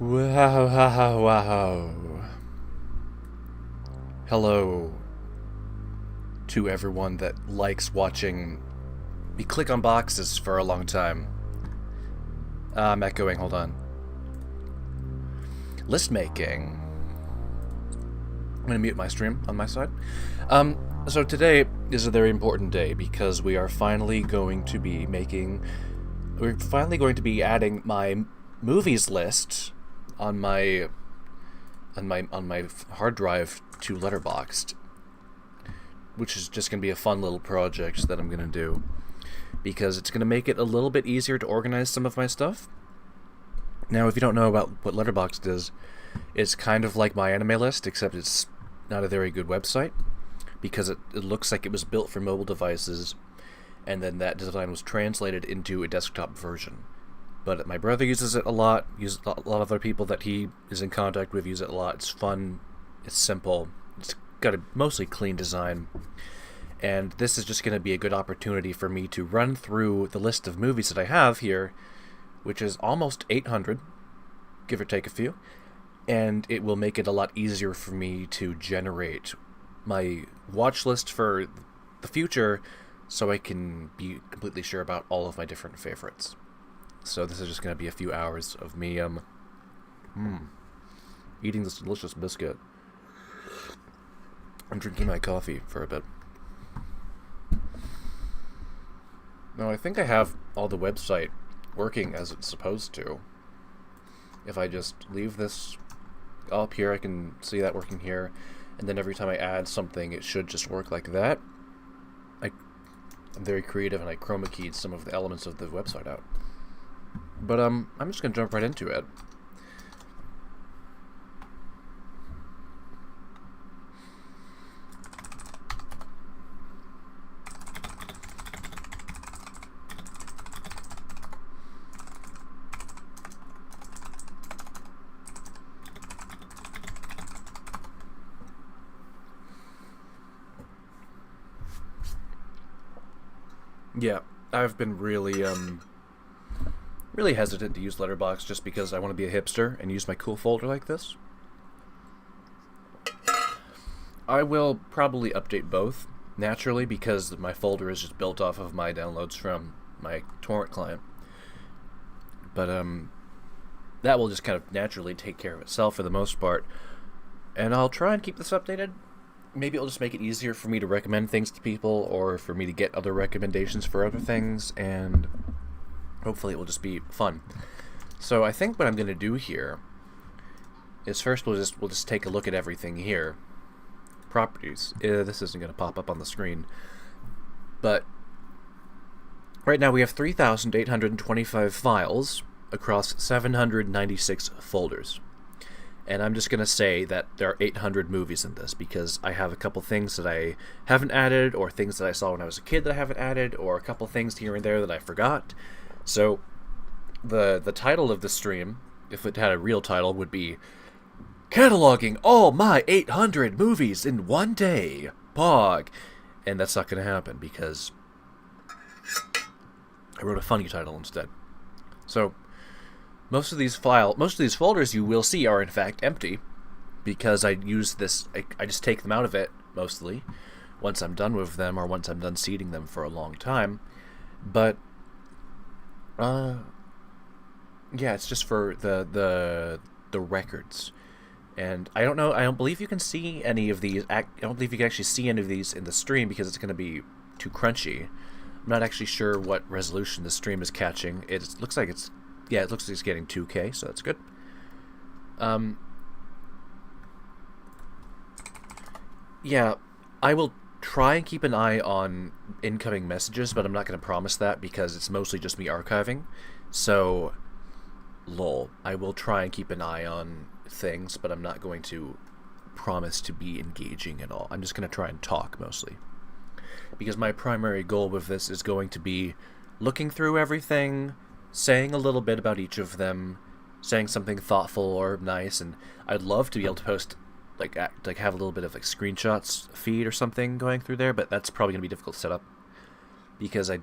Wow, wow, wow. Hello to everyone that likes watching me click on boxes for a long time. I'm echoing, hold on. List making. I'm gonna mute my stream on my side. So today is a very important day because we are finally going to be we're finally going to be adding my movies list on my on my hard drive to Letterboxd, which is just going to be a fun little project that I'm going to do because it's going to make it a little bit easier to organize some of my stuff. Now, if you don't know about what Letterboxd is, it's kind of like my anime list, except it's not a very good website because it looks like it was built for mobile devices, and then that design was translated into a desktop version. But my brother uses it a lot. A lot of other people that he is in contact with use it a lot. It's fun. It's simple. It's got a mostly clean design. And this is just going to be a good opportunity for me to run through the list of movies that I have here, which is almost 800, give or take a few. And it will make it a lot easier for me to generate my watch list for the future so I can be completely sure about all of my different favorites. So this is just going to be a few hours of me eating this delicious biscuit and drinking my coffee for a bit. Now, I think I have all the website working as it's supposed to. If I just leave this up here, I can see that working here, and then every time I add something, it should just work like that. I'm very creative, and I chroma keyed some of the elements of the website out. But I'm just gonna jump right into it. Yeah, I've been really hesitant to use Letterboxd just because I want to be a hipster and use my cool folder like this. I will probably update both, naturally, because my folder is just built off of my downloads from my torrent client. But that will just kind of naturally take care of itself for the most part. And I'll try and keep this updated. Maybe it'll just make it easier for me to recommend things to people or for me to get other recommendations for other things, and hopefully it will just be fun. So I think what I'm going to do here is first we'll just take a look at everything here. Properties. This isn't going to pop up on the screen. But right now we have 3,825 files across 796 folders. And I'm just going to say that there are 800 movies in this because I have a couple things that I haven't added, or things that I saw when I was a kid that I haven't added, or a couple things here and there that I forgot. So the title of the stream, if it had a real title, would be Cataloging All My 800 Movies in One Day, Pog. And that's not going to happen because I wrote a funny title instead. So most of these folders you will see are in fact empty because I use this. I just take them out of it mostly once I'm done with them or once I'm done seeding them for a long time. But yeah, it's just for the records. And I don't know. I don't believe you can see any of these. I don't believe you can actually see any of these in the stream because it's going to be too crunchy. I'm not actually sure what resolution the stream is catching. It looks like it's. Yeah, it looks like it's getting 2K, so that's good. Yeah, I will try and keep an eye on incoming messages, but I'm not going to promise that because it's mostly just me archiving. So, lol. I will try and keep an eye on things, but I'm not going to promise to be engaging at all. I'm just going to try and talk mostly. Because my primary goal with this is going to be looking through everything, saying a little bit about each of them, saying something thoughtful or nice, and I'd love to be able to post like have a little bit of like screenshots feed or something going through there, but that's probably gonna be difficult to set up because I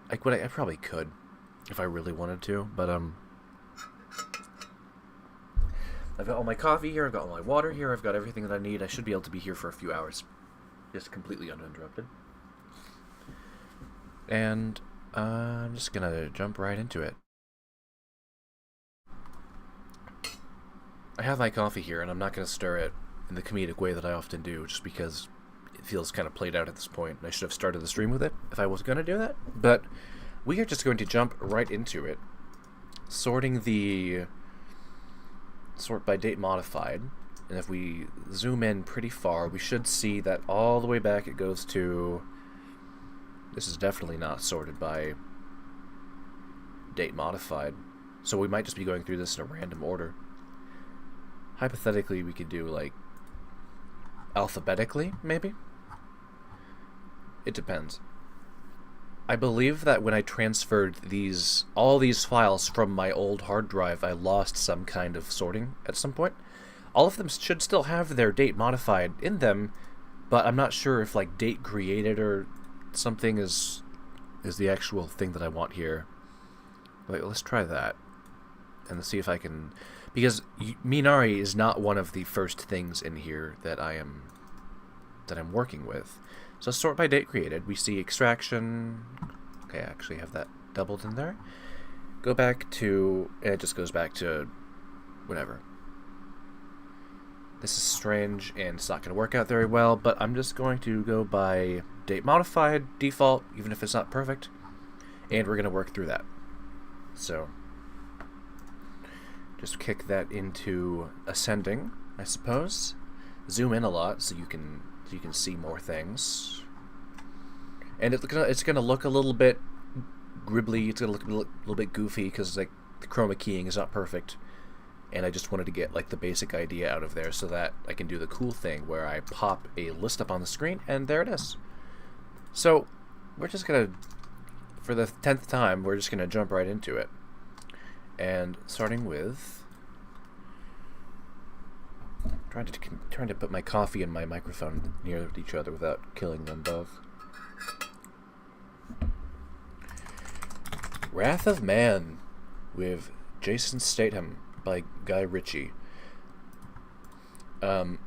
probably could if I really wanted to, but I've got all my coffee here, I've got all my water here, I've got everything that I need. I should be able to be here for a few hours. Just completely uninterrupted. And I'm just gonna jump right into it. I have my coffee here, and I'm not gonna stir it in the comedic way that I often do, just because it feels kind of played out at this point. I should have started the stream with it if I was gonna do that. But we are just going to jump right into it. Sorting the sort by date modified, and if we zoom in pretty far, we should see that all the way back it goes to... This is definitely not sorted by date modified, so we might just be going through this in a random order. Hypothetically, we could do, like, alphabetically, maybe? It depends. I believe that when I transferred all these files from my old hard drive, I lost some kind of sorting at some point. All of them should still have their date modified in them, but I'm not sure if, like, date created or something is the actual thing that I want here. Like, let's try that and see if I can, because Minari is not one of the first things in here that I'm working with. So sort by date created, we see extraction. Okay, I actually have that doubled in there. Go back to, and it just goes back to whatever. This is strange and it's not going to work out very well, but I'm just going to go by date modified, default, even if it's not perfect, and we're going to work through that. So just kick that into ascending, I suppose. Zoom in a lot so you can see more things. And it's gonna look a little bit gribbly. It's gonna look a little bit goofy because, like, the chroma keying is not perfect. And I just wanted to get, like, the basic idea out of there so that I can do the cool thing where I pop a list up on the screen and there it is. So we're just gonna, for the 10th time, we're just gonna jump right into it. And starting with, trying to put my coffee and my microphone near each other without killing them both. Wrath of Man with Jason Statham by Guy Ritchie. I'm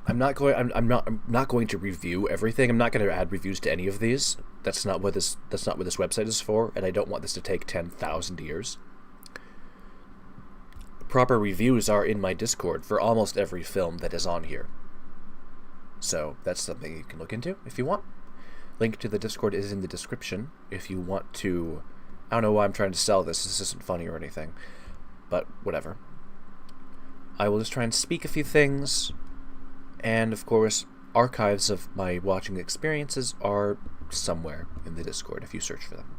not going to review everything. I'm not going to add reviews to any of these. That's not what this website is for, and I don't want this to take 10,000 years. Proper reviews are in my Discord for almost every film that is on here. So that's something you can look into if you want. Link to the Discord is in the description if you want to. I don't know why I'm trying to sell this. This isn't funny or anything. But whatever. I will just try and speak a few things. And of course, archives of my watching experiences are somewhere in the Discord if you search for them.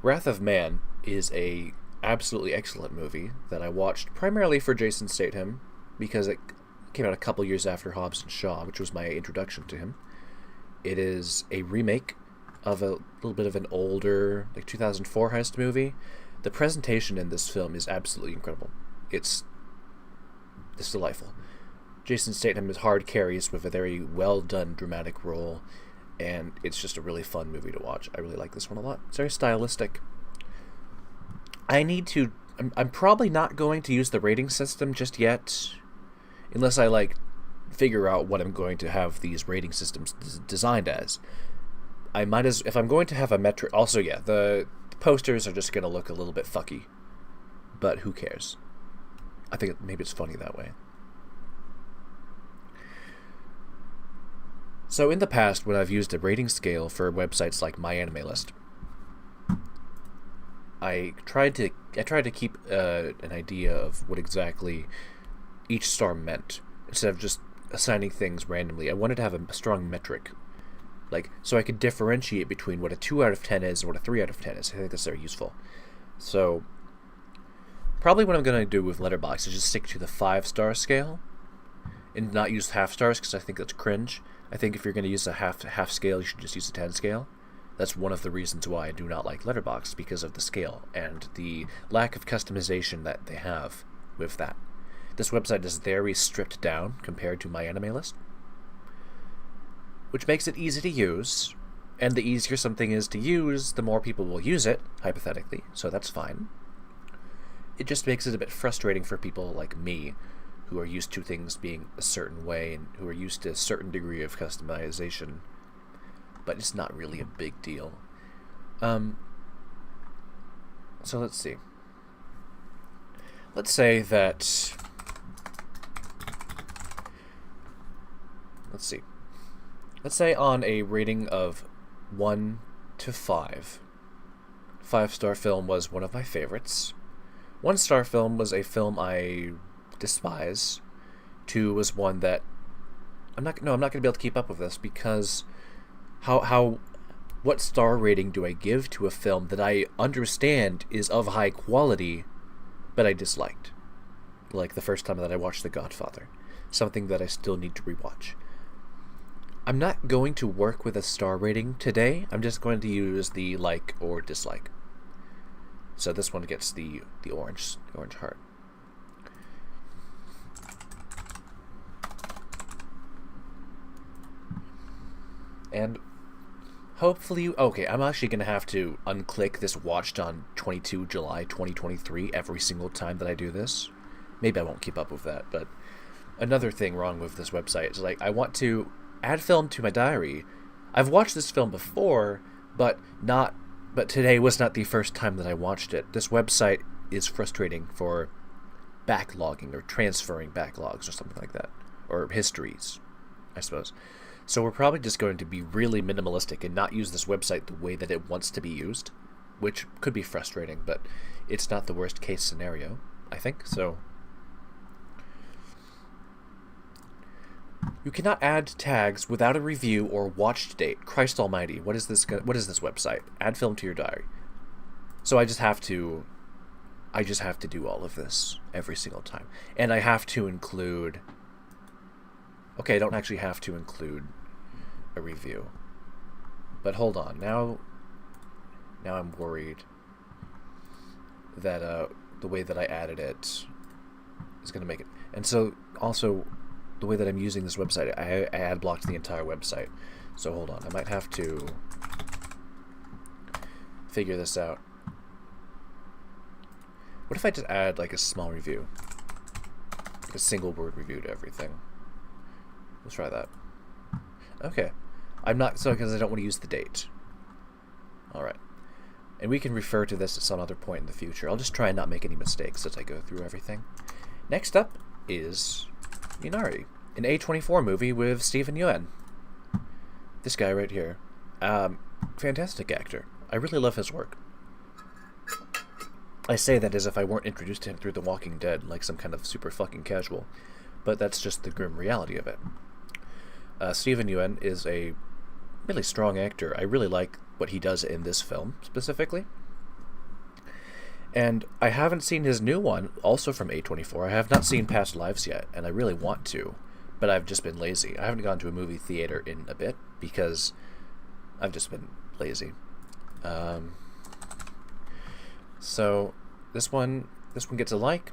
Wrath of Man is a absolutely excellent movie that I watched primarily for Jason Statham because it came out a couple years after Hobbs and Shaw, which was my introduction to him. It is a remake of a little bit of an older, like, 2004 heist movie. The presentation in this film is absolutely incredible. It's delightful. Jason Statham is hard carries with a very well done dramatic role, and it's just a really fun movie to watch. I really like this one a lot. It's very stylistic. I'm probably not going to use the rating system just yet, unless I, like, figure out what I'm going to have these rating systems designed as. I might as, if I'm going to have a metric, also, yeah, the posters are just going to look a little bit fucky, but who cares? I think maybe it's funny that way. So in the past, when I've used a rating scale for websites like MyAnimeList, I tried to keep an idea of what exactly each star meant instead of just assigning things randomly. I wanted to have a strong metric, like, so I could differentiate between what a 2 out of 10 is and what a 3 out of 10 is. I think that's very useful. So probably what I'm going to do with Letterboxd is just stick to the 5-star scale and not use half stars because I think that's cringe. I think if you're going to use a half scale, you should just use a 10 scale. That's one of the reasons why I do not like Letterboxd, because of the scale and the lack of customization that they have with that. This website is very stripped down compared to MyAnimeList, which makes it easy to use, and the easier something is to use, the more people will use it, hypothetically, so that's fine. it just makes it a bit frustrating for people like me, who are used to things being a certain way and who are used to a certain degree of customization. But it's not really a big deal. So let's see. Let's say that... Let's see. Let's say on a rating of 1 to 5. 5-star film was one of my favorites. 1-star film was a film I despise. 2 was one that... I'm not going to be able to keep up with this because... What star rating do I give to a film that I understand is of high quality, but I disliked? Like the first time that I watched The Godfather. Something that I still need to rewatch. I'm not going to work with a star rating today. I'm just going to use the like or dislike. So this one gets the orange heart. And hopefully... Okay, I'm actually going to have to unclick this watched on 22 July 2023 every single time that I do this. Maybe I won't keep up with that, but another thing wrong with this website is, like, I want to add film to my diary. I've watched this film before, but today was not the first time that I watched it. This website is frustrating for backlogging or transferring backlogs or something like that. Or histories, I suppose. So we're probably just going to be really minimalistic and not use this website the way that it wants to be used, which could be frustrating, but it's not the worst case scenario, I think. So you cannot add tags without a review or watched date. Christ almighty, what is this website? Add film to your diary. So I just have to do all of this every single time. And I have to include... Okay, I don't actually have to include a review. But hold on, now I'm worried that the way that I added it is going to make it... And so, also, the way that I'm using this website, I ad blocked the entire website. So hold on, I might have to figure this out. What if I just add, like, a small review? Like a single word review to everything. Let's try that. Okay. I'm not... So, because I don't want to use the date. Alright. And we can refer to this at some other point in the future. I'll just try and not make any mistakes as I go through everything. Next up is Minari, an A24 movie with Steven Yeun. This guy right here. Fantastic actor. I really love his work. I say that as if I weren't introduced to him through The Walking Dead, like some kind of super fucking casual. But that's just the grim reality of it. Steven Yeun is a really strong actor. I really like what he does in this film, specifically. And I haven't seen his new one, also from A24. I have not seen Past Lives yet, and I really want to, but I've just been lazy. I haven't gone to a movie theater in a bit, because I've just been lazy. So, this one gets a like.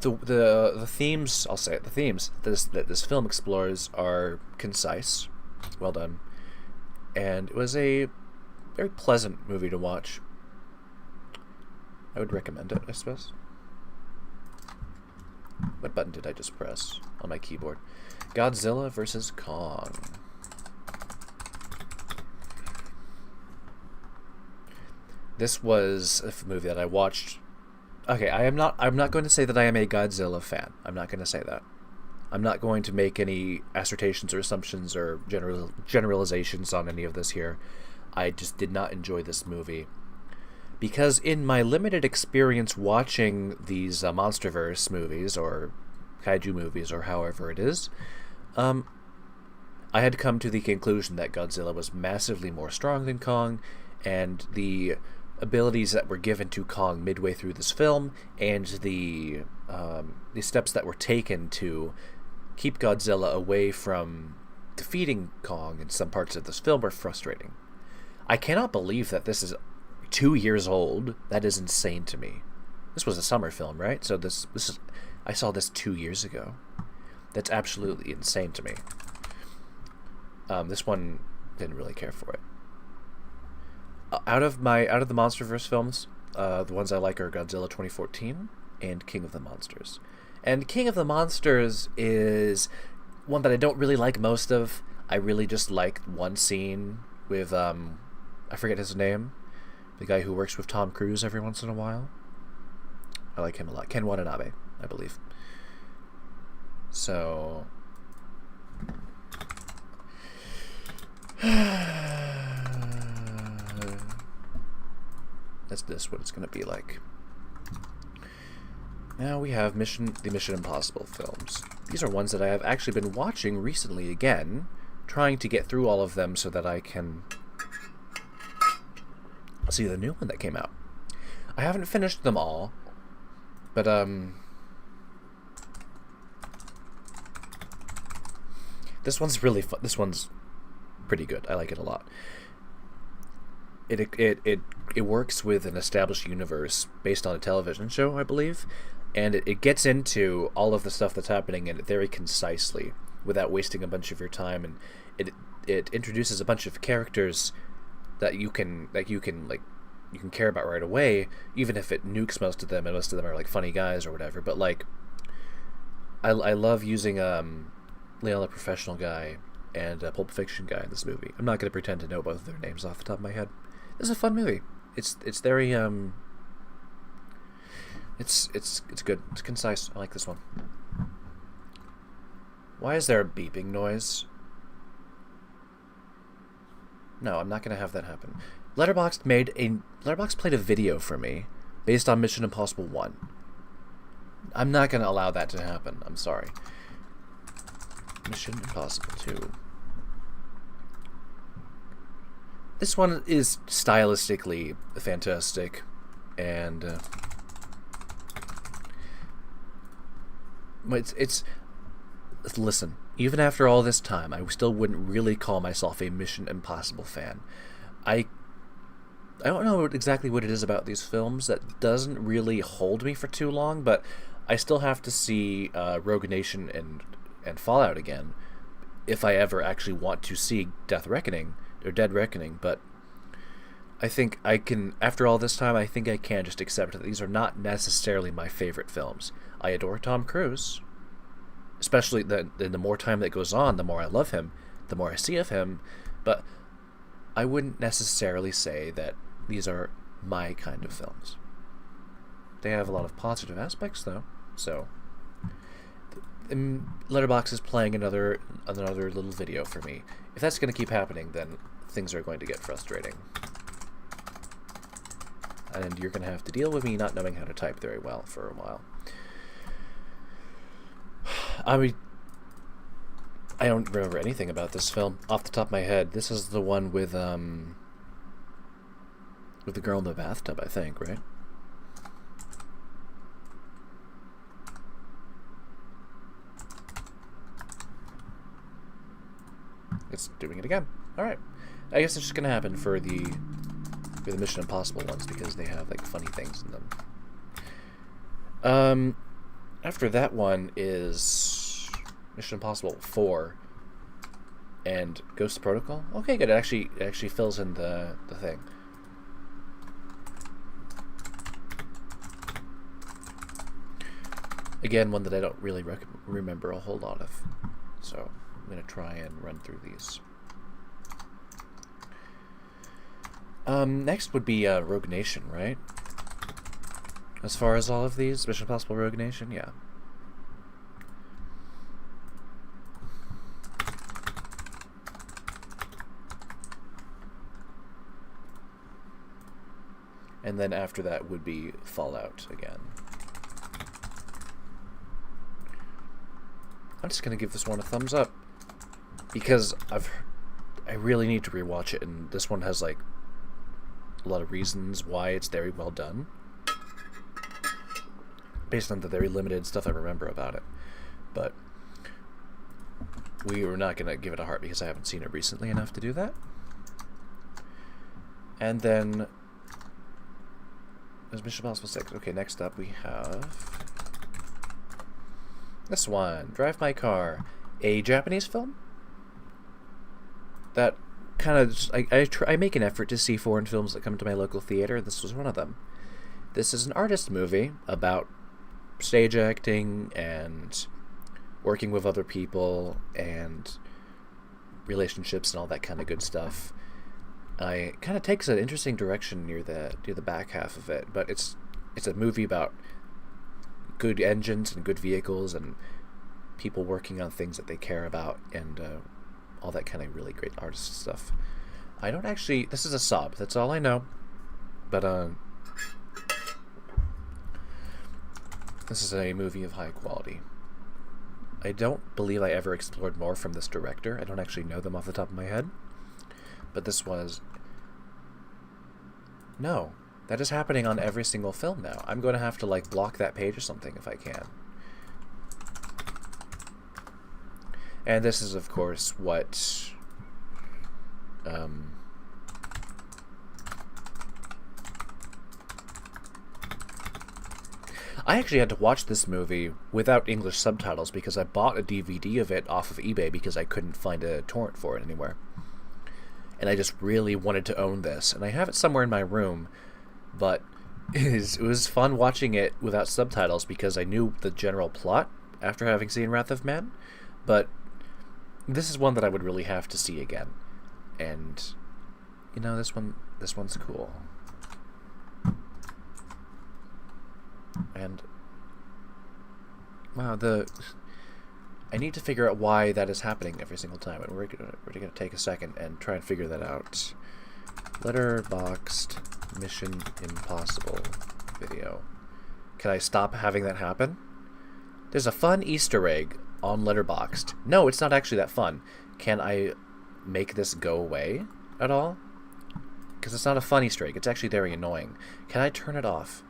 The themes, I'll say it, the themes that this film explores are concise, well done, and it was a very pleasant movie to watch. I would recommend it, I suppose. What button did I just press on my keyboard? Godzilla vs. Kong. This was a movie that I watched. Okay, I'm not going to say that I am a Godzilla fan. I'm not going to say that. I'm not going to make any assertions or assumptions or generalizations on any of this here. I just did not enjoy this movie. Because in my limited experience watching these MonsterVerse movies, or kaiju movies, or however it is, I had come to the conclusion that Godzilla was massively more strong than Kong, and the abilities that were given to Kong midway through this film, and the steps that were taken to keep Godzilla away from defeating Kong in some parts of this film were frustrating. I cannot believe that this is 2 years old. That is insane to me. This was a summer film, right? So this is... I saw this 2 years ago. That's absolutely insane to me. This one didn't really care for it. Out of the MonsterVerse films, The ones I like are Godzilla 2014 and King of the Monsters. And King of the Monsters is one that I don't really like most of. I really just like one scene with, I forget his name, the guy who works with Tom Cruise every once in a while. I like him a lot. Ken Watanabe, I believe. So... That's this what it's going to be like. Now we have the Mission Impossible films. These are ones that I have actually been watching recently again, trying to get through all of them so that I can see the new one that came out. I haven't finished them all, but this one's really fun. This one's pretty good. I like it a lot. It works with an established universe based on a television show, I believe, and it gets into all of the stuff that's happening in it very concisely without wasting a bunch of your time, and it introduces a bunch of characters that you can care about right away, even if it nukes most of them, and most of them are like funny guys or whatever. But like, I love using Leon the Professional guy and Pulp Fiction guy in this movie. I'm not going to pretend to know both of their names off the top of my head. It's a fun movie. It's very it's good. It's concise. I like this one. Why is there a beeping noise? No, I'm not going to have that happen. Letterboxd played a video for me based on Mission Impossible 1. I'm not going to allow that to happen. I'm sorry. Mission Impossible 2. This one is stylistically fantastic, and listen, even after all this time, I still wouldn't really call myself a Mission Impossible fan. I don't know exactly what it is about these films that doesn't really hold me for too long, but I still have to see Rogue Nation and Fallout again if I ever actually want to see Dead Reckoning. But I think I can, after all this time, I think I can just accept that these are not necessarily my favorite films. I adore Tom Cruise, especially the more time that goes on, the more I love him, the more I see of him, but I wouldn't necessarily say that these are my kind of films. They have a lot of positive aspects, though, so Letterboxd is playing another little video for me. If that's going to keep happening, then things are going to get frustrating. And you're going to have to deal with me not knowing how to type very well for a while. I mean, I don't remember anything about this film off the top of my head. This is the one with the girl in the bathtub, I think, right? It's doing it again. Alright. I guess it's just gonna happen for the Mission Impossible ones because they have like funny things in them. After that one is Mission Impossible 4 and Ghost Protocol. Okay, good. It actually fills in the thing. Again, one that I don't really remember a whole lot of. So I'm going to try and run through these. Next would be Rogue Nation, right? As far as all of these, Mission Impossible Rogue Nation, yeah. And then after that would be Fallout again. I'm just gonna give this one a thumbs up because I really need to rewatch it, and this one has like a lot of reasons why it's very well done based on the very limited stuff I remember about it. But we were not gonna give it a heart because I haven't seen it recently enough to do that. And then there's Mission Impossible 6. Okay, next up we have this one, Drive My Car, a Japanese film that kind of I make an effort to see foreign films that come to my local theater. This was one of them. This is an artist movie about stage acting and working with other people and relationships and all that kind of good stuff. It kind of takes an interesting direction near the back half of it, but it's a movie about good engines and good vehicles and people working on things that they care about and all that kind of really great artist stuff. I don't actually... This is a sob. That's all I know. But this is a movie of high quality. I don't believe I ever explored more from this director. I don't actually know them off the top of my head. But this was... No. That is happening on every single film now. I'm going to have to, like, block that page or something if I can. And this is, of course, what... I actually had to watch this movie without English subtitles because I bought a DVD of it off of eBay because I couldn't find a torrent for it anywhere. And I just really wanted to own this. And I have it somewhere in my room, but it was fun watching it without subtitles because I knew the general plot after having seen Wrath of Man. But this is one that I would really have to see again. And, you know, this one's cool. And, wow, I need to figure out why that is happening every single time, and we're gonna take a second and try and figure that out. Letterboxd Mission Impossible video. Can I stop having that happen? There's a fun Easter egg on Letterboxd. No, it's not actually that fun. Can I make this go away at all? Because it's not a fun Easter egg. It's actually very annoying. Can I turn it off?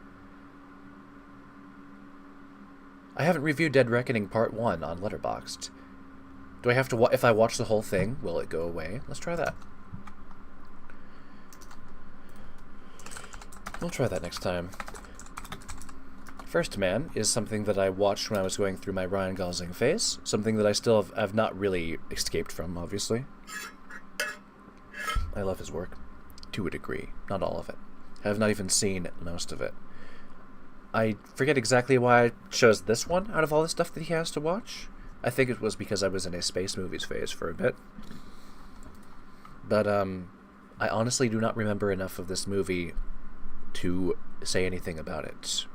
I haven't reviewed Dead Reckoning Part 1 on Letterboxd. Do I have to... If I watch the whole thing, will it go away? Let's try that. We'll try that next time. First Man is something that I watched when I was going through my Ryan Gosling phase. Something that I still have not really escaped from, obviously. I love his work. To a degree. Not all of it. I have not even seen most of it. I forget exactly why I chose this one out of all the stuff that he has to watch. I think it was because I was in a space movies phase for a bit. But, I honestly do not remember enough of this movie to say anything about it.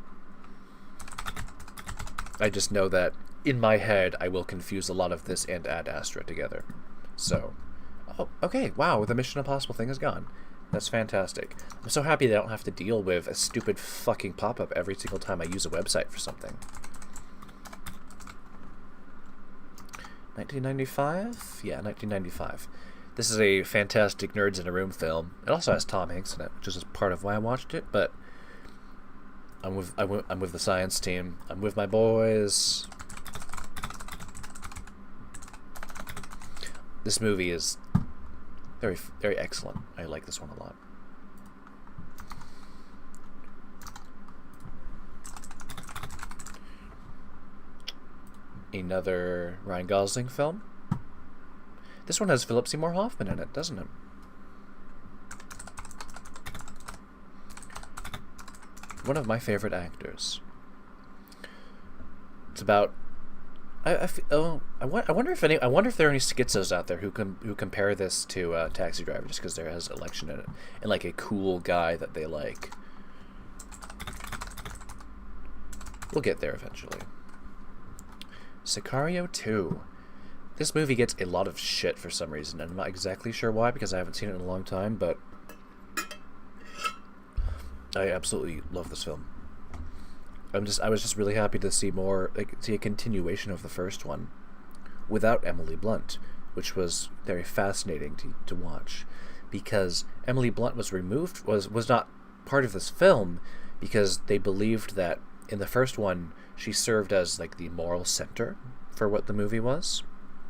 I just know that, in my head, I will confuse a lot of this and Ad Astra together. So, oh, okay, wow, the Mission Impossible thing is gone. That's fantastic. I'm so happy that I don't have to deal with a stupid fucking pop-up every single time I use a website for something. 1995? Yeah, 1995. This is a fantastic Nerds in a Room film. It also has Tom Hanks in it, which is part of why I watched it, but I'm with the science team. I'm with my boys. This movie is very, very excellent. I like this one a lot. Another Ryan Gosling film. This one has Philip Seymour Hoffman in it, doesn't it? One of my favorite actors. It's about... I wonder if there are any schizos out there who compare this to Taxi Driver just because there has election in it and like a cool guy that they like. We'll get there eventually. Sicario 2. This movie gets a lot of shit for some reason, and I'm not exactly sure why because I haven't seen it in a long time, but I absolutely love this film. I was just really happy to see see a continuation of the first one without Emily Blunt, which was very fascinating to watch because Emily Blunt was not part of this film because they believed that in the first one she served as like the moral center for what the movie was,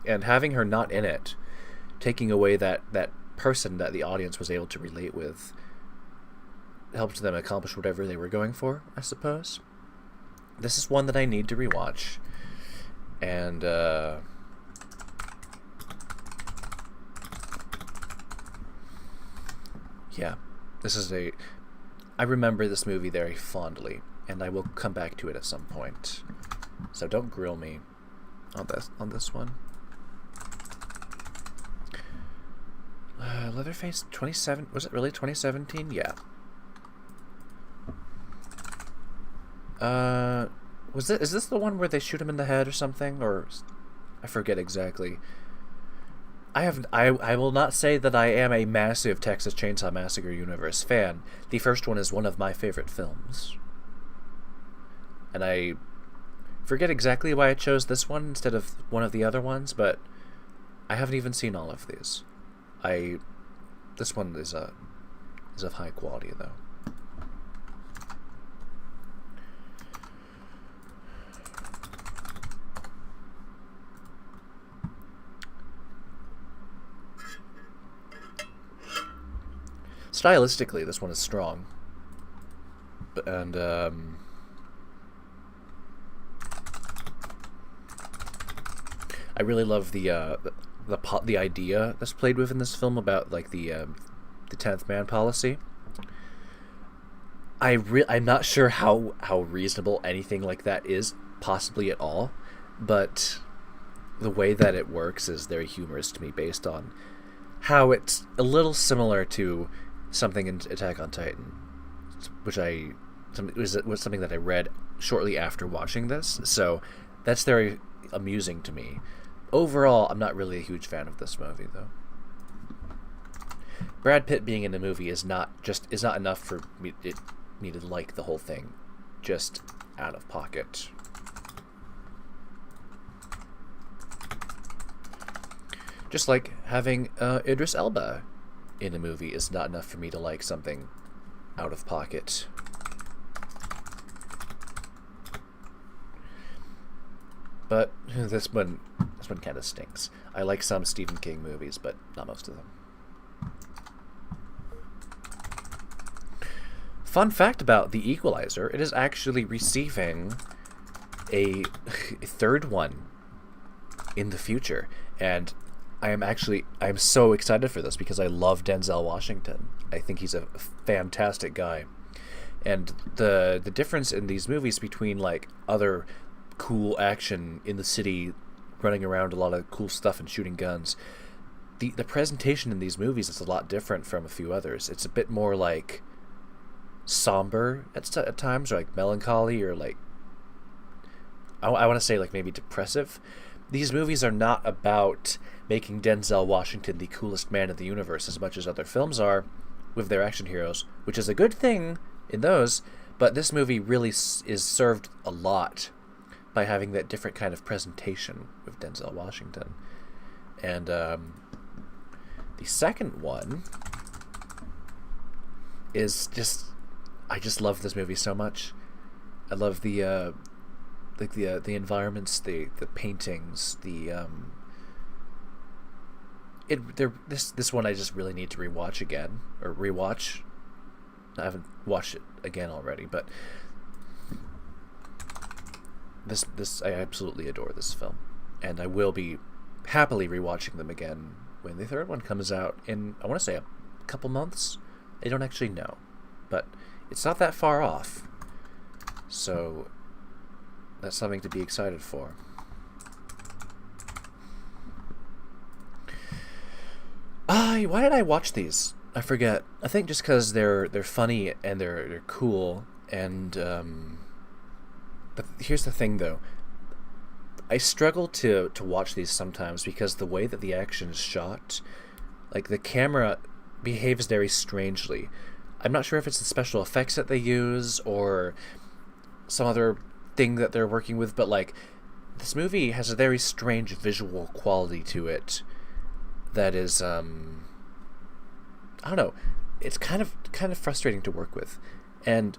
and having her not in it, taking away that person that the audience was able to relate with, helped them accomplish whatever they were going for, I suppose. This is one that I need to rewatch, and yeah, this is I remember this movie very fondly, and I will come back to it at some point. So don't grill me on this one. Leatherface 27, was it really 2017? Yeah. Is this the one where they shoot him in the head or something? Or I forget exactly. I will not say that I am a massive Texas Chainsaw Massacre universe fan. The first one is one of my favorite films. And I forget exactly why I chose this one instead of one of the other ones, but I haven't even seen all of these. This one is of high quality though. Stylistically, this one is strong, and I really love the idea that's played with in this film about like the 10th man policy. I'm not sure how reasonable anything like that is, possibly at all, but the way that it works is very humorous to me, based on how it's a little similar to something in Attack on Titan, which was something that I read shortly after watching this, so that's very amusing to me. Overall, I'm not really a huge fan of this movie, though. Brad Pitt being in the movie is not enough for me to like the whole thing, just out of pocket. Just like having Idris Elba in a movie is not enough for me to like something out of pocket. But this one kind of stinks. I like some Stephen King movies, but not most of them. Fun fact about The Equalizer, it is actually receiving a third one in the future, and I'm so excited for this because I love Denzel Washington. I think he's a fantastic guy. And the difference in these movies between like other cool action in the city, running around, a lot of cool stuff and shooting guns, the presentation in these movies is a lot different from a few others. It's a bit more like somber at times, or like melancholy, or like I want to say like maybe depressive. These movies are not about making Denzel Washington the coolest man in the universe as much as other films are with their action heroes, which is a good thing in those, but this movie really is served a lot by having that different kind of presentation with Denzel Washington. And the second one is just, I just love this movie so much. I love the environments, the paintings, this one I just really need to rewatch again, or rewatch. I haven't watched it again already, but this I absolutely adore this film, and I will be happily rewatching them again when the third one comes out in, I want to say, a couple months. I don't actually know, but it's not that far off, so that's something to be excited for. Why did I watch these? I forget. I think just because they're funny and they're cool, and but here's the thing though. I struggle to watch these sometimes because the way that the action is shot, like the camera behaves very strangely. I'm not sure if it's the special effects that they use or some other thing that they're working with, but like this movie has a very strange visual quality to it that is I don't know, it's kind of frustrating to work with, and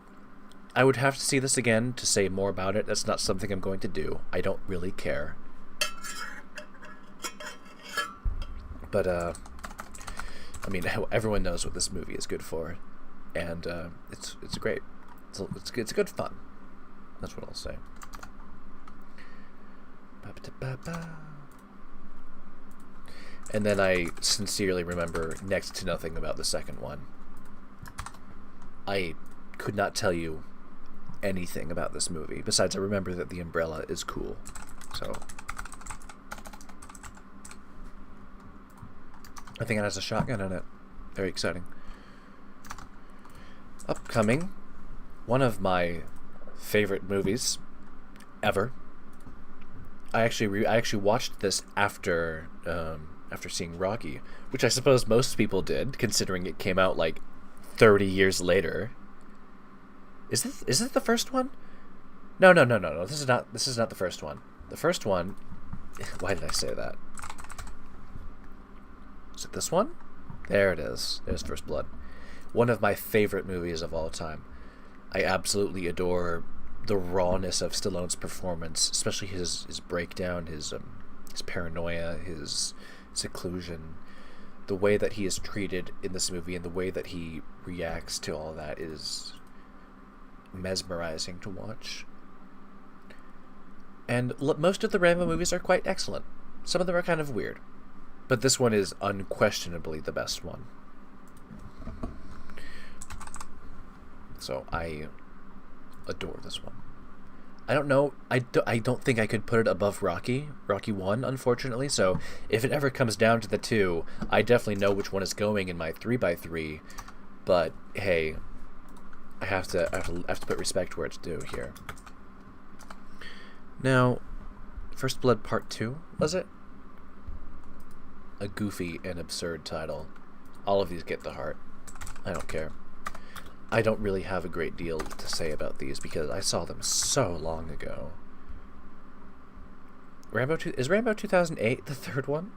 I would have to see this again to say more about it. That's not something I'm going to do. I don't really care. But I mean, everyone knows what this movie is good for, and it's great. It's good fun. That's what I'll say. And then I sincerely remember next to nothing about the second one. I could not tell you anything about this movie. Besides, I remember that the umbrella is cool. So I think it has a shotgun in it. Very exciting. Upcoming, one of my favorite movies ever. I actually watched this after seeing Rocky, which I suppose most people did, considering it came out like 30 years later. Is this the first one? No. This is not the first one. The first one. Why did I say that? Is it this one? There it is. There's First Blood. One of my favorite movies of all time. I absolutely adore the rawness of Stallone's performance, especially his breakdown, his paranoia, his seclusion. The way that he is treated in this movie and the way that he reacts to all that is mesmerizing to watch. And most of the Rambo movies are quite excellent. Some of them are kind of weird. But this one is unquestionably the best one. So I adore this one. I don't know. I don't think I could put it above Rocky 1, unfortunately. So if it ever comes down to the two, I definitely know which one is going in my 3x3. But hey, I have to put respect where it's due here. Now, First Blood Part 2, was it? A goofy and absurd title. All of these get the heart. I don't care. I don't really have a great deal to say about these because I saw them so long ago. Is Rambo 2008 the third one?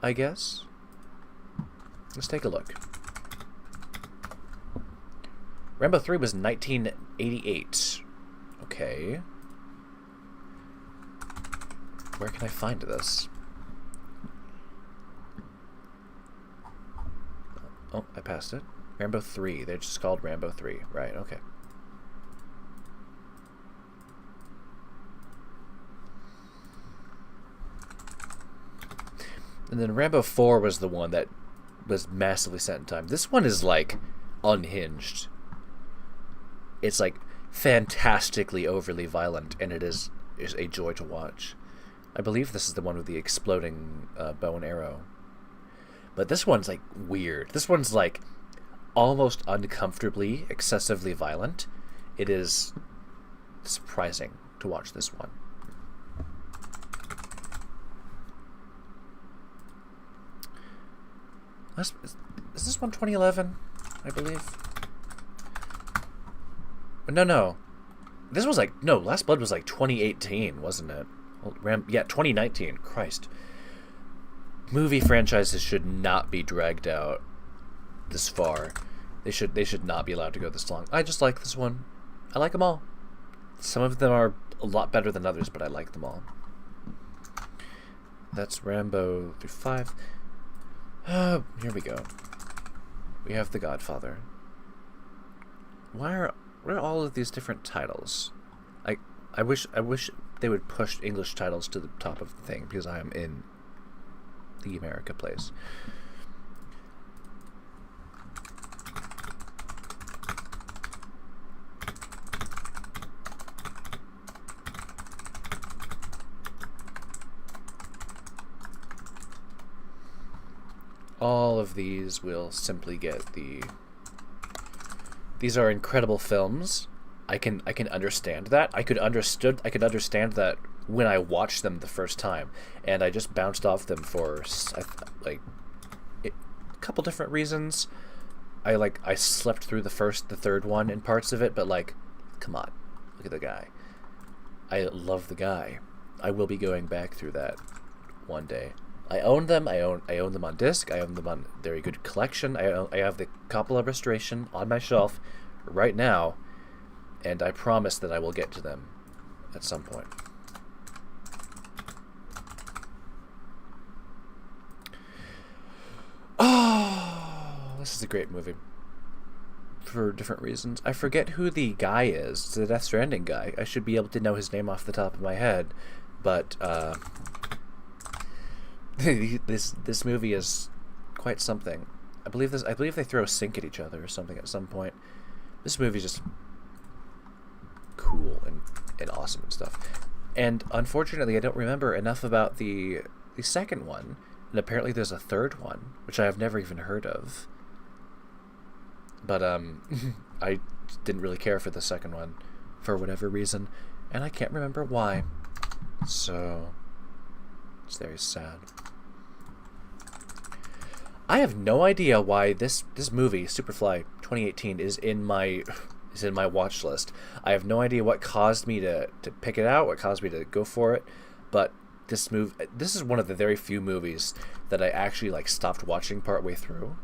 I guess. Let's take a look. Rambo 3 was 1988. Okay. Where can I find this? Oh, I passed it. Rambo 3. They're just called Rambo 3. Right, okay. And then Rambo 4 was the one that was massively set in time. This one is, like, unhinged. It's, like, fantastically overly violent, and it is a joy to watch. I believe this is the one with the exploding bow and arrow. But this one's, like, weird. This one's, like, almost uncomfortably, excessively violent. It is surprising to watch this one. Is this one 2011? I believe. No. This was like, no, Last Blood was like 2018, wasn't it? Yeah, 2019. Christ. Movie franchises should not be dragged out this far. They should not be allowed to go this long. I just like this one. I like them all. Some of them are a lot better than others, but I like them all. That's Rambo through 5. Here we go. We have The Godfather. Where are all of these different titles? I wish they would push English titles to the top of the thing because I am in the America place. All of these will simply get the... These are incredible films. I can understand that. I could understand that when I watched them the first time, and I just bounced off them for like a couple different reasons. I slept through the third one in parts of it, but like, come on, look at the guy. I love the guy. I will be going back through that one day. I own them. I own them on disc. I own them on very good collection. I have the Coppola restoration on my shelf right now, and I promise that I will get to them at some point. Oh, this is a great movie for different reasons. I forget who the guy is. It's the Death Stranding guy. I should be able to know his name off the top of my head, but this movie is quite something. I believe they throw a sink at each other or something at some point. This movie's just cool and awesome and stuff. And unfortunately, I don't remember enough about the second one. And apparently there's a third one, which I have never even heard of. But I didn't really care for the second one for whatever reason, and I can't remember why. So it's very sad. I have no idea why this movie, Superfly 2018, is in my watch list. I have no idea what caused me to pick it out, what caused me to go for it, but this is one of the very few movies that I actually like stopped watching partway through.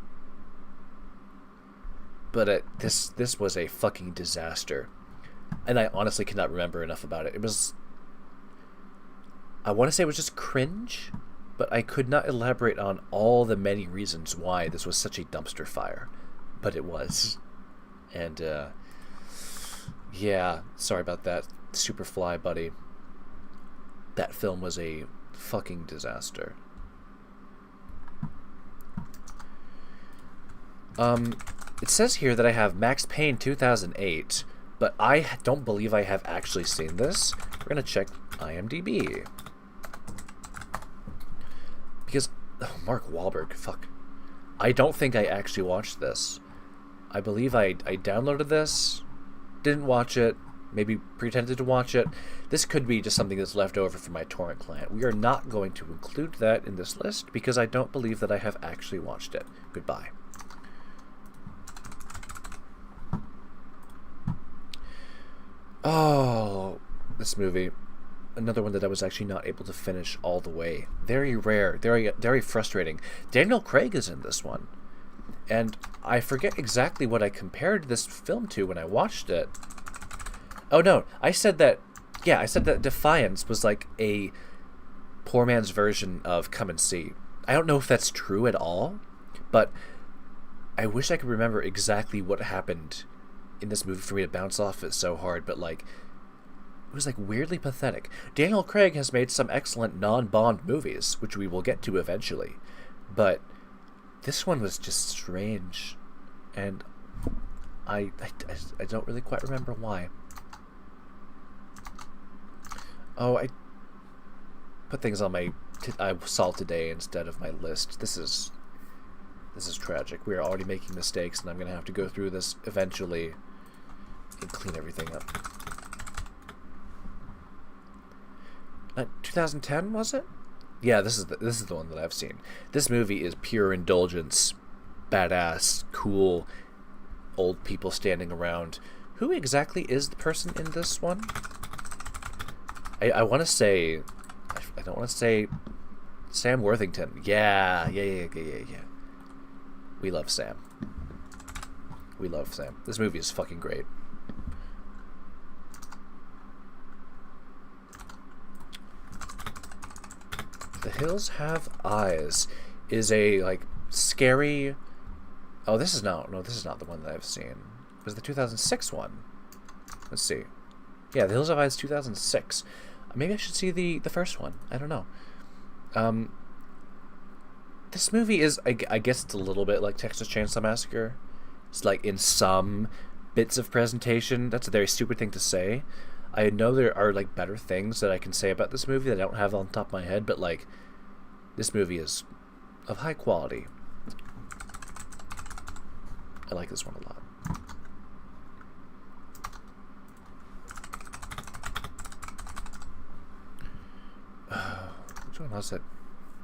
But this was a fucking disaster, and I honestly cannot remember enough about it. I want to say it was just cringe, but I could not elaborate on all the many reasons why this was such a dumpster fire, but it was. And yeah, sorry about that, Superfly, buddy. That film was a fucking disaster. It says here that I have Max Payne 2008, but I don't believe I have actually seen this. We're gonna check IMDb. Because, oh, Mark Wahlberg, fuck. I don't think I actually watched this. I believe I downloaded this, didn't watch it, maybe pretended to watch it. This could be just something that's left over from my torrent client. We are not going to include that in this list because I don't believe that I have actually watched it. Goodbye. Oh, this movie. Another one that I was actually not able to finish all the way. Very rare. Very frustrating. Daniel Craig is in this one. And I forget exactly what I compared this film to when I watched it. Oh no, I said that Defiance was like a poor man's version of Come and See. I don't know if that's true at all, but I wish I could remember exactly what happened in this movie for me to bounce off it so hard, but like it was like weirdly pathetic. Daniel Craig has made some excellent non-Bond movies, which we will get to eventually, but this one was just strange, and I don't really quite remember why. Oh, I put things on I saw today instead of my list. This is tragic. We are already making mistakes, and I'm gonna have to go through this eventually and clean everything up. 2010, was it? Yeah, this is the one that I've seen. This movie is pure indulgence, badass, cool, old people standing around. Who exactly is the person in this one? I want to say, I don't want to say Sam Worthington. Yeah. We love Sam. We love Sam. This movie is fucking great. The Hills Have Eyes is a like scary. Oh, this is not the one that I've seen. It was the 2006 one. Let's see. Yeah, The Hills Have Eyes 2006. Maybe I should see the first one. I don't know. This movie is, I guess it's a little bit like Texas Chainsaw Massacre. It's like in some bits of presentation. That's a very stupid thing to say. I know there are like better things that I can say about this movie that I don't have on top of my head, but like this movie is of high quality. I like this one a lot. Which one was it?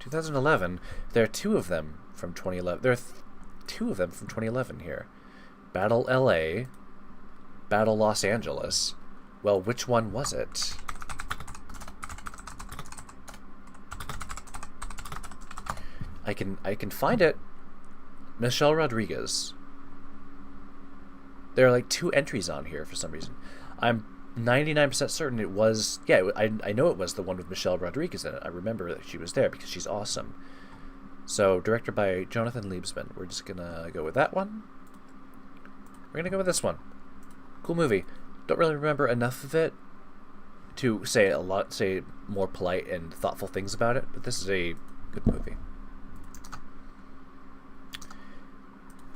2011. There are two of them from 2011. There are two of them from 2011 here. Battle LA, Battle Los Angeles. Well, which one was it? I can find it. Michelle Rodriguez. There are like two entries on here for some reason. I'm 99% certain it was. Yeah, I know it was the one with Michelle Rodriguez in it. I remember that she was there because she's awesome. So, directed by Jonathan Liebsman. We're just gonna go with that one. We're gonna go with this one. Cool movie. Don't really remember enough of it to say more polite and thoughtful things about it, but this is a good movie.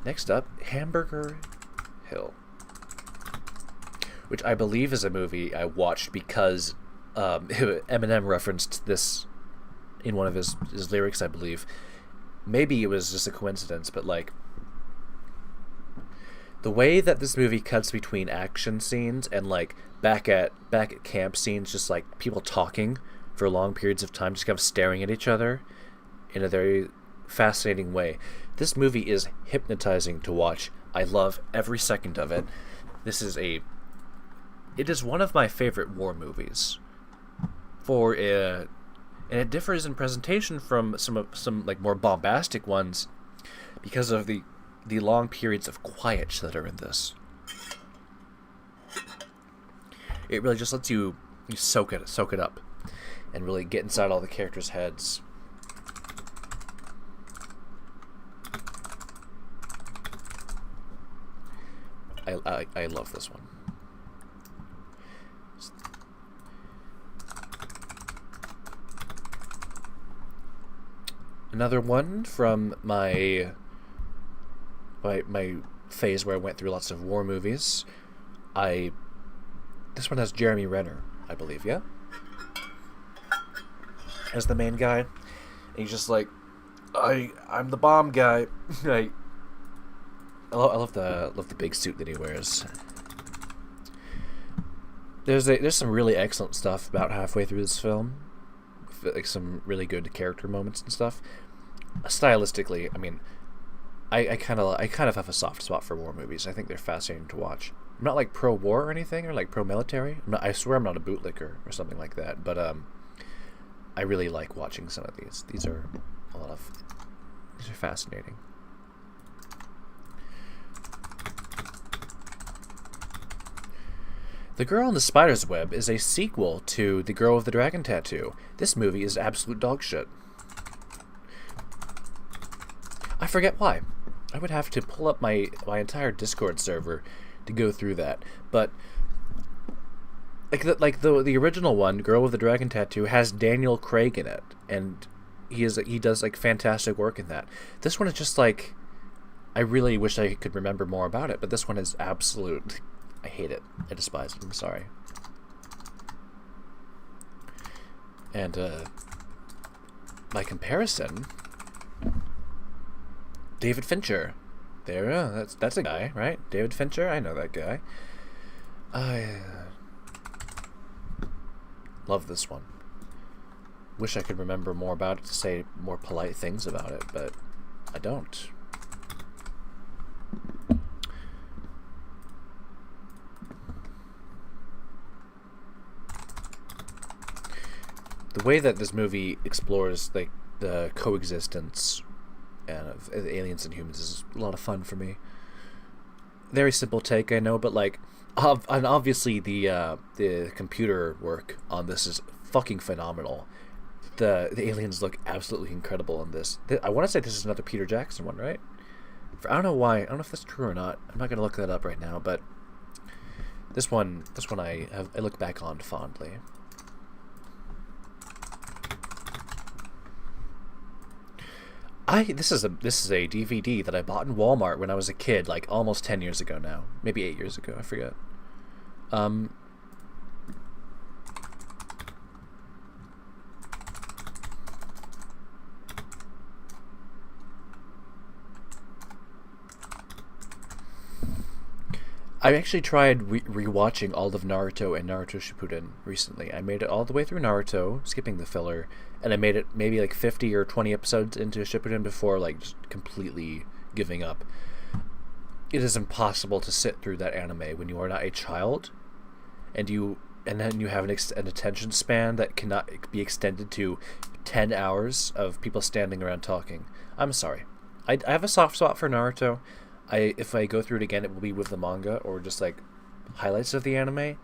Next up, Hamburger Hill. which I believe is a movie I watched because Eminem referenced this in one of his lyrics, I believe. Maybe it was just a coincidence, but like the way that this movie cuts between action scenes and like back at camp scenes, just like people talking for long periods of time, just kind of staring at each other in a very fascinating way. This movie is hypnotizing to watch. I love every second of it. It is one of my favorite war movies. And it differs in presentation from some like more bombastic ones because of the long periods of quiet that are in this. It really just lets you soak it up, and really get inside all the characters' heads. I love this one. Another one from my phase where I went through lots of war movies. This one has Jeremy Renner, I believe, yeah? As the main guy. And he's just like, I'm the bomb guy. I love the big suit that he wears. There's some really excellent stuff about halfway through this film. Like some really good character moments and stuff. Stylistically, I mean, I kind of have a soft spot for war movies. I think they're fascinating to watch. I'm not like pro-war or anything, or like pro-military. I swear I'm not a bootlicker or something like that. But I really like watching some of these. These are fascinating. The Girl in the Spider's Web is a sequel to The Girl with the Dragon Tattoo. This movie is absolute dog shit. I forget why. I would have to pull up my entire Discord server to go through that. But the original one, Girl with the Dragon Tattoo, has Daniel Craig in it, and he does like fantastic work in that. This one is just like, I really wish I could remember more about it, but this one is absolute. I hate it. I despise it. I'm sorry. And by comparison, David Fincher. That's a guy, right? David Fincher. I know that guy. I love this one. Wish I could remember more about it to say more polite things about it, but I don't. The way that this movie explores like the coexistence of aliens and humans is a lot of fun for me. Very simple take, I know, but like, and obviously the computer work on this is fucking phenomenal. The aliens look absolutely incredible in this. I want to say this is another Peter Jackson one, right? I don't know why. I don't know if that's true or not. I'm not gonna look that up right now, but this one I look back on fondly. This is a DVD that I bought in Walmart when I was a kid, like almost 10 years ago now. Maybe 8 years ago, I forget. I actually tried rewatching all of Naruto and Naruto Shippuden recently. I made it all the way through Naruto, skipping the filler, and I made it maybe like 50 or 20 episodes into Shippuden before like just completely giving up. It is impossible to sit through that anime when you are not a child, and then you have an attention span that cannot be extended to 10 hours of people standing around talking. I'm sorry. I have a soft spot for Naruto. If I go through it again, it will be with the manga or just like highlights of the anime.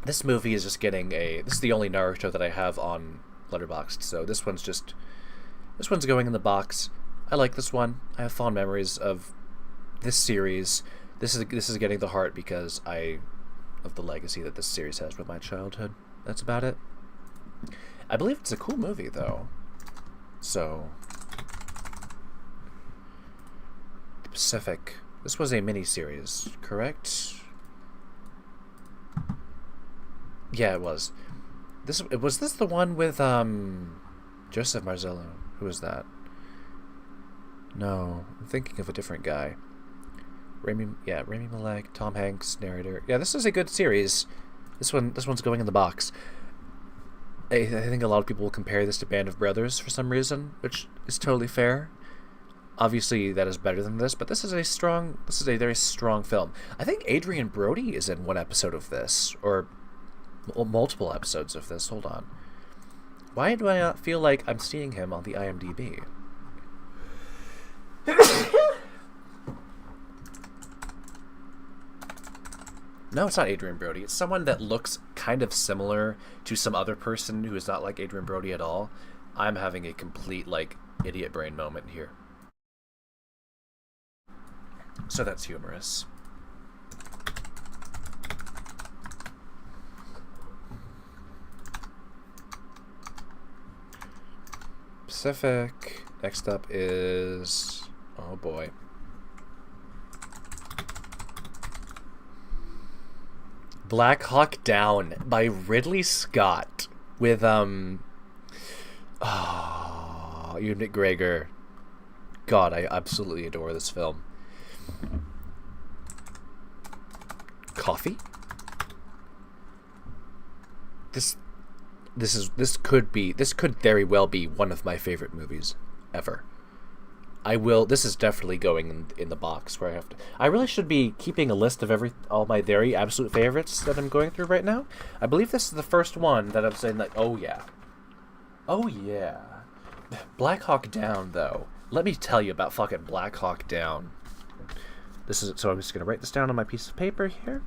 This movie is just getting this is the only Naruto that I have on Letterboxd, so this one's going in the box. I like this one. I have fond memories of this series. This is getting the heart because of the legacy that this series has with my childhood. That's about it. I believe it's a cool movie though. So Pacific. This was a mini-series, correct? Yeah, it was. This the one with Joseph Marzello? Who was that? No, I'm thinking of a different guy. Rami Malek, Tom Hanks, narrator. Yeah, this is a good series. This one's going in the box. I think a lot of people will compare this to Band of Brothers for some reason, which is totally fair. Obviously, that is better than this, but this is a very strong film. I think Adrian Brody is in one episode of this, or multiple episodes of this. Hold on. Why do I not feel like I'm seeing him on the IMDb? No, it's not Adrian Brody. It's someone that looks kind of similar to some other person who is not like Adrian Brody at all. I'm having a complete, like, idiot brain moment here. So that's humorous. Pacific. Next up is... oh boy. Black Hawk Down by Ridley Scott with Ewan McGregor. God, I absolutely adore this film. Coffee? This could very well be one of my favorite movies ever. This is definitely going in the box where I really should be keeping a list of all my very absolute favorites that I'm going through right now. I believe this is the first one that I'm saying, like, oh yeah. Oh yeah. Black Hawk Down, though. Let me tell you about fucking Black Hawk Down. So I'm just going to write this down on my piece of paper here.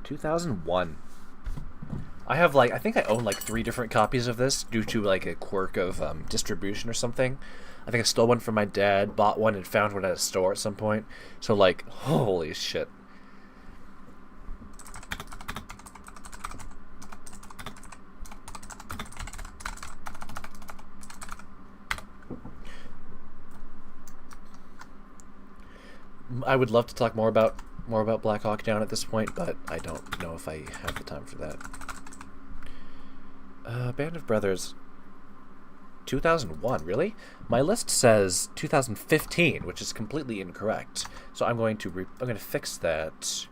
2001. I think I own like 3 different copies of this due to like a quirk of distribution or something. I think I stole one from my dad, bought one, and found one at a store at some point. So like, holy shit. I would love to talk more about Black Hawk Down at this point, but I don't know if I have the time for that. Band of Brothers. 2001, really? My list says 2015, which is completely incorrect. So I'm going to fix that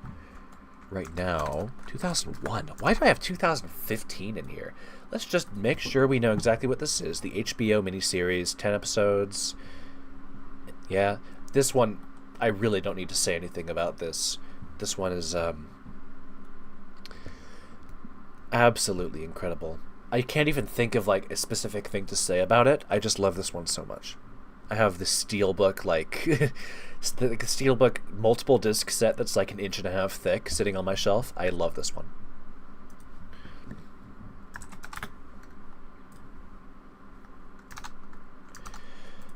right now. 2001. Why do I have 2015 in here? Let's just make sure we know exactly what this is. The HBO miniseries, 10 episodes. Yeah, this one, I really don't need to say anything about this. This one is absolutely incredible. I can't even think of like a specific thing to say about it. I just love this one so much. I have the Steelbook, like the Steelbook multiple disc set that's like 1.5 inches thick sitting on my shelf. I love this one.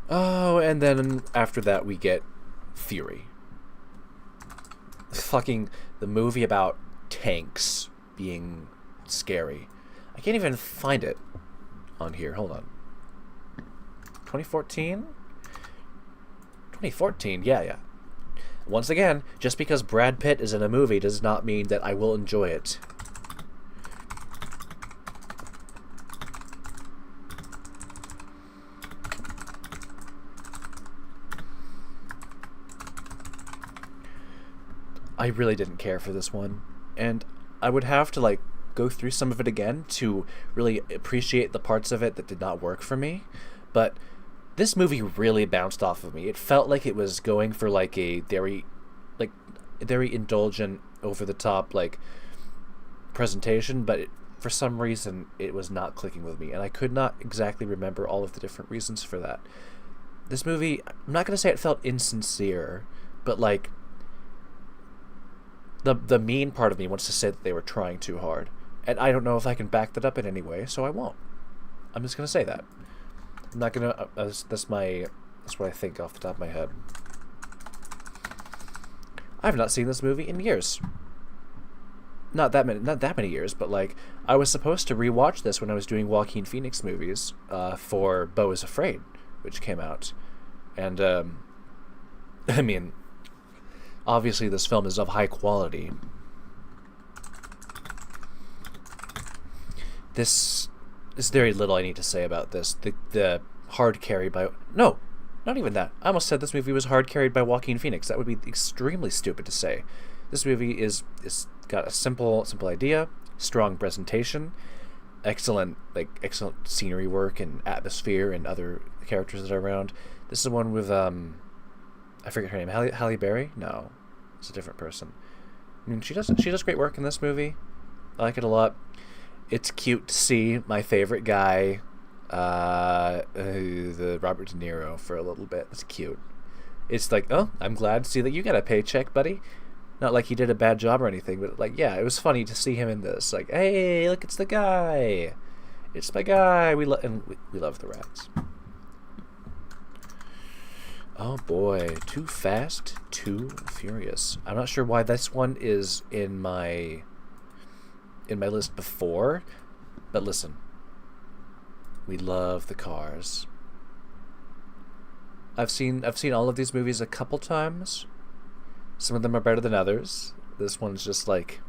Oh, and then after that we get Fury. Fucking the movie about tanks being scary. I can't even find it on here. Hold on. 2014? 2014, yeah. Once again, just because Brad Pitt is in a movie does not mean that I will enjoy it. I really didn't care for this one, and I would have to like go through some of it again to really appreciate the parts of it that did not work for me. But this movie really bounced off of me. It felt like it was going for like a very indulgent, over the top like presentation, but for some reason it was not clicking with me, and I could not exactly remember all of the different reasons for that. This movie, I'm not going to say it felt insincere, but like the mean part of me wants to say that they were trying too hard. And I don't know if I can back that up in any way, so I won't. I'm just going to say that. I'm not going to... that's what I think off the top of my head. I have not seen this movie in years. Not that many years, but like, I was supposed to rewatch this when I was doing Joaquin Phoenix movies for Beau is Afraid, which came out. And, I mean... obviously this film is of high quality. This is very little I need to say about this. The hard carry by... No, not even that. I almost said this movie was hard carried by Joaquin Phoenix. That would be extremely stupid to say. This movie is got a simple idea, strong presentation, excellent scenery work and atmosphere and other characters that are around. This is one with I forget her name. Halle Berry? No, it's a different person. I mean, she does great work in this movie. I like it a lot. It's cute to see my favorite guy, the Robert De Niro, for a little bit. It's cute. It's like, oh, I'm glad to see that you got a paycheck, buddy. Not like he did a bad job or anything, but like, yeah, it was funny to see him in this. Like, hey, look, it's the guy. It's my guy. We love the rats. Oh boy, Too Fast, Too Furious. I'm not sure why this one is in my list before, but listen, we love the cars. I've seen all of these movies a couple times. Some of them are better than others. This one's just like,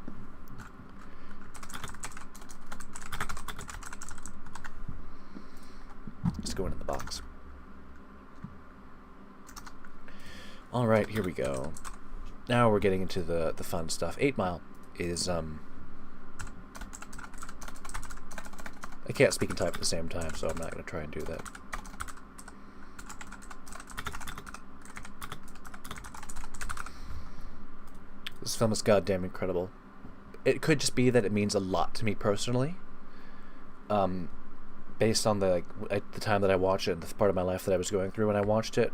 it's going in the box. All right, here we go. Now we're getting into the fun stuff. 8 Mile is I can't speak and type at the same time, so I'm not going to try and do that. This film is goddamn incredible. It could just be that it means a lot to me personally. Based on the time that I watched it and the part of my life that I was going through when I watched it,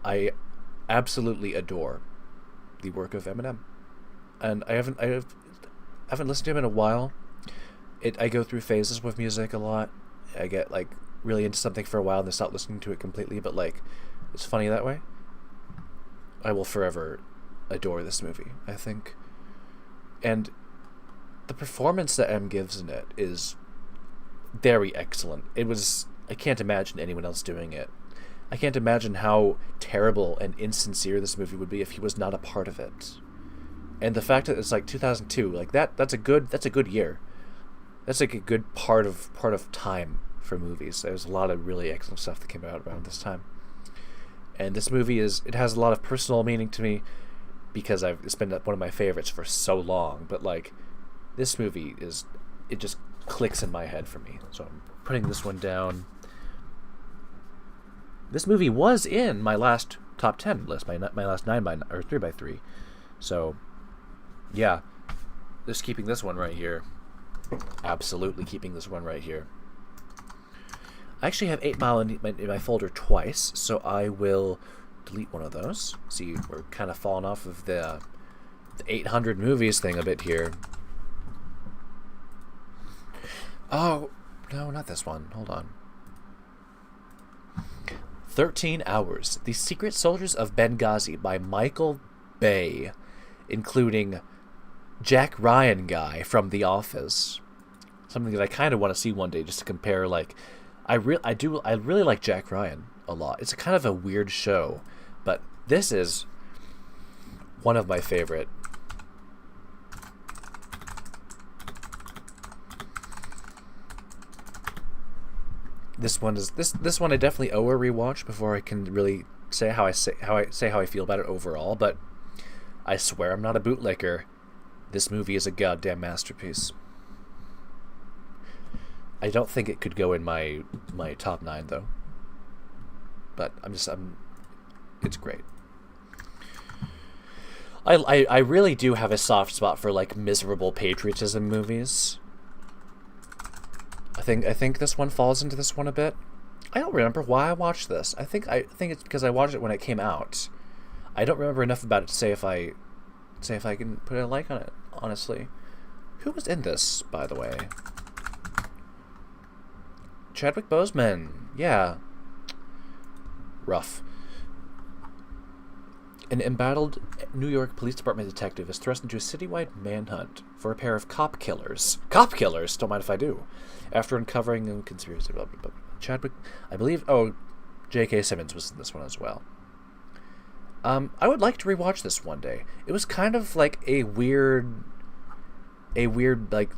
I absolutely adore the work of Eminem. And I haven't listened to him in a while. I go through phases with music a lot. I get like really into something for a while and then stop listening to it completely, but like it's funny that way. I will forever adore this movie, I think. And the performance that M gives in it is very excellent. I can't imagine anyone else doing it. I can't imagine how terrible and insincere this movie would be if he was not a part of it. And the fact that it's like 2002, like that's a good year. That's like a good part of time for movies. There's a lot of really excellent stuff that came out around this time. And this movie it has a lot of personal meaning to me because it's been one of my favorites for so long. But like, this movie it just clicks in my head for me. So I'm putting this one down. This movie was in my last top 10 list, my last 3x3. So, yeah, just keeping this one right here. Absolutely keeping this one right here. I actually have 8 Mile in my folder twice, so I will delete one of those. See, we're kind of falling off of the 800 movies thing a bit here. Oh, no, not this one. Hold on. 13 Hours. The Secret Soldiers of Benghazi by Michael Bay, including Jack Ryan guy from The Office. Something that I kind of want to see one day just to compare. Like, I really like Jack Ryan a lot. It's kind of a weird show, but this is one of my favorite. This one I definitely owe a rewatch before I can really say how I feel about it overall, but I swear I'm not a bootlicker. This movie is a goddamn masterpiece. I don't think it could go in my top 9 though. But it's great. I really do have a soft spot for like miserable patriotism movies. I think this one falls into this one a bit. I don't remember why I watched this. I think it's because I watched it when it came out. I don't remember enough about it to say if I can put a like on it, honestly. Who was in this, by the way? Chadwick Boseman. Yeah. Rough. An embattled New York Police Department detective is thrust into a citywide manhunt for a pair of cop killers. Cop killers? Don't mind if I do. After uncovering a conspiracy. Blah, blah, blah. Chadwick, I believe... Oh, J.K. Simmons was in this one as well. I would like to rewatch this one day. It was kind of like a weird like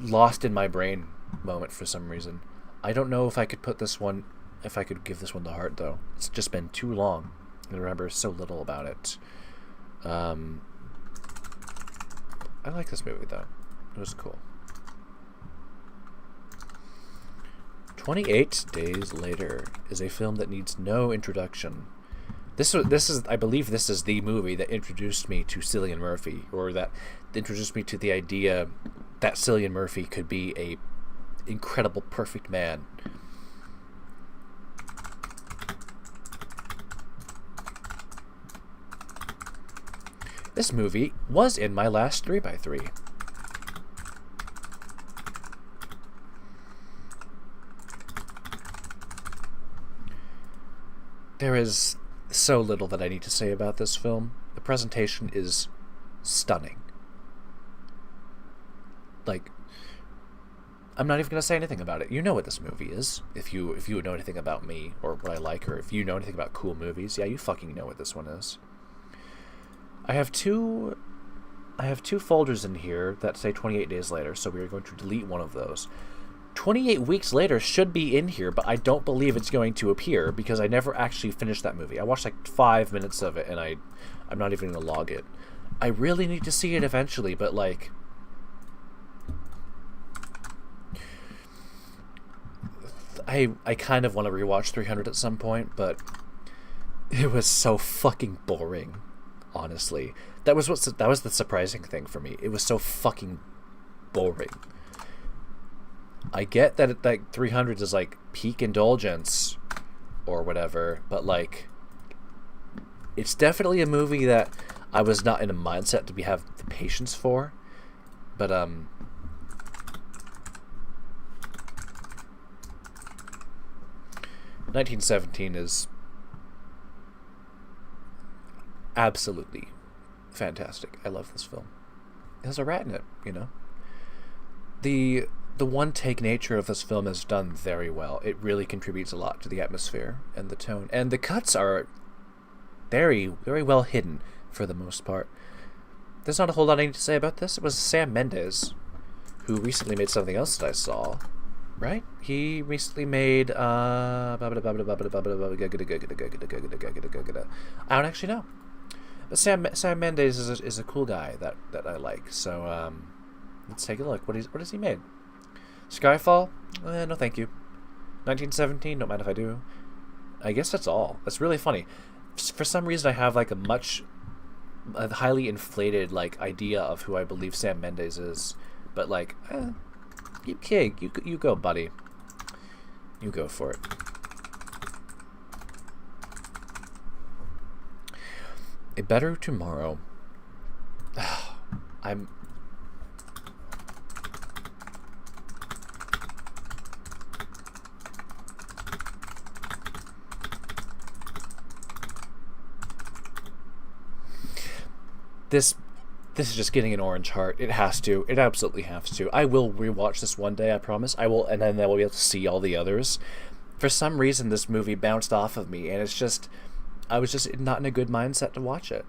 lost in my brain moment for some reason. I don't know if I could give this one the heart though. It's just been too long. I remember so little about it. I like this movie though. It was cool. 28 Days Later is a film that needs no introduction. This is I believe this is the movie that introduced me to Cillian Murphy, or that introduced me to the idea that Cillian Murphy could be a incredible, perfect man. This movie was in my last 3x3. There is so little that I need to say about this film. The presentation is stunning. Like, I'm not even going to say anything about it. You know what this movie is. If you know anything about me or what I like, or if you know anything about cool movies, yeah, you fucking know what this one is. I have two folders in here that say 28 Days Later, so we are going to delete one of those. 28 Weeks Later should be in here, but I don't believe it's going to appear because I never actually finished that movie. I watched like 5 minutes of it, and I'm not even going to log it. I really need to see it eventually, but like, I kind of want to rewatch 300 at some point, but it was so fucking boring. Honestly, that was the surprising thing for me. It was so fucking boring. I get that like 300 is like peak indulgence or whatever, but like, it's definitely a movie that I was not in a mindset to have the patience for. But 1917 is absolutely fantastic. I love this film. It has a rat in it, you know. The one take nature of this film is done very well. It really contributes a lot to the atmosphere and the tone. And the cuts are very, very well hidden for the most part. There's not a whole lot I need to say about this. It was Sam Mendes who recently made something else that I saw. Right? He recently made I don't actually know. But Sam Mendes is a cool guy that I like. So let's take a look. What has he made? Skyfall? No thank you. 1917? Don't mind if I do. I guess that's all. That's really funny. For some reason I have like a highly inflated like idea of who I believe Sam Mendes is. But like, you go, buddy. You go for it. A Better Tomorrow. This is just getting an orange heart. It has to. It absolutely has to. I will rewatch this one day, I promise. I will, and then I will be able to see all the others. For some reason, this movie bounced off of me, and it's just, I was just not in a good mindset to watch it.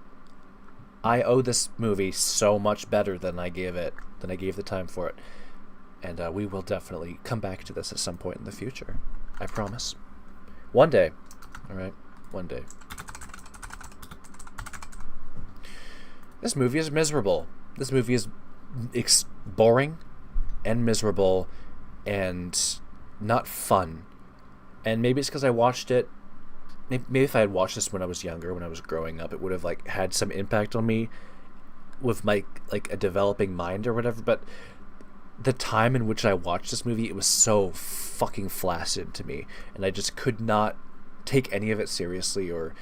I owe this movie so much better than I gave the time for it. And we will definitely come back to this at some point in the future. I promise. One day. Alright? One day. This movie is miserable. This movie is boring and miserable and not fun. And maybe it's because I watched it. Maybe if I had watched this when I was younger, when I was growing up, it would have like had some impact on me with my like a developing mind or whatever. But the time in which I watched this movie, it was so fucking flaccid to me, and I just could not take any of it seriously or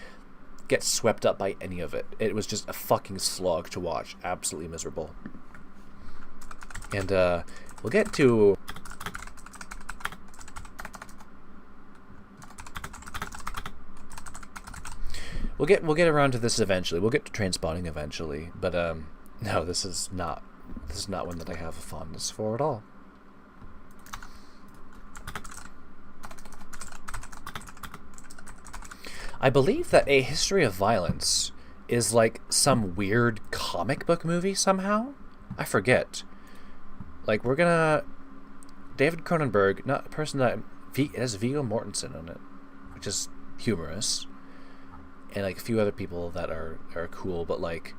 get swept up by any of it. It was just a fucking slog to watch. Absolutely miserable. And we'll get to we'll get around to this eventually. We'll get to Trainspotting eventually, but no, this is not one that I have a fondness for at all. I believe that A History of Violence is like some weird comic book movie somehow. I forget. Like, we're gonna... David Cronenberg, not a person that... It has Viggo Mortensen on it, which is humorous. And, like, a few other people that are cool, but, like...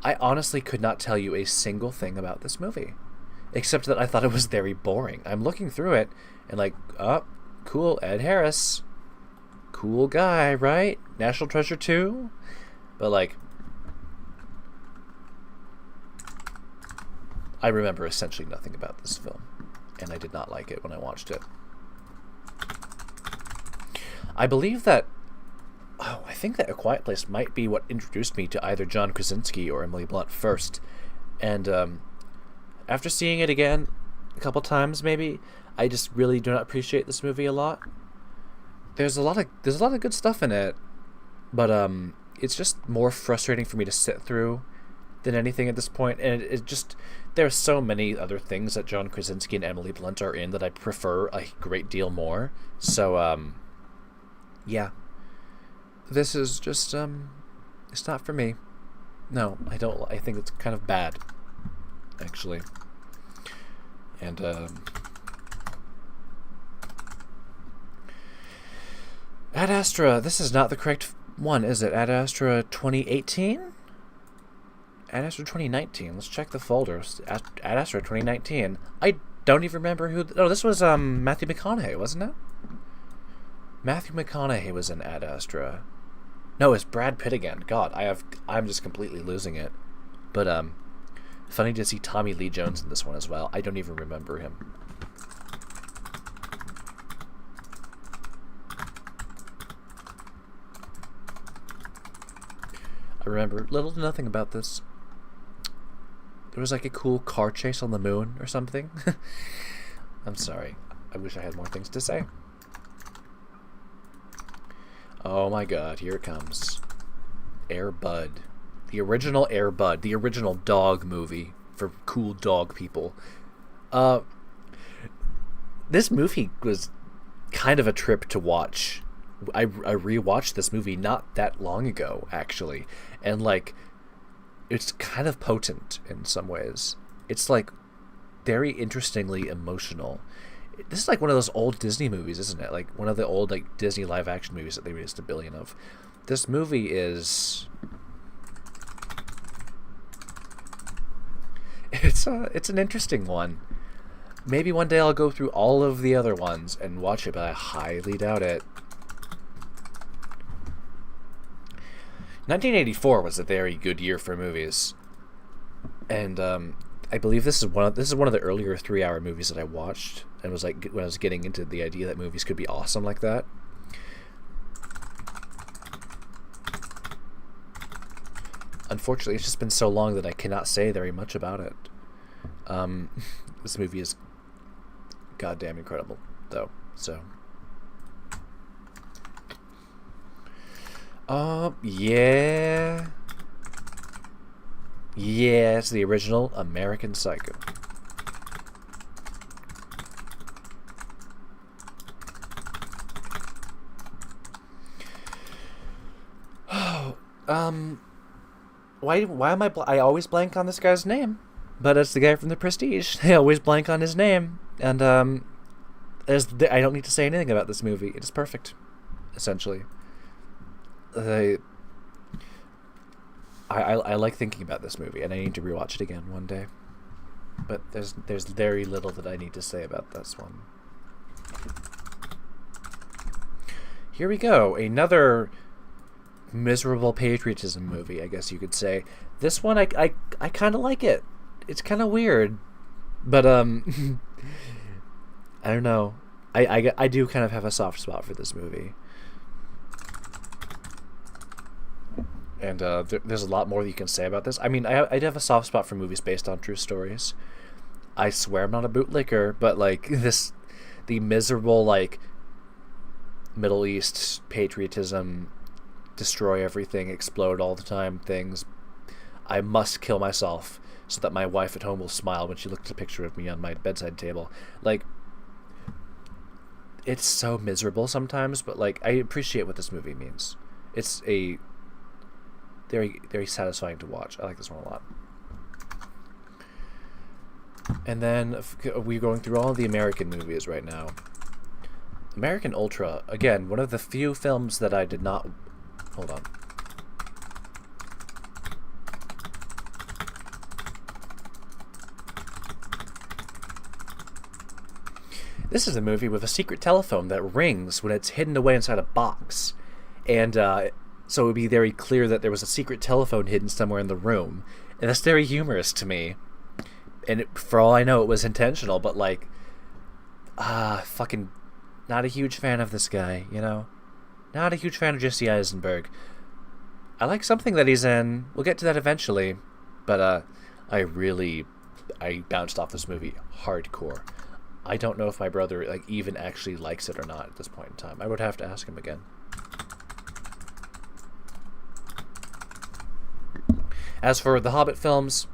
I honestly could not tell you a single thing about this movie. Except that I thought it was very boring. I'm looking through it, and like, oh, cool, Ed Harris. Cool guy, right? National Treasure 2? But, like... I remember essentially nothing about this film. And I did not like it when I watched it. I believe that... Oh, I think that A Quiet Place might be what introduced me to either John Krasinski or Emily Blunt first. And after seeing it again a couple times, maybe, I just really do not appreciate this movie a lot. There's a lot of good stuff in it, but it's just more frustrating for me to sit through than anything at this point. And it just, there are so many other things that John Krasinski and Emily Blunt are in that I prefer a great deal more. So yeah. This is just, it's not for me. No, I don't. I think it's kind of bad, actually. And, Ad Astra, this is not the correct one, is it? Ad Astra 2018? Ad Astra 2019. Let's check the folders. Ad Astra 2019. I don't even remember who... Oh, this was, Matthew McConaughey, wasn't it? Matthew McConaughey was in Ad Astra. No, it's Brad Pitt again. God, I'm just completely losing it. But funny to see Tommy Lee Jones in this one as well. I don't even remember him. I remember little to nothing about this. There was like a cool car chase on the moon or something. I'm sorry. I wish I had more things to say. Oh my god, here it comes. Air Bud. The original Air Bud. The original dog movie for cool dog people. This movie was kind of a trip to watch. I rewatched this movie not that long ago, actually. And, like, it's kind of potent in some ways. It's, like, very interestingly emotional. This is like one of those old Disney movies, isn't it? Like one of the old like Disney live action movies that they released a billion of. This movie is... It's an interesting one. Maybe one day I'll go through all of the other ones and watch it, but I highly doubt it. 1984 was a very good year for movies. And I believe this is one of the earlier 3-hour movies that I watched, and was like when I was getting into the idea that movies could be awesome like that. Unfortunately, it's just been so long that I cannot say very much about it. This movie is goddamn incredible, though. So, yeah. Yeah, it's the original American Psycho. Why am I always blank on this guy's name, but it's the guy from The Prestige. I always blank on his name, and I don't need to say anything about this movie. It is perfect, essentially. I like thinking about this movie, and I need to rewatch it again one day. But there's very little that I need to say about this one. Here we go, another miserable patriotism movie, I guess you could say. This one, I kind of like it. It's kind of weird, but I don't know. I do kind of have a soft spot for this movie. And there's a lot more that you can say about this. I mean, I have a soft spot for movies based on true stories. I swear I'm not a bootlicker, but like the miserable like Middle East patriotism, destroy everything, explode all the time things. I must kill myself so that my wife at home will smile when she looks at a picture of me on my bedside table. Like, it's so miserable sometimes, but like I appreciate what this movie means. It's a very, very satisfying to watch. I like this one a lot. And then we're going through all the American movies right now. American Ultra, again, one of the few films that I did not... Hold on. This is a movie with a secret telephone that rings when it's hidden away inside a box. And so it would be very clear that there was a secret telephone hidden somewhere in the room. And that's very humorous to me. And for all I know, it was intentional, but like... fucking... Not a huge fan of this guy, you know? Not a huge fan of Jesse Eisenberg. I like something that he's in. We'll get to that eventually. But I bounced off this movie hardcore. I don't know if my brother like even actually likes it or not at this point in time. I would have to ask him again. As for the Hobbit films,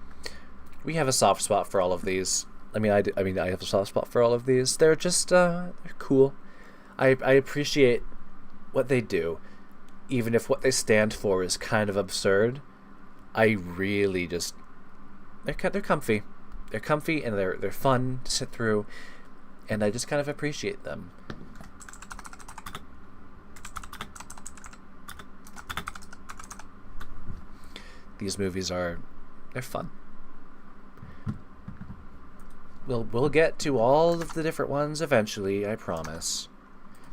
we have a soft spot for all of these. I have a soft spot for all of these. They're just they're cool. I appreciate what they do, even if what they stand for is kind of absurd. I really just they're comfy. They're comfy and they're fun to sit through, and I just kind of appreciate them. These movies they're fun. We'll get to all of the different ones eventually, I promise.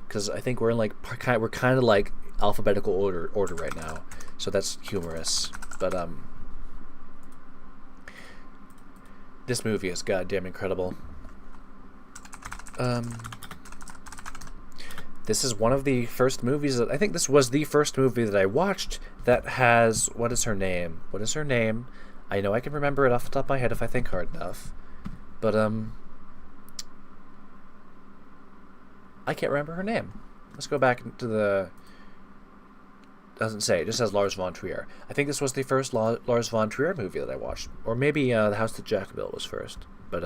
Because I think we're in we're kind of like alphabetical order right now, so that's humorous. But this movie is goddamn incredible. This is one of the first movies that I think this was the first movie that I watched that has what is her name? What is her name? I know I can remember it off the top of my head if I think hard enough. But, I can't remember her name. Let's go back to the... Doesn't say. It just says Lars von Trier. I think this was the first Lars von Trier movie that I watched. Or maybe The House That Jack Built was first. But,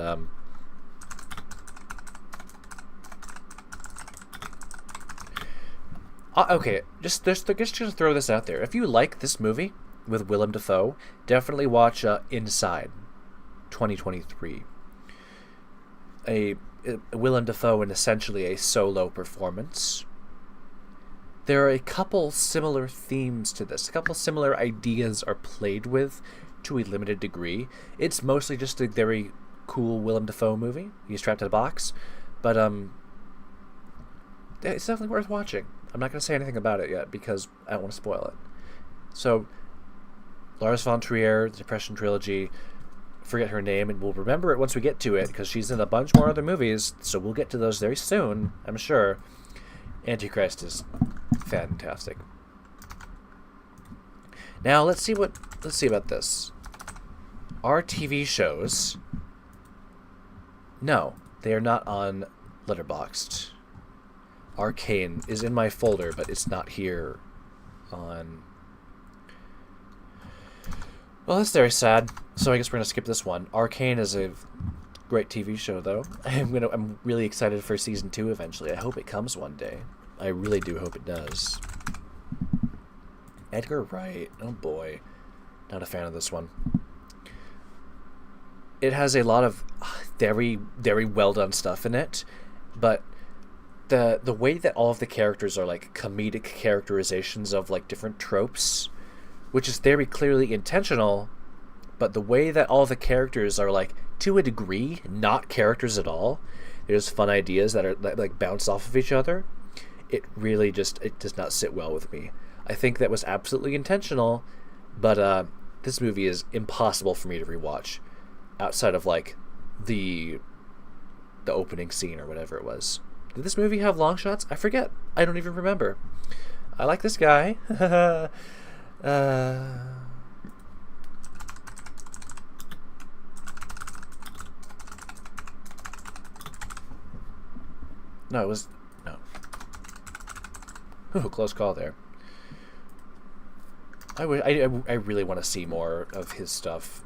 okay, just gonna throw this out there. If you like this movie with Willem Dafoe, definitely watch Inside 2023. A Willem Dafoe in essentially a solo performance. There are a couple similar themes to this. A couple similar ideas are played with to a limited degree. It's mostly just a very cool Willem Dafoe movie. He's trapped in a box. But it's definitely worth watching. I'm not going to say anything about it yet because I don't want to spoil it. So, Lars von Trier, the Depression Trilogy... Forget her name, and we'll remember it once we get to it, because she's in a bunch more other movies, so we'll get to those very soon, I'm sure. Antichrist is fantastic. Now, let's see about this. Our TV shows... No, they are not on Letterboxd. Arcane is in my folder, but it's not here on... Well, that's very sad. So I guess we're gonna skip this one. Arcane is a great TV show, though. I'm really excited for season 2 eventually. I hope it comes one day. I really do hope it does. Edgar Wright. Oh boy, not a fan of this one. It has a lot of very, very well done stuff in it, but the way that all of the characters are like comedic characterizations of like different tropes, which is very clearly intentional, but the way that all the characters are, like, to a degree, not characters at all, there's fun ideas that are, like, bounce off of each other, it really just, it does not sit well with me. I think that was absolutely intentional, but, this movie is impossible for me to rewatch, outside of, like, the opening scene or whatever it was. Did this movie have long shots? I forget. I don't even remember. I like this guy. No, it was... No. Ooh, close call there. I really want to see more of his stuff.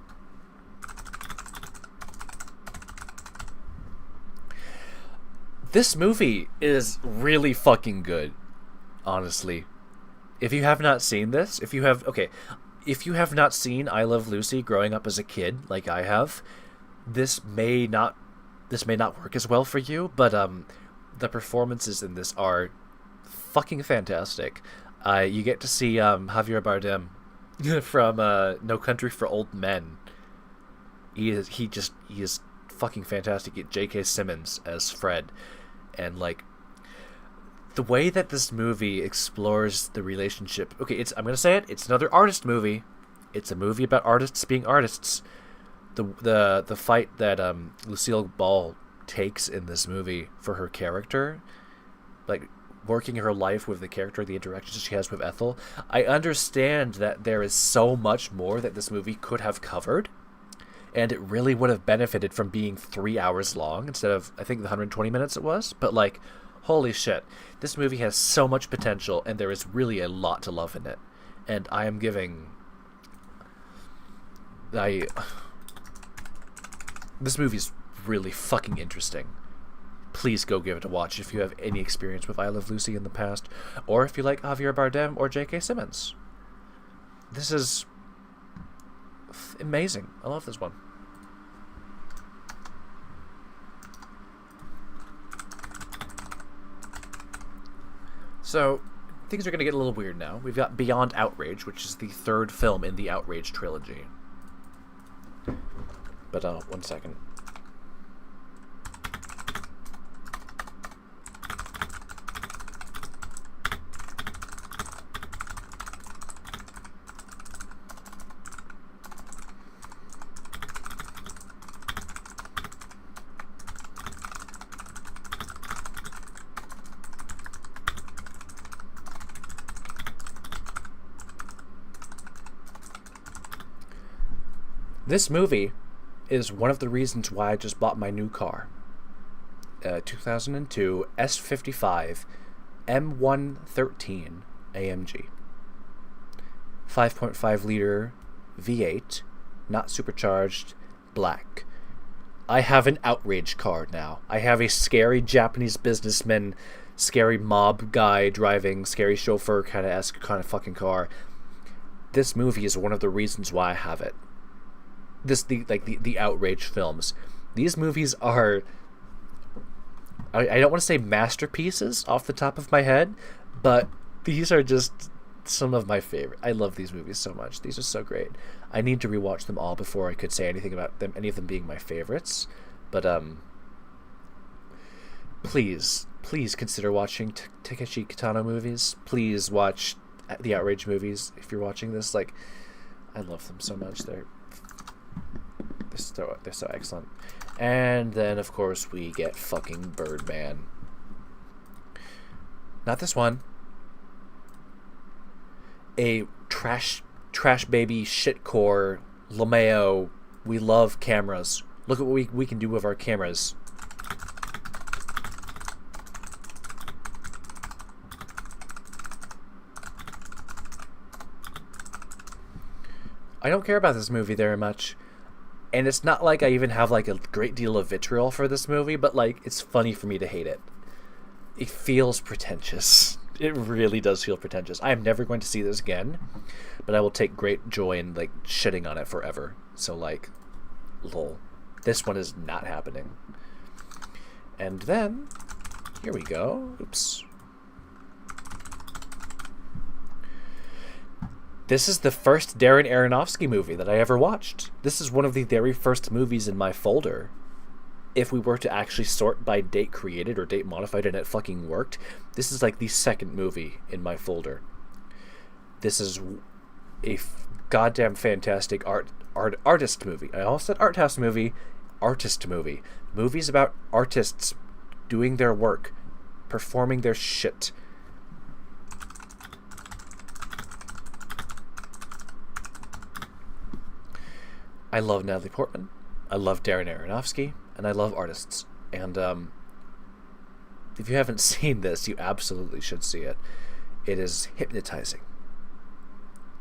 This movie is really fucking good, honestly. If you have not seen this, if you have not seen I Love Lucy growing up as a kid like I have, this may not work as well for you, but the performances in this are fucking fantastic. You get to see Javier Bardem from No Country for Old Men. He is fucking fantastic. You get J.K. Simmons as Fred, and like the way that this movie explores the relationship. Okay, I'm gonna say it. It's another artist movie. It's a movie about artists being artists. The fight that Lucille Ball takes in this movie for her character, like working her life with the character, the interactions she has with Ethel. I understand that there is so much more that this movie could have covered, and it really would have benefited from being 3 hours long instead of, I think, the 120 minutes it was. But like, holy shit, this movie has so much potential, and there is really a lot to love in it. And I am giving... This movie's really fucking interesting. Please go give it a watch if you have any experience with I Love Lucy in the past, or if you like Javier Bardem or J.K. Simmons. This is amazing. I love this one. So, things are going to get a little weird now. We've got Beyond Outrage, which is the third film in the Outrage trilogy. But, one second. This movie is one of the reasons why I just bought my new car. 2002 S55 M113 AMG. 5.5 liter V8, not supercharged, black. I have an Outrage car now. I have a scary Japanese businessman, scary mob guy driving, scary chauffeur kind of fucking car. This movie is one of the reasons why I have it. The Outrage films. These movies are, I don't want to say masterpieces off the top of my head, but these are just some of my favorite. I love these movies so much. These are so great. I need to rewatch them all before I could say anything about them, any of them being my favorites. But please consider watching Takeshi Kitano movies. Please watch the Outrage movies if you're watching this. Like, I love them so much. They're so excellent. And then, of course, we get fucking Birdman. Not this one. A trash baby shitcore Lameo. We love cameras. Look at what we can do with our cameras. I don't care about this movie very much. And it's not like I even have like a great deal of vitriol for this movie, but like it's funny for me to hate it. It feels pretentious. It really does feel pretentious. I am never going to see this again, but I will take great joy in like shitting on it forever. So like, lol. This one is not happening. And then, here we go. Oops. This is the first Darren Aronofsky movie that I ever watched. This is one of the very first movies in my folder. If we were to actually sort by date created or date modified and it fucking worked, this is like the second movie in my folder. This is a goddamn fantastic artist movie. I almost said art house movie, artist movie. Movies about artists doing their work, performing their shit. I love Natalie Portman, I love Darren Aronofsky, and I love artists. And if you haven't seen this, you absolutely should see it. It is hypnotizing.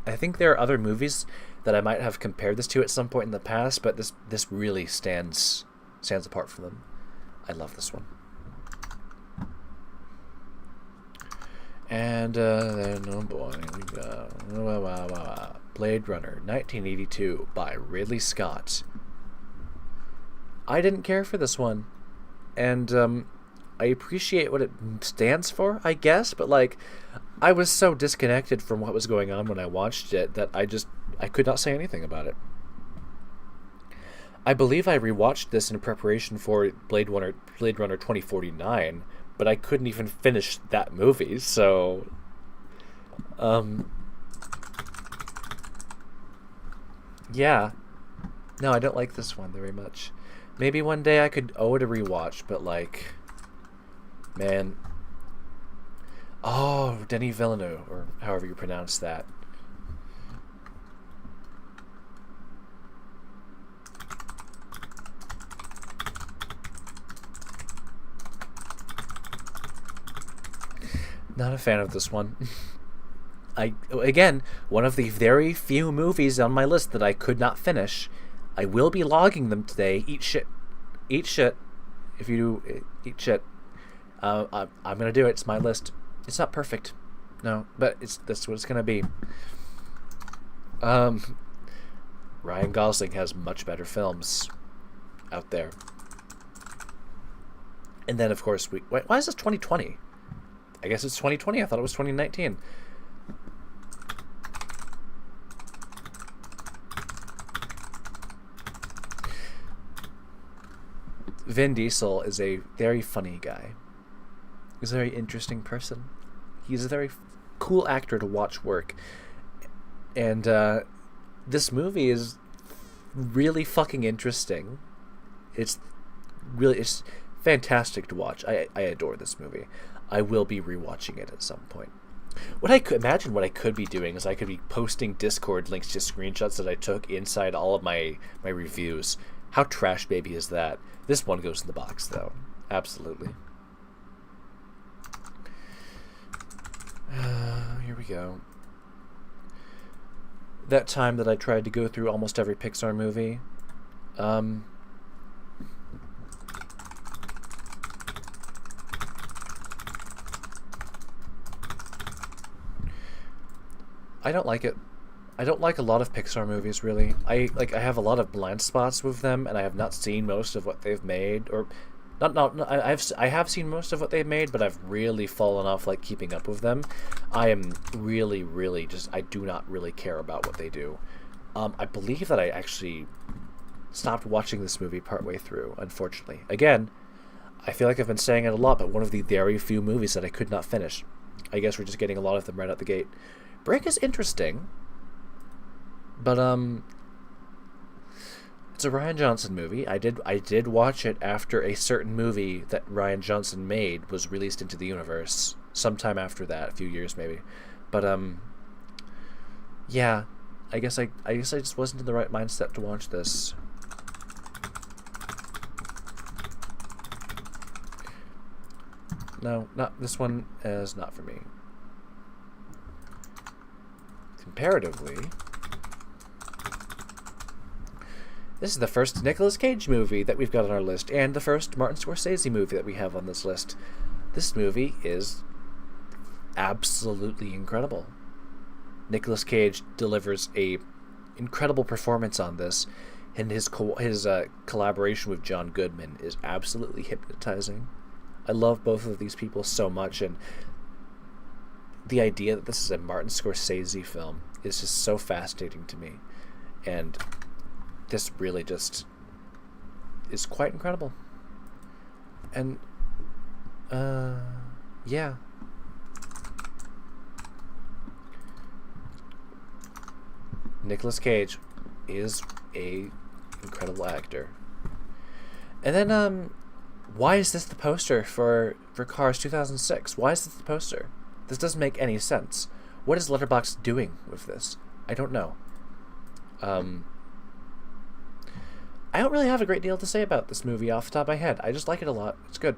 I think there are other movies that I might have compared this to at some point in the past, but this really stands apart from them. I love this one. And then, oh boy, we got Blade Runner 1982 by Ridley Scott. I didn't care for this one. And I appreciate what it stands for, I guess, but like, I was so disconnected from what was going on when I watched it that I could not say anything about it. I believe I rewatched this in preparation for Blade Runner 2049, but I couldn't even finish that movie, so yeah. No, I don't like this one very much. Maybe one day I could owe it a rewatch, but like, man. Oh, Denis Villeneuve, or however you pronounce that. Not a fan of this one. Again, one of the very few movies on my list that I could not finish. I will be logging them today. Eat shit. Eat shit. If you do, eat shit. I'm gonna do it. It's my list. It's not perfect. No, but that's what it's gonna be. Ryan Gosling has much better films out there. And then, of course, why is this 2020? I guess it's 2020. I thought it was 2019. Vin Diesel is a very funny guy. He's a very interesting person. He's a very cool actor to watch work. And this movie is really fucking interesting. It's fantastic to watch. I adore this movie. I will be rewatching it at some point. What I could be doing is I could be posting Discord links to screenshots that I took inside all of my reviews. How trash baby is that? This one goes in the box though. Absolutely. Here we go. That time that I tried to go through almost every Pixar movie. I don't like it. I don't like a lot of Pixar movies, really. I have a lot of blind spots with them, and I have not seen most of what they've made, or I have seen most of what they've made, but I've really fallen off like keeping up with them. I am really just, I do not really care about what they do. I believe that I actually stopped watching this movie partway through, unfortunately. Again, I feel like I've been saying it a lot, but one of the very few movies that I could not finish. I guess we're just getting a lot of them right out the gate. Brick is interesting, but it's a Rian Johnson movie. I did watch it after a certain movie that Rian Johnson made was released into the universe sometime after that, a few years maybe. But yeah, I guess I just wasn't in the right mindset to watch this. No, not this one is not for me. Comparatively, this is the first Nicolas Cage movie that we've got on our list, and the first Martin Scorsese movie that we have on this list. This movie is absolutely incredible. Nicolas Cage delivers a incredible performance on this, and his collaboration with John Goodman is absolutely hypnotizing. I love both of these people so much, and the idea that this is a Martin Scorsese film is just so fascinating to me, and this really just is quite incredible. And yeah, Nicolas Cage is a incredible actor. And then why is this the poster for Cars 2006? Why is this the poster? This doesn't make any sense. What is Letterboxd doing with this? I don't know. I don't really have a great deal to say about this movie off the top of my head. I just like it a lot. It's good.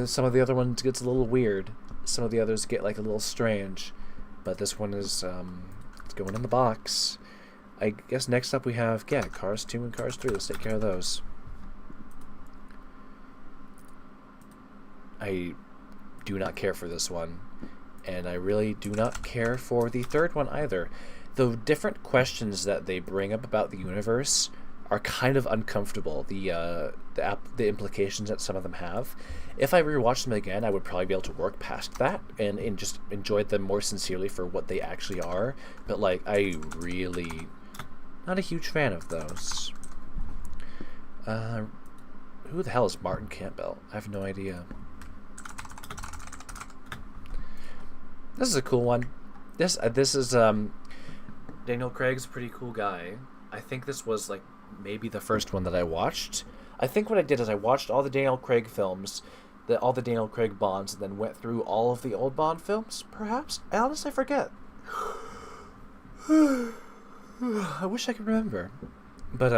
Some of the other ones gets a little weird. Some of the others get like a little strange. But this one is it's going in the box. I guess next up we have Cars 2 and Cars 3. Let's take care of those. I do not care for this one. And I really do not care for the third one either. The different questions that they bring up about the universe are kind of uncomfortable. The implications that some of them have. If I rewatched them again, I would probably be able to work past that and just enjoy them more sincerely for what they actually are. But like, I really not a huge fan of those. Who the hell is Martin Campbell? I have no idea. This is a cool one. This is Daniel Craig's a pretty cool guy. I think this was like maybe the first one that I watched. I think what I did is I watched all the Daniel Craig films, all the Daniel Craig Bonds, and then went through all of the old Bond films, perhaps? I honestly forget. I wish I could remember. But,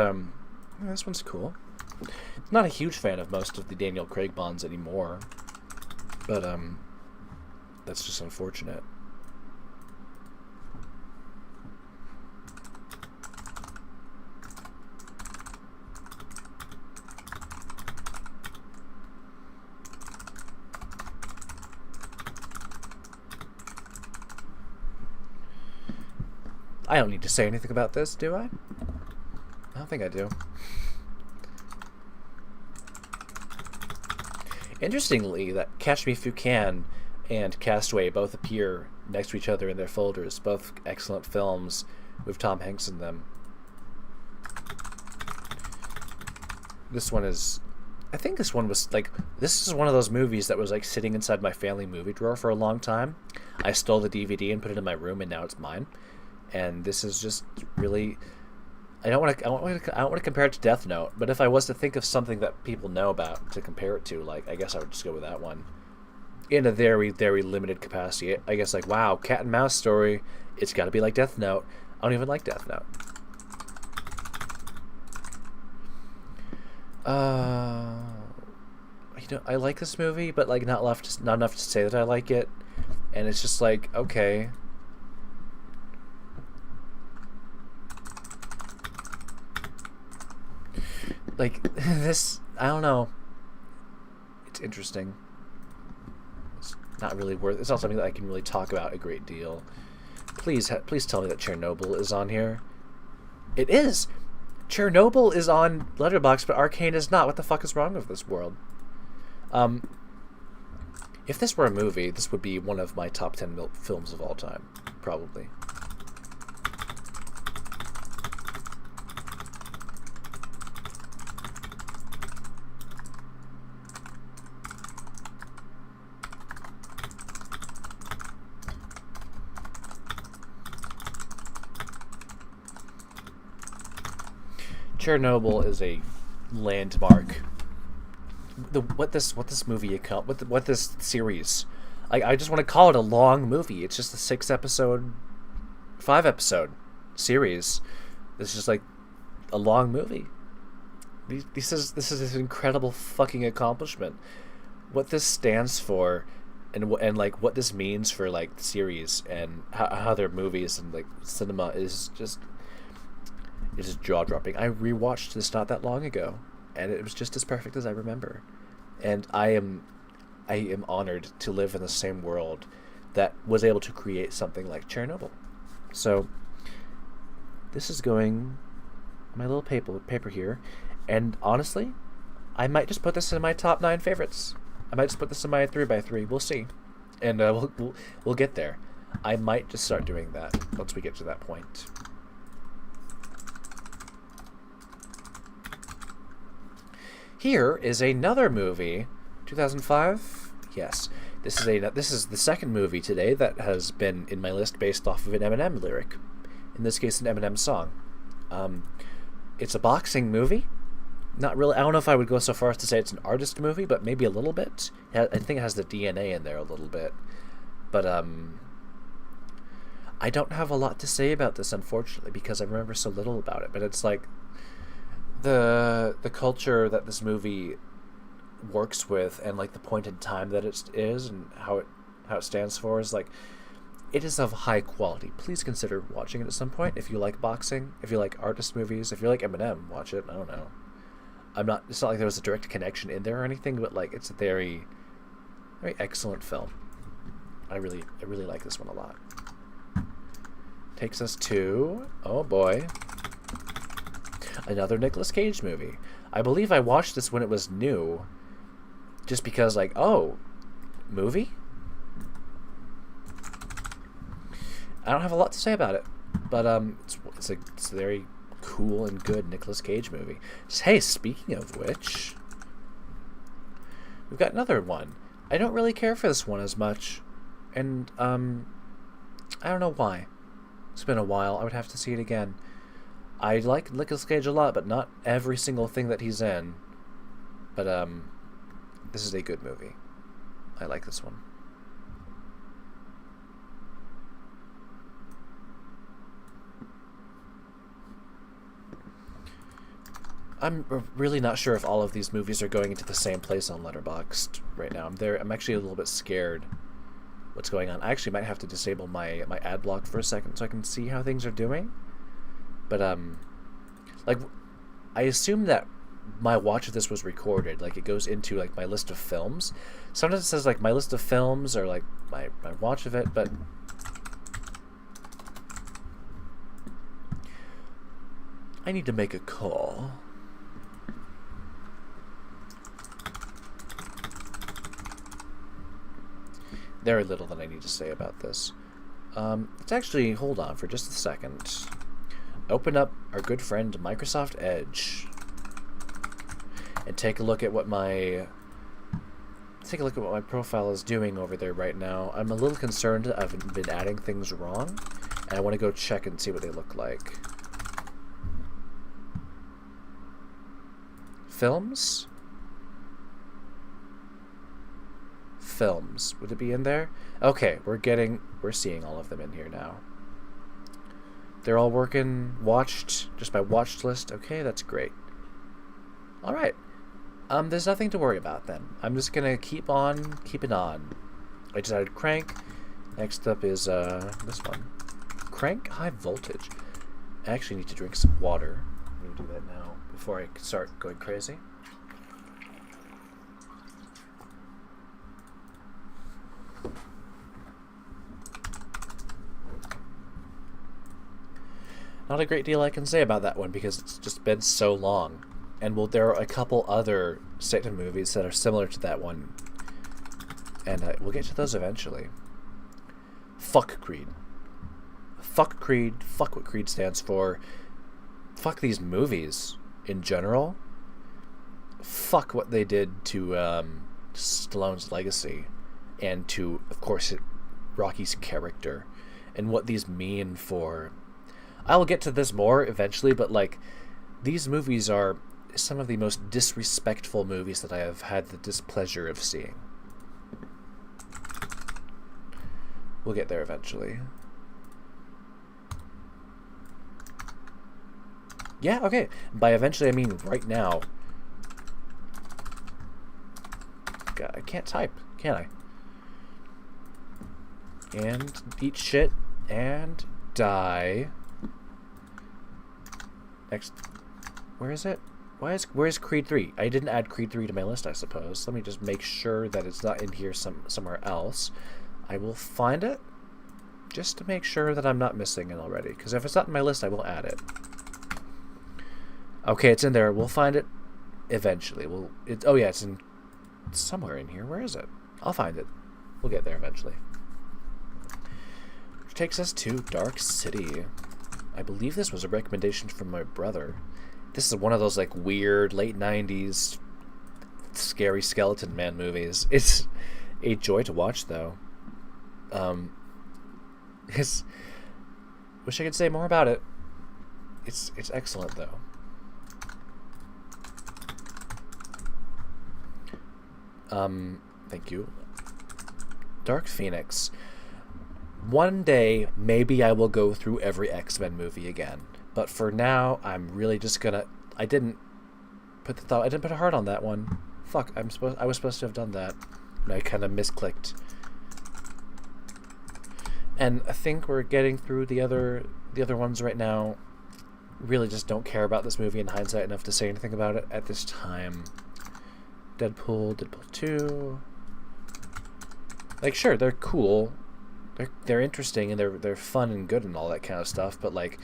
this one's cool. Not a huge fan of most of the Daniel Craig Bonds anymore. But, that's just unfortunate. I don't need to say anything about this, do I? I don't think I do. Interestingly, that Catch Me If You Can and Castaway both appear next to each other in their folders. Both excellent films with Tom Hanks in them. This one is... I think this one was like... This is one of those movies that was like sitting inside my family movie drawer for a long time. I stole the DVD and put it in my room, and now it's mine. And this is just really... I don't want to compare it to Death Note, but if I was to think of something that people know about to compare it to, like, I guess I would just go with that one. In a very, very limited capacity. I guess, like, wow, cat and mouse story, it's got to be like Death Note. I don't even like Death Note. You know, I like this movie, but like not enough to say that I like it. And it's just like, okay. Like, this, I don't know. It's interesting. It's not really worth... It's not something that I can really talk about a great deal. Please tell me that Chernobyl is on here. It is! Chernobyl is on Letterboxd, but Arcane is not. What the fuck is wrong with this world? If this were a movie, this would be one of my top 10 films of all time. Probably. Chernobyl is a landmark. What this series, I just want to call it a long movie. It's just a 5-episode series. It's just like a long movie. This is an incredible fucking accomplishment. What this stands for, and like what this means for like the series and how their movies and like cinema is just. It is jaw-dropping. I rewatched this not that long ago, and it was just as perfect as I remember. And I am honored to live in the same world that was able to create something like Chernobyl. So, this is going my little paper here, and honestly, I might just put this in my top 9 favorites. I might just put this in my 3x3. We'll see, and we'll get there. I might just start doing that once we get to that point. Here is another movie, 2005. Yes, this is the second movie today that has been in my list based off of an Eminem lyric. In this case, an Eminem song. It's a boxing movie. Not really. I don't know if I would go so far as to say it's an artist movie, but maybe a little bit. I think it has the DNA in there a little bit. But I don't have a lot to say about this, unfortunately, because I remember so little about it. But it's like the culture that this movie works with, and like the point in time that it is, and how it stands for, is like, it is of high quality. Please consider watching it at some point if you like boxing, if you like artist movies, if you like Eminem, watch it. I don't know. It's not like there was a direct connection in there or anything, but like it's very Very excellent film. I really like this one a lot. Takes us to, oh boy, another Nicolas Cage movie. I believe I watched this when it was new, just because, like, oh, movie? I don't have a lot to say about it, but it's a very cool and good Nicolas Cage movie. Hey, speaking of which, we've got another one. I don't really care for this one as much, and I don't know why. It's been a while. I would have to see it again. I like Nicolas Cage a lot, but not every single thing that he's in. But this is a good movie. I like this one. I'm really not sure if all of these movies are going into the same place on Letterboxd right now. I'm actually a little bit scared what's going on. I actually might have to disable my ad block for a second so I can see how things are doing. But like, I assume that my watch of this was recorded. Like, it goes into like my list of films. Sometimes it says like my list of films or like my watch of it, but I need to make a call. Very little that I need to say about this. Let's actually hold on for just a second. Open up our good friend Microsoft Edge and take a look at what my profile is doing over there right now. I'm a little concerned that I've been adding things wrong, and I want to go check and see what they look like. Films? Films. Would it be in there? Okay, we're seeing all of them in here now. They're all working, watched, just by watched list. Okay, that's great. Alright. There's nothing to worry about then. I'm just gonna keep on keeping on. I just added Crank. Next up is this one. Crank High Voltage. I actually need to drink some water. I'm gonna do that now before I start going crazy. Not a great deal I can say about that one because it's just been so long. And there are a couple other Satan movies that are similar to that one. And we'll get to those eventually. Fuck Creed. Fuck Creed. Fuck what Creed stands for. Fuck these movies in general. Fuck what they did to Stallone's legacy. And to, of course, Rocky's character. And what these mean for... I will get to this more eventually, but like, these movies are some of the most disrespectful movies that I have had the displeasure of seeing. We'll get there eventually. Yeah, okay. By eventually, I mean right now. God, I can't type, can I? And eat shit and die. Next, where is it? Where's Creed 3? I didn't add Creed 3 to my list, I suppose. Let me just make sure that it's not in here somewhere else. I will find it, just to make sure that I'm not missing it already. Because if it's not in my list, I will add it. Okay, it's in there. We'll find it eventually. Oh yeah, it's somewhere in here. Where is it? I'll find it. We'll get there eventually. Which takes us to Dark City. I believe this was a recommendation from my brother. This is one of those like weird late 90s scary skeleton man movies. It's a joy to watch though. Wish I could say more about it. It's excellent though. Thank you. Dark Phoenix. One day, maybe I will go through every X-Men movie again. But for now, I'm really just gonna... I didn't put a heart on that one. Fuck, I was supposed to have done that. And I kind of misclicked. And I think we're getting through the other ones right now. Really just don't care about this movie in hindsight enough to say anything about it at this time. Deadpool 2... Like, sure, they're cool, they're interesting, and they're fun and good and all that kind of stuff. But like,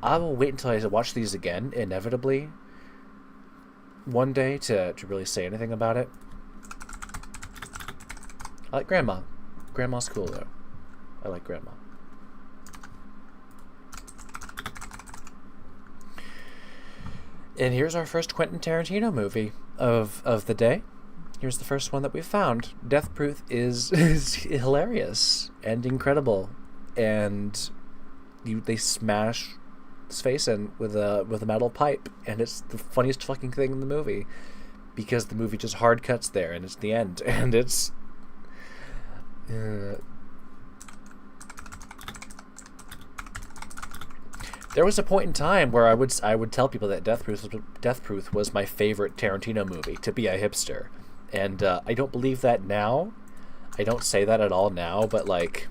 I will wait until I watch these again, inevitably, one day to really say anything about it. I like Grandma. Grandma's cool though. I like Grandma. And here's our first Quentin Tarantino movie of the day. Here's the first one that we found. Death Proof is hilarious and incredible, and they smash his face in with a metal pipe, and it's the funniest fucking thing in the movie, because the movie just hard cuts there, and it's the end, and it's. There was a point in time where I would tell people that Death Proof was my favorite Tarantino movie, to be a hipster, and I don't believe that now. I don't say that at all now, but like,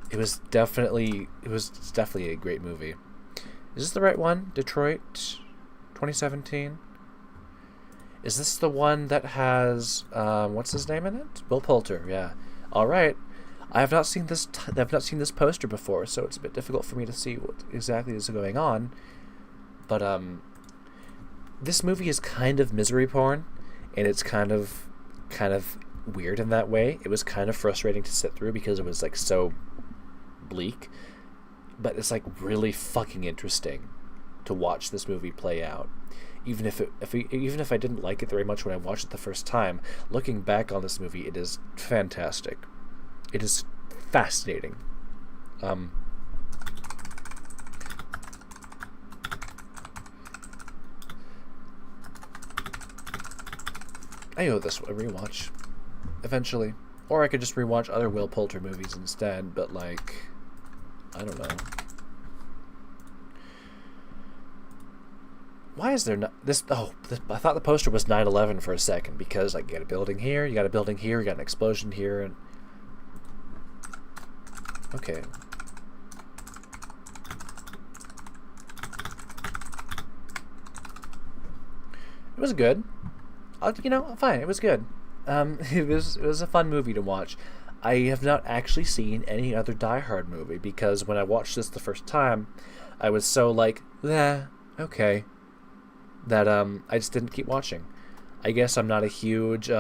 it was definitely a great movie. Is this the right one? Detroit, 2017. Is this the one that has what's his name in it? Will Poulter. Yeah. All right. I have not seen this. I've not seen this poster before, so it's a bit difficult for me to see what exactly is going on. But this movie is kind of misery porn, and it's kind of weird in that way. It was kind of frustrating to sit through because it was like so bleak, but it's like really fucking interesting to watch this movie play out. Even if I didn't like it very much when I watched it the first time, looking back on this movie, it is fantastic. It is fascinating. I owe this a rewatch eventually, or I could just rewatch other Will Poulter movies instead. But like, I don't know. Why is there not this? Oh, I thought the poster was 9/11 for a second, because like, you got a building here, you got a building here, you got an explosion here, and okay. It was good. Fine. It was good. It was a fun movie to watch. I have not actually seen any other Die Hard movie, because when I watched this the first time, I was so like, okay, that I just didn't keep watching. I guess I'm not a huge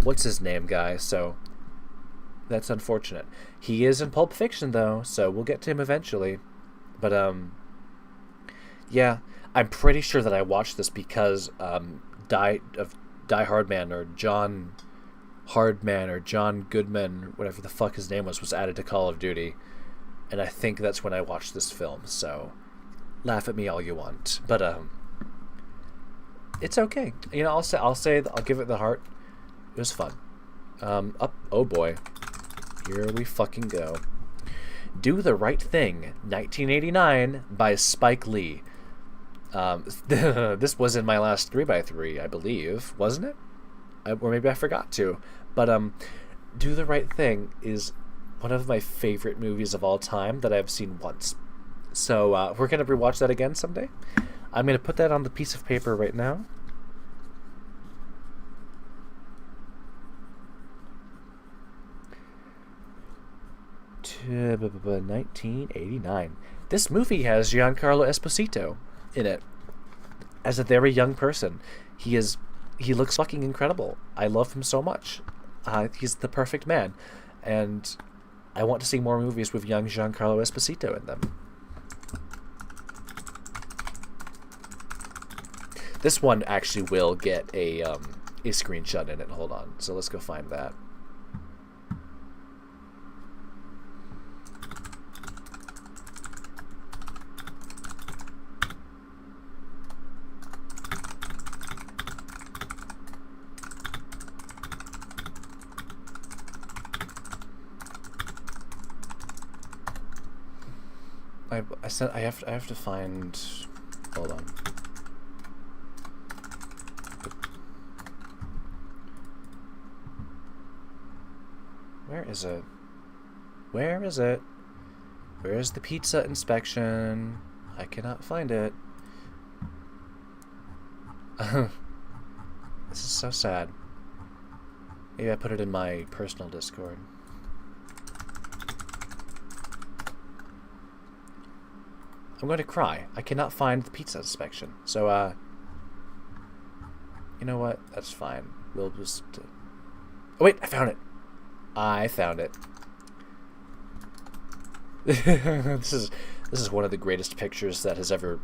what's his name guy, so that's unfortunate. He is in Pulp Fiction though, so we'll get to him eventually. But yeah, I'm pretty sure that I watched this because Die Hardman, or John Hardman, or John Goodman, whatever the fuck his name was added to Call of Duty, and I think that's when I watched this film. So laugh at me all you want, but it's okay. I'll give it the heart. It was fun. Oh boy, here we fucking go. Do the Right Thing, 1989 by Spike Lee. This was in my last 3x3, I believe, wasn't it? Or maybe I forgot to. But Do the Right Thing is one of my favorite movies of all time that I've seen once. So we're going to rewatch that again someday. I'm going to put that on the piece of paper right now. To 1989. This movie has Giancarlo Esposito in it as a very young person. He looks fucking incredible. I love him so much. He's the perfect man, and I want to see more movies with young Giancarlo Esposito in them. This one actually will get a screenshot in it. Hold on. So let's go find that. I have to find. Hold on. Where is it? Where is it? Where is the pizza inspection? I cannot find it. This is so sad. Maybe I put it in my personal Discord. I'm going to cry. I cannot find the pizza inspection. So, you know what? That's fine. We'll just... Oh, wait! I found it! I found it. This is one of the greatest pictures that has ever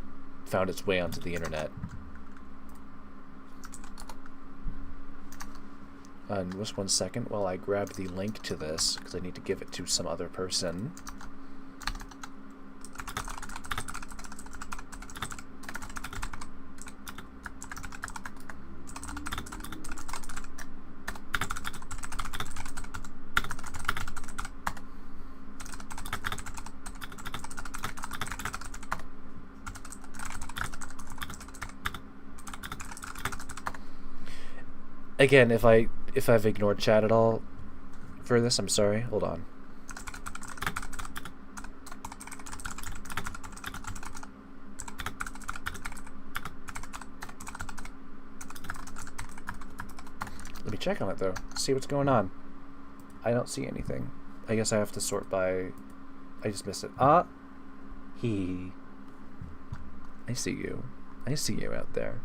found its way onto the internet. Just 1 second while I grab the link to this, because I need to give it to some other person. Again, if I've ignored chat at all for this, I'm sorry. Hold on. Let me check on it though. See what's going on. I don't see anything. I guess I have to sort by... I just missed it. Ah! I see you. I see you out there.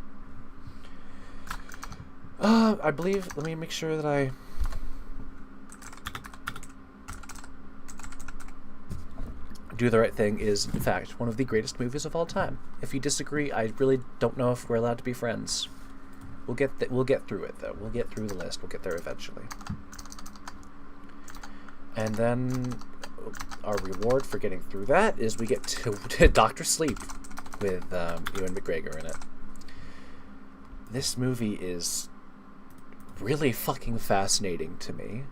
I believe... Let me make sure that I... Do the Right Thing is, in fact, one of the greatest movies of all time. If you disagree, I really don't know if we're allowed to be friends. We'll get through it, though. We'll get through the list. We'll get there eventually. And then our reward for getting through that is we get to Dr. Sleep with Ewan McGregor in it. This movie is really fucking fascinating to me.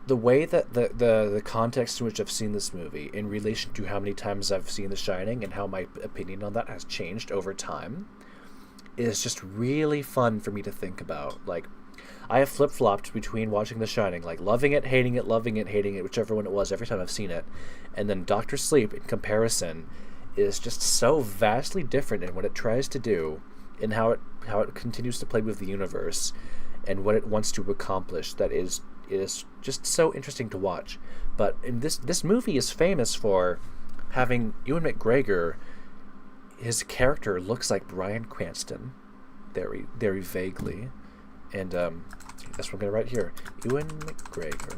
The way that the context in which I've seen this movie in relation to how many times I've seen The Shining and how my opinion on that has changed over time is just really fun for me to think about. Like, I have flip-flopped between watching The Shining, like loving it, hating it, whichever one it was every time I've seen it, and then Dr. Sleep in comparison is just so vastly different in what it tries to do and how it continues to play with the universe and what it wants to accomplish. That is just so interesting to watch. But in this movie is famous for having Ewan McGregor. His character looks like Bryan Cranston, very, very vaguely, and that's what I'm gonna write here: Ewan McGregor.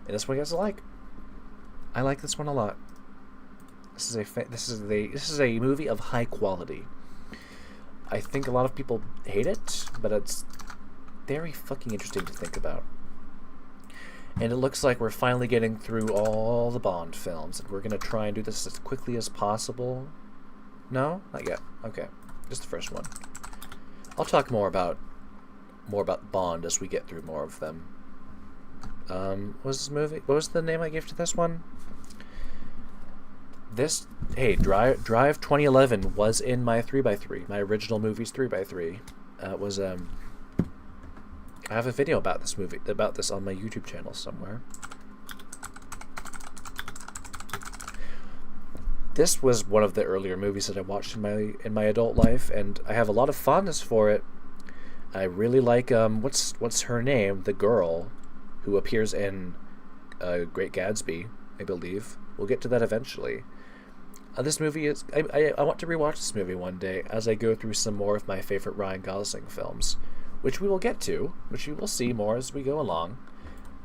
And this one gets a like. I like this one a lot. This is a movie of high quality. I think a lot of people hate it, but it's very fucking interesting to think about. And it looks like we're finally getting through all the Bond films, and we're gonna try and do this as quickly as possible. No? Not yet. Okay. Just the first one. I'll talk more about Bond as we get through more of them. What was this movie? What was the name I gave to this one? Drive 2011 was in my 3x3, my original movie's 3x3. I have a video about this movie, on my YouTube channel somewhere. This was one of the earlier movies that I watched in my adult life, and I have a lot of fondness for it. I really like what's her name? The girl who appears in Great Gatsby, I believe. We'll get to that eventually. This movie is... I want to rewatch this movie one day as I go through some more of my favorite Ryan Gosling films, which we will get to, which you will see more as we go along.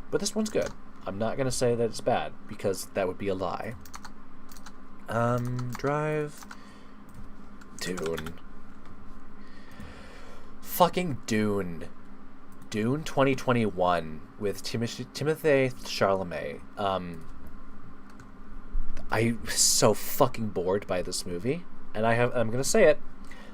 But this one's good. I'm not going to say that it's bad, because that would be a lie. Drive... Dune. Fucking Dune. Dune 2021 with Timothée Chalamet. I'm so fucking bored by this movie, and I'm gonna say it.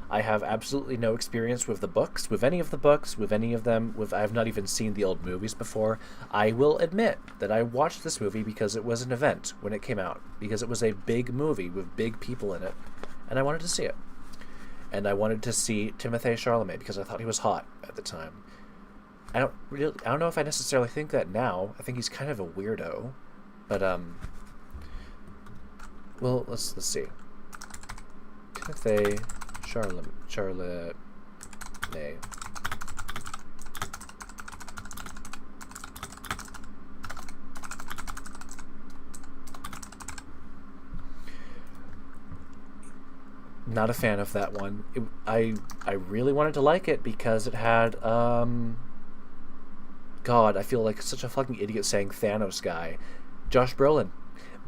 I have absolutely no experience with the books, with any of them. I have not even seen the old movies before. I will admit that I watched this movie because it was an event when it came out, because it was a big movie with big people in it, and I wanted to see it. And I wanted to see Timothée Chalamet because I thought he was hot at the time. I don't know if I necessarily think that now. I think he's kind of a weirdo, but Well, let's see. Timothée Chalamet. Not a fan of that one. I really wanted to like it because it had God, I feel like such a fucking idiot saying Thanos guy, Josh Brolin.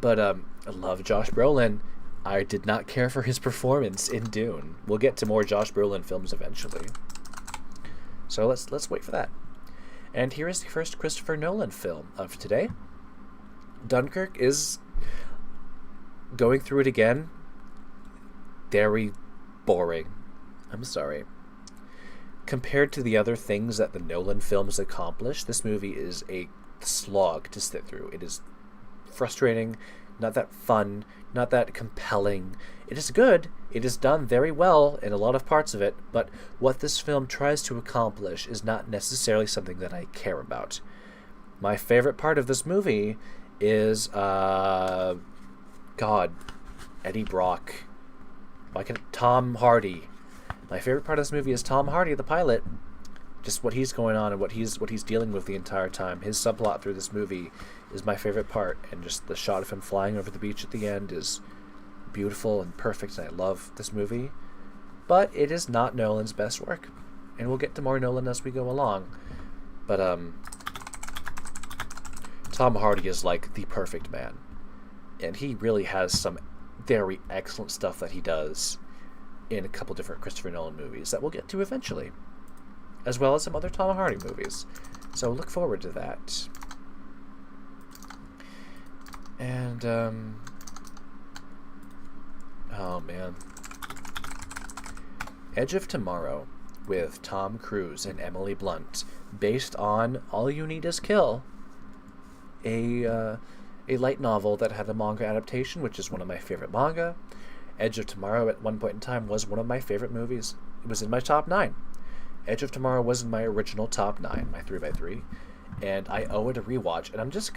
But I love Josh Brolin. I did not care for his performance in Dune. We'll get to more Josh Brolin films eventually. So let's wait for that. And here is the first Christopher Nolan film of today. Dunkirk is, going through it again, very boring. I'm sorry. Compared to the other things that the Nolan films accomplish, this movie is a slog to sit through. It is frustrating, not that fun, not that compelling. It is good. It is done very well in a lot of parts of it, but what this film tries to accomplish is not necessarily something that I care about. My favorite part of this movie is, Eddie Brock. Tom Hardy. My favorite part of this movie is Tom Hardy, the pilot. Just what he's going on and what he's dealing with the entire time. His subplot through this movie is my favorite part, and just the shot of him flying over the beach at the end is beautiful and perfect, and I love this movie. But it is not Nolan's best work, and we'll get to more Nolan as we go along. But Tom Hardy is like the perfect man, and he really has some very excellent stuff that he does in a couple different Christopher Nolan movies that we'll get to eventually, as well as some other Tom Hardy movies. So look forward to that. And oh man, Edge of Tomorrow with Tom Cruise and Emily Blunt, based on All You Need Is Kill, a light novel that had a manga adaptation, which is one of my favorite manga. Edge of Tomorrow at one point in time was one of my favorite movies. It was in my top 9. Edge of Tomorrow was in my original top 9, my 3x3, and I owe it a rewatch. And I'm just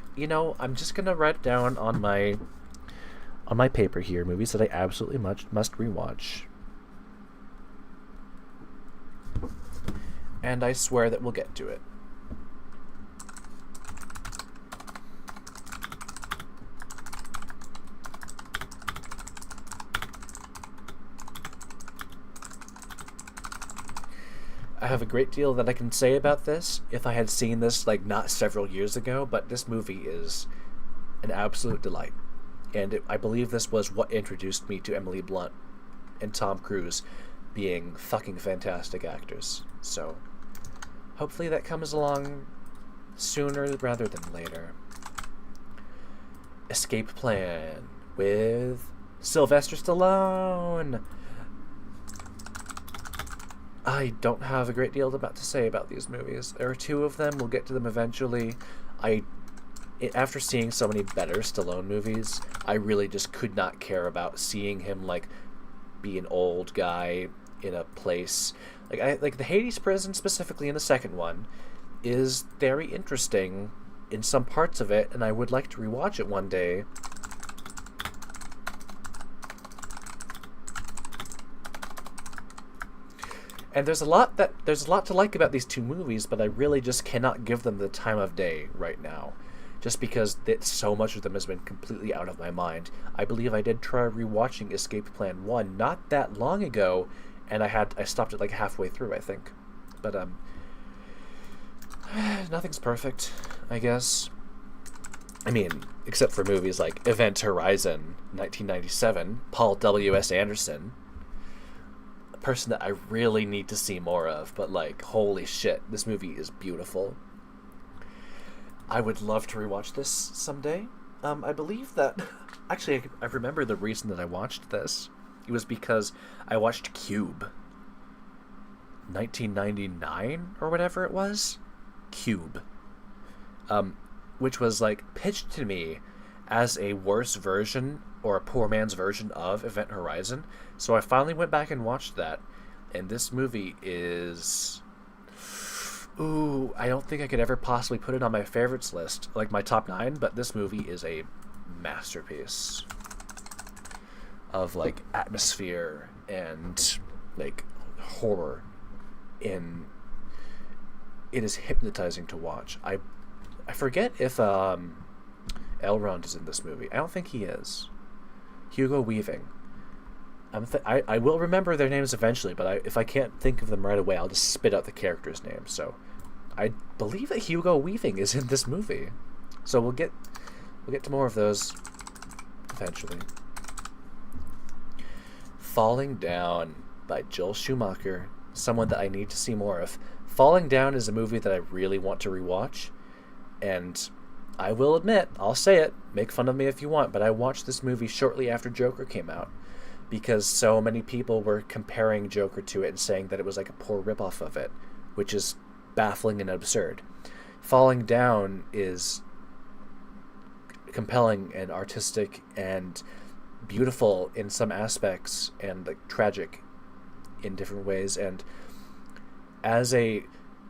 gonna write down on my paper here movies that I absolutely must rewatch. And I swear that we'll get to it. I have a great deal that I can say about this if I had seen this, like, not several years ago, but this movie is an absolute delight. And I believe this was what introduced me to Emily Blunt and Tom Cruise being fucking fantastic actors. So hopefully that comes along sooner rather than later. Escape Plan with Sylvester Stallone. I don't have a great deal to say about these movies. There are 2 of them. We'll get to them eventually. After seeing so many better Stallone movies, I really just could not care about seeing him, like, be an old guy in a place. Like the Hades prison, specifically in the second one, is very interesting in some parts of it, and I would like to rewatch it one day. And there's a lot to like about these 2 movies, but I really just cannot give them the time of day right now, just because so much of them has been completely out of my mind. I believe I did try rewatching Escape Plan 1 not that long ago, and I stopped it like halfway through, I think. But nothing's perfect, I guess. I mean, except for movies like Event Horizon 1997, Paul W.S. Anderson, person that I really need to see more of, but, like, holy shit, this movie is beautiful. I would love to rewatch this someday. I believe that actually I remember the reason that I watched this. It was because I watched Cube 1999 or whatever it was. Cube, which was, like, pitched to me as a worse version or a poor man's version of Event Horizon. So I finally went back and watched that, and this movie is... Ooh, I don't think I could ever possibly put it on my favorites list, like my top 9, but this movie is a masterpiece. of like atmosphere and like horror in it is hypnotizing to watch. I forget if Elrond is in this movie. I don't think he is. Hugo Weaving. I will remember their names eventually, but if I can't think of them right away, I'll just spit out the character's name. So I believe that Hugo Weaving is in this movie. So we'll get to more of those eventually. Falling Down by Joel Schumacher, someone that I need to see more of. Falling Down is a movie that I really want to rewatch, and I will admit, I'll say it, make fun of me if you want, but I watched this movie shortly after Joker came out because so many people were comparing Joker to it and saying that it was like a poor ripoff of it, which is baffling and absurd. Falling Down is compelling and artistic and beautiful in some aspects and like tragic in different ways, and as a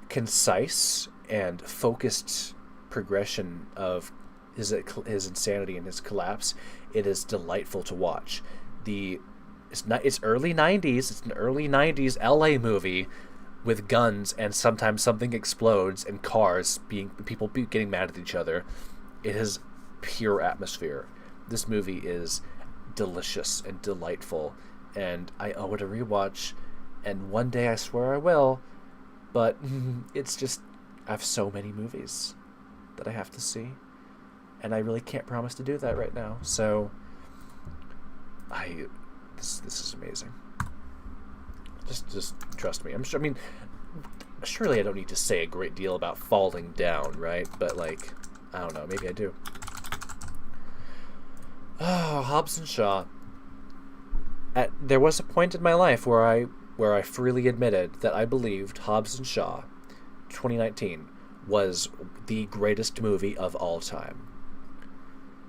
concise and focused progression of his insanity and his collapse, it is delightful to watch. It's early 90s. It's an early 90s LA movie with guns, and sometimes something explodes and cars people getting mad at each other. It is pure atmosphere. This movie is delicious and delightful, and I owe it a rewatch, and one day I swear I will, but it's just I have so many movies that I have to see, and I really can't promise to do that right now. So this is amazing. Just trust me. Surely I don't need to say a great deal about Falling Down, right? But like, I don't know, maybe I do. Oh, Hobbs and Shaw. There was a point in my life where I freely admitted that I believed Hobbs and Shaw 2019 was the greatest movie of all time.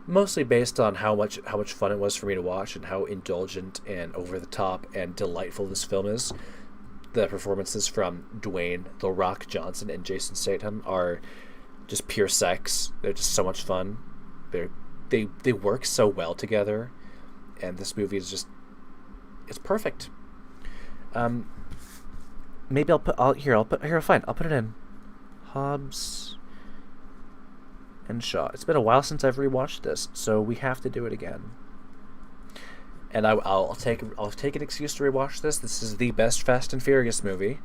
Mostly based on how much fun it was for me to watch and how indulgent and over the top and delightful this film is. The performances from Dwayne "The Rock" Johnson and Jason Statham are just pure sex. They're just so much fun. They work so well together, and this movie is just it's perfect. Maybe I'll put it in Hobbs and Shaw. It's been a while since I've rewatched this, so we have to do it again. And I'll take an excuse to rewatch this. This is the best Fast and Furious movie.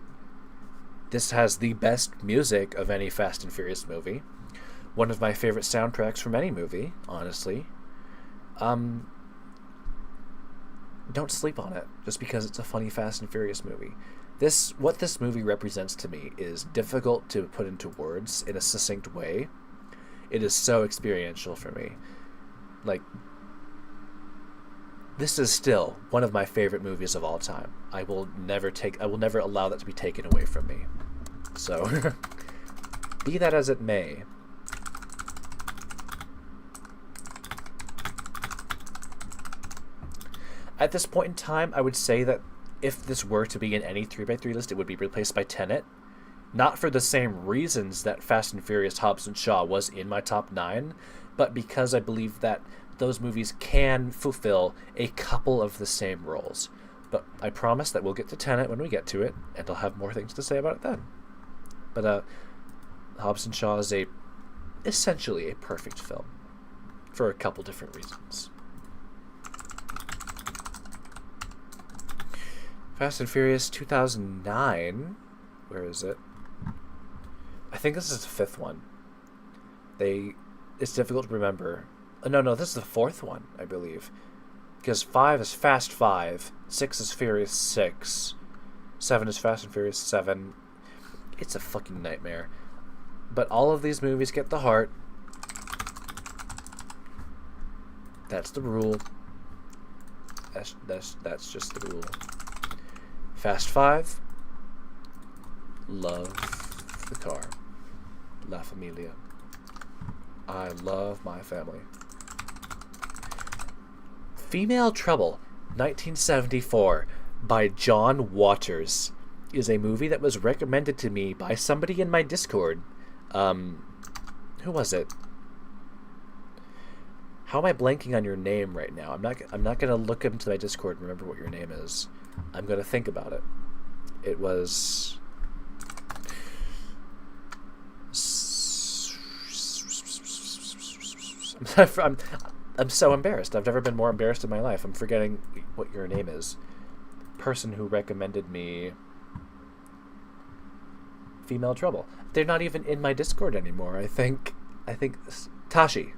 This has the best music of any Fast and Furious movie. One of my favorite soundtracks from any movie, honestly. Don't sleep on it just because it's a funny Fast and Furious movie. What this movie represents to me is difficult to put into words in a succinct way. It is so experiential for me. Like, this is still one of my favorite movies of all time. I will never allow that to be taken away from me. So, be that as it may. At this point in time, I would say that if this were to be in any 3x3 list, it would be replaced by Tenet. Not for the same reasons that Fast and Furious Hobbs and Shaw was in my top 9, but because I believe that those movies can fulfill a couple of the same roles. But I promise that we'll get to Tenet when we get to it, and I'll have more things to say about it then. But Hobbs and Shaw is essentially a perfect film for a couple different reasons. Fast and Furious 2009. Where is it? I think this is the 5th one. It's difficult to remember. No, this is the 4th one, I believe. Because 5 is Fast 5, 6 is Furious 6, 7 is Fast and Furious 7. It's a fucking nightmare. But all of these movies get the heart. That's the rule. That's just the rule. Fast 5. Love the car. La Familia. I love my family. Female Trouble, 1974, by John Waters, is a movie that was recommended to me by somebody in my Discord. Who was it? How am I blanking on your name right now? I'm not gonna look into my Discord and remember what your name is. I'm gonna think about it. It was. I'm so embarrassed. I've never been more embarrassed in my life. I'm forgetting what your name is. Person who recommended me Female Trouble. They're not even in my Discord anymore. I think Tashi.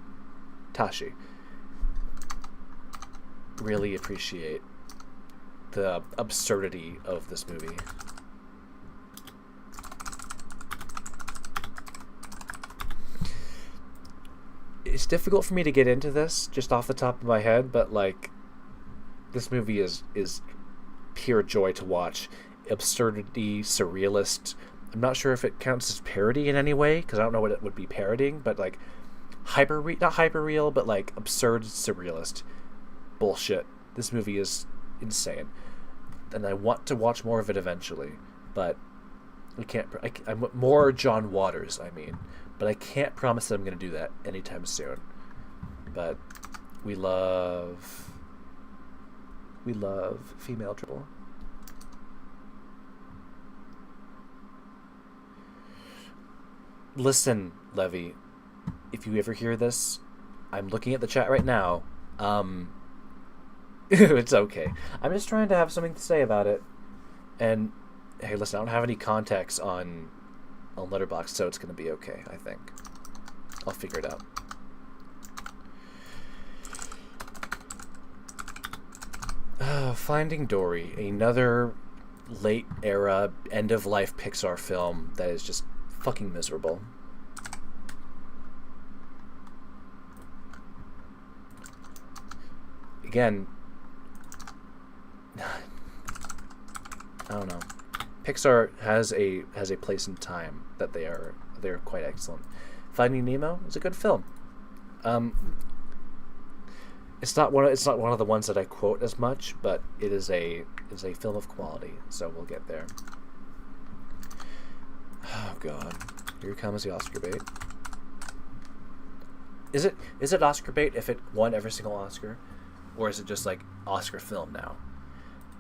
Really appreciate the absurdity of this movie. It's difficult for me to get into this just off the top of my head, but like, this movie is pure joy to watch. Absurdity, surrealist. I'm not sure if it counts as parody in any way, because I don't know what it would be parodying, but like not hyper real, but like absurd surrealist bullshit. This movie is insane, and I want to watch more of it eventually, but I'm more John Waters, I mean, but I can't promise that I'm going to do that anytime soon. But we love Female Trouble. Listen, Levy, if you ever hear this, I'm looking at the chat right now. It's okay. I'm just trying to have something to say about it. And hey, listen, I don't have any contacts on Letterboxd, so it's going to be okay, I think. I'll figure it out. Finding Dory, another late era, end of life Pixar film that is just fucking miserable. Again, I don't know. Pixar has a place in time that they're quite excellent. Finding Nemo is a good film. It's not one of the ones that I quote as much, but it is a film of quality. So we'll get there. Oh god, here comes the Oscar bait. Is it Oscar bait if it won every single Oscar, or is it just like Oscar film now?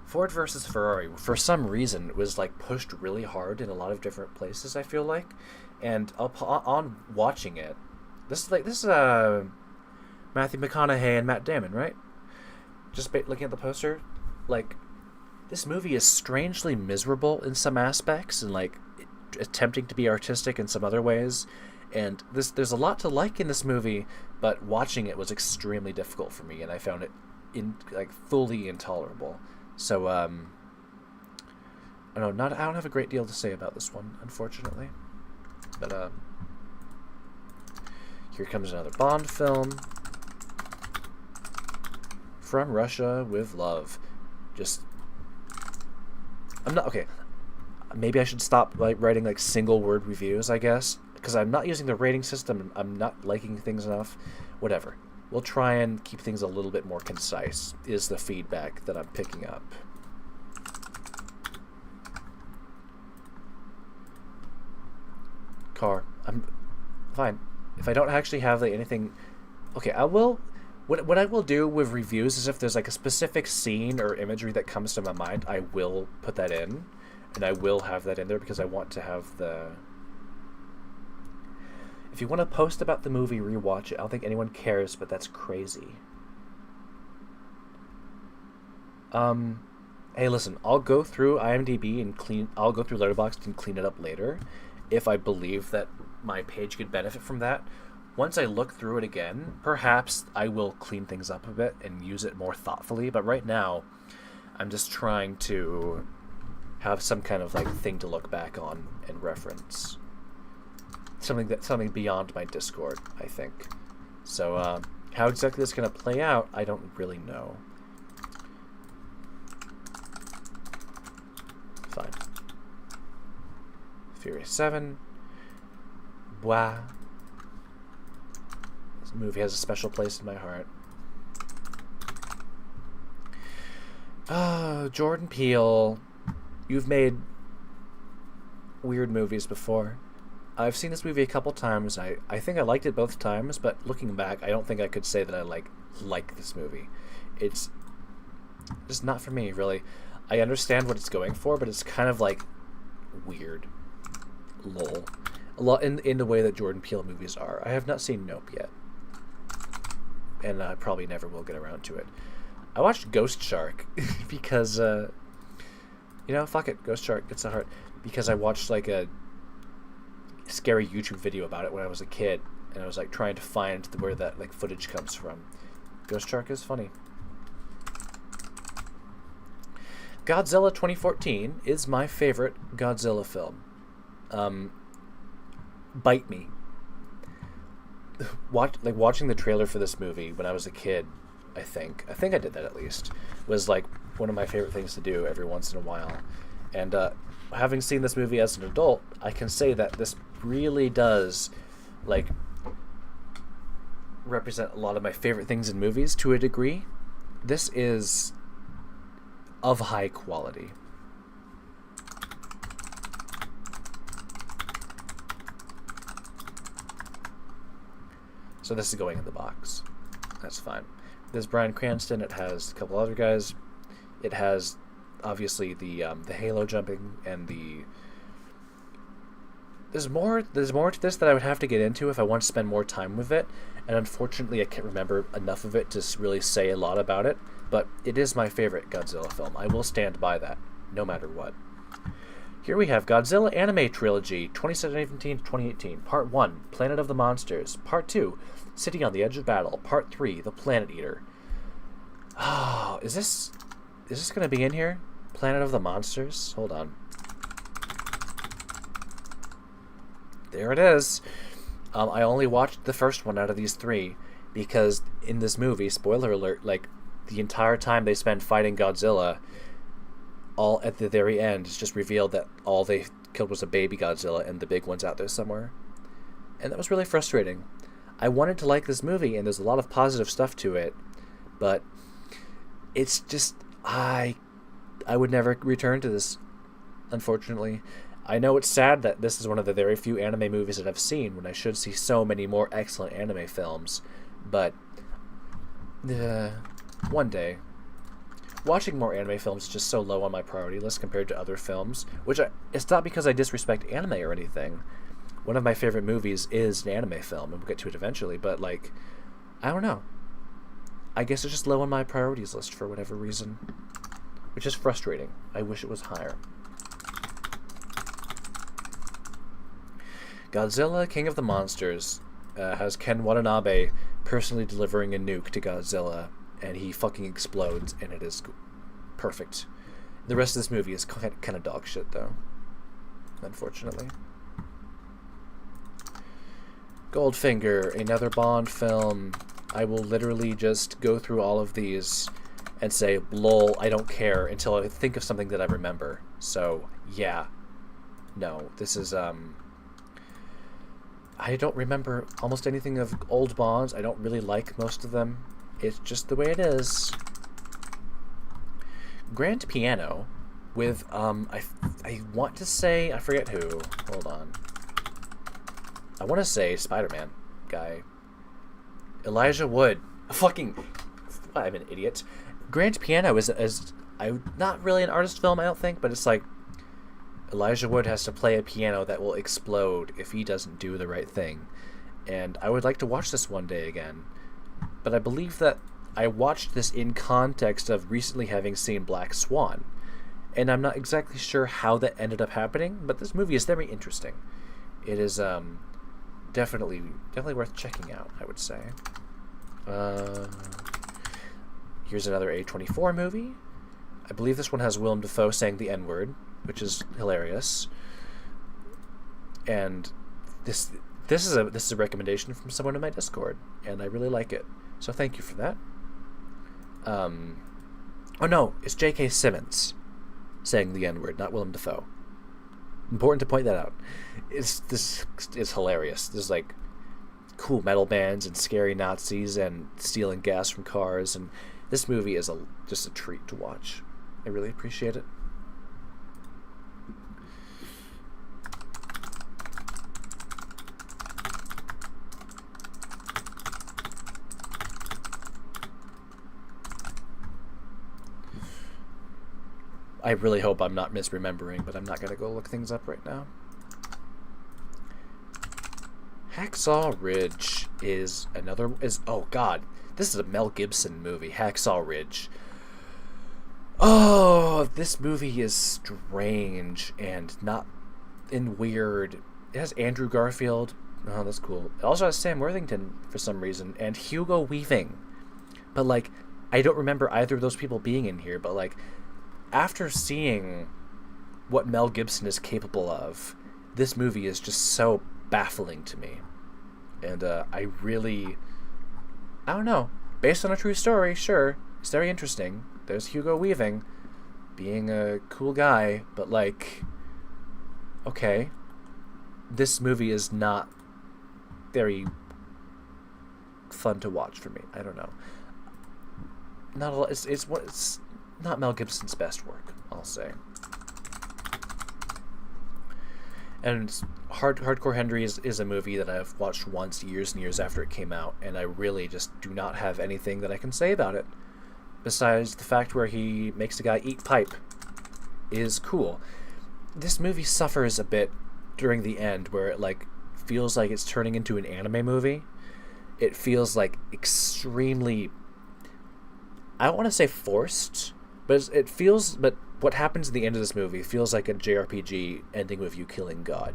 Ford versus Ferrari, for some reason, was like pushed really hard in a lot of different places, I feel like, and on watching it, this is Matthew McConaughey and Matt Damon, right? Just looking at the poster, like, this movie is strangely miserable in some aspects and like attempting to be artistic in some other ways, and there's a lot to like in this movie, but watching it was extremely difficult for me, and I found it fully intolerable. So I don't have a great deal to say about this one, unfortunately. But here comes another Bond film. From Russia with Love. I'm not okay. Maybe I should stop writing like single word reviews, I guess, because I'm not using the rating system. I'm not liking things enough. Whatever. We'll try and keep things a little bit more concise, is the feedback that I'm picking up. Car. I'm fine. If I don't actually have anything... Okay, I will... What I will do with reviews is if there's like a specific scene or imagery that comes to my mind, I will put that in. And I will have that in there because I want to have the... If you want to post about the movie, rewatch it. I don't think anyone cares, but that's crazy. Hey, listen, I'll go through IMDb and I'll go through Letterboxd and clean it up later if I believe that my page could benefit from that. Once I look through it again, perhaps I will clean things up a bit and use it more thoughtfully, but right now, I'm just trying to have some kind of like thing to look back on and reference. Something beyond my Discord, I think. So, how exactly this is going to play out, I don't really know. Fine. Furious 7. Blah. This movie has a special place in my heart. Jordan Peele. You've made weird movies before. I've seen this movie a couple times. I think I liked it both times, but looking back, I don't think I could say that I like this movie. It's just not for me, really. I understand what it's going for, but it's kind of like weird. Lol. A lot in the way that Jordan Peele movies are. I have not seen Nope yet, and I probably never will get around to it. I watched Ghost Shark because fuck it, Ghost Shark gets a heart, because I watched like a scary YouTube video about it when I was a kid, and I was like trying to find where that like footage comes from. Ghost Shark is funny. Godzilla 2014 is my favorite Godzilla film. Bite me. Watching the trailer for this movie when I was a kid, I think I did that at least, was like one of my favorite things to do every once in a while. And having seen this movie as an adult, I can say that this really does like represent a lot of my favorite things in movies to a degree. This is of high quality. So this is going in the box. That's fine. There's Bryan Cranston. It has a couple other guys. It has obviously the Halo jumping and the. There's more to this that I would have to get into if I want to spend more time with it, and unfortunately I can't remember enough of it to really say a lot about it, but it is my favorite Godzilla film. I will stand by that, no matter what. Here we have Godzilla Anime Trilogy, 2017 to 2018. Part 1, Planet of the Monsters. Part 2, City on the Edge of Battle. Part 3, The Planet Eater. Oh, is this going to be in here? Planet of the Monsters? Hold on. There it is. I only watched the first one out of these three because in this movie, spoiler alert, like the entire time they spend fighting Godzilla, all at the very end, it's just revealed that all they killed was a baby Godzilla and the big one's out there somewhere. And that was really frustrating. I wanted to like this movie and there's a lot of positive stuff to it, but it's just, I would never return to this, unfortunately. I know it's sad that this is one of the very few anime movies that I've seen when I should see so many more excellent anime films, but one day. Watching more anime films is just so low on my priority list compared to other films, it's not because I disrespect anime or anything. One of my favorite movies is an anime film, and we'll get to it eventually, but like, I don't know. I guess it's just low on my priorities list for whatever reason, which is frustrating. I wish it was higher. Godzilla, King of the Monsters, has Ken Watanabe personally delivering a nuke to Godzilla, and he fucking explodes, and it is perfect. The rest of this movie is kind of dog shit, though, unfortunately. Goldfinger, another Bond film. I will literally just go through all of these and say, lol, I don't care, until I think of something that I remember. So, yeah. No, this is, I don't remember almost anything of old Bonds. I don't really like most of them. It's just the way it is. Grand Piano with, I want to say, I forget who. Hold on. I want to say Spider-Man guy. Elijah Wood. I'm an idiot. Grand Piano is not really an artist film, I don't think, but it's like Elijah Wood has to play a piano that will explode if he doesn't do the right thing. And I would like to watch this one day again. But I believe that I watched this in context of recently having seen Black Swan. And I'm not exactly sure how that ended up happening, but this movie is very interesting. It is definitely worth checking out, I would say. Here's another A24 movie. I believe this one has Willem Dafoe saying the N-word, which is hilarious. And this is a recommendation from someone in my Discord, and I really like it. So thank you for that. Oh no, it's J.K. Simmons saying the N-word, not Willem Dafoe. Important to point that out. This is hilarious. There's like cool metal bands and scary Nazis and stealing gas from cars, and this movie is just a treat to watch. I really appreciate it. I really hope I'm not misremembering, but I'm not going to go look things up right now. Hacksaw Ridge is oh god, this is a Mel Gibson movie, Hacksaw Ridge. Oh, this movie is strange and not in weird. It has Andrew Garfield. Oh, that's cool. It also has Sam Worthington for some reason and Hugo Weaving. But like, I don't remember either of those people being in here, but like, after seeing what Mel Gibson is capable of, this movie is just so baffling to me. And I don't know. Based on a true story, sure, it's very interesting. There's Hugo Weaving being a cool guy, but like, okay, this movie is not very fun to watch for me. I don't know. Not a lot. It's not Mel Gibson's best work, I'll say. And Hardcore Henry is a movie that I've watched once years and years after it came out, and I really just do not have anything that I can say about it. Besides the fact where he makes a guy eat pipe is cool. This movie suffers a bit during the end where it like feels like it's turning into an anime movie. It feels like extremely, I don't want to say forced, but but what happens at the end of this movie feels like a JRPG ending with you killing God.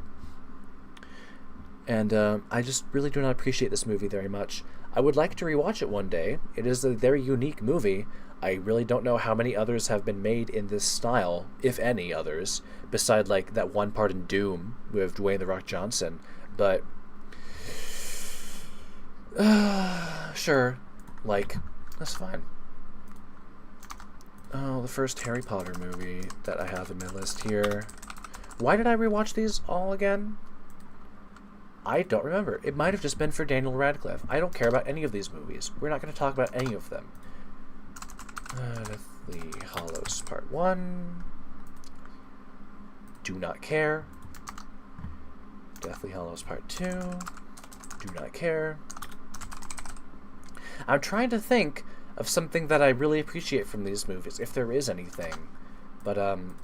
And I just really do not appreciate this movie very much. I would like to rewatch it one day. It is a very unique movie. I really don't know how many others have been made in this style, if any others, beside like that one part in Doom with Dwayne The Rock Johnson. But sure, like, that's fine. Oh, the first Harry Potter movie that I have in my list here. Why did I rewatch these all again? I don't remember. It might have just been for Daniel Radcliffe. I don't care about any of these movies. We're not going to talk about any of them. Deathly Hallows Part 1. Do not care. Deathly Hallows Part 2. Do not care. I'm trying to think of something that I really appreciate from these movies, if there is anything. But, I'm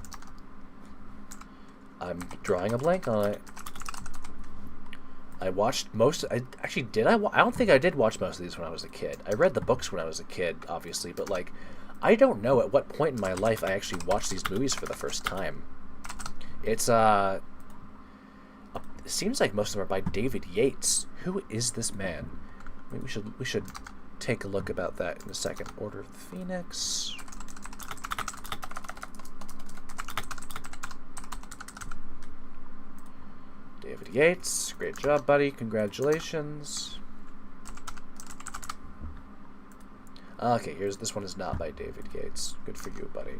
drawing a blank on it. I watched most... I don't think I did watch most of these when I was a kid. I read the books when I was a kid, obviously, but, like, I don't know at what point in my life I actually watched these movies for the first time. It's, it seems like most of them are by David Yates. Who is this man? Maybe we should take a look about that in a second. Order of the Phoenix. David Yates, great job, buddy. Congratulations. Okay, this one is not by David Yates. Good for you, buddy.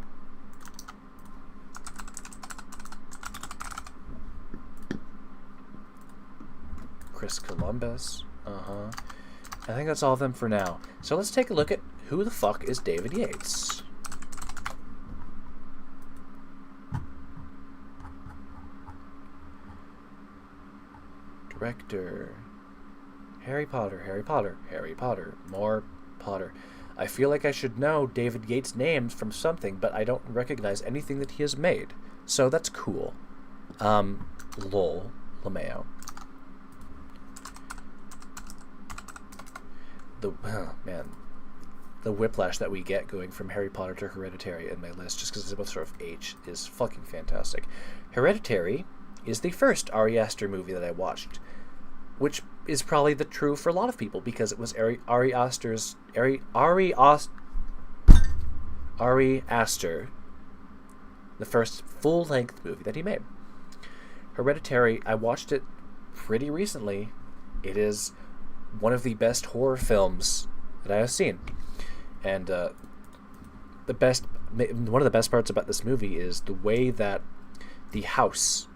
Chris Columbus. I think that's all of them for now. So let's take a look at who the fuck is David Yates. Director. Harry Potter, Harry Potter, Harry Potter, more Potter. I feel like I should know David Yates' names from something, but I don't recognize anything that he has made. So that's cool. Lol. LeMayo. The whiplash that we get going from Harry Potter to Hereditary in my list, just because it's both sort of H, is fucking fantastic. Hereditary is the first Ari Aster movie that I watched, which is probably the true for a lot of people because it was Ari Aster, the first full-length movie that he made. Hereditary, I watched it pretty recently. It is one of the best horror films that I have seen. And one of the best parts about this movie is the way that the house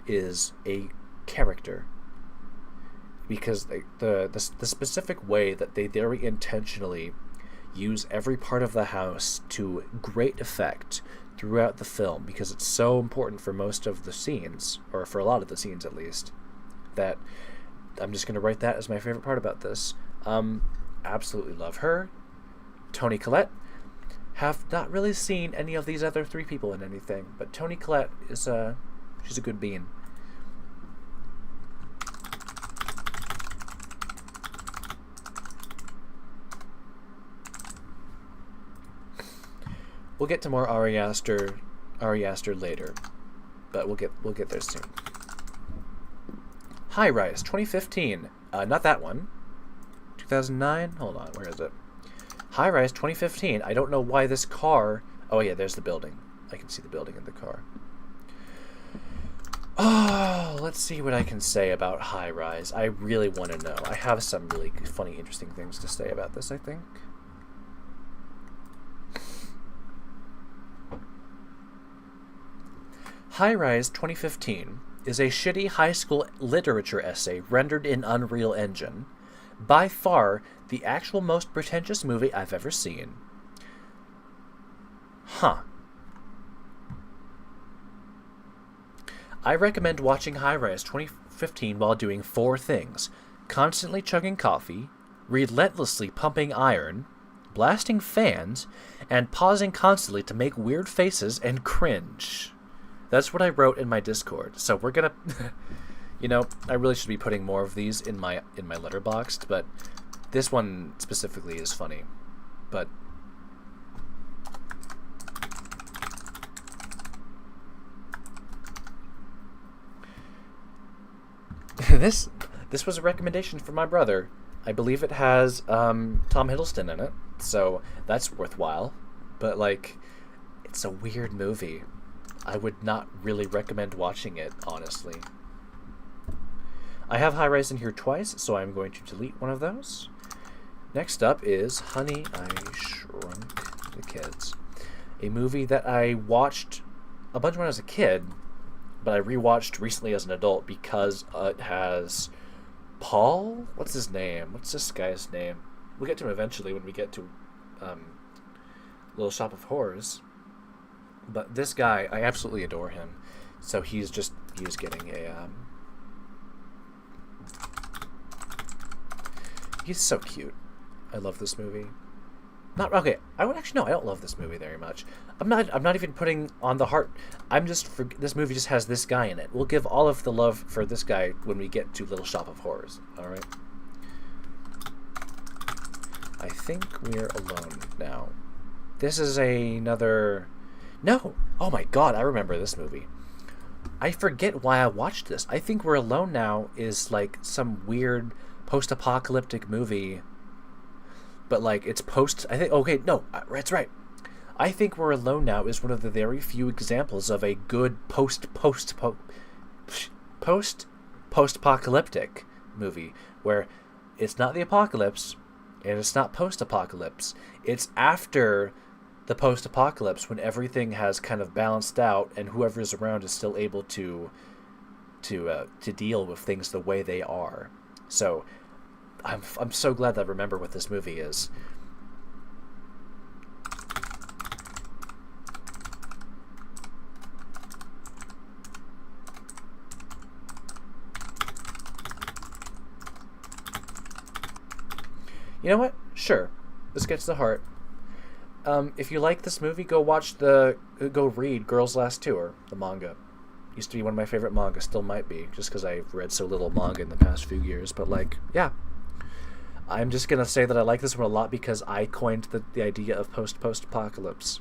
is a character. Because the specific way that they very intentionally use every part of the house to great effect throughout the film, because it's so important for most of the scenes, or for a lot of the scenes at least, that I'm just going to write that as my favorite part about this. Absolutely love her. Toni Collette Have not really seen any of these other three people in anything, but Toni Collette is she's a good bean. We'll get to more Ari Aster later, but we'll get there soon. High Rise 2015. Not that one. 2009. Hold on, where is it? High Rise 2015. I don't know why this car. Oh yeah, there's the building. I can see the building in the car. Oh, let's see what I can say about High Rise. I really want to know. I have some really funny, interesting things to say about this, I think. High Rise 2015 is a shitty high school literature essay rendered in Unreal Engine. By far, the actual most pretentious movie I've ever seen. Huh. I recommend watching High Rise 2015 while doing 4 things. Constantly chugging coffee, relentlessly pumping iron, blasting fans, and pausing constantly to make weird faces and cringe. That's what I wrote in my Discord. So we're gonna, you know, I really should be putting more of these in my Letterboxd, but this one specifically is funny. But this was a recommendation from my brother. I believe it has Tom Hiddleston in it, so that's worthwhile. But like, it's a weird movie. I would not really recommend watching it, honestly. I have High Rise in here twice, so I'm going to delete one of those. Next up is Honey, I Shrunk the Kids. A movie that I watched a bunch when I was a kid, but I rewatched recently as an adult because it has Paul? What's his name? What's this guy's name? We'll get to him eventually when we get to Little Shop of Horrors. But this guy, I absolutely adore him. So he's getting a he's so cute. I love this movie. Not okay. I don't love this movie very much. I'm not even putting on the heart. This movie just has this guy in it. We'll give all of the love for this guy when we get to Little Shop of Horrors. All right. I think we're alone now. This is another. No! Oh my god, I remember this movie. I forget why I watched this. I think We're Alone Now is like some weird post-apocalyptic movie. But like, it's okay, no, that's right. I think We're Alone Now is one of the very few examples of a good post-apocalyptic movie where it's not the apocalypse and it's not post-apocalypse. It's after the post-apocalypse when everything has kind of balanced out and whoever's around is still able to deal with things the way they are. So I'm so glad that I remember what this movie is. You know what? Sure. Let's get to the heart. If you like this movie, go read Girls Last Tour, the manga. Used to be one of my favorite manga, still might be, just because I've read so little manga in the past few years. But like, yeah. I'm just going to say that I like this one a lot because I coined the idea of post-apocalypse.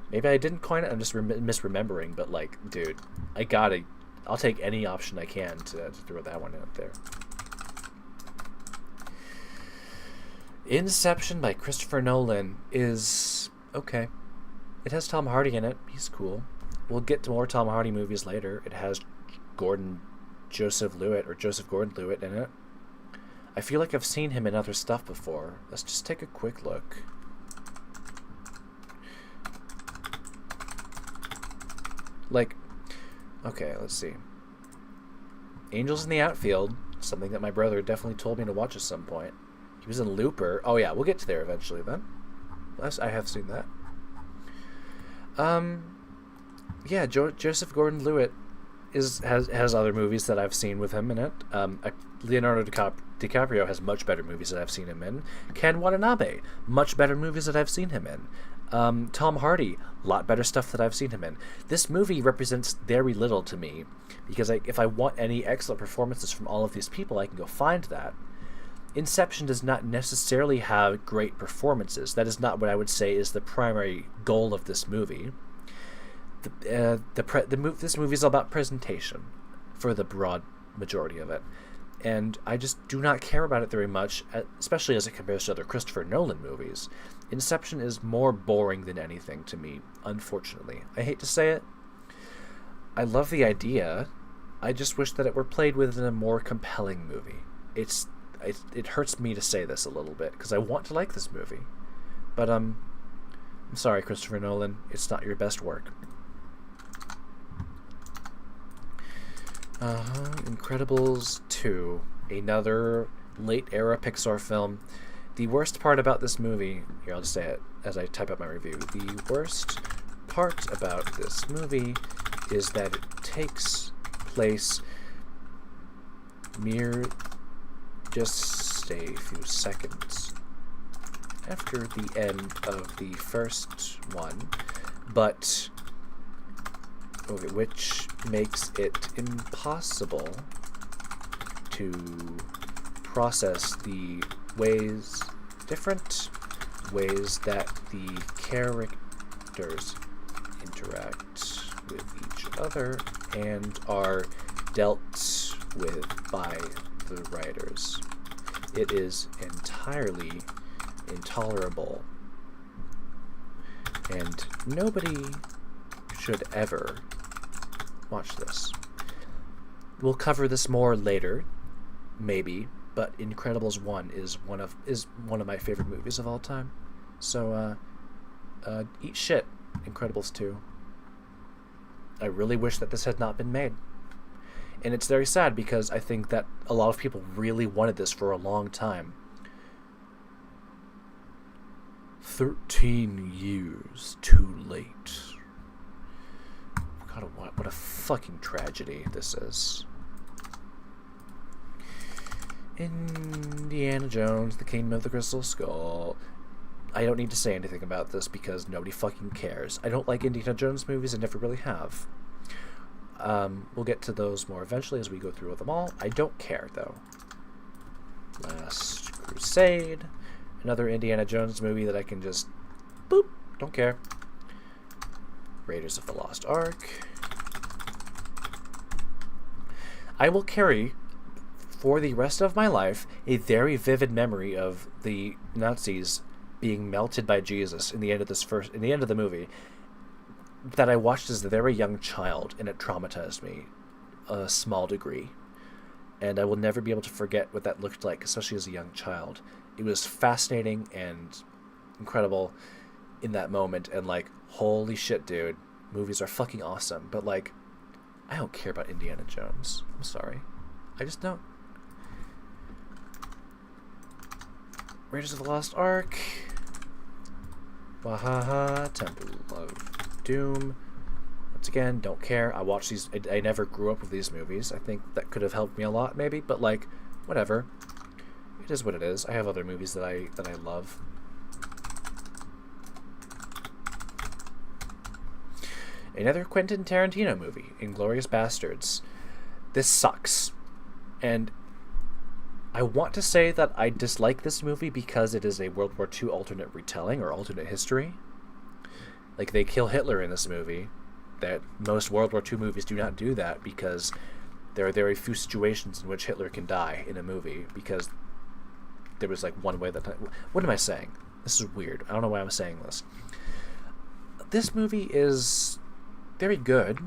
Maybe I didn't coin it, I'm just misremembering, but like, dude, I'll take any option I can to throw that one out there. Inception by Christopher Nolan is okay. It has Tom Hardy in it. He's cool. We'll get to more Tom Hardy movies later. It has Joseph Gordon-Levitt in it. I feel like I've seen him in other stuff before. Let's just take a quick look. Like, okay, let's see. Angels in the Outfield, something that my brother definitely told me to watch at some point. He was in Looper. Oh yeah, we'll get to there eventually then. I have seen that. Yeah, Joseph Gordon-Levitt has other movies that I've seen with him in it. Leonardo DiCaprio has much better movies that I've seen him in. Ken Watanabe, much better movies that I've seen him in. Tom Hardy, a lot better stuff that I've seen him in. This movie represents very little to me because if I want any excellent performances from all of these people, I can go find that. Inception does not necessarily have great performances. That is not what I would say is the primary goal of this movie. This movie is all about presentation for the broad majority of it. And I just do not care about it very much, especially as it compares to other Christopher Nolan movies. Inception is more boring than anything to me, unfortunately. I hate to say it. I love the idea. I just wish that it were played within a more compelling movie. It hurts me to say this a little bit, because I want to like this movie. But, I'm sorry, Christopher Nolan. It's not your best work. Incredibles 2, another late-era Pixar film. The worst part about this movie, here I'll just say it as I type up my review, the worst part about this movie is that it takes place just a few seconds after the end of the first one, but which makes it impossible to process the different ways that the characters interact with each other and are dealt with by the writers. It is entirely intolerable, and nobody should ever watch this. We'll cover this more later, maybe, but Incredibles 1 is one of my favorite movies of all time. So, eat shit, Incredibles 2. I really wish that this had not been made. And it's very sad because I think that a lot of people really wanted this for a long time. 13 years too late. God, what a fucking tragedy this is. Indiana Jones, The Kingdom of the Crystal Skull. I don't need to say anything about this because nobody fucking cares. I don't like Indiana Jones movies, I never really have. We'll get to those more eventually as we go through them all. I don't care, though. Last Crusade. Another Indiana Jones movie that I can just... boop! Don't care. Raiders of the Lost Ark. I will carry, for the rest of my life, a very vivid memory of the Nazis being melted by Jesus in the end of the movie that I watched as a very young child, and it traumatized me a small degree. And I will never be able to forget what that looked like, especially as a young child. It was fascinating and incredible in that moment, and like, holy shit, dude, movies are fucking awesome, but like, I don't care about Indiana Jones. I'm sorry. I just don't. Raiders of the Lost Ark. Wahaha. Temple of Doom. Once again, don't care. I watched these. I never grew up with these movies. I think that could have helped me a lot, maybe. But like, whatever. It is what it is. I have other movies that I love. Another Quentin Tarantino movie, Inglourious Basterds. This sucks. And I want to say that I dislike this movie because it is a World War II alternate retelling or alternate history. Like, they kill Hitler in this movie. That most World War II movies do not do that because there are very few situations in which Hitler can die in a movie because there was like one way that... What am I saying? This is weird. I don't know why I'm saying this. This movie is very good.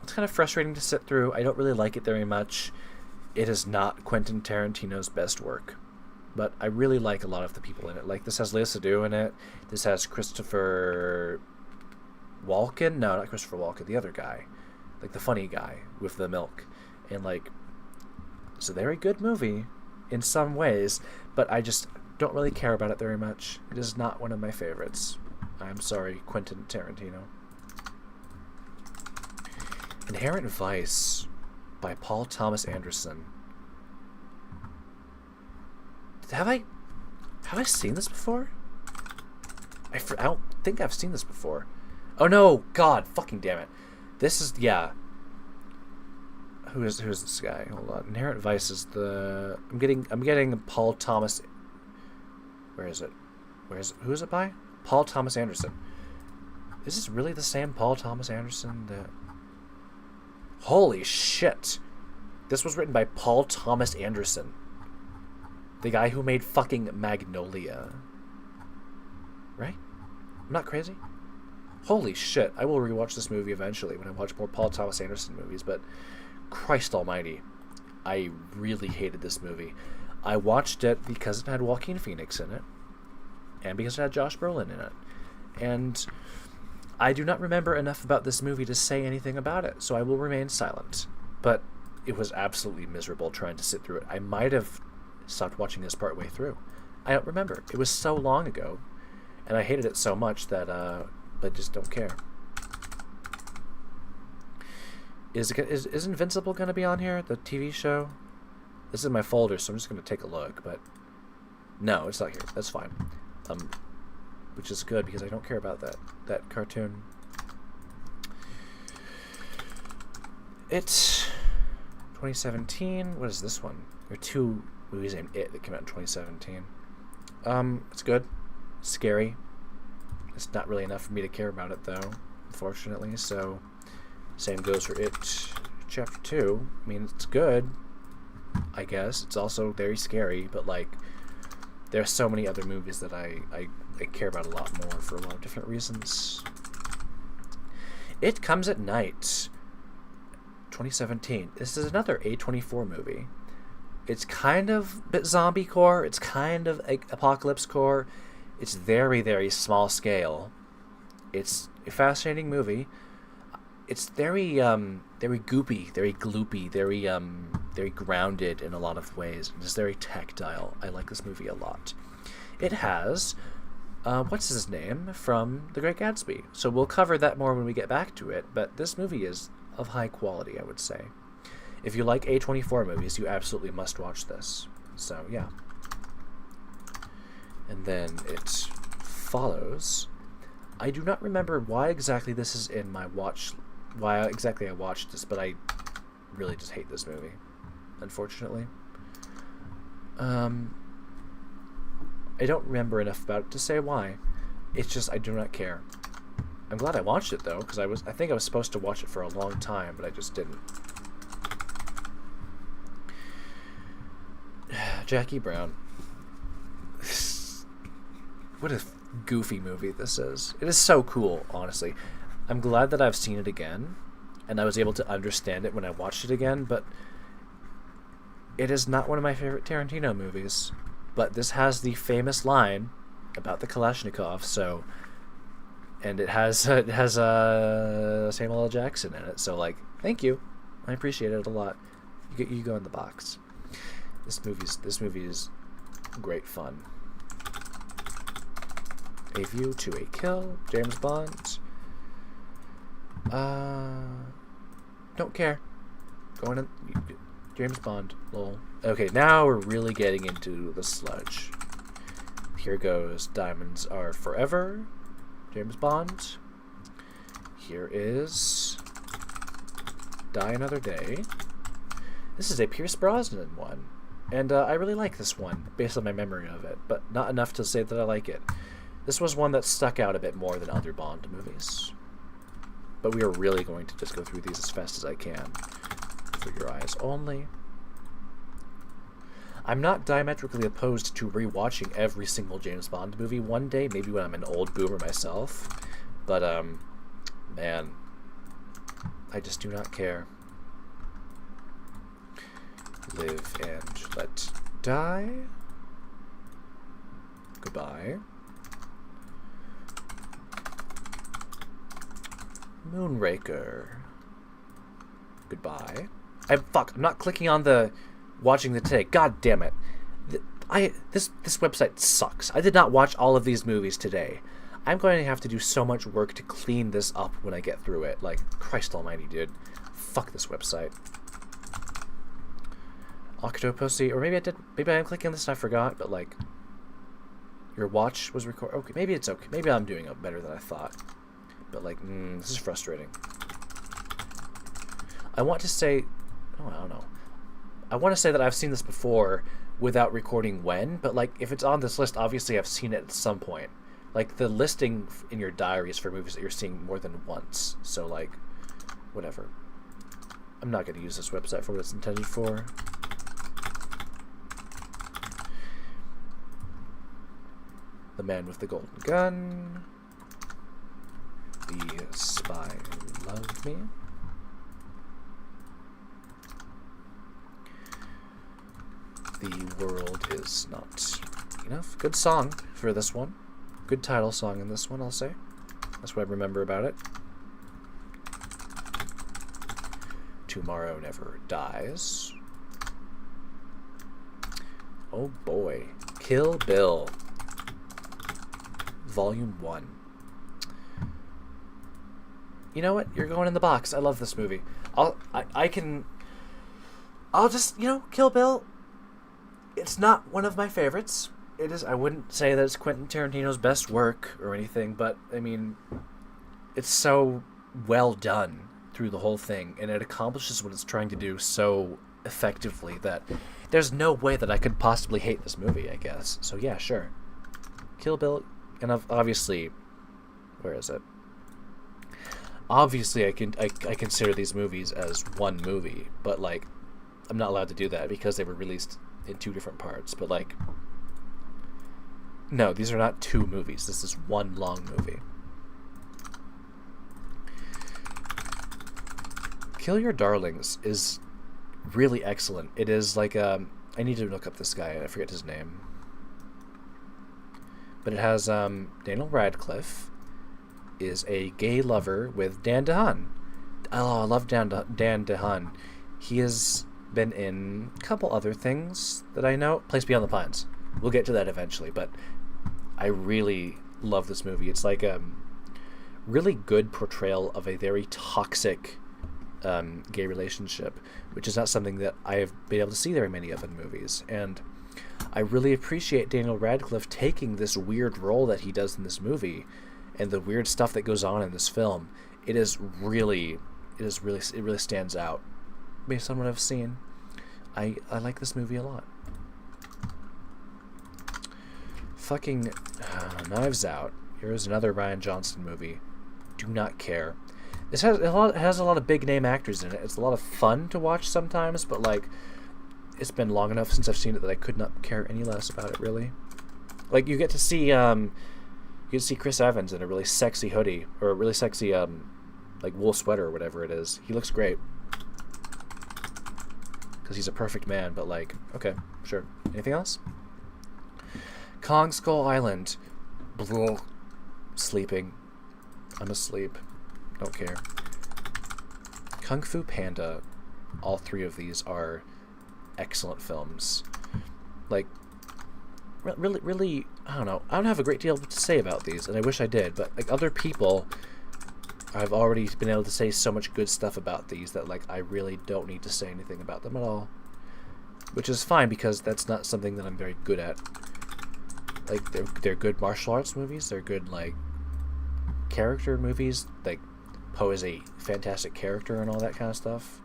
It's kind of frustrating to sit through. I don't really like it very much. It is not Quentin Tarantino's best work, but I really like a lot of the people in it. Like, this has Léa Seydoux in it. This has Christopher Walken. No, not Christopher Walken. The other guy, like the funny guy with the milk, and like, it's a very good movie in some ways, but I just don't really care about it very much. It is not one of my favorites. I'm sorry, Quentin Tarantino. Inherent Vice by Paul Thomas Anderson. Have I seen this before? I don't think I've seen this before. Oh no, God, fucking damn it. This is, yeah. Who is this guy? Hold on. Inherent Vice is the... I'm getting Paul Thomas... Where is it? Who is it by? Paul Thomas Anderson. Is this really the same Paul Thomas Anderson that... Holy shit. This was written by Paul Thomas Anderson. The guy who made fucking Magnolia. Right? I'm not crazy? Holy shit. I will rewatch this movie eventually when I watch more Paul Thomas Anderson movies, but Christ almighty. I really hated this movie. I watched it because it had Joaquin Phoenix in it, and because it had Josh Brolin in it. And I do not remember enough about this movie to say anything about it, so I will remain silent. But it was absolutely miserable trying to sit through it. I might have stopped watching this part way through. I don't remember. It was so long ago, and I hated it so much that I just don't care. Is Invincible going to be on here, the TV show? This is in my folder, so I'm just going to take a look, but no, it's not here. That's fine. Which is good because I don't care about that cartoon. It's 2017. What is this one? There are 2 movies named It that came out in 2017. It's good. It's scary. It's not really enough for me to care about it, though, unfortunately. So, same goes for It Chapter 2. I mean, it's good, I guess. It's also very scary, but, like, there are so many other movies that I care about a lot more for a lot of different reasons. It Comes at Night, 2017. This is another A24 movie. It's kind of a bit zombie core. It's kind of apocalypse core. It's very, very small scale. It's a fascinating movie. It's very goopy, very gloopy, very grounded in a lot of ways. It's very tactile. I like this movie a lot. It has, what's his name from The Great Gatsby. So we'll cover that more when we get back to it. But this movie is of high quality, I would say. If you like A24 movies, you absolutely must watch this. So yeah. And then it follows. I do not remember why exactly this is in my why exactly I watched this, but I really just hate this movie, unfortunately. I don't remember enough about it to say why. It's just I do not care. I'm glad I watched it though, because I think I was supposed to watch it for a long time, but I just didn't. Jackie Brown. What a goofy movie this is. It is so cool, honestly. I'm glad that I've seen it again, and I was able to understand it when I watched it again, but it is not one of my favorite Tarantino movies. But this has the famous line about the Kalashnikov, so... And it has Samuel L. Jackson in it, so, like, thank you. I appreciate it a lot. You go in the box. This movie is great fun. A View to a Kill, James Bond. Don't care. Going in, James Bond, lol. Okay, now we're really getting into the sludge. Here goes Diamonds Are Forever, James Bond. Here is Die Another Day. This is a Pierce Brosnan one. And I really like this one, based on my memory of it, but not enough to say that I like it. This was one that stuck out a bit more than other Bond movies. But we are really going to just go through these as fast as I can. For your eyes only. I'm not diametrically opposed to rewatching every single James Bond movie one day, maybe when I'm an old boomer myself. But, man, I just do not care. Live and Let Die. Goodbye. Moonraker. Goodbye. I'm not clicking on the watching the today. God damn it. This website sucks. I did not watch all of these movies today. I'm going to have to do so much work to clean this up when I get through it. Like, Christ almighty, dude. Fuck this website. Octopussy, or maybe I did. Maybe I'm clicking this and I forgot, but like, Your watch was record. Okay, maybe it's okay. Maybe I'm doing it better than I thought. But like, this is frustrating. I want to say, oh, I don't know. I want to say that I've seen this before without recording when, but like if it's on this list, obviously I've seen it at some point. Like the listing in your diaries for movies that you're seeing more than once. So like, whatever. I'm not going to use this website for what it's intended for. The Man with the Golden Gun. The Spy Who Loved Me. The World Is Not Enough. Good song for this one. Good title song in this one, I'll say. That's what I remember about it. Tomorrow Never Dies. Oh boy. Kill Bill. Volume 1. You know what? You're going in the box. I love this movie. I'll just, Kill Bill. It's not one of my favorites. It is. I wouldn't say that it's Quentin Tarantino's best work or anything, but I mean, it's so well done through the whole thing, and it accomplishes what it's trying to do so effectively that there's no way that I could possibly hate this movie, I guess. So yeah, sure. Kill Bill. And obviously, where is it? Obviously, I consider these movies as one movie, but like, I'm not allowed to do that because they were released in 2 different parts. But like, no, these are not 2 movies. This is one long movie. Kill Your Darlings is really excellent. It is like I need to look up this guy. I forget his name. But it has Daniel Radcliffe is a gay lover with Dan DeHaan. Oh, I love Dan DeHaan. He has been in a couple other things that I know. Place Beyond the Pines. We'll get to that eventually, but I really love this movie. It's like a really good portrayal of a very toxic gay relationship, which is not something that I have been able to see very many of in movies. And I really appreciate Daniel Radcliffe taking this weird role that he does in this movie and the weird stuff that goes on in this film. It really stands out based on what I've seen. I like this movie a lot. Fucking Knives Out. Here's another Rian Johnson movie. Do not care. It has a lot of big name actors in it. It's a lot of fun to watch sometimes, but like, it's been long enough since I've seen it that I could not care any less about it, really. Like, you get to see Chris Evans in a really sexy hoodie, or a really sexy, like, wool sweater or whatever it is. He looks great. Because he's a perfect man, but like, okay, sure. Anything else? Kong Skull Island. Blah. Sleeping. I'm asleep. Don't care. Kung Fu Panda. All 3 of these are excellent films. Like, really, I don't know. I don't have a great deal to say about these, and I wish I did, but like other people, I've already been able to say so much good stuff about these that like I really don't need to say anything about them at all. Which is fine, because that's not something that I'm very good at. Like, they're good martial arts movies, they're good like character movies, like Poe is a fantastic character and all that kind of stuff.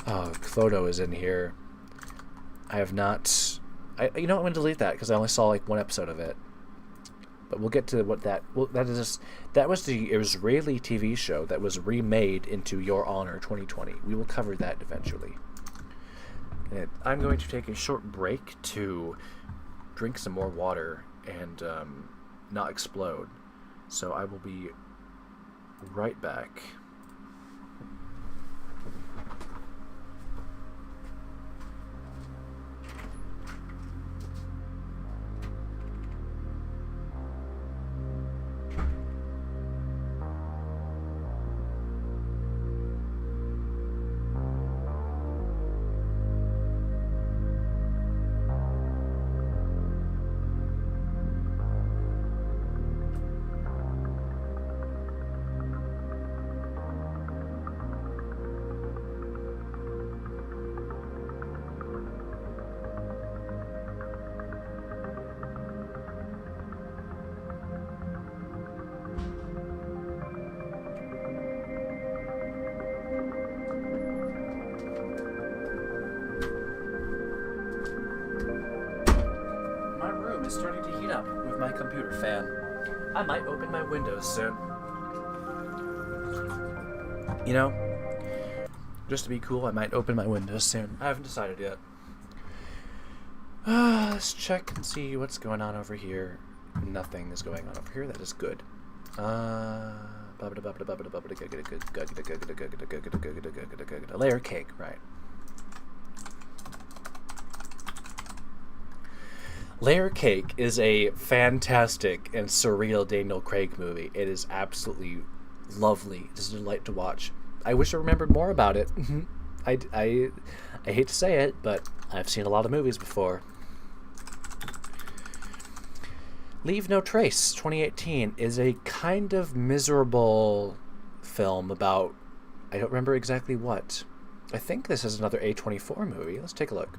Oh, Photo is in here. I have not... I'm going to delete that because I only saw like 1 episode of it. But we'll get to what that... Well, that was the Israeli TV show that was remade into Your Honor 2020. We will cover that eventually. And I'm going to take a short break to drink some more water and not explode. So I will be right back. is starting to heat up with my computer fan. I might open my windows soon. You know, just to be cool, I might open my windows soon. I haven't decided yet. Let's check and see what's going on over here. Nothing is going on over here. That is good. Layer cake, right. Layer Cake is a fantastic and surreal Daniel Craig movie. It is absolutely lovely. It is a delight to watch. I wish I remembered more about it. I hate to say it, but I've seen a lot of movies before. Leave No Trace, 2018, is a kind of miserable film about, I don't remember exactly what. I think this is another A24 movie. Let's take a look.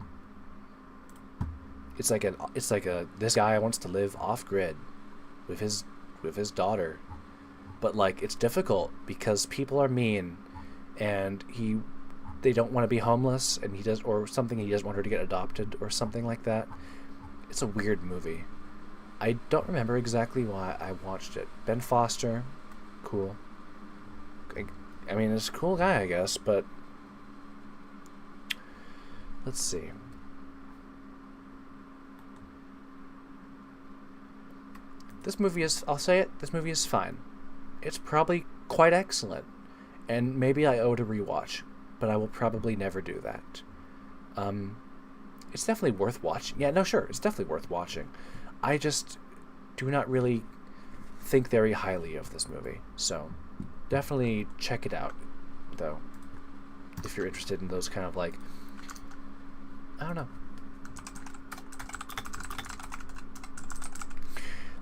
It's like a this guy wants to live off grid with his daughter, but like it's difficult because people are mean, and they don't want to be homeless, and he doesn't want her to get adopted or something like that. It's a weird movie. I don't remember exactly why I watched it. Ben Foster, cool. I mean, it's a cool guy, I guess, but let's see. This movie is, I'll say it, this movie is fine. It's probably quite excellent, and maybe I owe it a rewatch, but I will probably never do that. It's definitely worth watching. Yeah, no, sure, it's definitely worth watching. I just do not really think very highly of this movie, so definitely check it out, though, if you're interested in those kind of like, I don't know.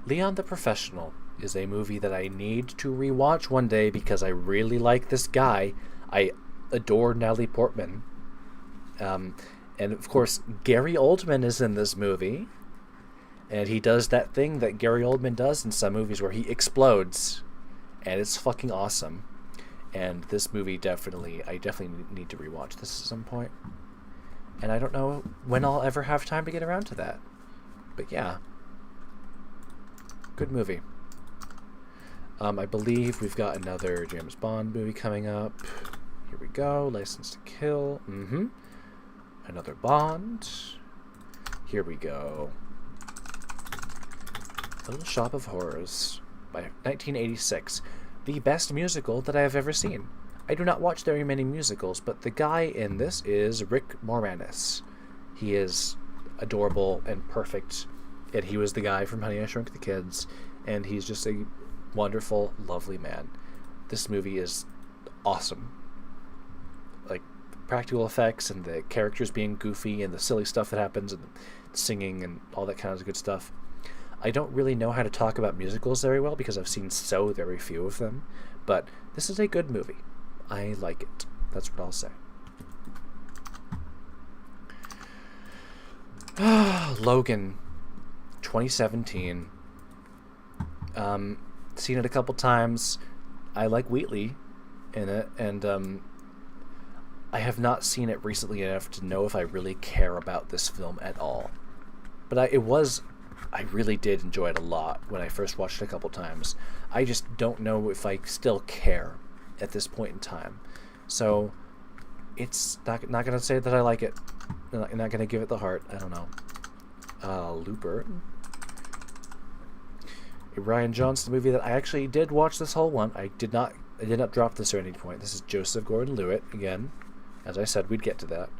Leon the Professional is a movie that I need to rewatch one day because I really like this guy. I adore Natalie Portman. And of course, Gary Oldman is in this movie. And he does that thing that Gary Oldman does in some movies where he explodes. And it's fucking awesome. And this movie I definitely need to rewatch this at some point. And I don't know when I'll ever have time to get around to that. But yeah. Good movie. I believe we've got another James Bond movie coming up. Here we go. License to Kill. Another Bond. Here we go. Little Shop of Horrors by 1986. The best musical that I have ever seen. I do not watch very many musicals, but the guy in this is Rick Moranis. He is adorable and perfect. And he was the guy from Honey, I Shrunk the Kids, and he's just a wonderful, lovely man. This movie is awesome. Like, practical effects and the characters being goofy and the silly stuff that happens and the singing and all that kind of good stuff. I don't really know how to talk about musicals very well because I've seen so very few of them, but this is a good movie. I like it. That's what I'll say. Logan. 2017. Seen it a couple times. I like Wheatley in it, and I have not seen it recently enough to know if I really care about this film at all. But I really did enjoy it a lot when I first watched it a couple times. I just don't know if I still care at this point in time. So it's not gonna say that I like it. I'm not gonna give it the heart. I don't know. Looper. A Rian Johnson movie that I actually did watch this whole one. I did not drop this at any point. This is Joseph Gordon-Levitt again. As I said, we'd get to that.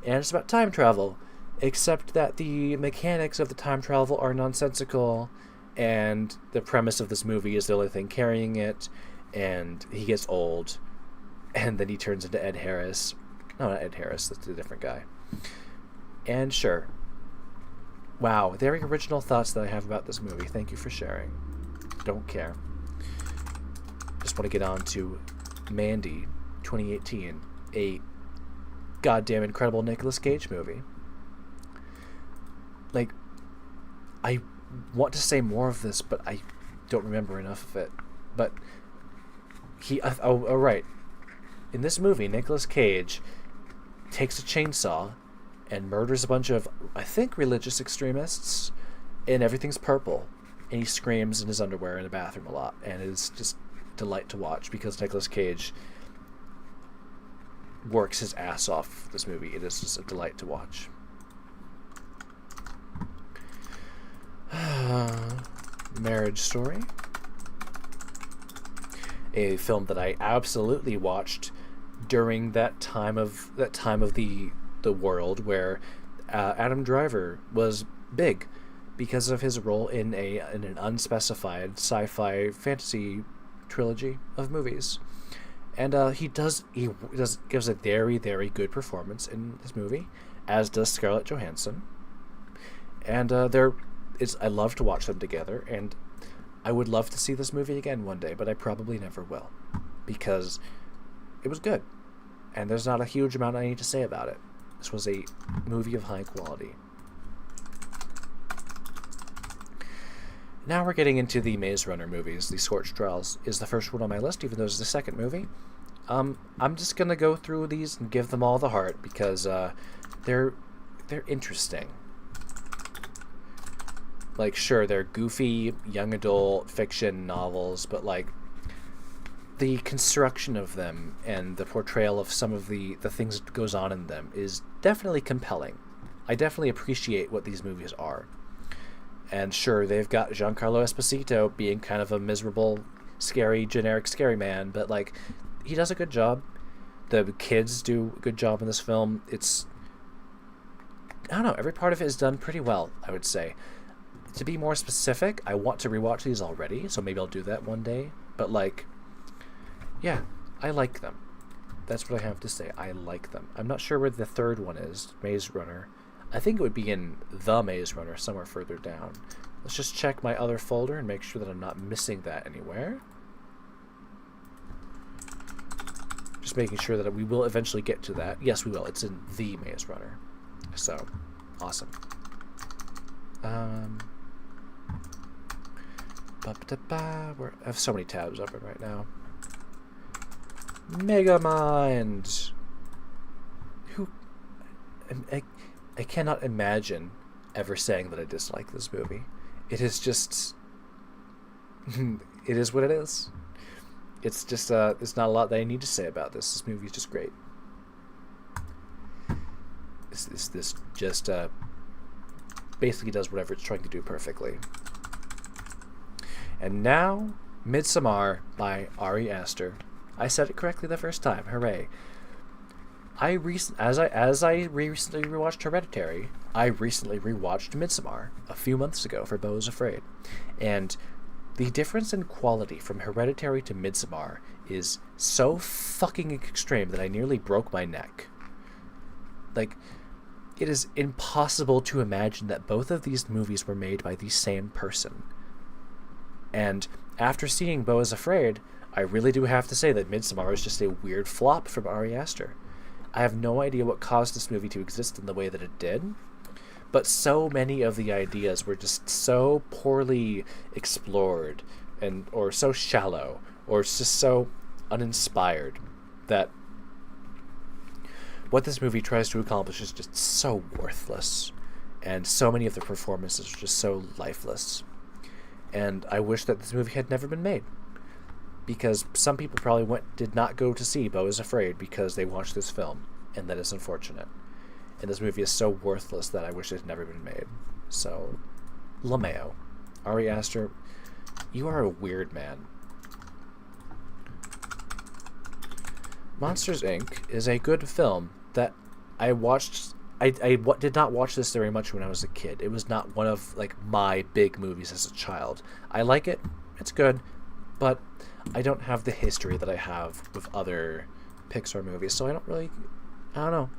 And it's about time travel, except that the mechanics of the time travel are nonsensical, and the premise of this movie is the only thing carrying it, and he gets old, and then he turns into Ed Harris. No, not Ed Harris, that's a different guy. And sure. Wow, very original thoughts that I have about this movie. Thank you for sharing. Don't care. Just want to get on to Mandy, 2018, a goddamn incredible Nicolas Cage movie. Like, I want to say more of this, but I don't remember enough of it. But right. In this movie, Nicolas Cage takes a chainsaw and murders a bunch of, I think, religious extremists, and everything's purple, and he screams in his underwear in the bathroom a lot, and it's just a delight to watch because Nicolas Cage works his ass off this movie. It is just a delight to watch. Marriage Story, a film that I absolutely watched during that time of the world where Adam Driver was big because of his role in an unspecified sci-fi fantasy trilogy of movies, and he gives a very, very good performance in this movie, as does Scarlett Johansson, and I love to watch them together, and I would love to see this movie again one day, but I probably never will, because it was good, and there's not a huge amount I need to say about it. This was a movie of high quality. Now we're getting into the Maze Runner movies. The Scorched Trials is the first one on my list, even though it's the second movie. I'm just gonna go through these and give them all the heart because they're interesting. Like, sure, they're goofy young adult fiction novels, but like the construction of them and the portrayal of some of the things that goes on in them is definitely compelling. I definitely appreciate what these movies are. And sure, they've got Giancarlo Esposito being kind of a miserable, scary, generic scary man, but like he does a good job. The kids do a good job in this film. I don't know, every part of it is done pretty well, I would say. To be more specific, I want to rewatch these already, so maybe I'll do that one day. But like, yeah, I like them. That's what I have to say. I like them. I'm not sure where the third one is, Maze Runner. I think it would be in The Maze Runner, somewhere further down. Let's just check my other folder and make sure that I'm not missing that anywhere. Just making sure that we will eventually get to that. Yes, we will. It's in The Maze Runner. So, awesome. I have so many tabs open right now. Megamind. I cannot imagine ever saying that I dislike this movie. It is just... it is what it is. It's just, there's not a lot that I need to say about this. This movie is just great. This just, basically does whatever it's trying to do perfectly. And now, Midsommar by Ari Aster. I said it correctly the first time. Hooray. As I recently rewatched Hereditary, I recently rewatched Midsommar a few months ago for Beau is Afraid. And the difference in quality from Hereditary to Midsommar is so fucking extreme that I nearly broke my neck. Like, it is impossible to imagine that both of these movies were made by the same person. And after seeing Beau is Afraid, I really do have to say that Midsommar is just a weird flop from Ari Aster. I have no idea what caused this movie to exist in the way that it did, but so many of the ideas were just so poorly explored or so shallow or just so uninspired that what this movie tries to accomplish is just so worthless, and so many of the performances are just so lifeless. And I wish that this movie had never been made, because some people probably did not go to see Beau is Afraid because they watched this film, and that is unfortunate. And this movie is so worthless that I wish it had never been made. So, LaMayo. Ari Aster, you are a weird man. Monsters, Inc. is a good film that I watched. I did not watch this very much when I was a kid. It was not one of like my big movies as a child. I like it. It's good. But I don't have the history that I have with other Pixar movies, so I don't know.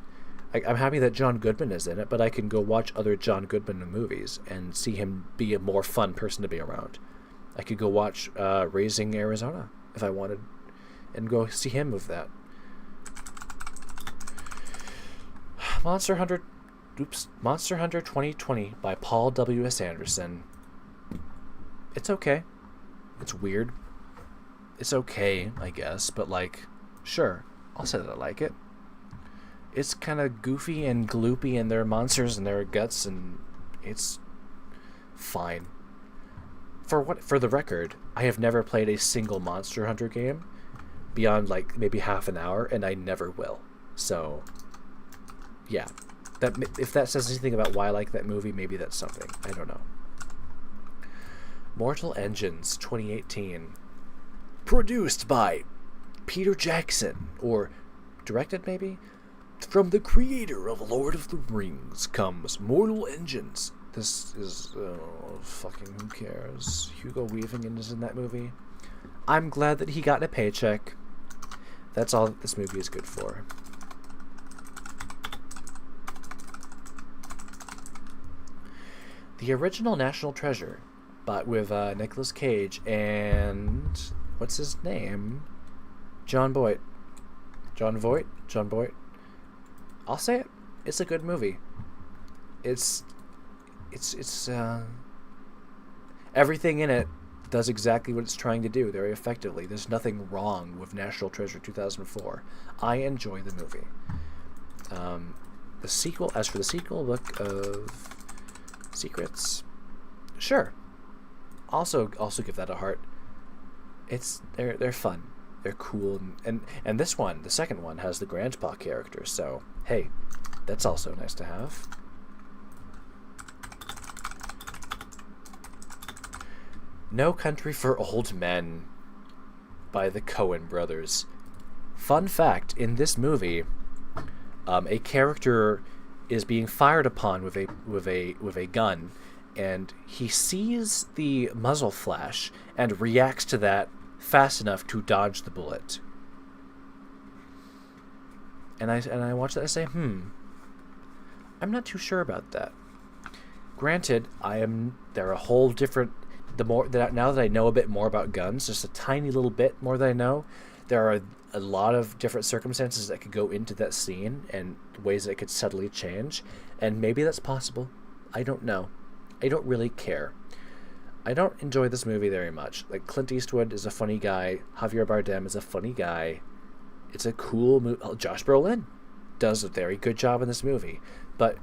I'm happy that John Goodman is in it, but I can go watch other John Goodman movies and see him be a more fun person to be around. I could go watch Raising Arizona if I wanted, and go see him with that. Monster Hunter 2020 by Paul W.S. Anderson. It's okay. It's weird. It's okay, I guess, but like, sure, I'll say that I like it. It's kind of goofy and gloopy, and there are monsters and there are guts, and it's fine. For the record, I have never played a single Monster Hunter game beyond like maybe half an hour, and I never will. So, yeah, that if that says anything about why I like that movie, maybe that's something. I don't know. Mortal Engines 2018, produced by Peter Jackson, or directed maybe? From the creator of Lord of the Rings comes Mortal Engines. This is fucking who cares? Hugo Weaving is in that movie. I'm glad that he got a paycheck. That's all that this movie is good for. The original National Treasure, but with Nicolas Cage and what's his name? Jon Voight. Jon Voight? I'll say it. It's a good movie. It's everything in it does exactly what it's trying to do very effectively. There's nothing wrong with National Treasure 2004. I enjoy the movie. The sequel, as for the sequel, Book of Secrets, sure. Also give that a heart. They're fun. They're cool, and this one, the second one, has the Grandpa character. So hey, that's also nice to have. No Country for Old Men by the Coen brothers. Fun fact, in this movie, a character is being fired upon with a gun, and he sees the muzzle flash and reacts to that fast enough to dodge the bullet. And I watch that and I say, I'm not too sure about that. Granted, they're a whole different. Now that I know a bit more about guns, just a tiny little bit more that I know, there are a lot of different circumstances that could go into that scene and ways that it could subtly change, and maybe that's possible. I don't know. I don't really care. I don't enjoy this movie very much. Like, Clint Eastwood is a funny guy. Javier Bardem is a funny guy. It's a cool movie. Josh Brolin does a very good job in this movie, but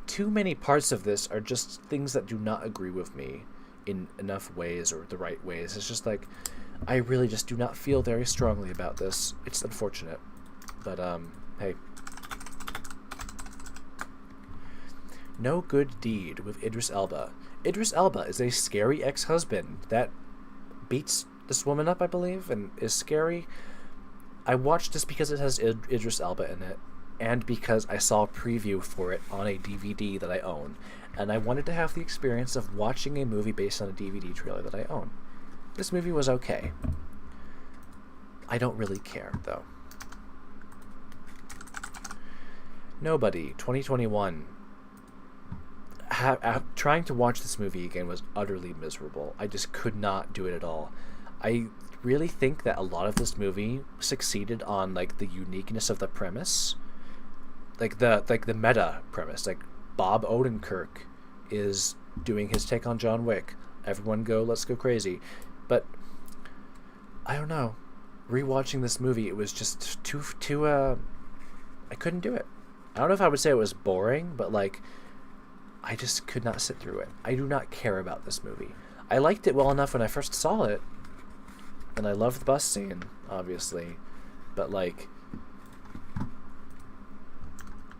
too many parts of this are just things that do not agree with me in enough ways, or the right ways. It's just like, I really just do not feel very strongly about this. It's unfortunate, but hey. No Good Deed with Idris Elba. Idris Elba is a scary ex-husband that beats this woman up, I believe, and is scary. I watched this because it has Idris Elba in it, and because I saw a preview for it on a DVD that I own, and I wanted to have the experience of watching a movie based on a DVD trailer that I own. This movie was okay. I don't really care, though. Nobody, 2021. Trying to watch this movie again was utterly miserable. I just could not do it at all. I really think that a lot of this movie succeeded on like the uniqueness of the premise, like the meta premise. Like, Bob Odenkirk is doing his take on John Wick. Everyone let's go crazy. But I don't know. Rewatching this movie, it was just too I couldn't do it. I don't know if I would say it was boring, but like, I just could not sit through it. I do not care about this movie. I liked it well enough when I first saw it, and I loved the bus scene, obviously, but like,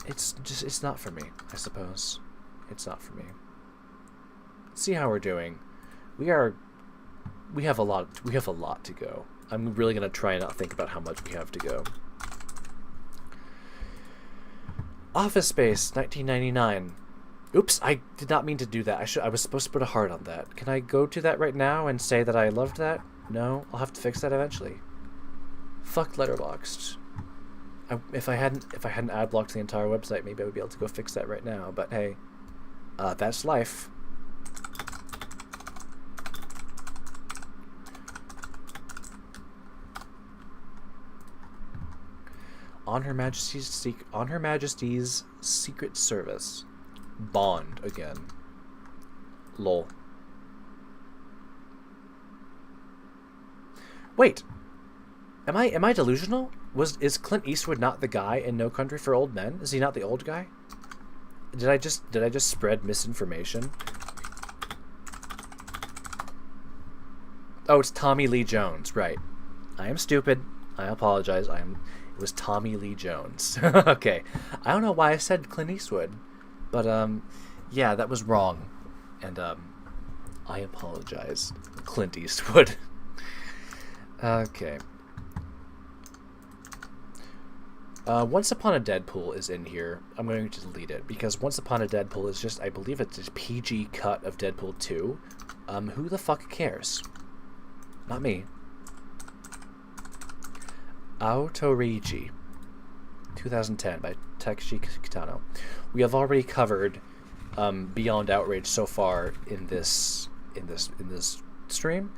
it's not for me, I suppose. It's not for me. Let's see how we're doing. We have a lot to go. I'm really going to try and not think about how much we have to go. Office Space 1999. Oops, I did not mean to do that. I was supposed to put a heart on that. Can I go to that right now and say that I loved that? No, I'll have to fix that eventually. Fuck Letterboxd. If I hadn't ad blocked the entire website, maybe I would be able to go fix that right now. But hey, that's life. On Her Majesty's Secret Service. Bond again. Lol. Wait. Am I delusional? Is Clint Eastwood not the guy in No Country for Old Men? Is he not the old guy? Did I just spread misinformation? Oh, it's Tommy Lee Jones, right. I am stupid. I apologize. It was Tommy Lee Jones. Okay. I don't know why I said Clint Eastwood, but yeah, that was wrong. And I apologize, Clint Eastwood. Okay. Once Upon a Deadpool is in here. I'm going to delete it because Once Upon a Deadpool is just, I believe it's a PG cut of Deadpool 2. Who the fuck cares? Not me. Autorigi, 2010 by Takeshi Kitano. We have already covered Beyond Outrage so far in this stream.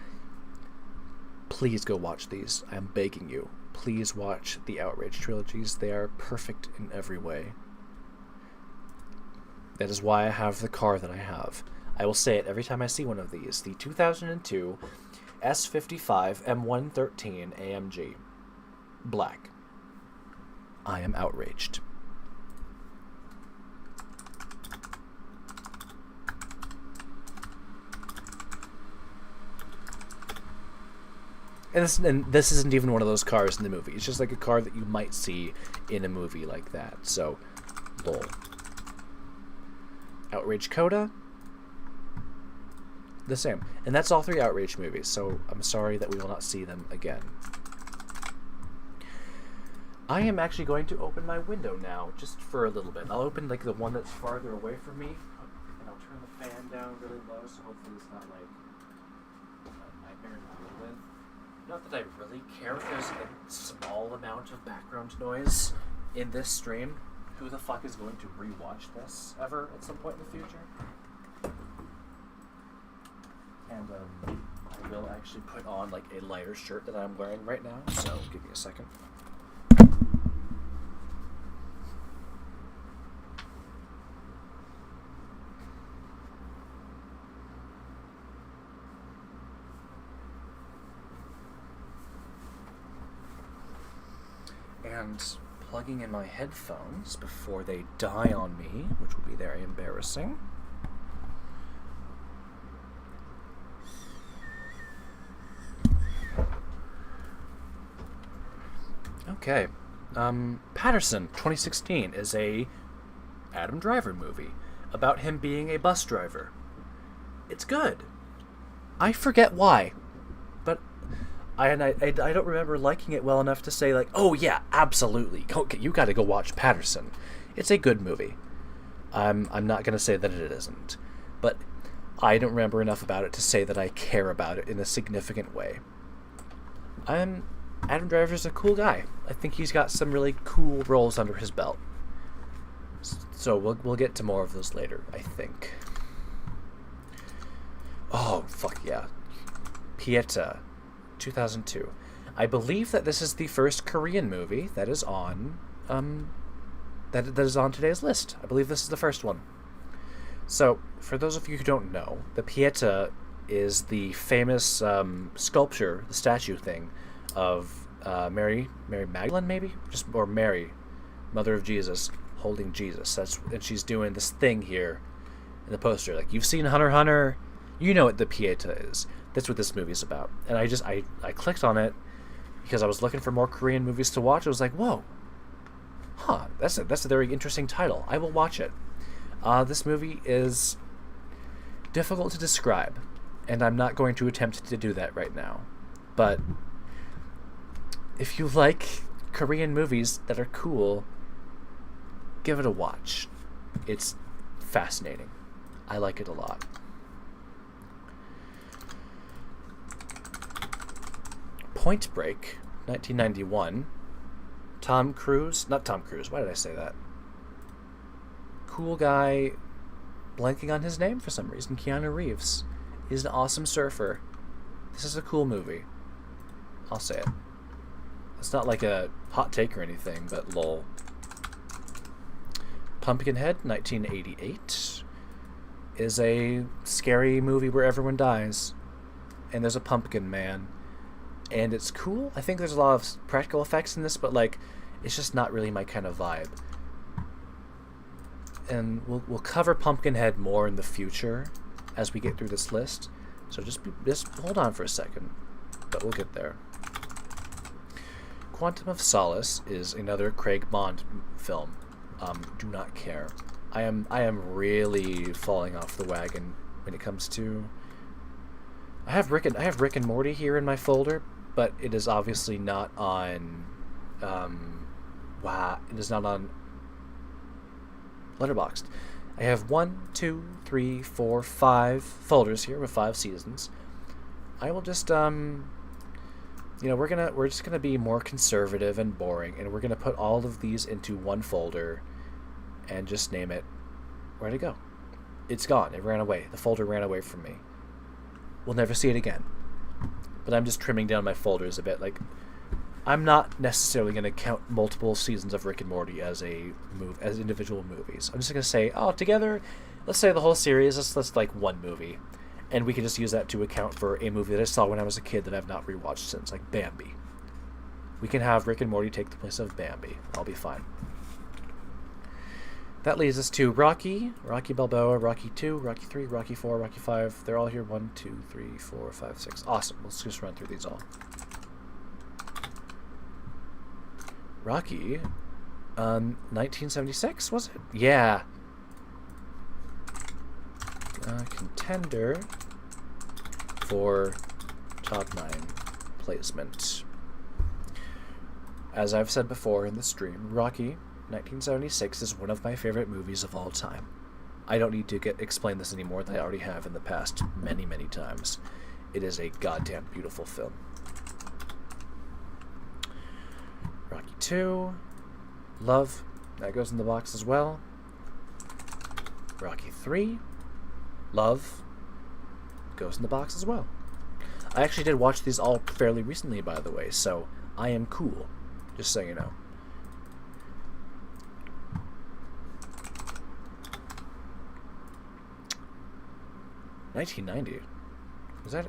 Please go watch these. I am begging you. Please watch the Outrage trilogies. They are perfect in every way. That is why I have the car that I have. I will say it every time I see one of these. The 2002 S55 M113 AMG. Black. I am outraged. And this isn't even one of those cars in the movie. It's just like a car that you might see in a movie like that. So, lol. Outrage Coda. The same. And that's all 3 Outrage movies, so I'm sorry that we will not see them again. I am actually going to open my window now, just for a little bit. I'll open like the one that's farther away from me, and I'll turn the fan down really low, so hopefully it's not like a nightmare to deal with. Not that I really care if there's a small amount of background noise in this stream. Who the fuck is going to rewatch this ever at some point in the future? And I will actually put on like a lighter shirt that I'm wearing right now, so give me a second. And plugging in my headphones before they die on me, which will be very embarrassing. Okay. Patterson, 2016, is a Adam Driver movie about him being a bus driver. It's good. I forget why, but I don't remember liking it well enough to say like, oh yeah, absolutely, you got to go watch Patterson. It's a good movie. I'm not gonna say that it isn't, but I don't remember enough about it to say that I care about it in a significant way. Adam Driver's a cool guy. I think he's got some really cool roles under his belt. So we'll get to more of those later, I think. Oh, fuck yeah. Pieta, 2002. I believe that this is the first Korean movie that is on that is on today's list. I believe this is the first one. So, for those of you who don't know, the Pieta is the famous sculpture, the statue thing, of Mary Magdalene, maybe? Or Mary, Mother of Jesus, holding Jesus. And she's doing this thing here in the poster. Like, you've seen Hunter x Hunter, you know what the Pieta is. That's what this movie's about. And I clicked on it because I was looking for more Korean movies to watch. I was like, whoa, that's a very interesting title. I will watch it. This movie is difficult to describe, and I'm not going to attempt to do that right now. But if you like Korean movies that are cool, give it a watch. It's fascinating. I like it a lot. Point Break, 1991. Tom Cruise. Not Tom Cruise. Why did I say that? Cool guy. Blanking on his name for some reason. Keanu Reeves. He's an awesome surfer. This is a cool movie. I'll say it. It's not like a hot take or anything, but lol. Pumpkinhead, 1988, is a scary movie where everyone dies. And there's a pumpkin man. And it's cool. I think there's a lot of practical effects in this, but like, it's just not really my kind of vibe. And we'll cover Pumpkinhead more in the future as we get through this list. So just hold on for a second. but we'll get there. Quantum of Solace is another Craig Bond film. Do not care. I am really falling off the wagon when it comes to. I have Rick and Morty here in my folder, but it is obviously not on. It is not on Letterboxd. I have 1, 2, 3, 4, 5 folders here with 5 seasons. I will just we're just gonna be more conservative and boring, and we're gonna put all of these into one folder and just name it. Where'd it go? It's gone. It ran away. The folder ran away from me. We'll never see it again. But I'm just trimming down my folders a bit. Like, I'm not necessarily going to count multiple seasons of Rick and Morty as individual movies. I'm just going to say, together, let's say the whole series, let's like one movie. And we can just use that to account for a movie that I saw when I was a kid that I've not rewatched since, like Bambi. We can have Rick and Morty take the place of Bambi. I'll be fine. That leads us to Rocky Balboa, Rocky 2, Rocky 3, Rocky 4, Rocky 5. They're all here. 1, 2, 3, 4, 5, 6. Awesome. Let's just run through these all. Rocky, 1976, was it? Yeah. Contender for top 9 placement. As I've said before in the stream, Rocky 1976 is one of my favorite movies of all time. I don't need to explain this anymore than I already have in the past many, many times. It is a goddamn beautiful film. Rocky 2, love, that goes in the box as well. Rocky 3, love, goes in the box as well. I actually did watch these all fairly recently, by the way, so I am cool, just so you know. $1990.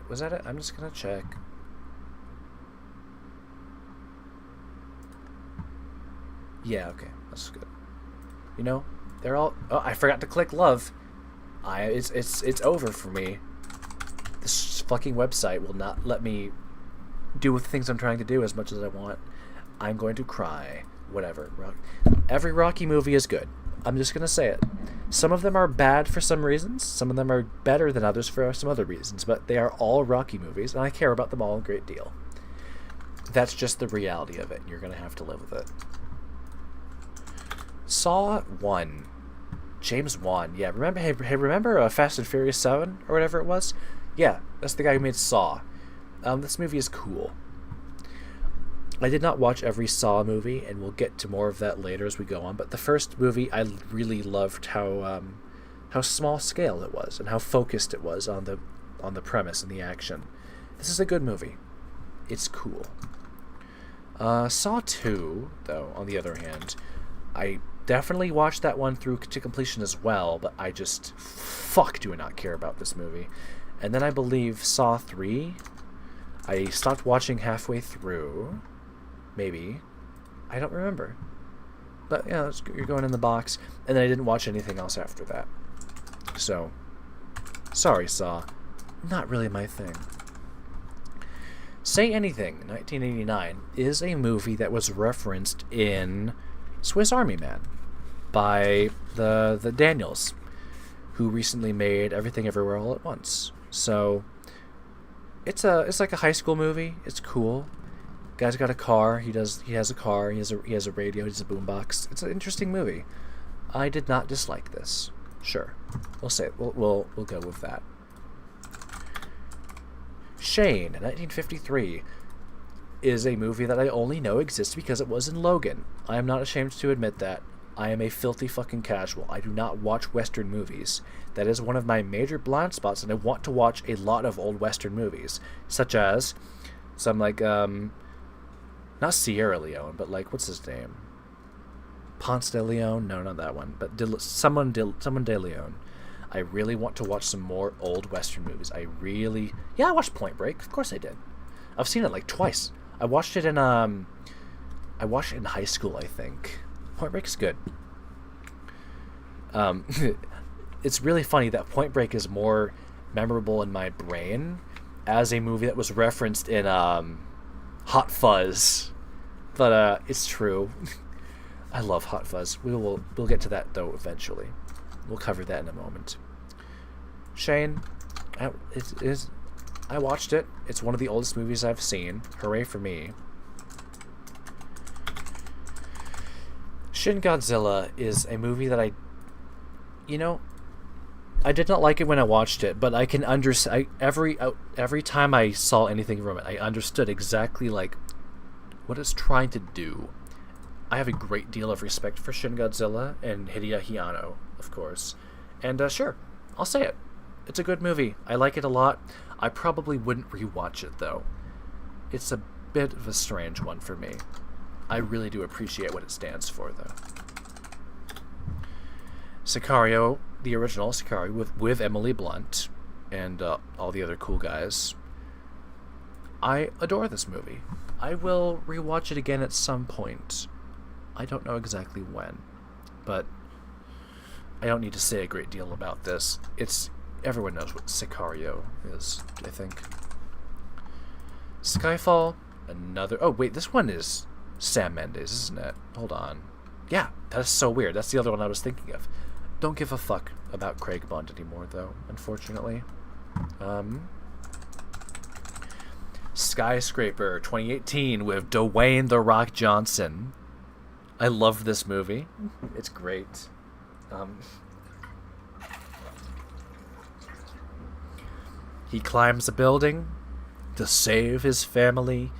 Was that it? I'm just gonna check. Yeah, okay, that's good. You know, they're all. Oh, I forgot to click love. It's over for me. This fucking website will not let me do the things I'm trying to do as much as I want. I'm going to cry. Whatever. Every Rocky movie is good. I'm just gonna say it. Some of them are bad for some reasons. Some of them are better than others for some other reasons. But they are all Rocky movies, and I care about them all a great deal. That's just the reality of it. You're gonna have to live with it. Saw 1. James Wan. Yeah, remember Fast and Furious 7 or whatever it was? Yeah, that's the guy who made Saw. This movie is cool. I did not watch every Saw movie, and we'll get to more of that later as we go on, but the first movie, I really loved how small scale it was and how focused it was on the premise and the action. This is a good movie. It's cool. Saw 2, though, on the other hand, I definitely watched that one through to completion as well, but I just do not care about this movie. And then I believe Saw 3, I stopped watching halfway through. Maybe. I don't remember. But, yeah, you're going in the box. And then I didn't watch anything else after that. So, sorry, Saw. Not really my thing. Say Anything, 1989, is a movie that was referenced in Swiss Army Man by the Daniels, who recently made Everything Everywhere All at Once. So, it's like a high school movie. It's cool. Guy's got a car. He has a car. He has a radio. He has a boombox. It's an interesting movie. I did not dislike this. Sure, we'll go with that. Shane, 1953, is a movie that I only know exists because it was in Logan. I am not ashamed to admit that. I am a filthy fucking casual. I do not watch Western movies. That is one of my major blind spots, and I want to watch a lot of old Western movies, such as some like not Sierra Leone, but like, what's his name? Ponce de Leon? No, not that one. But someone de Leon. I really want to watch some more old Western movies. I watched Point Break. Of course I did. I've seen it like twice. I watched it in high school, I think. Point Break's good. It's really funny that Point Break is more memorable in my brain as a movie that was referenced in Hot Fuzz, but it's true. I love Hot Fuzz. We'll get to that though eventually. We'll cover that in a moment. Shane, I watched it. It's one of the oldest movies I've seen. Hooray for me. Shin Godzilla is a movie that I did not like it when I watched it, but I can understand. Every time I saw anything from it, I understood exactly like what it's trying to do. I have a great deal of respect for Shin Godzilla and Hideaki Anno, of course, and sure, I'll say it. It's a good movie. I like it a lot. I probably wouldn't rewatch it though. It's a bit of a strange one for me. I really do appreciate what it stands for though. Sicario, the original Sicario with Emily Blunt and all the other cool guys. I adore this movie. I will rewatch it again at some point. I don't know exactly when, but I don't need to say a great deal about this. Everyone knows what Sicario is, I think. Skyfall, another... Oh, wait, this one is Sam Mendes, isn't it? Hold on. Yeah, that's so weird. That's the other one I was thinking of. Don't give a fuck about Craig Bond anymore, though, unfortunately. Skyscraper 2018 with Dwayne "The Rock" Johnson. I love this movie. It's great. He climbs a building to save his family,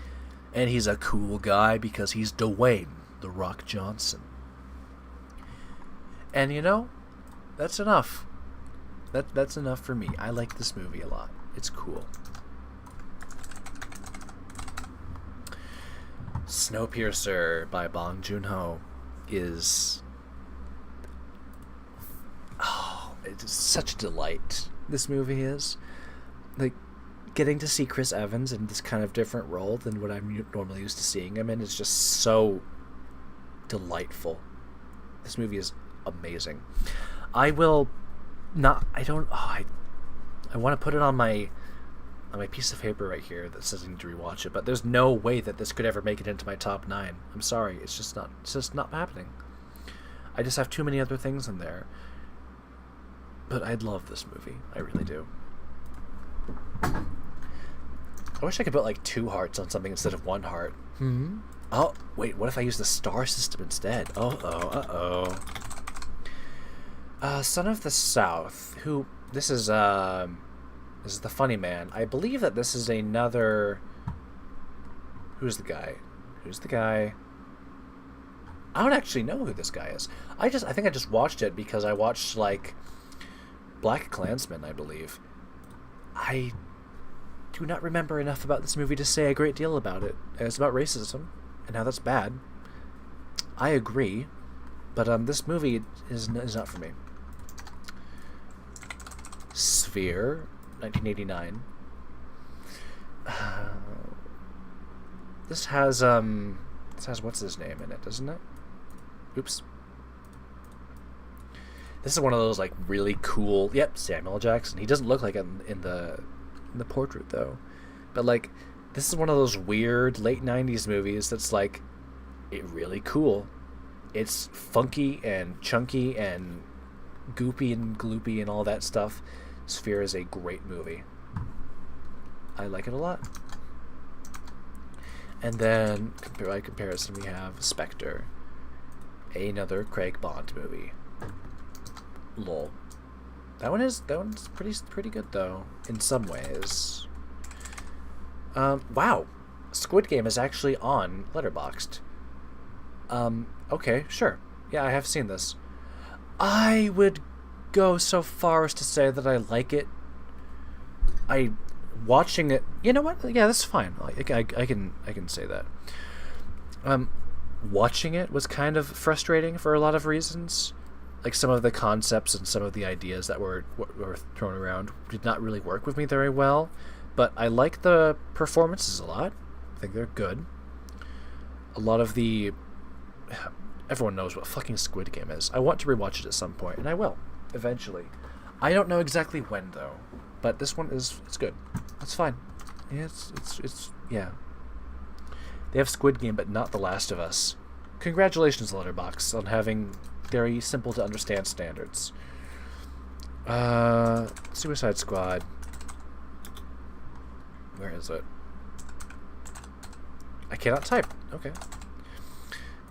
and he's a cool guy because he's Dwayne "The Rock" Johnson. And that's enough. That's enough for me. I like this movie a lot. It's cool. Snowpiercer by Bong Joon-ho is... Oh, it's such a delight. This movie is. Like, getting to see Chris Evans in this kind of different role than what I'm normally used to seeing him in is just so delightful. This movie is amazing. I will not... I don't... Oh, I want to put it on my piece of paper right here that says I need to rewatch it, but there's no way that this could ever make it into my top 9. I'm sorry, it's just not happening. I just have too many other things in there. But I love this movie. I really do. I wish I could put like 2 hearts on something instead of 1 heart. Oh, wait, what if I use the star system instead? Uh-oh. Son of the South, who... This is the funny man. I believe that this is another... Who's the guy? I don't actually know who this guy is. I think I just watched it because I watched, like, Black Klansman, I believe. I do not remember enough about this movie to say a great deal about it. And it's about racism, and how that's bad. I agree, but this movie is not for me. Sphere, 1989. This has what's his name in it, doesn't it? Oops. This is one of those like really cool. Yep, Samuel Jackson. He doesn't look like him in the portrait though, but like this is one of those weird late '90s movies that's like really cool. It's funky and chunky and goopy and gloopy and all that stuff. Sphere is a great movie. I like it a lot. And then, by comparison, we have Spectre, another Craig Bond movie. Lol. That one's pretty good though in some ways. Wow, Squid Game is actually on Letterboxd. Okay, sure. Yeah, I have seen this. I would go so far as to say that I like it. Watching it, you know what? Yeah, that's fine. I can say that. Watching it was kind of frustrating for a lot of reasons. Like some of the concepts and some of the ideas that were thrown around did not really work with me very well. But I like the performances a lot. I think they're good. A lot of the... Everyone knows what fucking Squid Game is. I want to rewatch it at some point, and I will, eventually. I don't know exactly when, though. But this one it's good. That's fine. Yeah, it's yeah. They have Squid Game, but not The Last of Us. Congratulations, Letterboxd, on having very simple to understand standards. Suicide Squad. Where is it? I cannot type. Okay.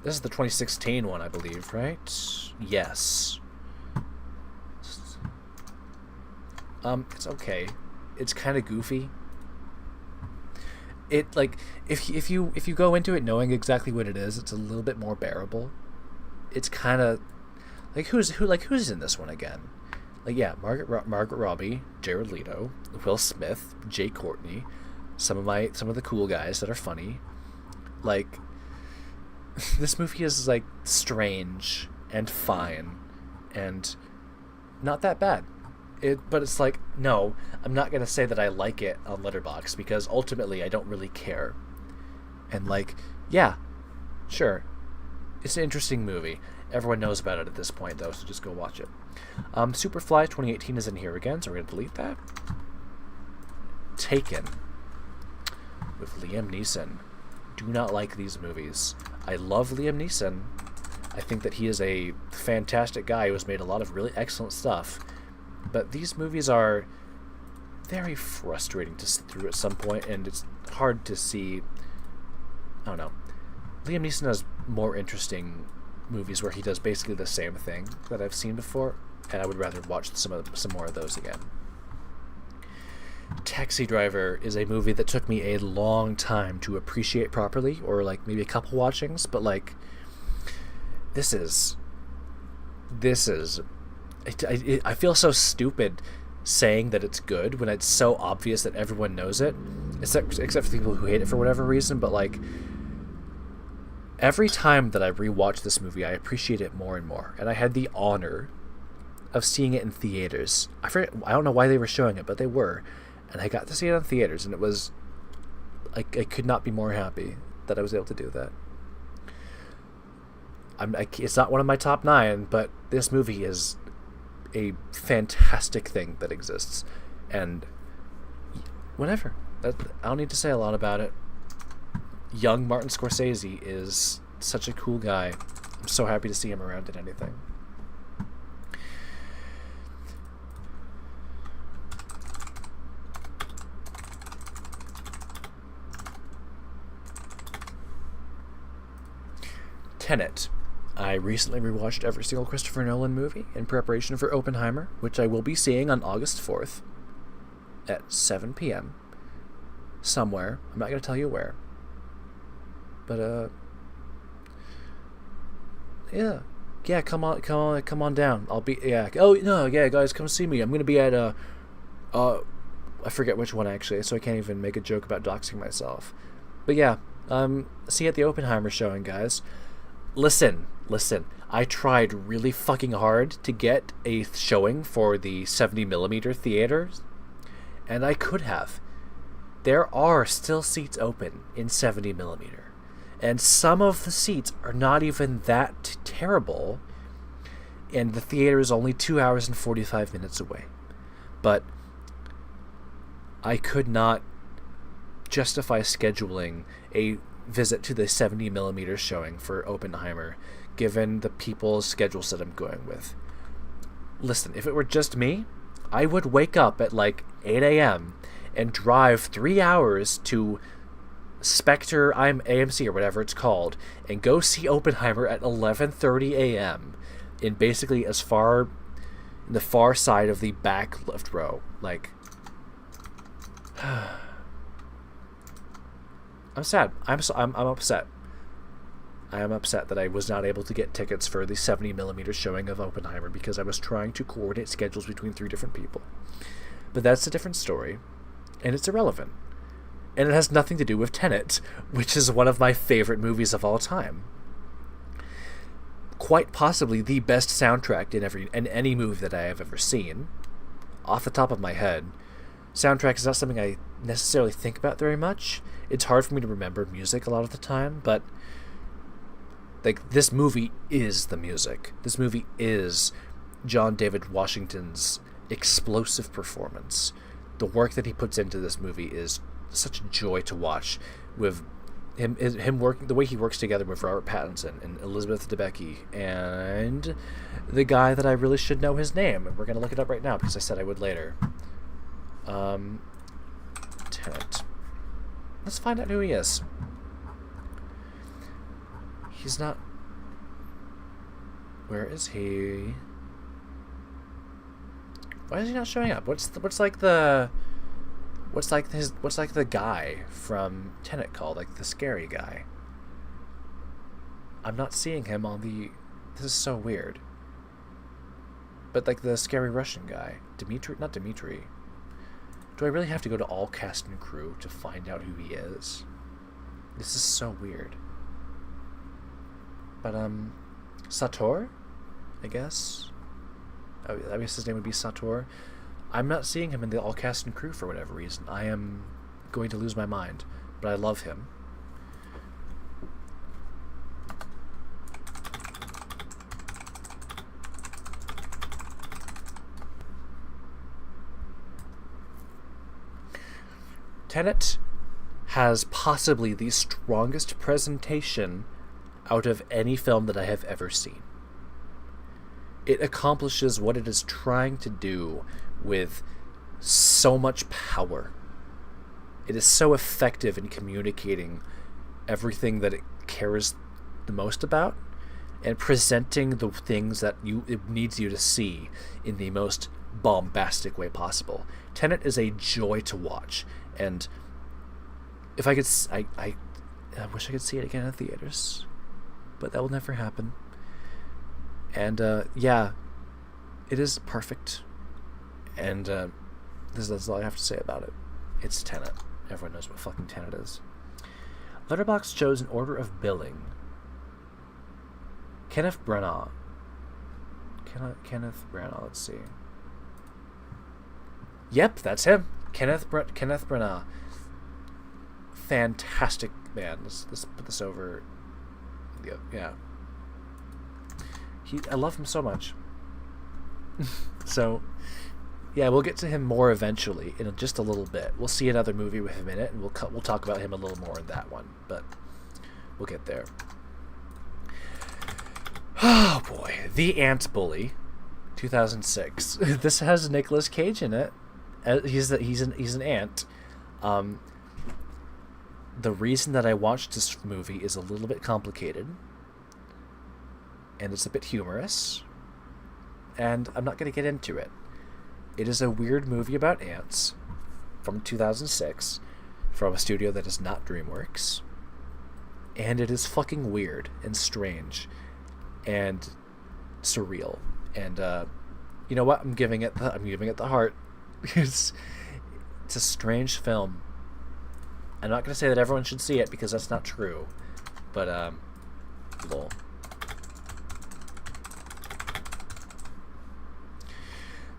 This is the 2016 one, I believe, right? Yes. It's okay. It's kind of goofy. It like if you go into it knowing exactly what it is, it's a little bit more bearable. It's kind of like who's in this one again? Like yeah, Margaret Robbie, Jared Leto, Will Smith, Jay Courtney, some of the cool guys that are funny. Like this movie is like strange and fine and not that bad. But it's like, no, I'm not gonna say that I like it on Letterboxd because ultimately I don't really care. And like, yeah, sure, it's an interesting movie. Everyone knows about it at this point though, so just go watch it. Superfly 2018 is in here again, so we're gonna delete that. Taken with Liam Neeson. Do not like these movies. I love Liam Neeson. I think that he is a fantastic guy who has made a lot of really excellent stuff. But these movies are very frustrating to sit through at some point, and it's hard to see. I don't know. Liam Neeson has more interesting movies where he does basically the same thing that I've seen before, and I would rather watch some more of those again. Taxi Driver is a movie that took me a long time to appreciate properly, or like maybe a couple watchings, but like this is. I feel so stupid saying that it's good when it's so obvious that everyone knows it, except for people who hate it for whatever reason. But like every time that I rewatch this movie, I appreciate it more and more. And I had the honor of seeing it in theaters. I don't know why they were showing it, but they were, and I got to see it in theaters, and it was I could not be more happy that I was able to do that. It's not one of my top 9, but this movie is a fantastic thing that exists, and whatever. I don't need to say a lot about it. Young Martin Scorsese is such a cool guy. I'm so happy to see him around in anything. Tenet. I recently rewatched every single Christopher Nolan movie in preparation for Oppenheimer, which I will be seeing on August 4th at 7 p.m. somewhere. I'm not going to tell you where. But, yeah. Yeah, come on down. I'll be, yeah. Oh, no, yeah, guys, come see me. I'm going to be at, I forget which one, actually, so I can't even make a joke about doxing myself. But, yeah, see you at the Oppenheimer showing, guys. Listen, I tried really fucking hard to get a showing for the 70mm theaters, and I could have. There are still seats open in 70mm, and some of the seats are not even that terrible, and the theater is only 2 hours and 45 minutes away. But I could not justify scheduling a visit to the 70mm showing for Oppenheimer given the people's schedules that I'm going with. Listen, if it were just me, I would wake up at like 8 a.m. and drive 3 hours to Spectre AMC or whatever it's called and go see Oppenheimer at 11:30 a.m. in basically in the far side of the back left row. Like I'm sad. I'm upset. I am upset that I was not able to get tickets for the 70mm showing of Oppenheimer because I was trying to coordinate schedules between 3 different people. But that's a different story, and it's irrelevant. And it has nothing to do with Tenet, which is one of my favorite movies of all time. Quite possibly the best soundtrack in any movie that I have ever seen. Off the top of my head, soundtrack is not something I necessarily think about very much. It's hard for me to remember music a lot of the time, but like this movie is the music. This movie is John David Washington's explosive performance. The work that he puts into this movie is such a joy to watch with him working the way he works together with Robert Pattinson and Elizabeth Debicki and the guy that I really should know his name, and we're gonna look it up right now because I said I would later. Tenet. Let's find out who he is. He's not. Where is he? Why is he not showing up? What's like the guy from Tenet called? Like the scary guy. I'm not seeing him on the. This is so weird. But like the scary Russian guy, not Dimitri. Do I really have to go to all cast and crew to find out who he is? This is so weird. But Sator, I guess. I guess his name would be Sator. I'm not seeing him in the all cast and crew for whatever reason. I am going to lose my mind, but I love him. Tenet has possibly the strongest presentation out of any film that I have ever seen. It accomplishes what it is trying to do with so much power. It is so effective in communicating everything that it cares the most about and presenting the things that it needs you to see in the most bombastic way possible. Tenet is a joy to watch, and if I could, I wish I could see it again in theaters, but that will never happen. And yeah, it is perfect, and that's all I have to say about it. It's Tenet. Everyone knows what fucking Tenet is. Letterboxd chose an order of billing. Kenneth Branagh. Kenneth Branagh. Let's see. Yep, that's him. Kenneth Branagh. Fantastic man. Let's put this over. Yeah. I love him so much. So, yeah, we'll get to him more eventually in just a little bit. We'll see another movie with him in it, and we'll talk about him a little more in that one. But we'll get there. Oh boy, The Ant Bully, 2006. This has Nicolas Cage in it. He's an ant. The reason that I watched this movie is a little bit complicated, and it's a bit humorous, and I'm not going to get into it. It is a weird movie about ants from 2006 from a studio that is not DreamWorks, and it is fucking weird and strange and surreal, and you know what? I'm giving it the heart. It's a strange film. I'm not going to say that everyone should see it because that's not true, but lol.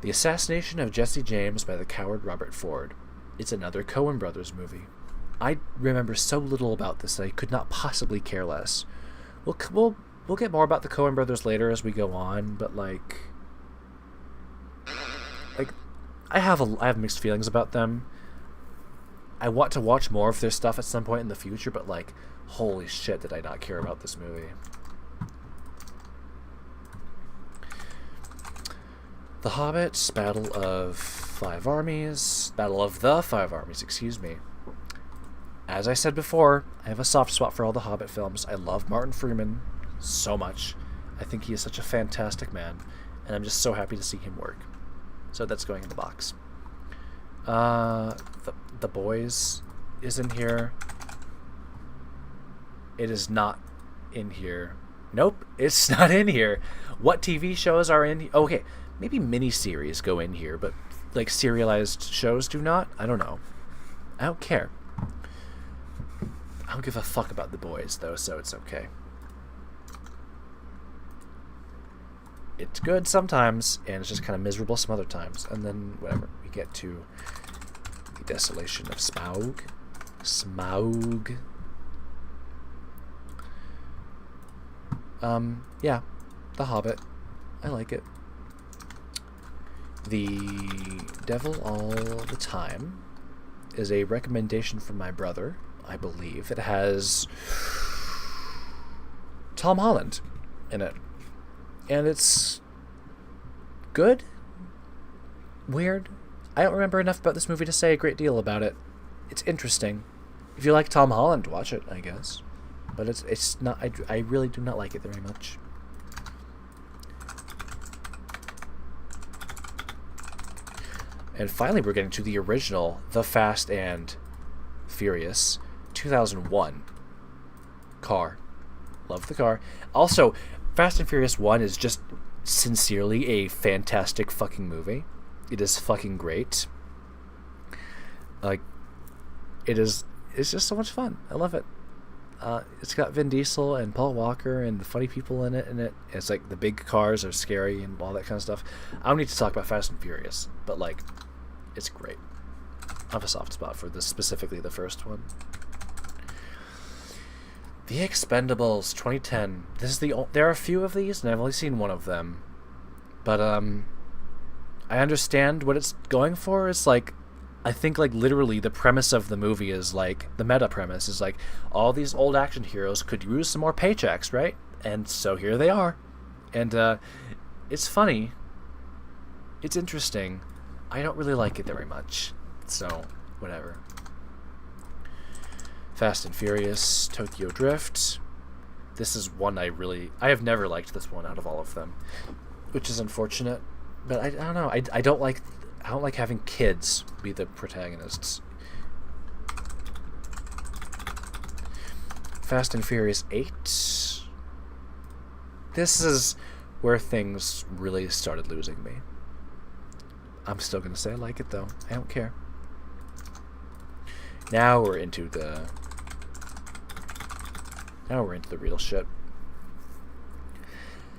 The Assassination of Jesse James by the Coward Robert Ford. It's another Coen Brothers movie. I remember so little about this that I could not possibly care less. We'll get more about the Coen Brothers later as we go on, but like I have mixed feelings about them. I want to watch more of their stuff at some point in the future, but like, holy shit, did I not care about this movie. The Hobbit, Battle of the Five Armies, excuse me. As I said before, I have a soft spot for all the Hobbit films. I love Martin Freeman so much. I think he is such a fantastic man, and I'm just so happy to see him work. So that's going in the box. The Boys is in here. It is not in here. Nope, it's not in here. What TV shows are in here? Okay, maybe miniseries go in here, but like serialized shows do not? I don't know. I don't care. I don't give a fuck about The Boys, though, so it's okay. It's good sometimes, and it's just kind of miserable some other times. And then, whatever, we get to the Desolation of Smaug. Yeah, The Hobbit. I like it. The Devil All the Time. is a recommendation from my brother, I believe. It has Tom Holland in it. And it's good? Weird? I don't remember enough about this movie to say a great deal about it. It's interesting. If you like Tom Holland, watch it, I guess. But it's not... I really do not like it very much. And finally, we're getting to the original The Fast and Furious 2001 car. Love the car. Also, Fast and Furious 1 is just sincerely a fantastic fucking movie. It is fucking great. Like, it's just so much fun. I love it. It's got Vin Diesel and Paul Walker and the funny people in it. It's like the big cars are scary and all that kind of stuff. I don't need to talk about Fast and Furious, but like, it's great. I have a soft spot for this, specifically the first one. The Expendables 2010. There are a few of these, and I've only seen one of them. But I understand what it's going for. It's like, I think like literally the premise of the movie is like, the meta premise is like, all these old action heroes could use some more paychecks, right? And so here they are. And it's funny. It's interesting. I don't really like it very much. So, whatever. Fast and Furious, Tokyo Drift. This is one I have never liked this one out of all of them, which is unfortunate. But I don't know. I don't like having kids be the protagonists. Fast and Furious 8. This is where things really started losing me. I'm still gonna say I like it though. I don't care. Now we're into the real shit.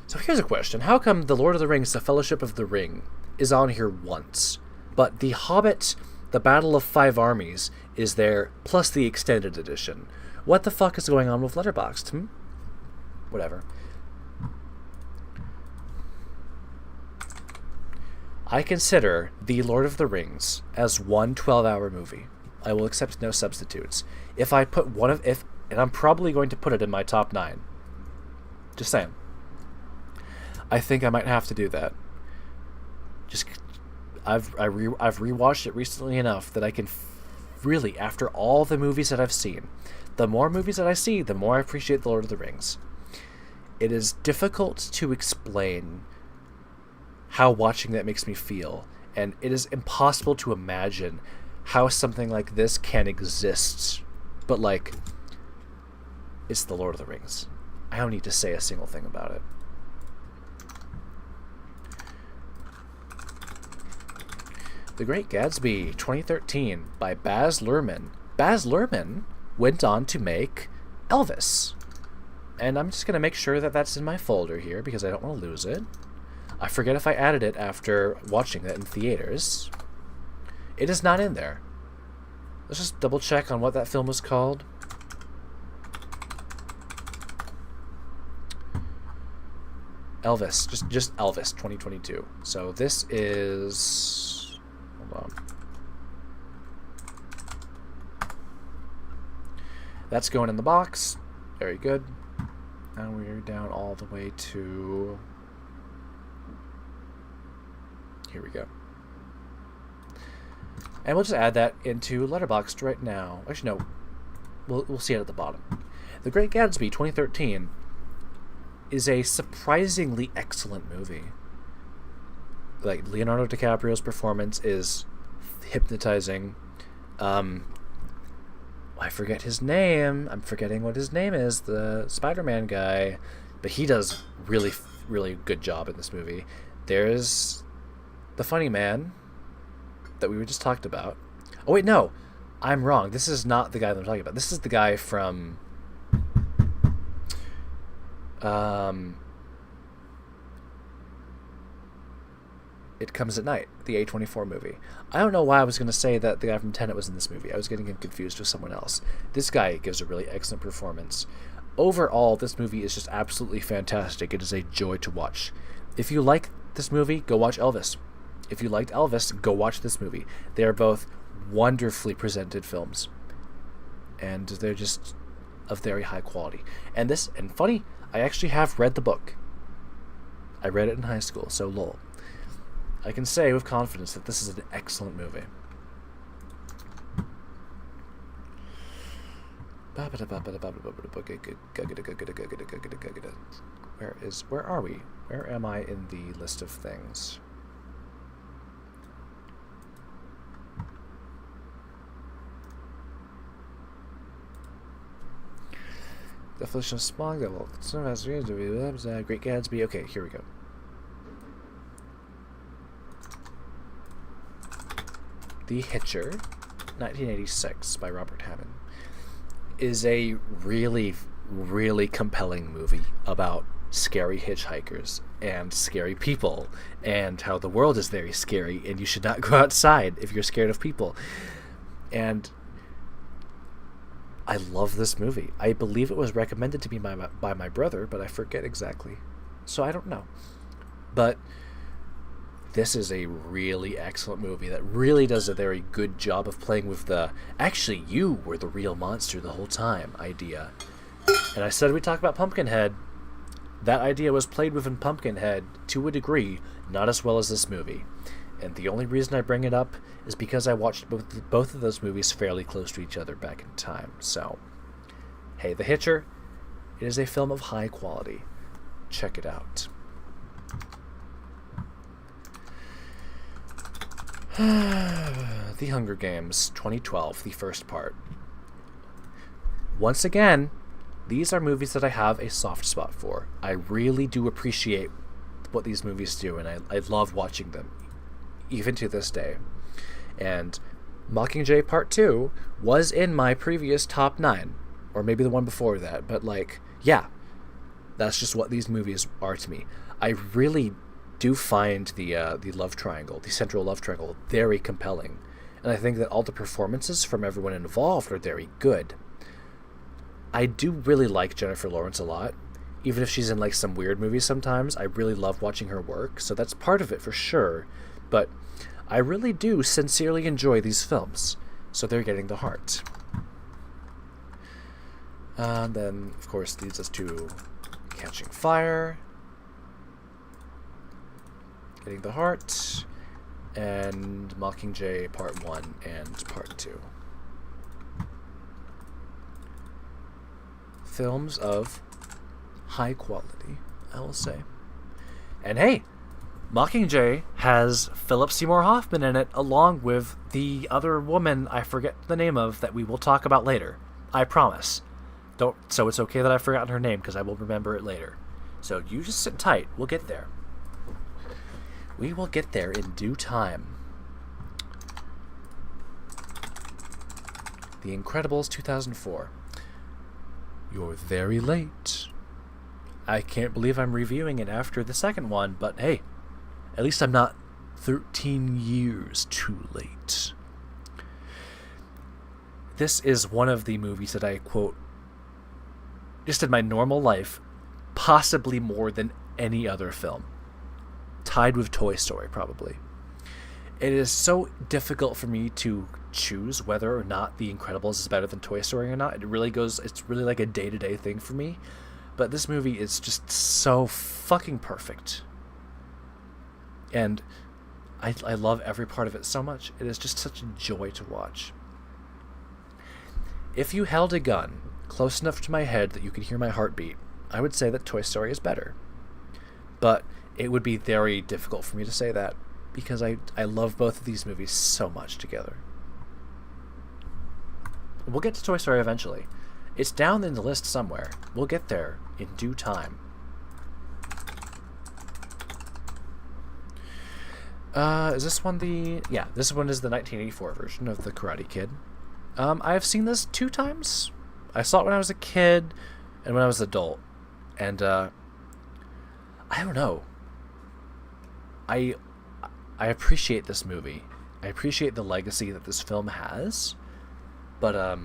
So here's a question. How come The Lord of the Rings, The Fellowship of the Ring is on here once, but The Hobbit, The Battle of Five Armies is there, plus the extended edition? What the fuck is going on with Letterboxd? Whatever. I consider The Lord of the Rings as one 12-hour movie. I will accept no substitutes. If I put and I'm probably going to put it in my top 9. Just saying. I think I might have to do that. I've rewatched it recently enough that I can really, after all the movies that I've seen, the more movies that I see, the more I appreciate The Lord of the Rings. It is difficult to explain how watching that makes me feel, and it is impossible to imagine how something like this can exist. But like, it's The Lord of the Rings. I don't need to say a single thing about it. The Great Gatsby 2013 by Baz Luhrmann. Baz Luhrmann went on to make Elvis. And I'm just going to make sure that that's in my folder here because I don't want to lose it. I forget if I added it after watching it in theaters. It is not in there. Let's just double check on what that film was called. Elvis. Just Elvis 2022. So this is... Hold on. That's going in the box. Very good. And we're down all the way to... Here we go. And we'll just add that into Letterboxd right now. Actually, no. We'll see it at the bottom. The Great Gatsby 2013 is a surprisingly excellent movie. Like, Leonardo DiCaprio's performance is hypnotizing. I forget his name. I'm forgetting what his name is. The Spider-Man guy. But he does really, really good job in this movie. There's the funny man that we were just talked about. Oh, wait, no. I'm wrong. This is not the guy that I'm talking about. This is the guy from... It Comes at Night, the A24 movie. I don't know why I was going to say that the guy from Tenet was in this movie. I was getting him confused with someone else. This guy gives a really excellent performance. Overall, this movie is just absolutely fantastic. It is a joy to watch. If you like this movie, go watch Elvis. If you liked Elvis, go watch this movie. They are both wonderfully presented films, and they're just of very high quality. And funny, I actually have read the book. I read it in high school, so lol. I can say with confidence that this is an excellent movie. Where are we? Where am I in the list of things? Definition of smog, Great Gatsby. Okay, here we go. The Hitcher, 1986, by Robert Hammond, is a really, really compelling movie about scary hitchhikers and scary people, and how the world is very scary and you should not go outside if you're scared of people. And I love this movie. I believe it was recommended to me by my brother, but I forget exactly, so I don't know. But this is a really excellent movie that really does a very good job of playing with the "actually you were the real monster the whole time" idea. And I said we talk about Pumpkinhead. That idea was played with in Pumpkinhead to a degree, not as well as this movie. And the only reason I bring it up is because I watched both of those movies fairly close to each other back in time. So, hey, The Hitcher, it is a film of high quality. Check it out. The Hunger Games, 2012, the first part. Once again, these are movies that I have a soft spot for. I really do appreciate what these movies do, and I love watching them, even to this day. And Mockingjay Part 2 was in my previous top 9, or maybe the one before that, but yeah, that's just what these movies are to me. I really do find the love triangle, the central love triangle, very compelling, and I think that all the performances from everyone involved are very good. I do really like Jennifer Lawrence a lot, even if she's in some weird movies sometimes. I really love watching her work, so that's part of it for sure, but I really do sincerely enjoy these films, so they're getting the heart. And then, of course, leads us to Catching Fire, getting the heart, and Mockingjay Part 1 and Part 2. Films of high quality, I will say. And hey, Mockingjay has Philip Seymour Hoffman in it, along with the other woman I forget the name of that we will talk about later. I promise. So it's okay that I've forgotten her name, because I will remember it later. So you just sit tight. We'll get there. We will get there in due time. The Incredibles 2004. You're very late. I can't believe I'm reviewing it after the second one, but hey, at least I'm not 13 years too late. This is one of the movies that I quote, just in my normal life, possibly more than any other film. Tied with Toy Story, probably. It is so difficult for me to choose whether or not The Incredibles is better than Toy Story or not. It's really like a day-to-day thing for me. But this movie is just so fucking perfect. And I love every part of it so much. It is just such a joy to watch. If you held a gun close enough to my head that you could hear my heartbeat, I would say that Toy Story is better. But it would be very difficult for me to say that, because I love both of these movies so much together. We'll get to Toy Story eventually. It's down in the list somewhere. We'll get there in due time. Is this one the... Yeah, this one is the 1984 version of The Karate Kid. I have seen this 2 times. I saw it when I was a kid and when I was an adult. And, I don't know. I appreciate this movie. I appreciate the legacy that this film has. But,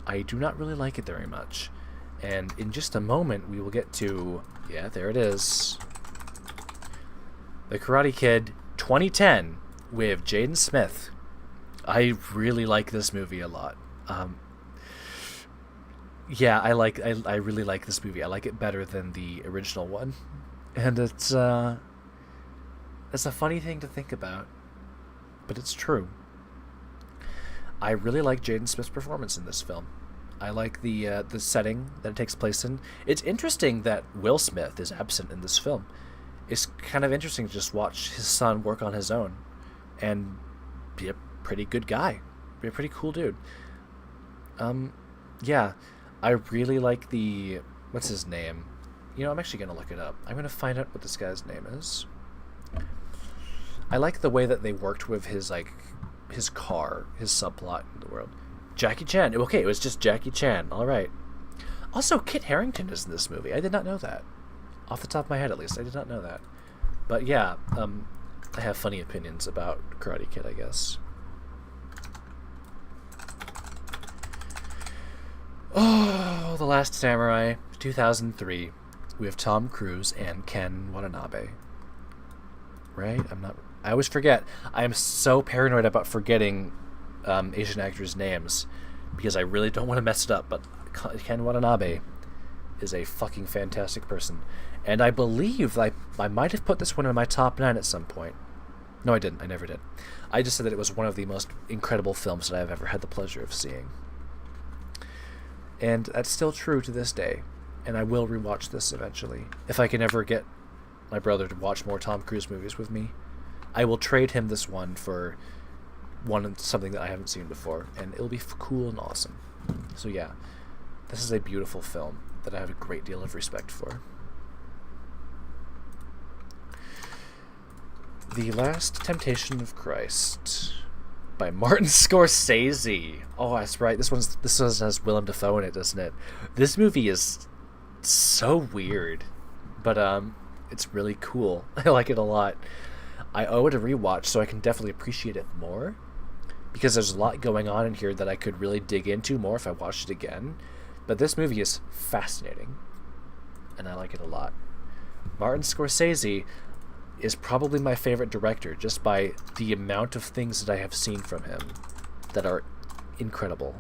I do not really like it very much. And in just a moment, we will get to... Yeah, there it is. The Karate Kid 2010 with Jaden Smith. I really like this movie a lot. Um, yeah, I really like this movie. I like it better than the original one, and it's a funny thing to think about, but it's true. I really like Jaden Smith's performance in this film. I like the setting that it takes place in. It's interesting that Will Smith is absent in this film. It's kind of interesting to just watch his son work on his own and be a pretty good guy, be a pretty cool dude. Um, yeah, I really like the what's his name. You know, I'm actually gonna look it up. I'm gonna find out what this guy's name is. I like the way that they worked with his car, his subplot in the world. Jackie Chan. Okay, it was just Jackie Chan. All right. Also, Kit Harington is in this movie. I did not know that. Off the top of my head, at least, I did not know that. But yeah, I have funny opinions about Karate Kid, I guess. Oh, The Last Samurai, 2003. We have Tom Cruise and Ken Watanabe. Right? I always forget. I am so paranoid about forgetting Asian actors' names because I really don't want to mess it up. But Ken Watanabe is a fucking fantastic person, and I believe I might have put this one in my top 9 at some point. No, I didn't. I never did. I just said that it was one of the most incredible films that I've ever had the pleasure of seeing, and that's still true to this day. And I will rewatch this eventually if I can ever get my brother to watch more Tom Cruise movies with me. I will trade him this one for something that I haven't seen before, and it'll be cool and awesome. So yeah, this is a beautiful film that I have a great deal of respect for. The Last Temptation of Christ by Martin Scorsese. Oh, that's right. This one has Willem Dafoe in it, doesn't it? This movie is so weird, but it's really cool. I like it a lot. I owe it a rewatch so I can definitely appreciate it more, because there's a lot going on in here that I could really dig into more if I watched it again. But this movie is fascinating, and I like it a lot. Martin Scorsese is probably my favorite director just by the amount of things that I have seen from him that are incredible.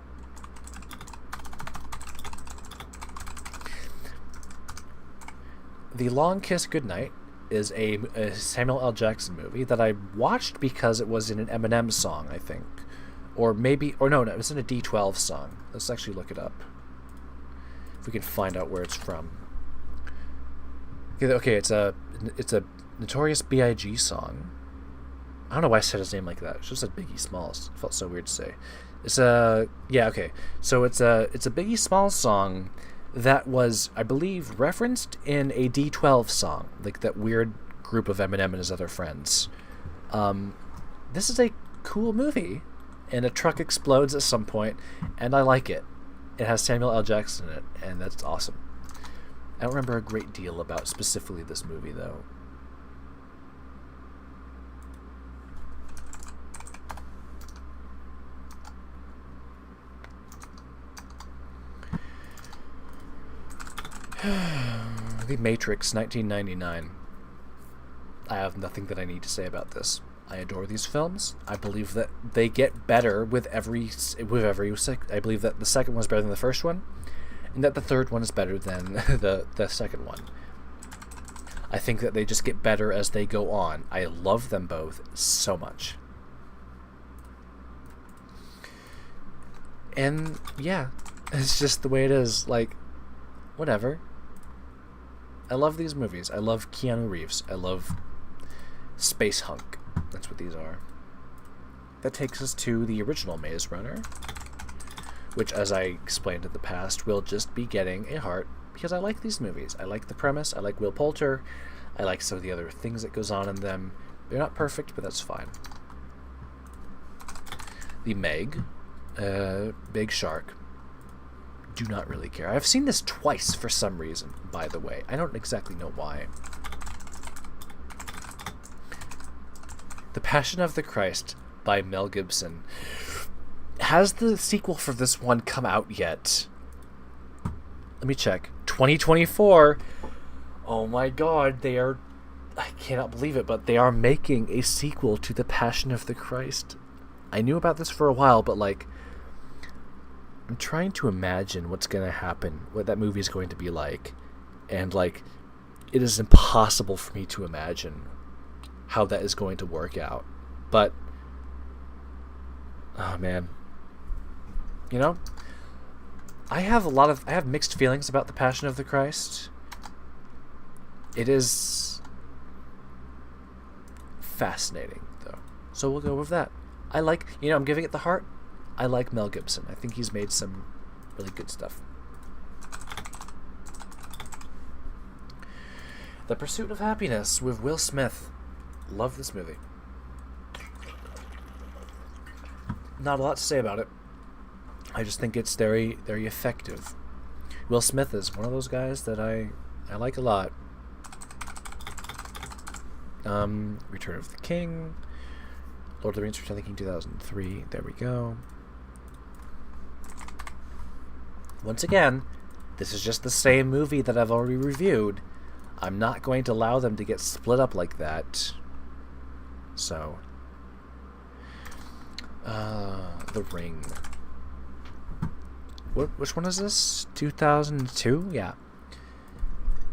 The Long Kiss Goodnight is a Samuel L. Jackson movie that I watched because it was in an Eminem song, I think. Or no, it was in a D12 song. Let's actually look it up. If we can find out where it's from. Okay, it's a Notorious B.I.G. song. I don't know why I said his name like that. It's just a Biggie Smalls. It felt so weird to say. It's a So it's a Biggie Smalls song that was, I believe, referenced in a D12 song, like that weird group of Eminem and his other friends. This is a cool movie, and a truck explodes at some point, and I like it. It has Samuel L. Jackson in it, and that's awesome. I don't remember a great deal about specifically this movie, though. The Matrix, 1999. I have nothing that I need to say about this. I adore these films. I believe that they get better with every. I believe that the second one is better than the first one, and that the third one is better than the second one. I think that they just get better as they go on. I love them both so much. And yeah, it's just the way it is. Like, whatever. I love these movies. I love Keanu Reeves. I love Space Hunk. That's what these are. That takes us to the original Maze Runner, which, as I explained in the past, will just be getting a heart because I like these movies. I like the premise. I like Will Poulter. I like some of the other things that goes on in them. They're not perfect, but that's fine. The Meg, Big Shark. Do not really care. I've seen this twice for some reason, by the way. I don't exactly know why. The Passion of the Christ by Mel Gibson. Has the sequel for this one come out yet? Let me check. 2024. Oh my god, I cannot believe it, but they are making a sequel to The Passion of the Christ. I knew about this for a while, but like, I'm trying to imagine what's going to happen, what that movie is going to be like, and like, it is impossible for me to imagine how that is going to work out. But, oh man, you know, I have mixed feelings about The Passion of the Christ. It is fascinating, though, so we'll go with that. I'm giving it the heart. I like Mel Gibson. I think he's made some really good stuff. The Pursuit of Happiness with Will Smith. Love this movie. Not a lot to say about it. I just think it's very, very effective. Will Smith is one of those guys that I like a lot. Return of the King. Lord of the Rings, Return of the King 2003. There we go. Once again, this is just the same movie that I've already reviewed. I'm not going to allow them to get split up like that. So, The Ring. Which one is this? 2002? Yeah.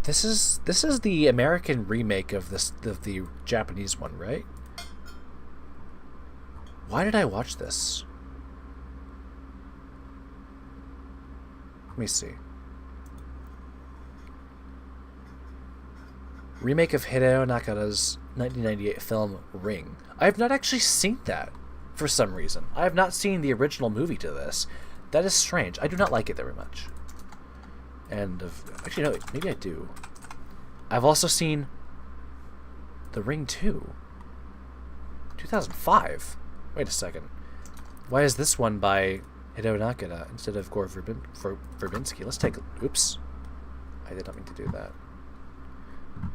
This is the American remake of the Japanese one, right? Why did I watch this? Let me see. Remake of Hideo Nakata's 1998 film Ring. I have not actually seen that for some reason. I have not seen the original movie to this. That is strange. I do not like it very much. Actually, no, maybe I do. I've also seen The Ring 2. 2005. Wait a second. Why is this one by Hideo Nakata instead of Gore Verbinski? Let's take a... Oops. I did not mean to do that.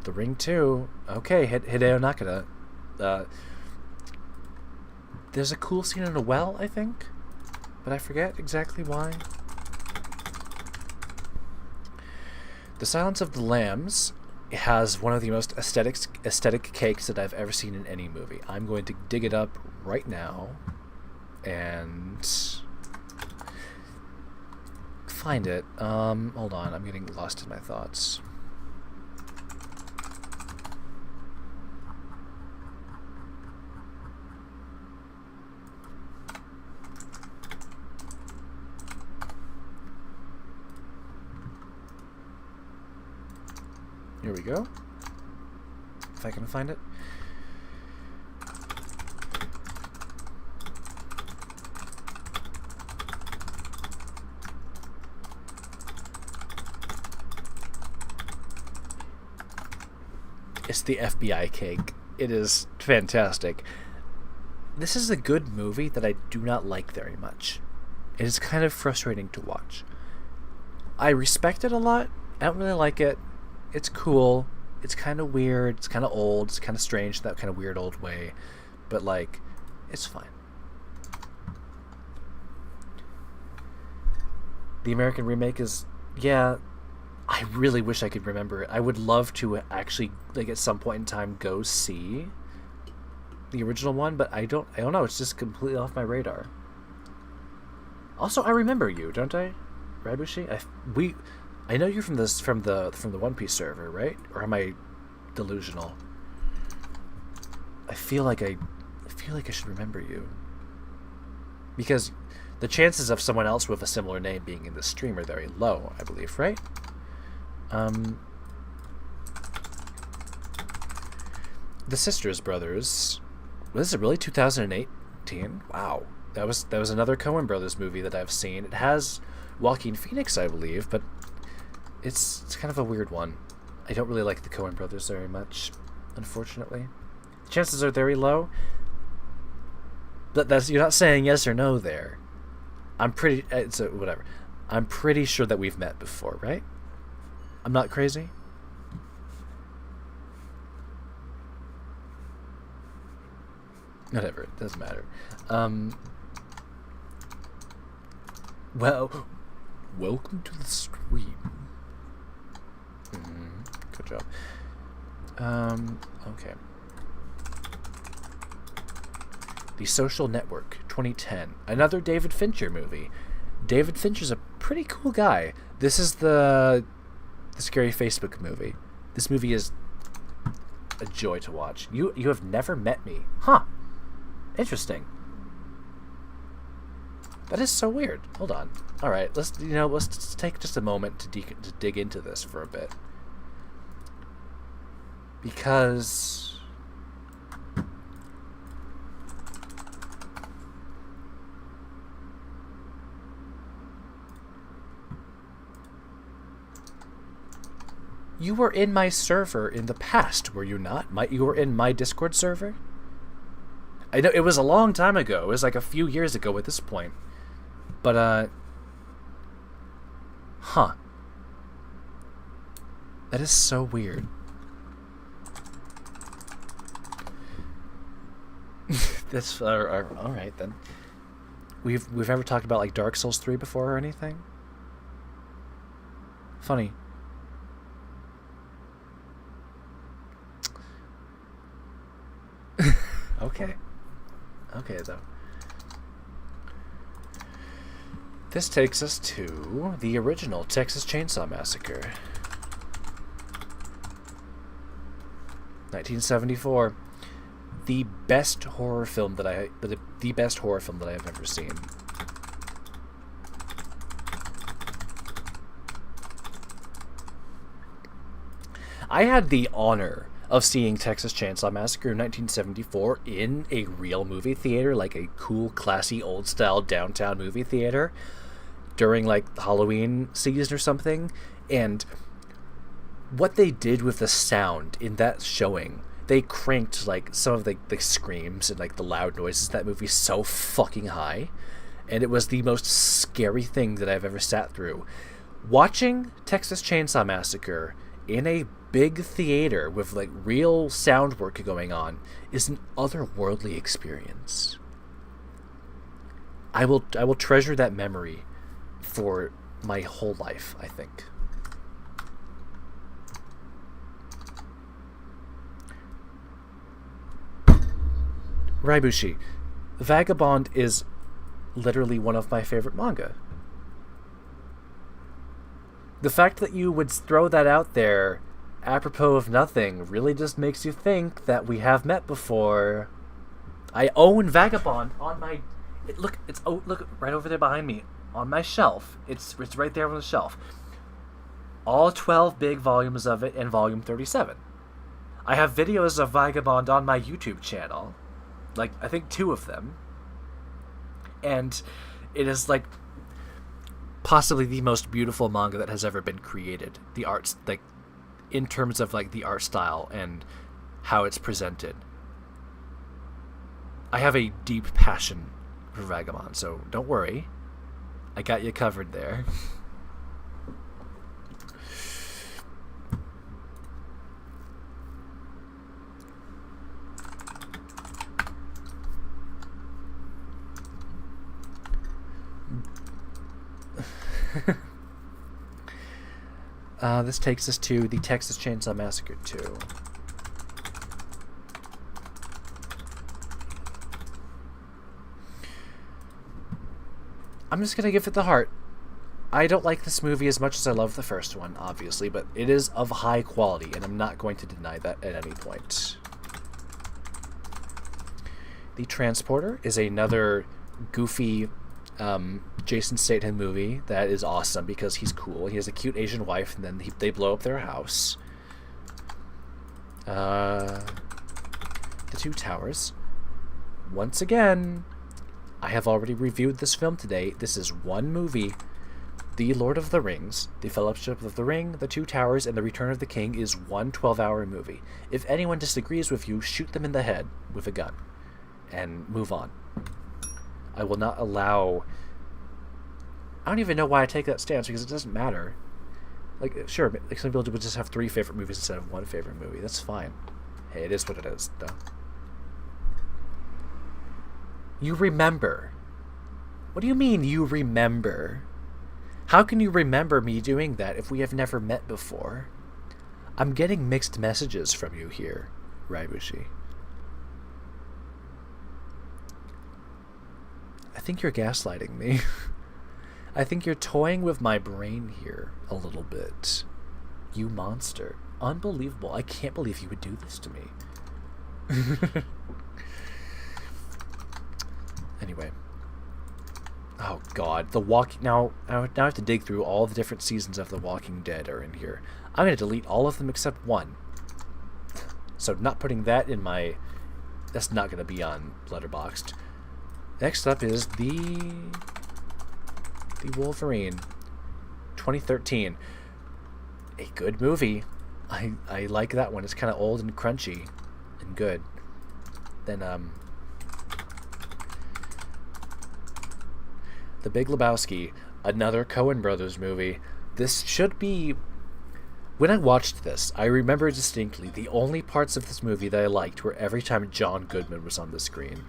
The Ring 2. Okay, Hideo Nakata. There's a cool scene in a well, I think. But I forget exactly why. The Silence of the Lambs has one of the most aesthetic cakes that I've ever seen in any movie. I'm going to dig it up right now and find it. Hold on, I'm getting lost in my thoughts. Here we go. If I can find it. It's the FBI cake. It is fantastic. This is a good movie that I do not like very much. It is kind of frustrating to watch. I respect it a lot. I don't really like it. It's cool. It's kind of weird. It's kind of old. It's kind of strange in that kind of weird old way. But, like, it's fine. The American remake is... Yeah, I really wish I could remember it. I would love to actually, like, at some point in time go see the original one, but I don't know. It's just completely off my radar. Also, I remember you, don't I? Rabushi? I know you're from the One Piece server, right? Or am I delusional? I feel like I should remember you. Because the chances of someone else with a similar name being in the stream are very low, I believe, right? The Sisters Brothers. Was it really 2018? Wow. That was another Coen Brothers movie that I've seen. It has Joaquin Phoenix, I believe, but it's kind of a weird one. I don't really like the Coen Brothers very much, unfortunately. The chances are very low. But you're not saying yes or no there. Whatever. I'm pretty sure that we've met before, right? I'm not crazy? Whatever, it doesn't matter. Well, welcome to the stream. Good job. Okay. The Social Network, 2010. Another David Fincher movie. David Fincher's a pretty cool guy. This is the Scary Facebook movie. This movie is a joy to watch. You have never met me. Huh. Interesting. That is so weird. Hold on. All right, let's take just a moment to dig into this for a bit. Because you were in my server in the past, were you not? You were in my Discord server? I know it was a long time ago. It was like a few years ago at this point. But, huh. That is so weird. That's, alright then. We've ever talked about, like, Dark Souls 3 before or anything? Funny. Okay. Okay, though. This takes us to the original Texas Chainsaw Massacre. 1974. The best horror film that I have ever seen. I had the honor of seeing Texas Chainsaw Massacre in 1974 in a real movie theater, like a cool, classy, old-style downtown movie theater during, like, Halloween season or something. And what they did with the sound in that showing, they cranked, like, some of the screams and, like, the loud noises in that movie so fucking high. And it was the most scary thing that I've ever sat through. Watching Texas Chainsaw Massacre in a big theater with, like, real sound work going on is an otherworldly experience. I will treasure that memory for my whole life, I think. Raibushi, Vagabond is literally one of my favorite manga. The fact that you would throw that out there apropos of nothing really just makes you think that we have met before. I own Vagabond on my... Look right over there behind me. On my shelf. It's right there on the shelf. All 12 big volumes of it and volume 37. I have videos of Vagabond on my YouTube channel. Like, I think 2 of them. And it is, like, possibly the most beautiful manga that has ever been created. The art's, like, in terms of, like, the art style and how it's presented. I have a deep passion for Vagabond, so don't worry. I got you covered there. This takes us to the Texas Chainsaw Massacre 2. I'm just gonna give it the heart. I don't like this movie as much as I love the first one, obviously, but it is of high quality, and I'm not going to deny that at any point. The Transporter is another goofy Jason Statham movie that is awesome because he's cool. He has a cute Asian wife, and then they blow up their house. The Two Towers. Once again, I have already reviewed this film today. This is one movie. The Lord of the Rings, The Fellowship of the Ring, The Two Towers, and The Return of the King is one 12-hour movie. If anyone disagrees with you, shoot them in the head with a gun and move on. I will not allow... I don't even know why I take that stance, because it doesn't matter. Like, sure, like some people would just have 3 favorite movies instead of 1 favorite movie. That's fine. Hey, it is what it is, though. You remember. What do you mean, you remember? How can you remember me doing that if we have never met before? I'm getting mixed messages from you here, Raibushi. think you're gaslighting me. I think you're toying with my brain here a little bit. You monster. Unbelievable. I can't believe you would do this to me. Anyway. Oh god, now I have to dig through all the different seasons of The Walking Dead are in here. I'm going to delete all of them except one. So not putting that in my... That's not going to be on Letterboxd. Next up is the Wolverine. 2013. A good movie. I like that one. It's kind of old and crunchy and good. Then, The Big Lebowski, another Coen Brothers movie. This should be... When I watched this, I remember distinctly the only parts of this movie that I liked were every time John Goodman was on the screen.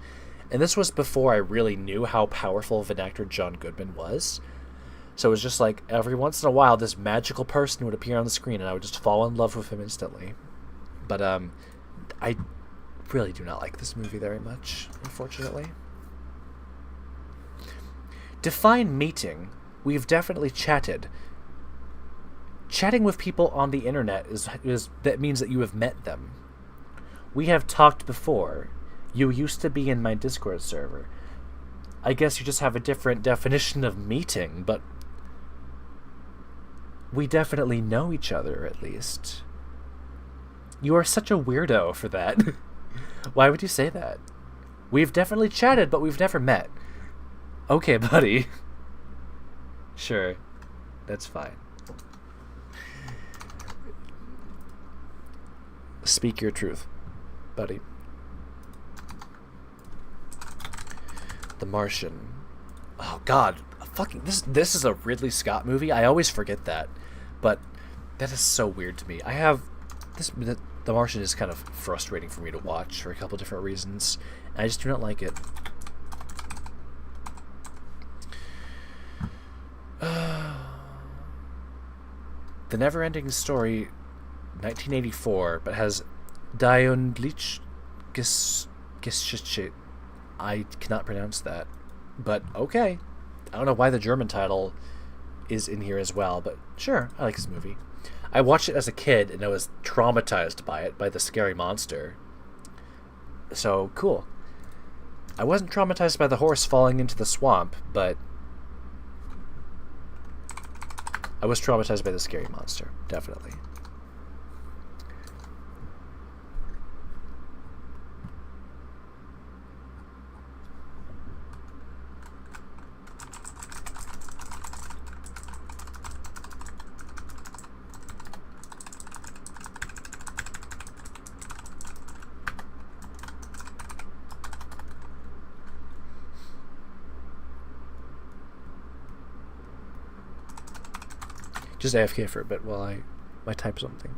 And this was before I really knew how powerful of an actor John Goodman was. So it was just like, every once in a while, this magical person would appear on the screen, and I would just fall in love with him instantly. But, I really do not like this movie very much, unfortunately. Define meeting. We've definitely chatted. Chatting with people on the internet is that means that you have met them. We have talked before. You used to be in my Discord server. I guess you just have a different definition of meeting, but we definitely know each other, at least. You are such a weirdo for that. Why would you say that? We've definitely chatted, but we've never met. Okay, buddy. Sure. That's fine. Speak your truth, buddy. The Martian. Oh god, fucking this is a Ridley Scott movie. I always forget that, but that is so weird to me. I have this. The Martian is kind of frustrating for me to watch for a couple different reasons. I just do not like it. The Neverending Story, 1984, but has Dion Leach Geschichte. I cannot pronounce that, but okay. I don't know why the German title is in here as well, but sure, I like this movie. I watched it as a kid, and I was traumatized by it, by the scary monster. So, cool. I wasn't traumatized by the horse falling into the swamp, but I was traumatized by the scary monster, definitely. Just AFK for a bit while I type something.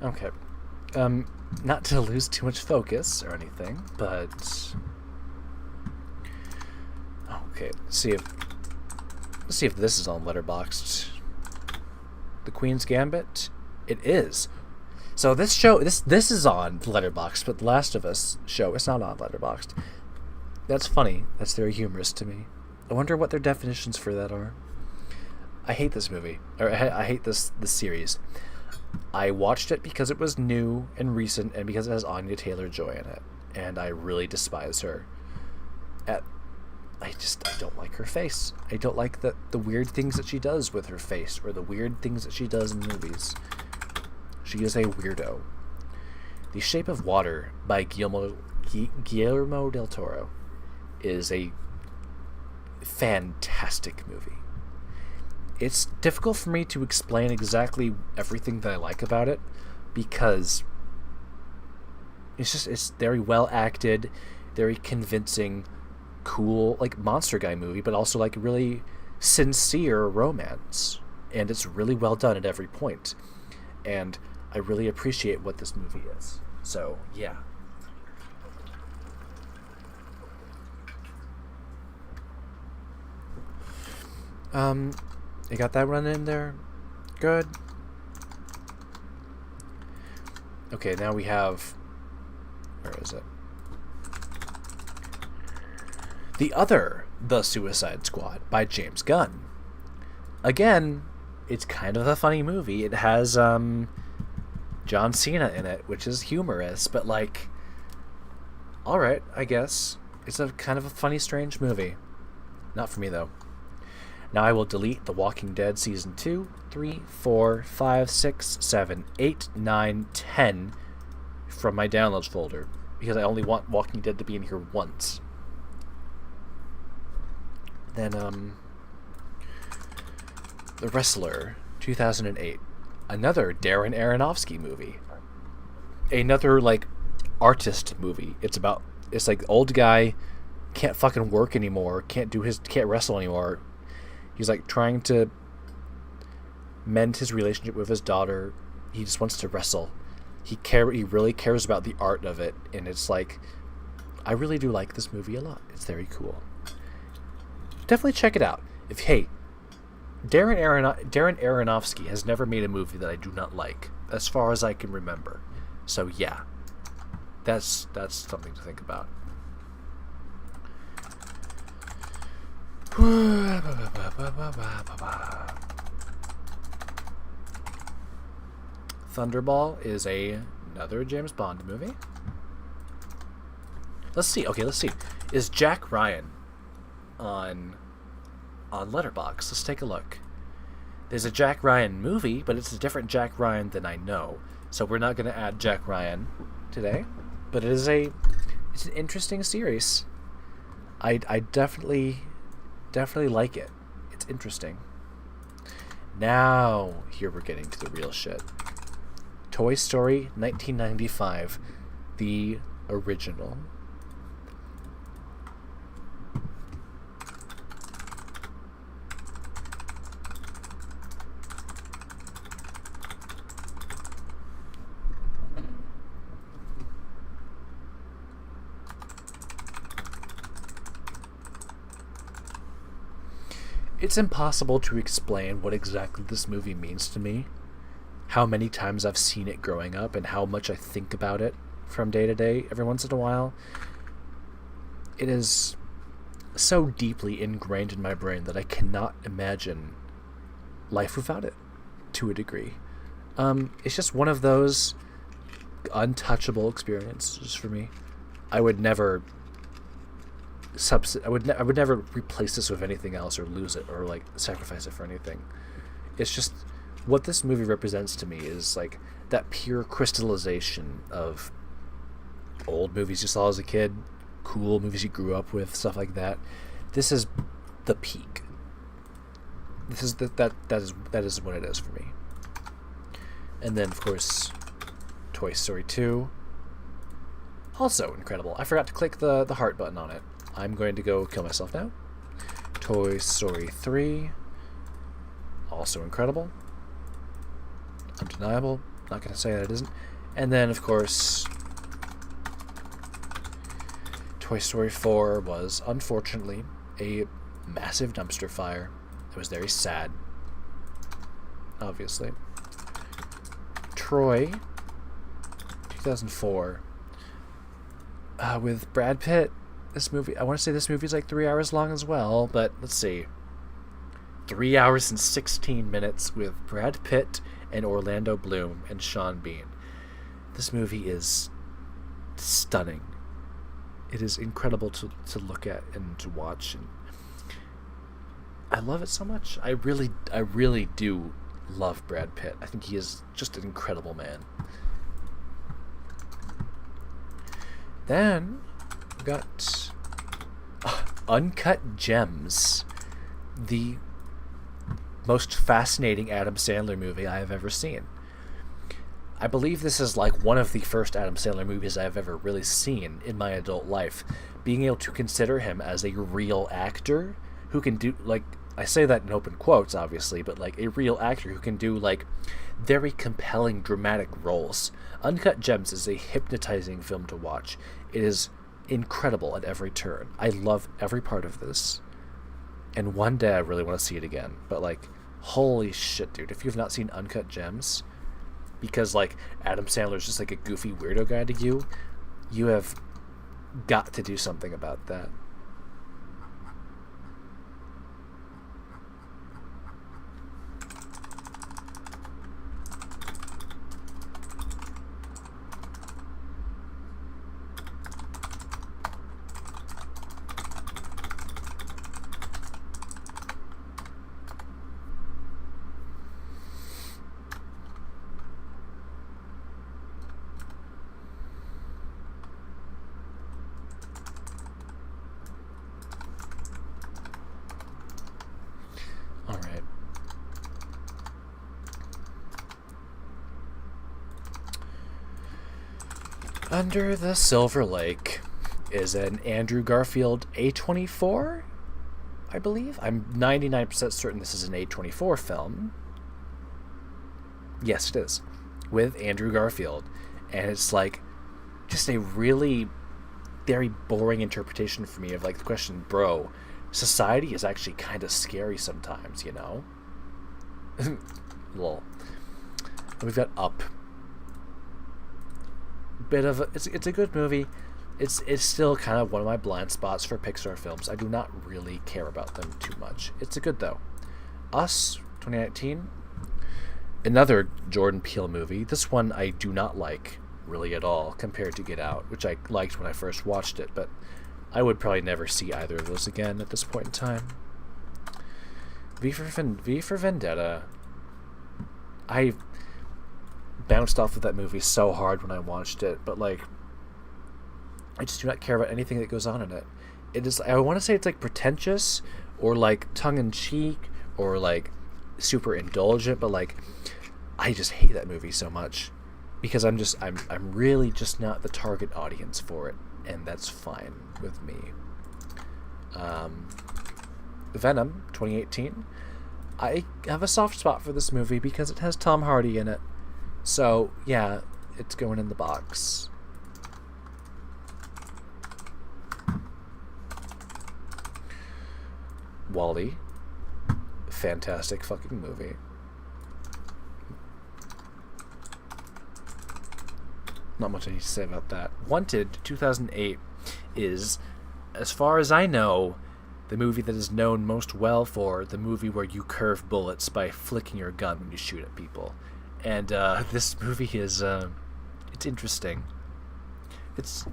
Okay. Not to lose too much focus or anything, but okay. Let's see if this is on Letterboxd. The Queen's Gambit. It is. So this show, this is on Letterboxd, but The Last of Us show is not on Letterboxd. That's funny. That's very humorous to me. I wonder what their definitions for that are. I hate this movie, or I hate this series. I watched it because it was new and recent, and because it has Anya Taylor-Joy in it, and I really despise her. I don't like her face. I don't like the weird things that she does with her face, or the weird things that she does in movies. She is a weirdo. The Shape of Water by Guillermo del Toro is a fantastic movie. It's difficult for me to explain exactly everything that I like about it, because it's very well acted, very convincing, cool, like monster guy movie, but also like really sincere romance, and it's really well done at every point. and I really appreciate what this movie is. So, yeah. You got that running in there? Good. Okay, now we have... Where is it? The Suicide Squad by James Gunn. Again, it's kind of a funny movie. It has John Cena in it, which is humorous, but like, alright, I guess. It's a kind of a funny, strange movie. Not for me, though. Now I will delete The Walking Dead Season 2, 3, 4, 5, 6, 7, 8, 9, 10 from my downloads folder, because I only want Walking Dead to be in here once. Then, The Wrestler, 2008. Another Darren Aronofsky movie. Another, like, artist movie. It's like, old guy can't fucking work anymore, can't wrestle anymore. He's, like, trying to mend his relationship with his daughter. He just wants to wrestle. He really cares about the art of it, and it's like, I really do like this movie a lot. It's very cool. Definitely check it out. Darren Aronofsky has never made a movie that I do not like, as far as I can remember. So yeah, that's something to think about. Thunderball is another James Bond movie. Let's see. Is Jack Ryan on Letterboxd? Let's take a look. There's a Jack Ryan movie, but it's a different Jack Ryan than I know. So we're not going to add Jack Ryan today, but it's an interesting series. I definitely like it. It's interesting. Now, here we're getting to the real shit. Toy Story 1995, the original. It's impossible to explain what exactly this movie means to me, how many times I've seen it growing up, and how much I think about it from day to day every once in a while. It is so deeply ingrained in my brain that I cannot imagine life without it, to a degree. It's just one of those untouchable experiences for me. I would never I would never replace this with anything else, or lose it, or like sacrifice it for anything. It's just what this movie represents to me is like that pure crystallization of old movies you saw as a kid, cool movies you grew up with, stuff like that. This is the peak. This is that is what it is for me. And then of course, Toy Story 2, also incredible. I forgot to click the heart button on it. I'm going to go kill myself now. Toy Story 3, also incredible. Undeniable. Not going to say that it isn't. And then, of course, Toy Story 4 was, unfortunately, a massive dumpster fire. It was very sad. Obviously. Troy, 2004. With Brad Pitt. This movie, I want to say this movie is like 3 hours long as well, but let's see. 3 hours and 16 minutes with Brad Pitt and Orlando Bloom and Sean Bean. This movie is stunning. It is incredible to look at and to watch. And I love it so much. I really do love Brad Pitt. I think he is just an incredible man. Then we got Uncut Gems, the most fascinating Adam Sandler movie I have ever seen. I believe this is like one of the first Adam Sandler movies I have ever really seen in my adult life. Being able to consider him as a real actor who can do, like, I say that in open quotes, obviously, but like a real actor who can do like very compelling dramatic roles. Uncut Gems is a hypnotizing film to watch. It is incredible at every turn. I love every part of this. And one day I really want to see it again. But like, holy shit, dude. If you've not seen Uncut Gems, because like Adam Sandler's just like a goofy weirdo guy to you, you have got to do something about that. Under the Silver Lake is an Andrew Garfield A24, I believe. I'm 99% certain this is an A24 film. Yes, it is. With Andrew Garfield. And it's like just a really very boring interpretation for me of like the question, bro, society is actually kind of scary sometimes, you know? Lol. We've got Up. Bit of it's a good movie. It's still kind of one of my blind spots for Pixar films. I do not really care about them too much. It's a good though. Us 2019, another Jordan Peele movie. This one I do not like really at all compared to Get Out, which I liked when I first watched it, but I would probably never see either of those again at this point in time. V for Vendetta. I bounced off of that movie so hard when I watched it, but like I just do not care about anything that goes on in it. It is, I want to say it's like pretentious or like tongue-in-cheek or like super indulgent, but like I just hate that movie so much because I'm really just not the target audience for it, and that's fine with me. Venom 2018. I have a soft spot for this movie because it has Tom Hardy in it. So, yeah, it's going in the box. WALL-E. Fantastic fucking movie. Not much I need to say about that. Wanted 2008 is, as far as I know, the movie that is known most well for the movie where you curve bullets by flicking your gun when you shoot at people. And this movie is it's interesting. It's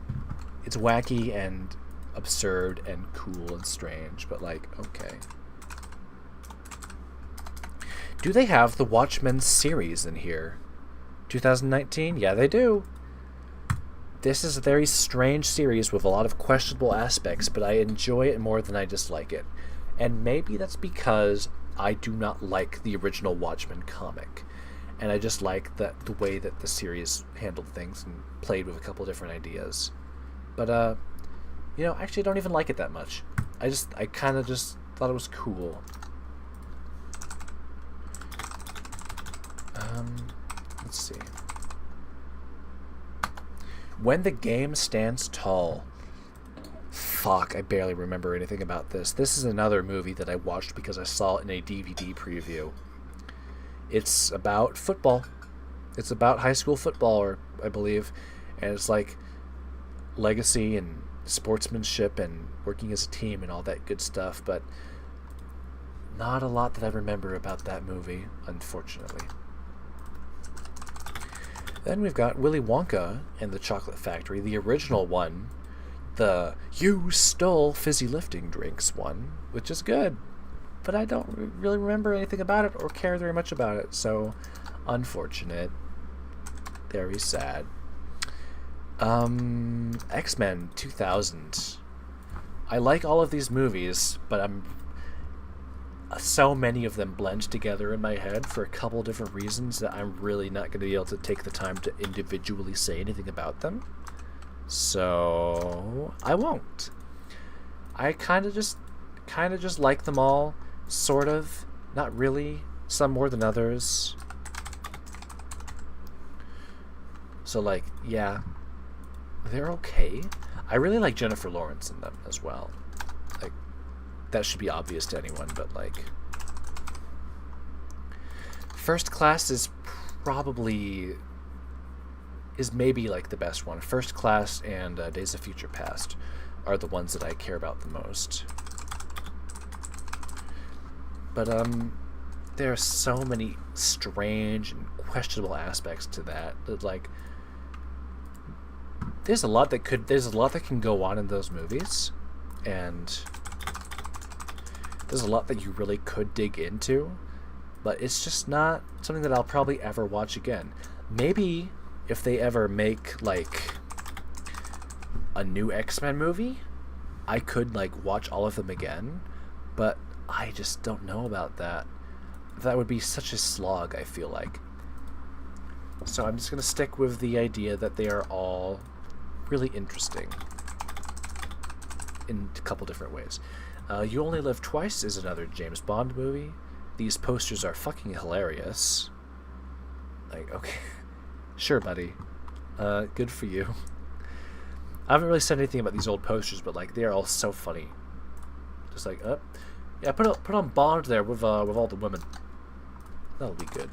wacky and absurd and cool and strange, but like, okay. Do they have the Watchmen series in here? 2019? Yeah, they do. This is a very strange series with a lot of questionable aspects, but I enjoy it more than I dislike it. And maybe that's because I do not like the original Watchmen comic. And I just like the way that the series handled things and played with a couple different ideas. But, actually I don't even like it that much. I kind of just thought it was cool. Let's see. When the Game Stands Tall. Fuck, I barely remember anything about this. This is another movie that I watched because I saw it in a DVD preview. It's about football. It's about high school football, I believe. And it's like legacy and sportsmanship and working as a team and all that good stuff. But not a lot that I remember about that movie, unfortunately. Then we've got Willy Wonka and the Chocolate Factory, the original one. The "you stole fizzy lifting drinks" one, which is good. But I don't really remember anything about it or care very much about it, so unfortunate. Very sad. X-Men 2000. I like all of these movies, but so many of them blend together in my head for a couple different reasons that I'm really not going to be able to take the time to individually say anything about them. So I won't. I kind of just like them all. sort of, not really, some more than others. So, like, yeah, they're okay. I really like Jennifer Lawrence in them as well. Like, that should be obvious to anyone, but, like, First Class is maybe, like, the best one. First Class and Days of Future Past are the ones that I care about the most. But, there are so many strange and questionable aspects to that, like, there's a lot that can go on in those movies, and there's a lot that you really could dig into, but it's just not something that I'll probably ever watch again. Maybe if they ever make, like, a new X-Men movie, I could, like, watch all of them again, but I just don't know about that. That would be such a slog, I feel like. So I'm just going to stick with the idea that they are all really interesting in a couple different ways. You Only Live Twice is another James Bond movie. These posters are fucking hilarious. Like, okay. Sure, buddy. Good for you. I haven't really said anything about these old posters, but, like, they are all so funny. Just like, yeah, put on Bond there with all the women. That'll be good.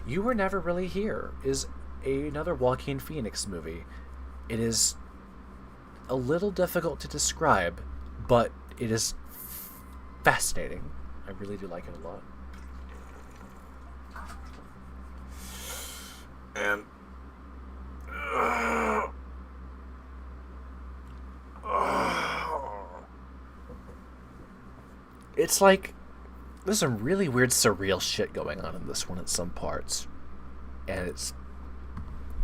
You Were Never Really Here is another Joaquin Phoenix movie. It is a little difficult to describe, but it is fascinating. I really do like it a lot. And it's like there's some really weird surreal shit going on in this one at some parts, and it's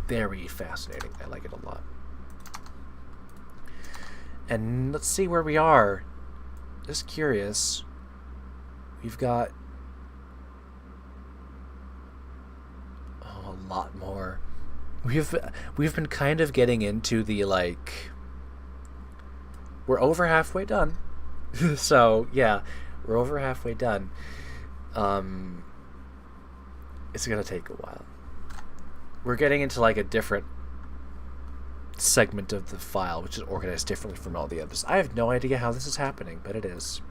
very fascinating. I like it a lot. And let's see where we are. Just curious. We've got a lot more. We've been kind of getting into the, like, we're over halfway done. So yeah, we're over halfway done. It's gonna take a while. We're getting into, like, a different segment of the file, which is organized differently from all the others. I have no idea how this is happening, but it is.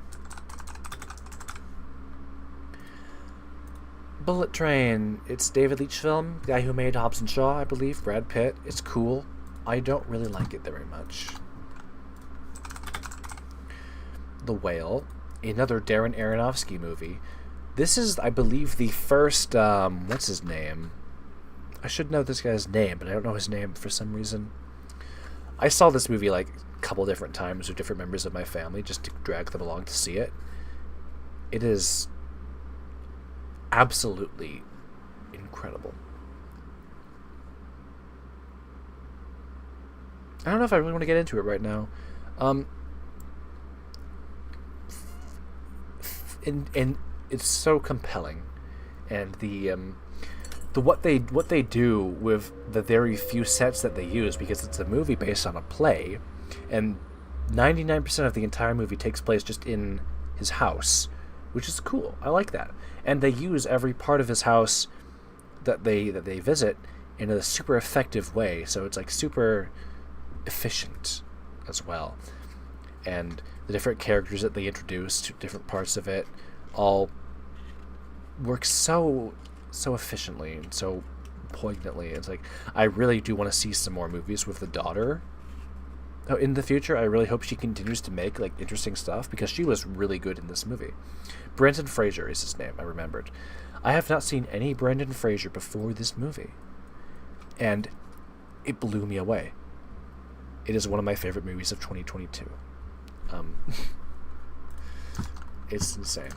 Bullet Train. It's David Leitch film, the guy who made Hobbs and Shaw, I believe. Brad Pitt. It's cool. I don't really like it very much. The Whale. Another Darren Aronofsky movie. This is, I believe, the first, what's his name? I should know this guy's name, but I don't know his name for some reason. I saw this movie, like, a couple different times with different members of my family just to drag them along to see it. It is absolutely incredible. I don't know if I really want to get into it right now. And it's so compelling, and the what they do with the very few sets that they use, because it's a movie based on a play, and 99% of the entire movie takes place just in his house, which is cool. I like that. And they use every part of his house that they visit in a super effective way, so it's, like, super efficient as well. And the different characters that they introduce to different parts of it all work so efficiently and so poignantly. It's like, I really do want to see some more movies with the daughter in the future. I really hope she continues to make, like, interesting stuff, because she was really good in this movie. Brendan Fraser is his name, I remembered. I have not seen any Brendan Fraser before this movie, and it blew me away. It is one of my favorite movies of 2022. It's insane.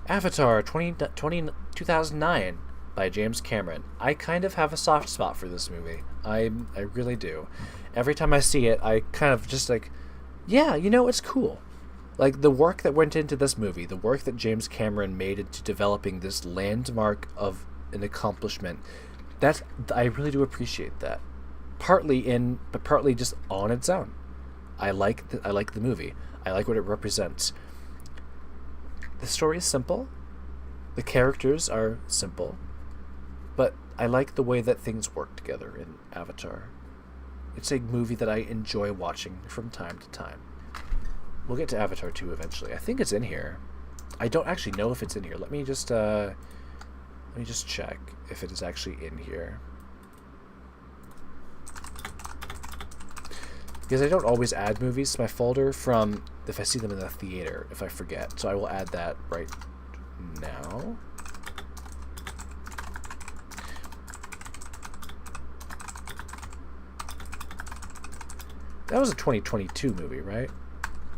Avatar 2009 by James Cameron. I kind of have a soft spot for this movie. I really do. Every time I see it, I kind of just, like, yeah, you know, it's cool. Like, the work that went into this movie, the work that James Cameron made into developing this landmark of an accomplishment, I really do appreciate that. partly in, but partly just on its own. I like the movie. I like what it represents. The story is simple. The characters are simple. But I like the way that things work together in Avatar. It's a movie that I enjoy watching from time to time. We'll get to Avatar 2 eventually. I think it's in here. I don't actually know if it's in here. Let me just check if it is actually in here. Because I don't always add movies to my folder from if I see them in the theater, if I forget. So I will add that right now. That was a 2022 movie, right?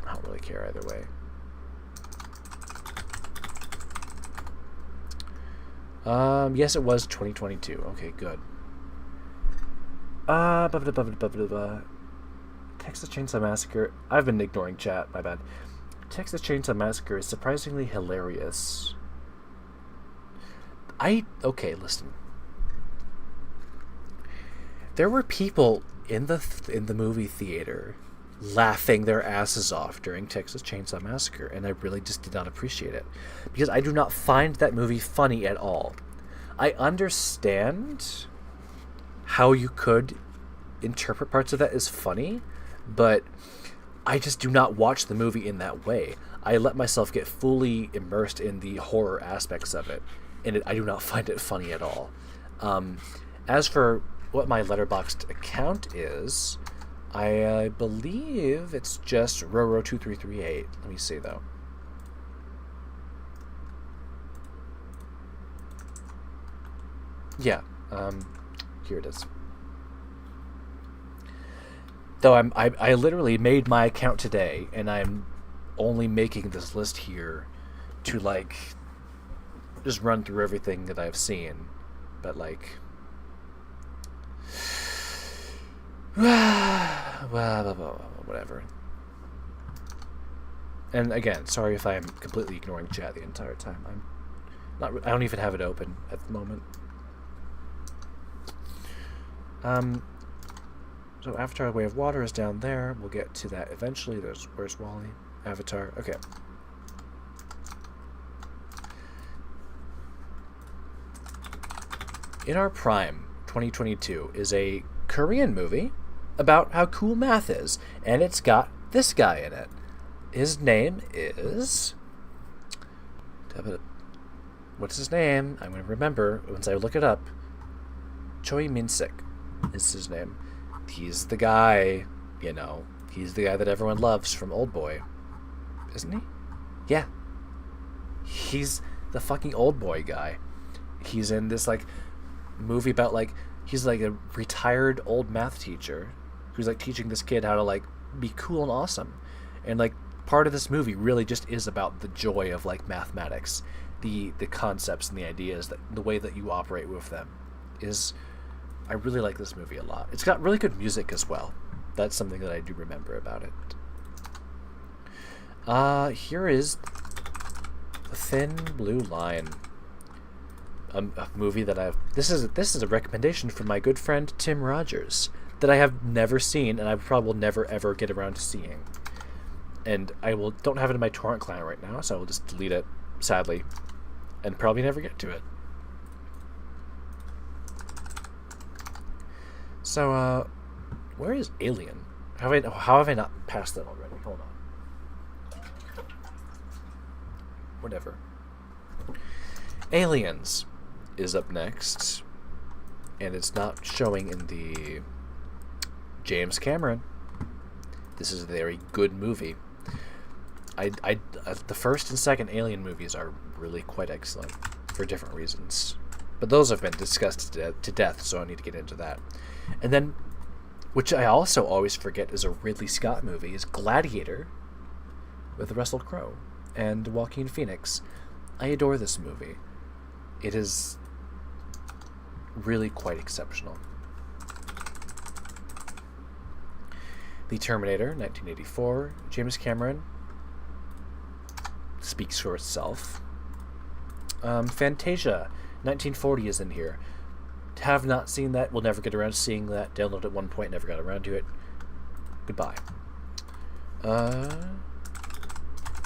I don't really care either way. Yes, it was 2022. Okay, good. Texas Chainsaw Massacre. I've been ignoring chat, my bad. Texas Chainsaw Massacre is surprisingly hilarious. Okay, listen. There were people in the movie theater laughing their asses off during Texas Chainsaw Massacre, and I really just did not appreciate it because I do not find that movie funny at all. I understand how you could interpret parts of that as funny, but I just do not watch the movie in that way. I let myself get fully immersed in the horror aspects of it, and I do not find it funny at all. As for what my Letterboxd account is, I believe it's just Roro2338. Let me see, though. Yeah, here it is. Though I literally made my account today, and I'm only making this list here to, like, just run through everything that I've seen. But, like, whatever. And again, sorry if I'm completely ignoring chat the entire time. I don't even have it open at the moment. So Avatar: The Way of Water is down there. We'll get to that eventually. Where's Wally? Avatar. Okay. In Our Prime 2022 is a Korean movie about how cool math is, and it's got this guy in it. His name is... What's his name? I'm going to remember once I look it up. Choi Min-sik is his name. He's the guy, you know, he's the guy that everyone loves from Oldboy. Isn't he? Yeah. He's the fucking Oldboy guy. He's in this, like, movie about, like, he's like a retired old math teacher who's, like, teaching this kid how to, like, be cool and awesome. And, like, part of this movie really just is about the joy of, like, mathematics. The concepts and the ideas, that the way that you operate with them is... I really like this movie a lot. It's got really good music as well. That's something that I do remember about it. Here is The Thin Blue Line. A movie that I've... This is a recommendation from my good friend Tim Rogers that I have never seen, and I probably will never ever get around to seeing. And I don't have it in my torrent client right now, so I will just delete it, sadly, and probably never get to it. So, where is Alien? How have I not passed that already? Hold on. Whatever. Aliens is up next, and it's not showing in the James Cameron. This is a very good movie. The first and second Alien movies are really quite excellent for different reasons. But those have been discussed to death, so I need to get into that. And then, which I also always forget is a Ridley Scott movie, is Gladiator with Russell Crowe and Joaquin Phoenix. I adore this movie. It is really quite exceptional. The Terminator, 1984. James Cameron speaks for itself. Fantasia, 1940 is in here. Have not seen that. Will never get around to seeing that. Downloaded at one point, never got around to it. Goodbye.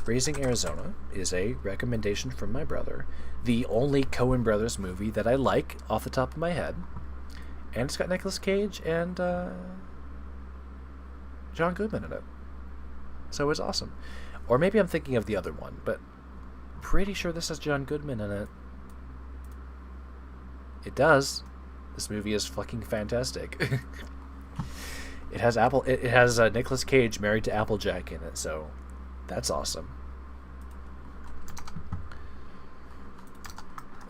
Raising Arizona is a recommendation from my brother. The only Coen Brothers movie that I like off the top of my head. And it's got Nicolas Cage and John Goodman in it. So it's awesome. Or maybe I'm thinking of the other one, but pretty sure this has John Goodman in it. It does. This movie is fucking fantastic. It has Nicolas Cage married to Applejack in it, so that's awesome.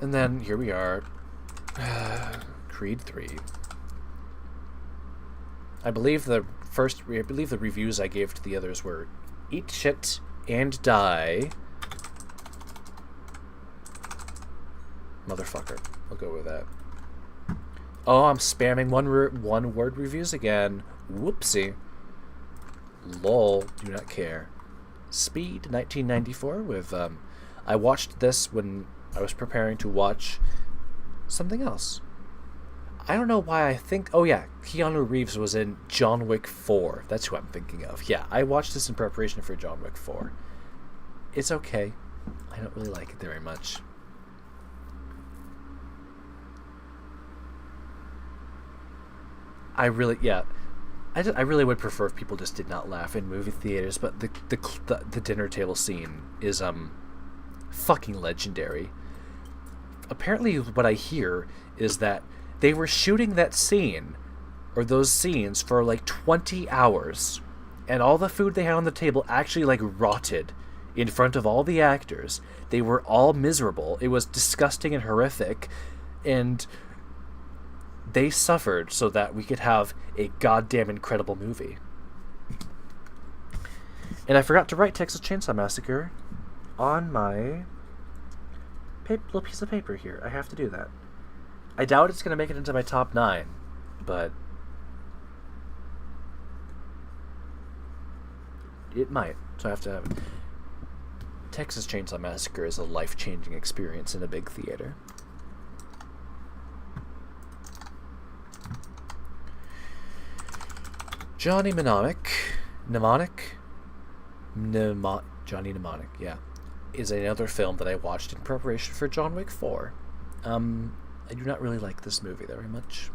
And then here we are, Creed 3. I believe the reviews I gave to the others were eat shit and die. Motherfucker. I'll go with that. Oh, I'm spamming one word reviews again. Whoopsie. Lol. Do not care. Speed 1994 with I watched this when I was preparing to watch something else. I don't know why I think... Oh yeah, Keanu Reeves was in John Wick 4. That's who I'm thinking of. Yeah, I watched this in preparation for John Wick 4. It's okay. I don't really like it very much. I really would prefer if people just did not laugh in movie theaters, but the dinner table scene is fucking legendary. Apparently what I hear is that they were shooting that scene, or those scenes, for like 20 hours, and all the food they had on the table actually like rotted in front of all the actors. They were all miserable. It was disgusting and horrific, and they suffered so that we could have a goddamn incredible movie. And I forgot to write Texas Chainsaw Massacre on my little piece of paper here. I have to do that. I doubt it's going to make it into my top 9, but it might, so I have to have it. Texas Chainsaw Massacre is a life-changing experience in a big theater. Johnny Mnemonic, yeah, is another film that I watched in preparation for John Wick 4. I do not really like this movie very much.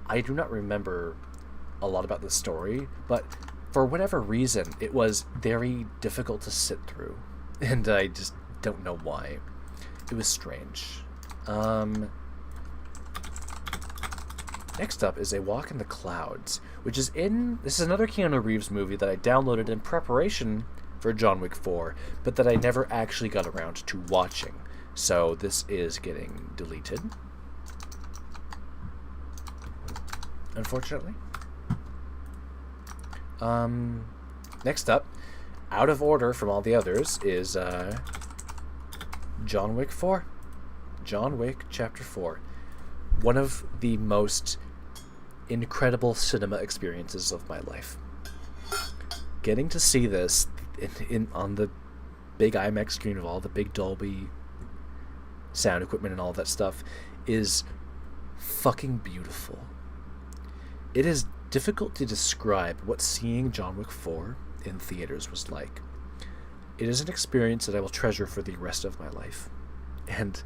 I do not remember a lot about the story, but for whatever reason, it was very difficult to sit through, and I just don't know why. It was strange. Next up is A Walk in the Clouds, which is this is another Keanu Reeves movie that I downloaded in preparation for John Wick 4, but that I never actually got around to watching. So this is getting deleted, unfortunately. Next up, out of order from all the others, is John Wick 4. John Wick Chapter 4. One of the most incredible cinema experiences of my life. Getting to see this on the big IMAX screen with all the big Dolby sound equipment and all that stuff is fucking beautiful. It is difficult to describe what seeing John Wick 4 in theaters was like. It is an experience that I will treasure for the rest of my life. And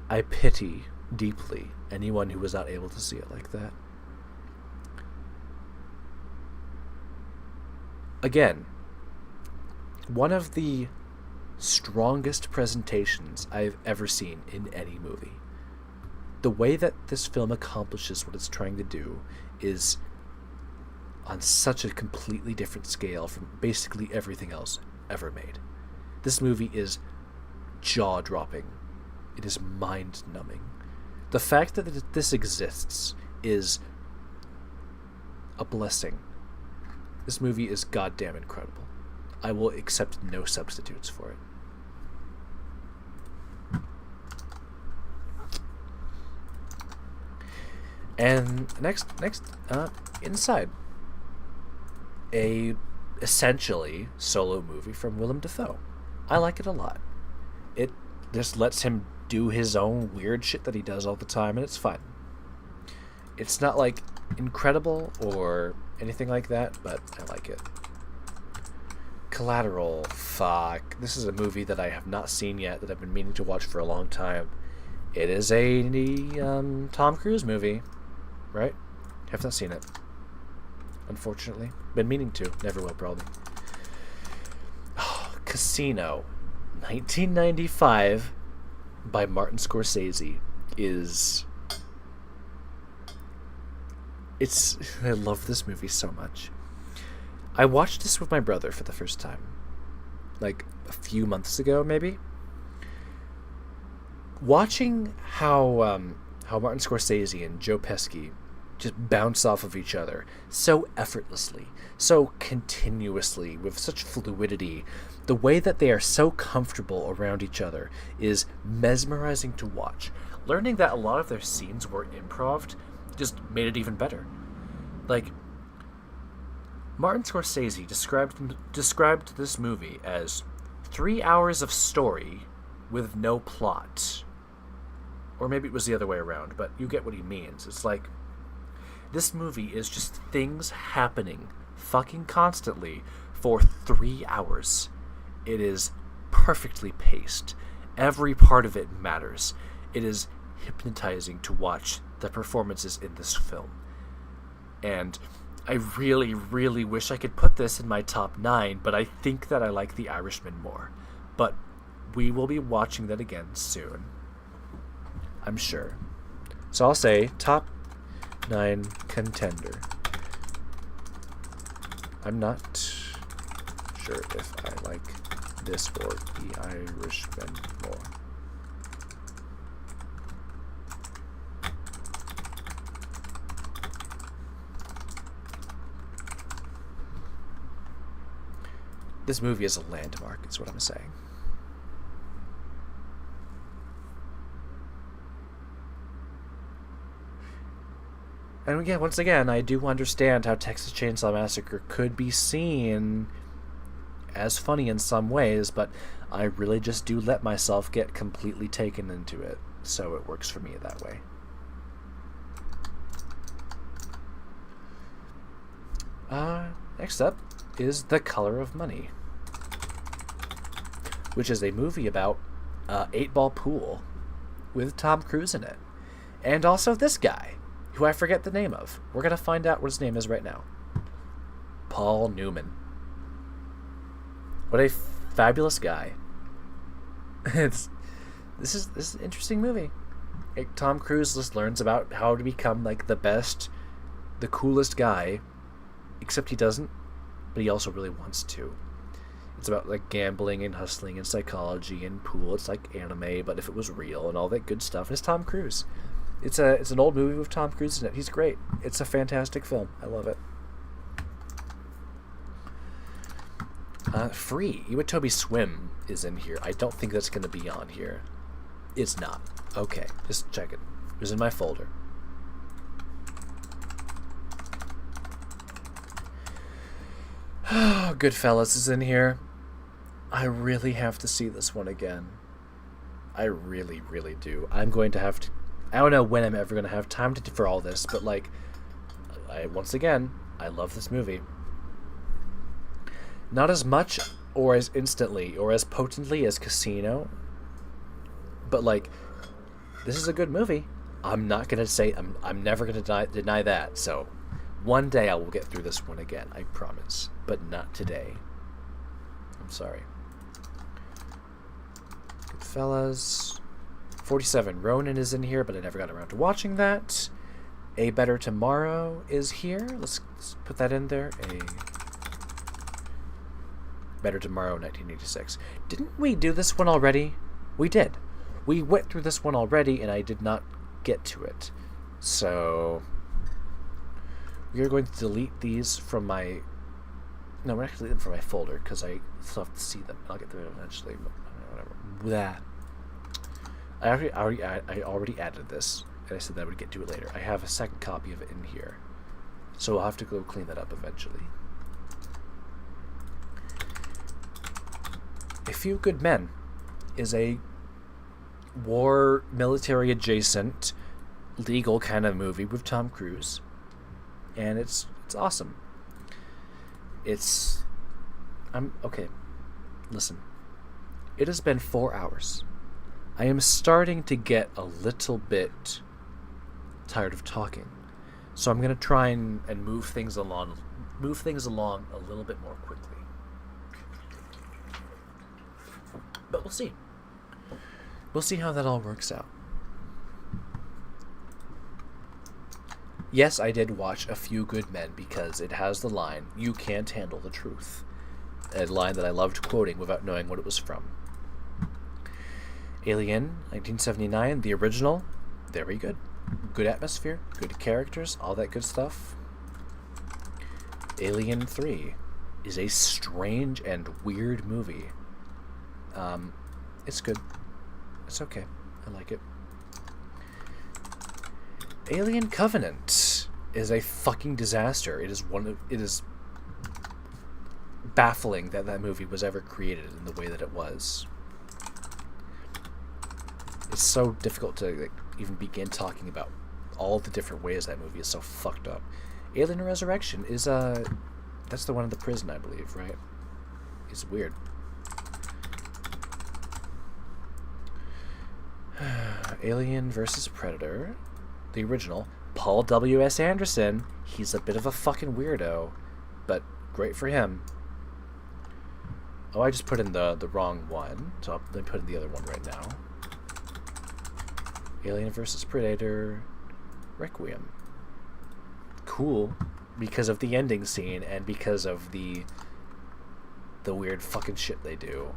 I pity deeply anyone who was not able to see it like that. Again, one of the strongest presentations I've ever seen in any movie. The way that this film accomplishes what it's trying to do is on such a completely different scale from basically everything else ever made. This movie is jaw-dropping. It is mind-numbing. The fact that this exists is a blessing. This movie is goddamn incredible. I will accept no substitutes for it. And next, Inside. A essentially solo movie from Willem Dafoe. I like it a lot. It just lets him do his own weird shit that he does all the time, and it's fun. It's not like incredible or anything like that, but I like it. Collateral. Fuck. This is a movie that I have not seen yet that I've been meaning to watch for a long time. It is a Tom Cruise movie, right? Have not seen it. Unfortunately. Been meaning to. Never will, probably. Oh, Casino. 1995 by Martin Scorsese is... I love this movie so much. I watched this with my brother for the first time. Like, a few months ago, maybe? Watching how Martin Scorsese and Joe Pesci just bounce off of each other so effortlessly, so continuously, with such fluidity, the way that they are so comfortable around each other is mesmerizing to watch. Learning that a lot of their scenes were improv just made it even better. Like, Martin Scorsese described this movie as 3 hours of story with no plot. Or maybe it was the other way around, but you get what he means. It's like, this movie is just things happening fucking constantly for 3 hours. It is perfectly paced. Every part of it matters. It is hypnotizing to watch the performances in this film. And I really, really wish I could put this in my top 9, but I think that I like The Irishman more. But we will be watching that again soon. I'm sure. So I'll say top 9 contender. I'm not sure if I like this or The Irishman more. This movie is a landmark, is what I'm saying. And again, once again, I do understand how Texas Chainsaw Massacre could be seen as funny in some ways, but I really just do let myself get completely taken into it, so it works for me that way. Next up is The Color of Money, which is a movie about 8-ball pool with Tom Cruise in it. And also this guy, who I forget the name of. We're going to find out what his name is right now. Paul Newman. What a fabulous guy. This is an interesting movie. Like, Tom Cruise just learns about how to become like the best, the coolest guy, except he doesn't, but he also really wants to. It's about like gambling and hustling and psychology and pool. It's like anime, but if it was real and all that good stuff. And it's Tom Cruise. It's an old movie with Tom Cruise in it. He's great. It's a fantastic film. I love it. Free. Iwatobi Swim is in here. I don't think that's going to be on here. It's not. Okay, just check it. It was in my folder. Goodfellas is in here. I really have to see this one again. I really, really do. I'm going to have to... I don't know when I'm ever going to have time for all this, but like, once again, I love this movie. Not as much or as instantly or as potently as Casino, but like, this is a good movie. I'm not going to say, I'm never going to deny that. So one day I will get through this one again, I promise, but not today. I'm sorry. Goodfellas. 47. Ronin is in here, but I never got around to watching that. A Better Tomorrow is here. Let's put that in there. A Better Tomorrow, 1986. Didn't we do this one already? We did. We went through this one already, and I did not get to it. So we are going to delete these from my... No, we're actually deleting them from my folder, because I still have to see them. I'll get to it eventually, but whatever. Blah. I already added this, and I said that I would get to it later. I have a second copy of it in here, so I'll have to go clean that up eventually. A Few Good Men is a war, military adjacent, legal kind of movie with Tom Cruise, and it's awesome. I'm okay. Listen, it has been 4 hours. I am starting to get a little bit tired of talking, so I'm gonna try and move things along a little bit more quickly. But we'll see. We'll see how that all works out. Yes, I did watch A Few Good Men because it has the line, "You can't handle the truth." A line that I loved quoting without knowing what it was from. Alien, 1979, the original, very good. Good atmosphere, good characters, all that good stuff. Alien 3 is a strange and weird movie. It's good. It's okay. I like it. Alien Covenant is a fucking disaster. It is baffling that movie was ever created in the way that it was. It's so difficult to even begin talking about all the different ways that movie is so fucked up. Alien Resurrection is that's the one in the prison, I believe, right? It's weird. Alien vs. Predator, the original. Paul W.S. Anderson. He's a bit of a fucking weirdo, but great for him. Oh, I just put in the wrong one, so let me put in the other one right now. Alien vs. Predator, Requiem. Cool, because of the ending scene and because of the weird fucking shit they do.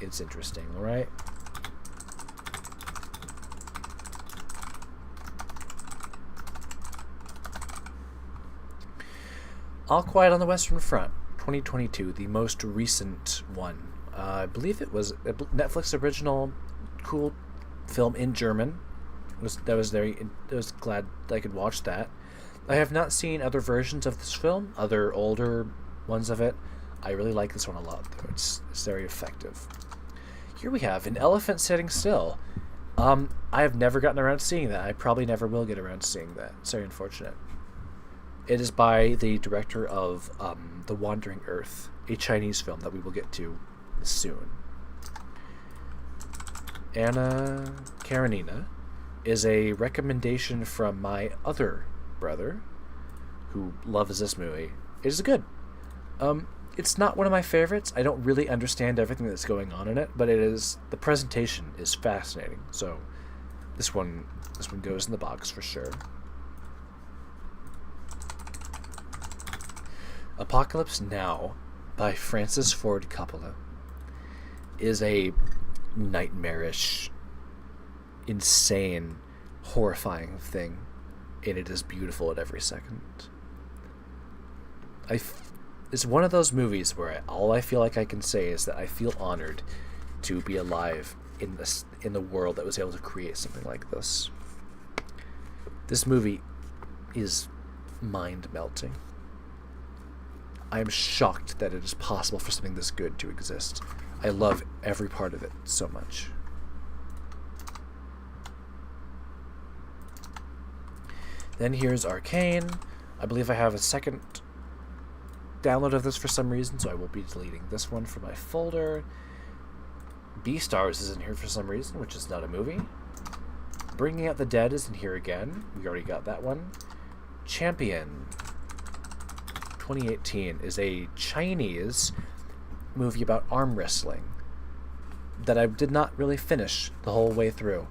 It's interesting, alright? All Quiet on the Western Front, 2022, the most recent one. I believe it was a Netflix original, cool film in German. I was glad I could watch that. I have not seen other versions of this film, other older ones of it. I really like this one a lot, though. It's very effective. Here we have An Elephant Sitting Still. I have never gotten around to seeing that. I probably never will get around to seeing that. It's very unfortunate. It is by the director of The Wandering Earth, a Chinese film that we will get to soon. Anna Karenina is a recommendation from my other brother, who loves this movie. It is good. It's not one of my favorites. I don't really understand everything that's going on in it, but the presentation is fascinating. So this one goes in the box for sure. Apocalypse Now by Francis Ford Coppola is a nightmarish, insane, horrifying thing, and it is beautiful at every second. It's one of those movies where all I feel like I can say is that I feel honored to be alive in the world that was able to create something like this. This movie is mind-melting. I am shocked that it is possible for something this good to exist. I love every part of it so much. Then here's Arcane. I believe I have a second download of this for some reason, so I will be deleting this one from my folder. Beastars is in here for some reason, which is not a movie. Bringing Out the Dead is in here again. We already got that one. Champion 2018 is a Chinese movie about arm wrestling that I did not really finish the whole way through.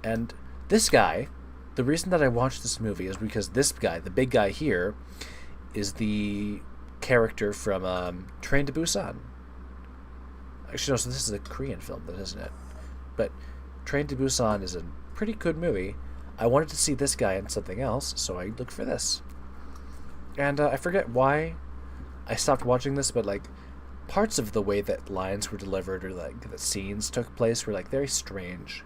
And this guy, the reason that I watched this movie is because this guy, the big guy here, is the character from Train to Busan. Actually, no, so this is a Korean film, then, isn't it? But Train to Busan is a pretty good movie. I wanted to see this guy in something else, so I looked for this. And I forget why I stopped watching this, but like parts of the way that lines were delivered or like the scenes took place were like very strange.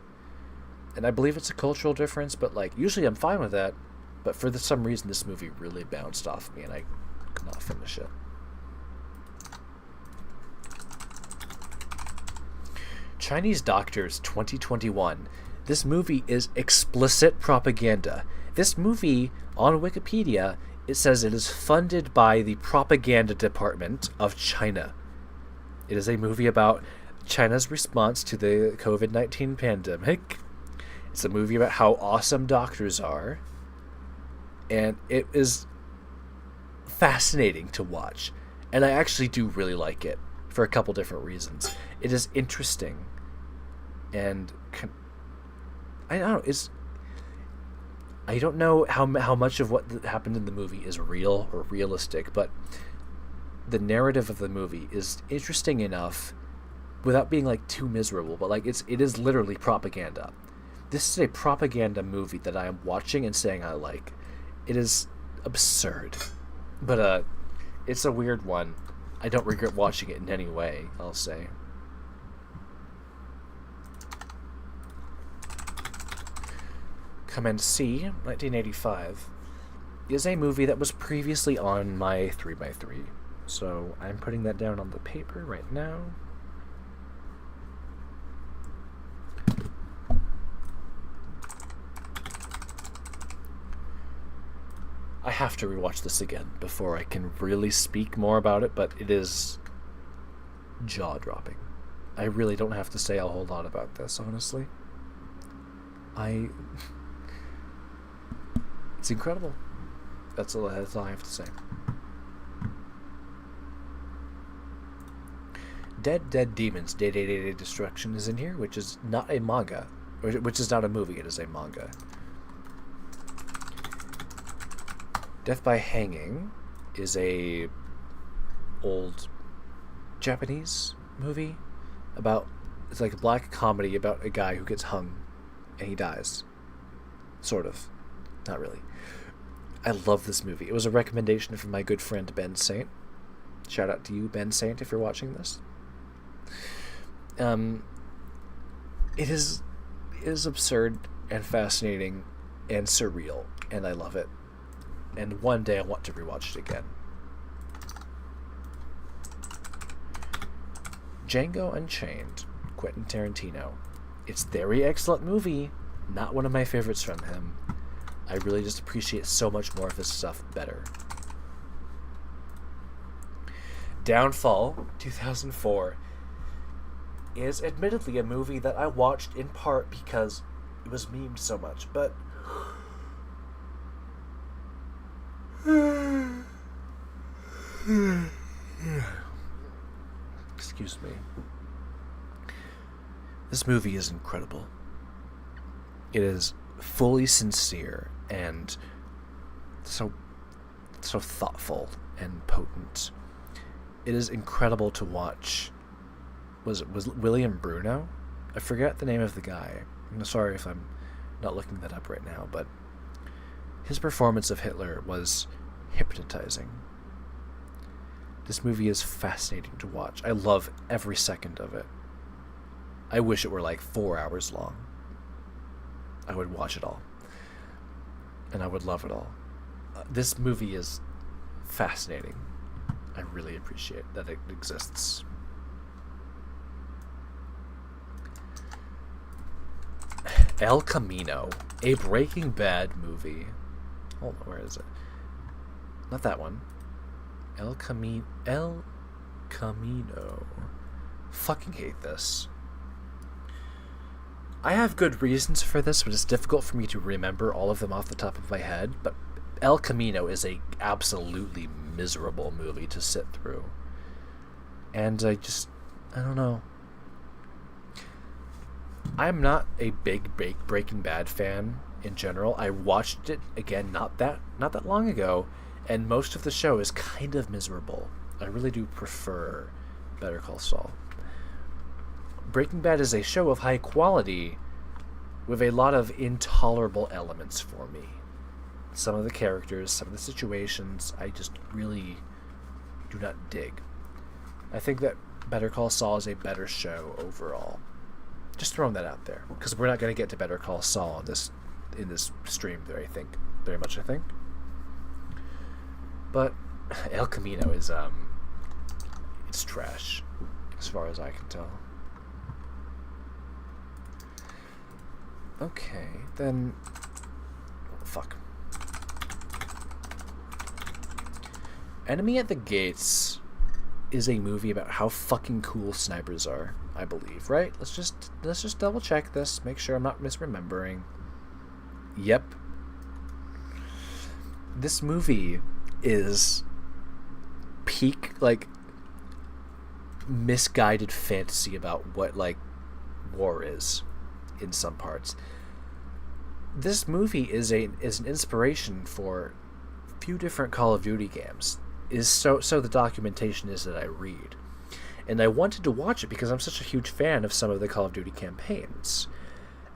And I believe it's a cultural difference, but like usually I'm fine with that. But for some reason this movie really bounced off me and I could not finish it. Chinese Doctors 2021. This movie is explicit propaganda. This movie, on Wikipedia, it says it is funded by the propaganda department of China. It is a movie about China's response to the COVID-19 pandemic. It's a movie about how awesome doctors are. And it is fascinating to watch. And I actually do really like it for a couple different reasons. It is interesting. And I don't know, I don't know how much of what happened in the movie is real or realistic, but the narrative of the movie is interesting enough without being like too miserable. But like it is literally propaganda. This is a propaganda movie that I am watching and saying I like. It is absurd, but it's a weird one. I don't regret watching it in any way, I'll say. Command C, 1985, is a movie that was previously on my 3x3. So I'm putting that down on the paper right now. I have to rewatch this again before I can really speak more about it, but it is jaw-dropping. I really don't have to say a whole lot about this, honestly. It's incredible. That's all I have to say. Dead Demons, Day Destruction is in here, which is not a manga. Which is not a movie, it is a manga. Death by Hanging is a old Japanese movie about, it's like a black comedy about a guy who gets hung and he dies. Sort of. Not really. I love this movie. It was a recommendation from my good friend Ben Saint. Shout out to you, Ben Saint, if you're watching this. It is absurd and fascinating and surreal, and I love it. And one day I want to rewatch it again. Django Unchained, Quentin Tarantino. It's a very excellent movie. Not one of my favorites from him. I really just appreciate so much more of his stuff better. Downfall, 2004, is admittedly a movie that I watched in part because it was memed so much, but excuse me. This movie is incredible. It is fully sincere and so thoughtful and potent. It is incredible to watch. Was William Bruno? I forget the name of the guy. I'm sorry if I'm not looking that up right now, but his performance of Hitler was hypnotizing. This movie is fascinating to watch. I love every second of it. I wish it were like 4 hours long. I would watch it all. And I would love it all. This movie is fascinating. I really appreciate that it exists. El Camino, a Breaking Bad movie. Hold on, where is it? Not that one. El Camino. Fucking hate this. I have good reasons for this, but it's difficult for me to remember all of them off the top of my head. But El Camino is a absolutely miserable movie to sit through. And I don't know. I'm not a big Breaking Bad fan in general. I watched it again not that long ago, and most of the show is kind of miserable. I really do prefer Better Call Saul. Breaking Bad is a show of high quality with a lot of intolerable elements for me. Some of the characters, some of the situations, I just really do not dig. I think that Better Call Saul is a better show overall. Just throwing that out there, because we're not going to get to Better Call Saul in this stream very much, I think. But El Camino is it's trash, as far as I can tell. Okay, then... Fuck. Enemy at the Gates is a movie about how fucking cool snipers are, I believe, right? Let's just double check this, make sure I'm not misremembering. Yep. This movie is peak, like, misguided fantasy about what, like, war is in some parts. This movie is an inspiration for a few different Call of Duty games. So the documentation is that I read. And I wanted to watch it because I'm such a huge fan of some of the Call of Duty campaigns.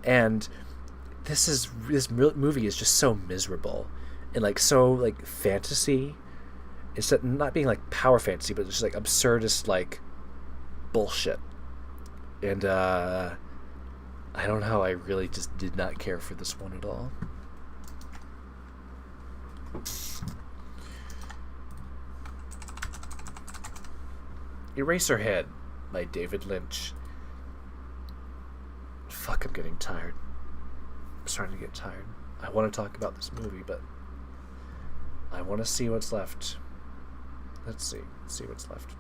And this movie is just so miserable and like so like fantasy. It's not being like power fantasy, but just like absurdist like bullshit. And I don't know, I really just did not care for this one at all. Eraserhead by David Lynch. Fuck, I'm getting tired. I'm starting to get tired. I want to talk about this movie, but I want to see what's left. Let's see what's left.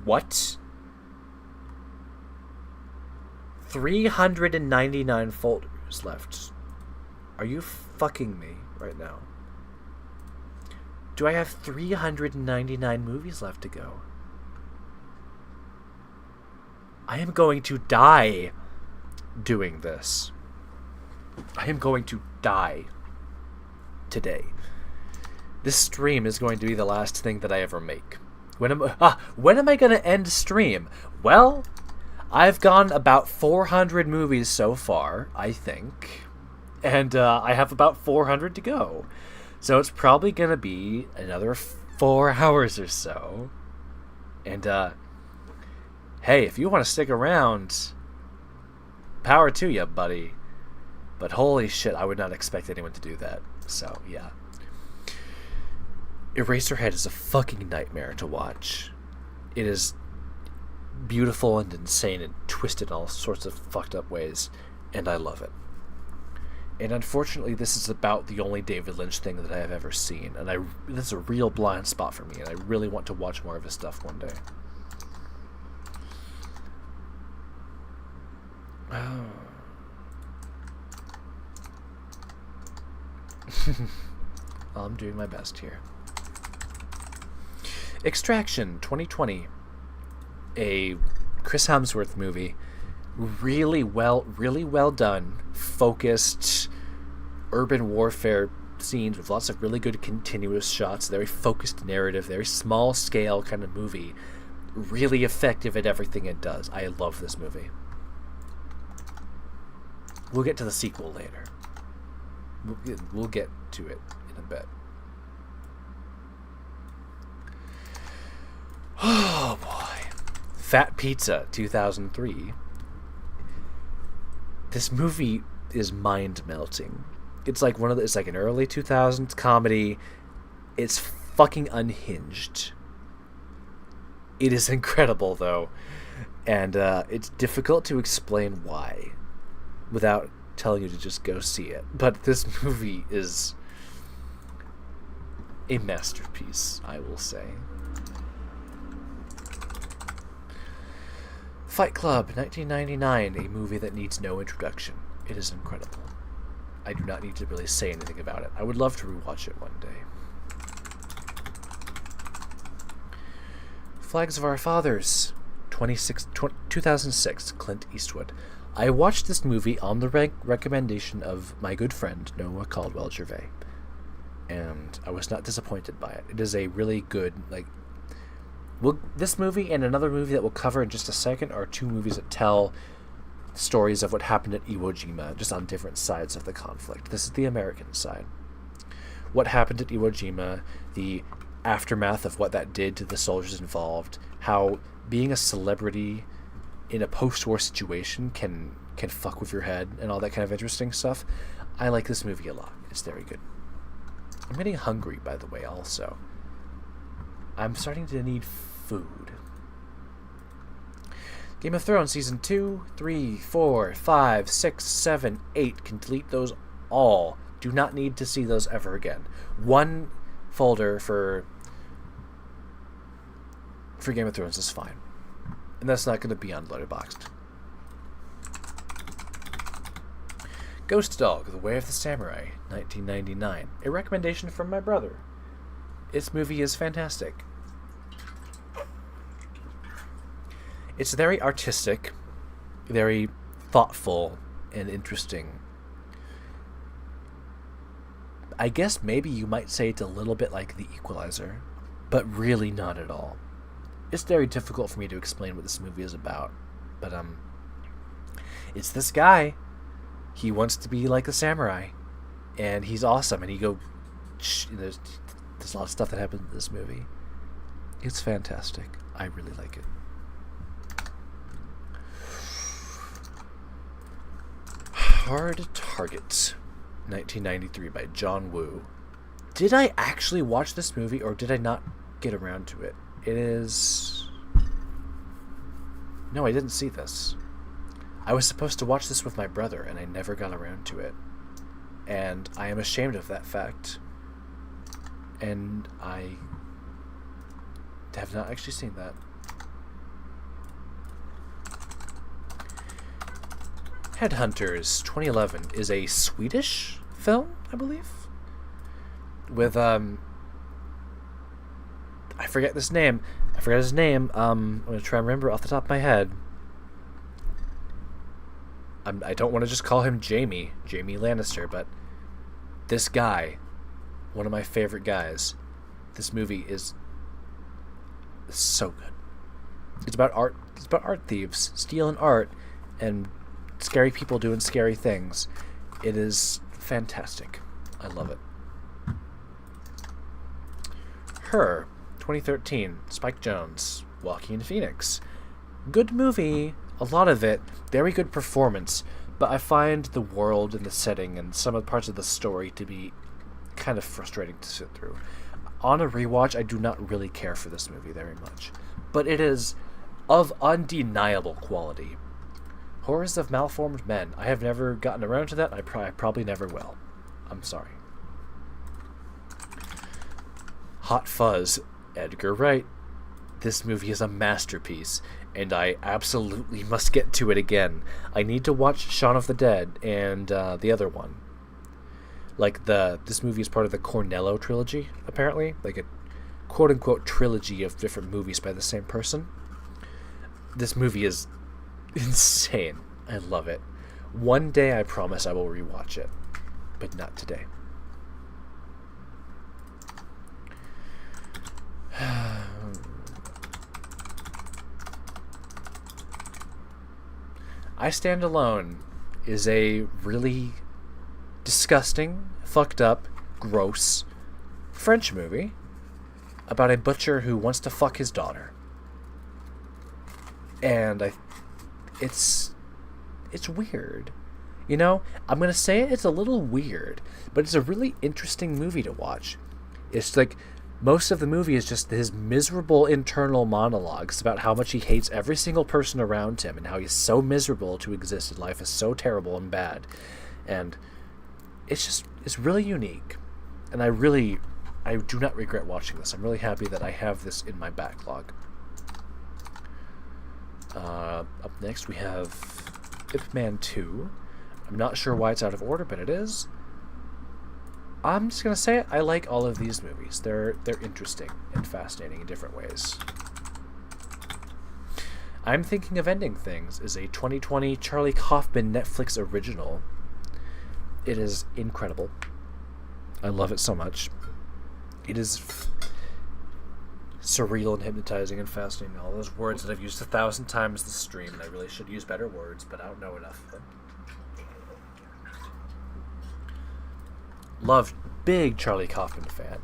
What? 399 folders left. Are you fucking me right now? Do I have 399 movies left to go? I am going to die doing this. I am going to die today. This stream is going to be the last thing that I ever make. When am I going to end stream? Well, I've gone about 400 movies so far, I think. And I have about 400 to go. So it's probably going to be another 4 hours or so. And, hey, if you want to stick around, power to you, buddy. But holy shit, I would not expect anyone to do that. So, yeah. Eraserhead is a fucking nightmare to watch. It is beautiful and insane and twisted in all sorts of fucked up ways, and I love it. And unfortunately, this is about the only David Lynch thing that I have ever seen, and this is a real blind spot for me, and I really want to watch more of his stuff one day. Oh. Well, I'm doing my best here. Extraction 2020, a Chris Hemsworth movie, really well done, focused urban warfare scenes with lots of really good continuous shots, very focused narrative, very small scale kind of movie, really effective at everything it does. I love this movie. We'll get to the sequel later. We'll get to it in a bit. Oh boy. Fat Pizza 2003. This movie is mind-melting. It's like it's like an early 2000s comedy. It's fucking unhinged. It is incredible though. And it's difficult to explain why without telling you to just go see it. But this movie is a masterpiece, I will say. Fight Club, 1999, a movie that needs no introduction. It is incredible. I do not need to really say anything about it. I would love to rewatch it one day. Flags of Our Fathers, 2006, Clint Eastwood. I watched this movie on the recommendation of my good friend, Noah Caldwell-Gervais. And I was not disappointed by it. It is a really good, this movie and another movie that we'll cover in just a second are two movies that tell stories of what happened at Iwo Jima, just on different sides of the conflict. This is the American side. What happened at Iwo Jima, the aftermath of what that did to the soldiers involved, how being a celebrity in a post-war situation can fuck with your head, and all that kind of interesting stuff. I like this movie a lot. It's very good. I'm getting hungry, by the way, also. I'm starting to need food. Game of Thrones Season 2, 3, 4, 5, 6, 7, 8. Can delete those all. Do not need to see those ever again. One folder for Game of Thrones is fine. And that's not going to be on Letterboxd. Ghost Dog, The Way of the Samurai, 1999. A recommendation from my brother. This movie is fantastic. It's very artistic, very thoughtful, and interesting. I guess maybe you might say it's a little bit like The Equalizer, but really not at all. It's very difficult for me to explain what this movie is about, but it's this guy. He wants to be like a samurai, and he's awesome, and there's a lot of stuff that happens in this movie. It's fantastic. I really like it. Hard Target, 1993 by John Woo. Did I actually watch this movie, or did I not get around to it? It is... No, I didn't see this. I was supposed to watch this with my brother, and I never got around to it. And I am ashamed of that fact. And I have not actually seen that. Headhunters 2011 is a Swedish film, I believe, with I forget his name. I'm gonna try and remember off the top of my head. I don't want to just call him Jamie Lannister, but this guy, one of my favorite guys. This movie is so good. It's about art. It's about art thieves stealing art and scary people doing scary things. It is fantastic. I love it. Her, 2013, Spike Jonze, Joaquin Phoenix. Good movie, a lot of it, very good performance, but I find the world and the setting and some of the parts of the story to be kind of frustrating to sit through. On a rewatch, I do not really care for this movie very much, but it is of undeniable quality. Horrors of Malformed Men. I have never gotten around to that. I probably never will. I'm sorry. Hot Fuzz. Edgar Wright. This movie is a masterpiece, and I absolutely must get to it again. I need to watch Shaun of the Dead and the other one. This movie is part of the Cornetto trilogy, apparently. Like a quote-unquote trilogy of different movies by the same person. This movie is insane. I love it. One day I promise I will rewatch it, but not today. I Stand Alone is a really disgusting, fucked up, gross French movie about a butcher who wants to fuck his daughter. And it's weird. You know, I'm going to say it's a little weird, but it's a really interesting movie to watch. It's like most of the movie is just his miserable internal monologues about how much he hates every single person around him and how he's so miserable to exist and life is so terrible and bad. And it's really unique. And I do not regret watching this. I'm really happy that I have this in my backlog. Up next we have Ip Man 2. I'm not sure why it's out of order, but it is. I'm just going to say it. I like all of these movies. They're interesting and fascinating in different ways. I'm Thinking of Ending Things is a 2020 Charlie Kaufman Netflix original. It is incredible. I love it so much. It is surreal and hypnotizing and fascinating. All those words that I've used 1,000 times this stream, and I really should use better words, but I don't know enough of them. Love, big Charlie Kaufman fan,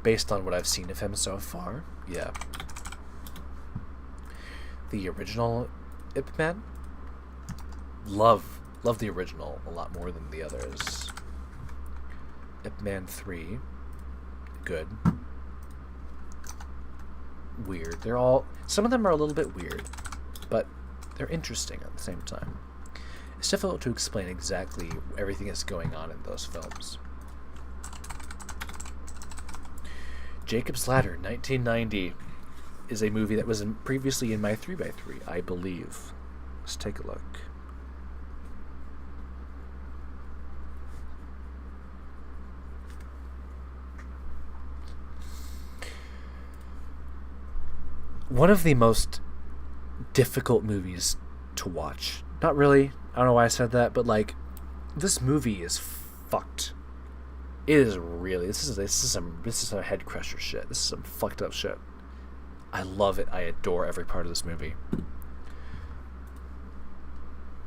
based on what I've seen of him so far. Yeah. The original Ip Man? Love the original a lot more than the others. Ip Man 3. Good. weird. Some of them are a little bit weird, but they're interesting at the same time. It's difficult to explain exactly everything that's going on in those films. Jacob's Ladder, 1990, is a movie that was previously in my 3x3, I believe. Let's take a look. One of the most difficult movies to watch. Not really. I don't know why I said that, but like, this movie is fucked. It is really. This is some head crusher shit. This is some fucked up shit. I love it. I adore every part of this movie.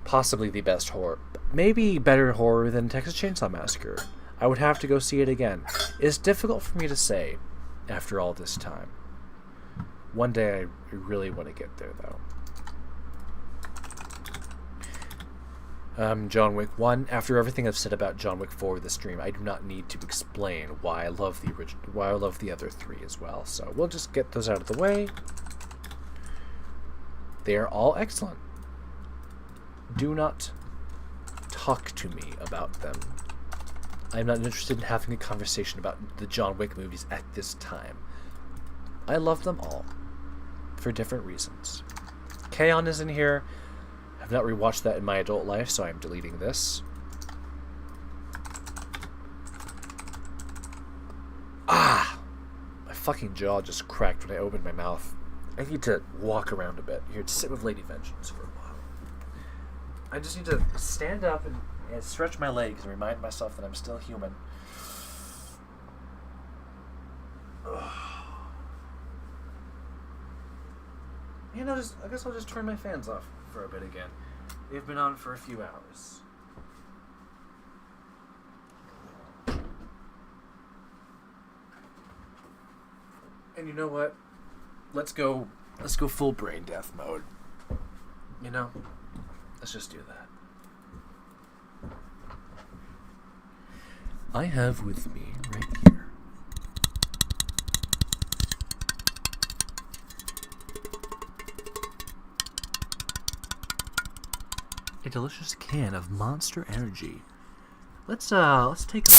Possibly the best horror. Maybe better horror than Texas Chainsaw Massacre. I would have to go see it again. It's difficult for me to say after all this time. One day I really want to get there, though. John Wick 1. After everything I've said about John Wick 4 this stream, I do not need to explain why I love the original, why I love the other three as well. So we'll just get those out of the way. They are all excellent. Do not talk to me about them. I'm not interested in having a conversation about the John Wick movies at this time. I love them all for different reasons. K-On! Is in here. I've not rewatched that in my adult life, so I'm deleting this. Ah! My fucking jaw just cracked when I opened my mouth. I need to walk around a bit. Here, to sit with Lady Vengeance for a while. I just need to stand up and stretch my legs and remind myself that I'm still human. Ugh. You know, I guess I'll just turn my fans off for a bit again. They've been on for a few hours. And you know what? Let's go full brain death mode. You know? Let's just do that. I have with me right here a delicious can of Monster Energy. Let's take a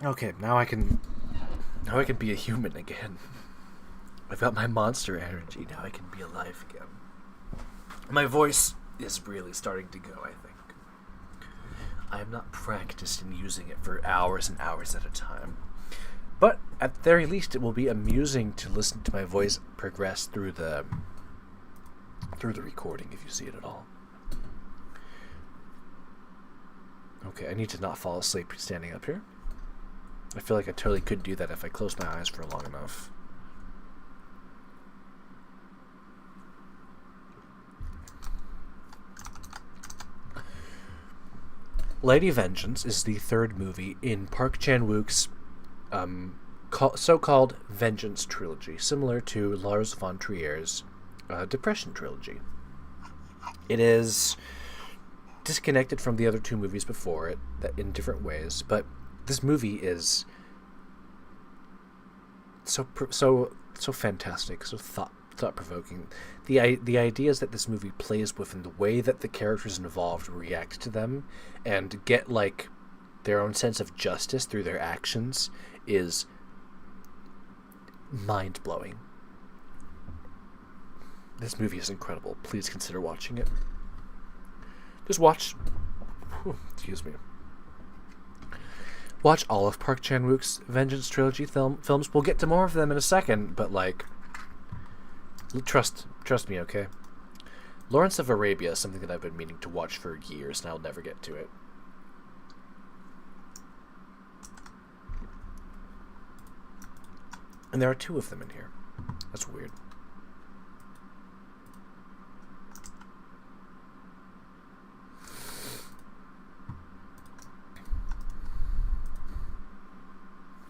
Okay, now I can be a human again. I've got my Monster Energy. Now I can be alive again. My voice is really starting to go, I think. I am not practiced in using it for hours and hours at a time. But at the very least, it will be amusing to listen to my voice progress through the recording, if you see it at all. Okay, I need to not fall asleep standing up here. I feel like I totally could do that if I closed my eyes for long enough. Lady Vengeance is the third movie in Park Chan-wook's so-called Vengeance trilogy, similar to Lars von Trier's Depression trilogy. It is disconnected from the other two movies before it, that in different ways, but this movie is so fantastic, so thought-provoking. The ideas that this movie plays with and the way that the characters involved react to them and get like their own sense of justice through their actions is mind-blowing. This movie is incredible. Please consider watching it. Just watch... excuse me. Watch all of Park Chan-wook's Vengeance trilogy films. We'll get to more of them in a second, but like... Trust me, okay? Lawrence of Arabia is something that I've been meaning to watch for years, and I'll never get to it. And there are two of them in here. That's weird.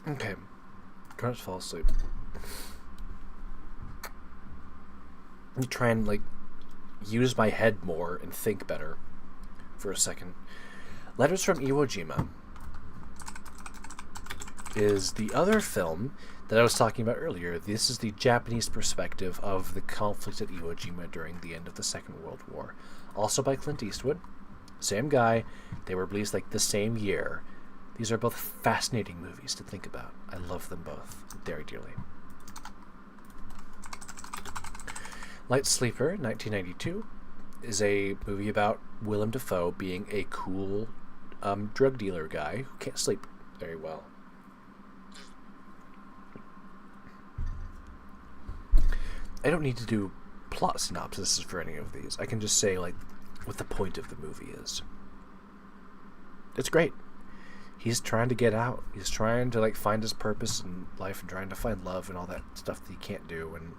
Okay. Try not to fall asleep. You try and, like, use my head more and think better for a second. Letters from Iwo Jima is the other film that I was talking about earlier. This is the Japanese perspective of the conflict at Iwo Jima during the end of the Second World War. Also by Clint Eastwood. Same guy. They were released like the same year. These are both fascinating movies to think about. I love them both very dearly. Light Sleeper, 1992, is a movie about Willem Dafoe being a cool drug dealer guy who can't sleep very well. I don't need to do plot synopsis for any of these. I can just say, like, what the point of the movie is. It's great. He's trying to get out. He's trying to, like, find his purpose in life and trying to find love and all that stuff that he can't do, and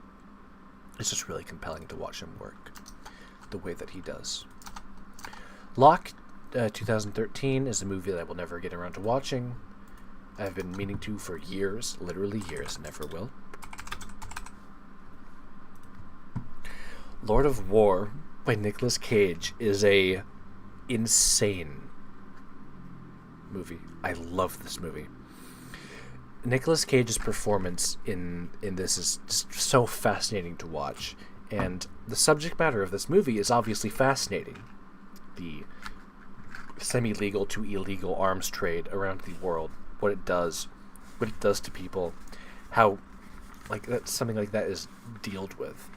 it's just really compelling to watch him work the way that he does. Locke, 2013, is a movie that I will never get around to watching. I've been meaning to for years, literally years, never will. Lord of War by Nicolas Cage is a insane movie. I love this movie. Nicolas Cage's performance in this is just so fascinating to watch, and the subject matter of this movie is obviously fascinating. The semi-legal to illegal arms trade around the world, what it does to people, how like that something like that is dealt with.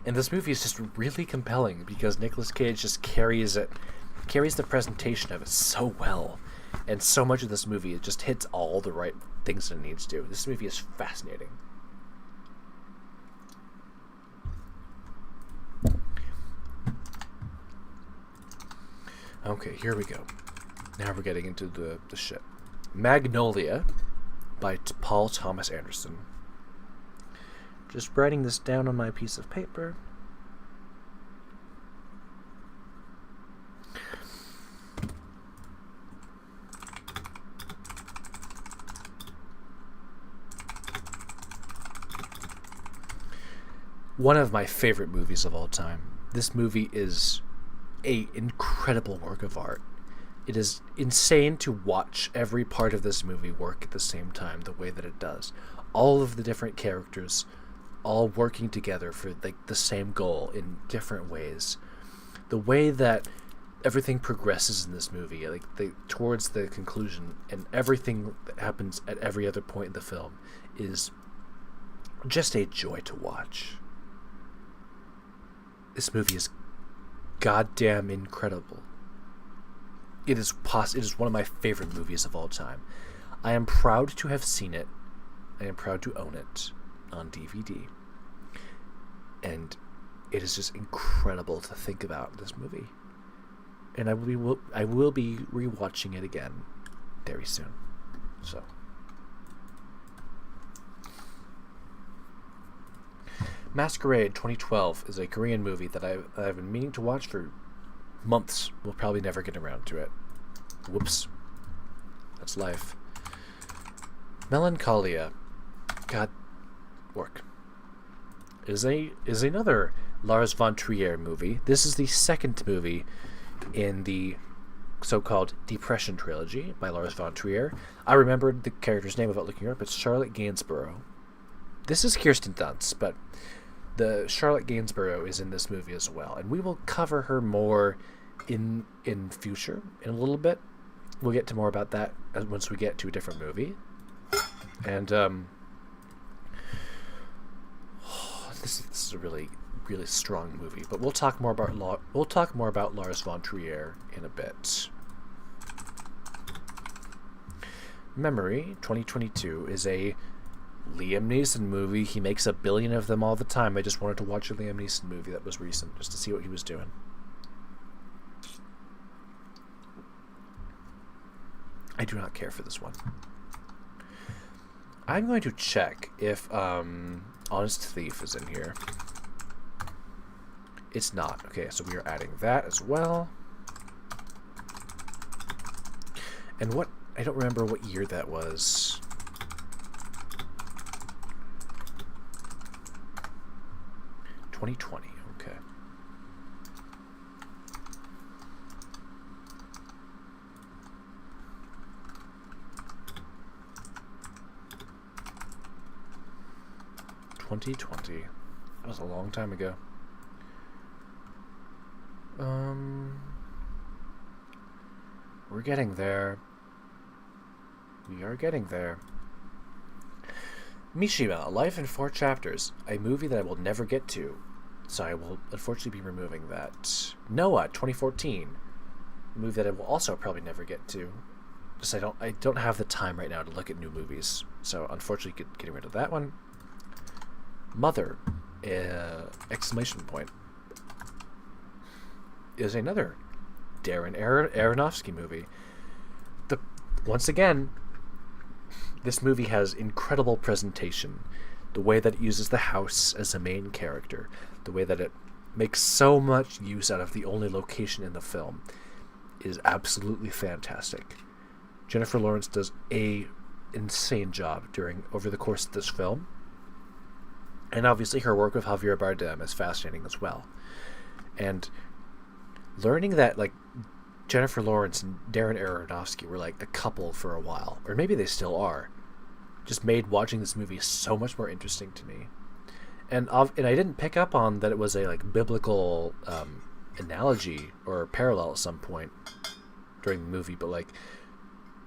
And this movie is just really compelling because Nicolas Cage just carries the presentation of it so well. And so much of this movie, it just hits all the right things that it needs to. This movie is fascinating. Okay, here we go. Now we're getting into the shit. Magnolia by Paul Thomas Anderson. Just writing this down on my piece of paper. One of my favorite movies of all time. This movie is an incredible work of art. It is insane to watch every part of this movie work at the same time the way that it does. All of the different characters all working together for like the same goal in different ways. The way that everything progresses in this movie, like towards the conclusion, and everything that happens at every other point in the film is just a joy to watch. This movie is goddamn incredible. It is one of my favorite movies of all time. I am proud to have seen it. I am proud to own it on DVD. And it is just incredible to think about this movie. And I will be rewatching it again very soon. So Masquerade 2012 is a Korean movie that I've been meaning to watch for months. We'll probably never get around to it. Whoops. That's life. Melancholia. God. Work. Is another Lars von Trier movie. This is the second movie in the so-called Depression trilogy by Lars von Trier. I remembered the character's name without looking her up. It's Charlotte Gainsborough. This is Kirsten Dunst, but the Charlotte Gainsborough is in this movie as well, and we will cover her more in future in a little bit. We'll get to more about that once we get to a different movie. And this is a really, really strong movie. But we'll talk more about Lars von Trier in a bit. Memory 2022 is a Liam Neeson movie. He makes a billion of them all the time. I just wanted to watch a Liam Neeson movie that was recent just to see what he was doing. I do not care for this one. I'm going to check if Honest Thief is in here. It's not. Okay, so we are adding that as well. And what... I don't remember what year that was. 2020. Okay. '2020. That was a long time ago. We're getting there. We are getting there. Mishima, Life in 4 Chapters, a movie that I will never get to, so I will unfortunately be removing that. Noah, 2014, a movie that I will also probably never get to. Just I don't have the time right now to look at new movies, so unfortunately getting rid of that one. Mother, exclamation point, is another Darren Aronofsky movie. Once again, this movie has incredible presentation. The way that it uses the house as a main character, the way that it makes so much use out of the only location in the film is absolutely fantastic. Jennifer Lawrence does a insane job over the course of this film. And obviously her work with Javier Bardem is fascinating as well. And learning that Jennifer Lawrence and Darren Aronofsky were a couple for a while, or maybe they still are, just made watching this movie so much more interesting to me. And I didn't pick up on that it was a biblical analogy or parallel at some point during the movie, but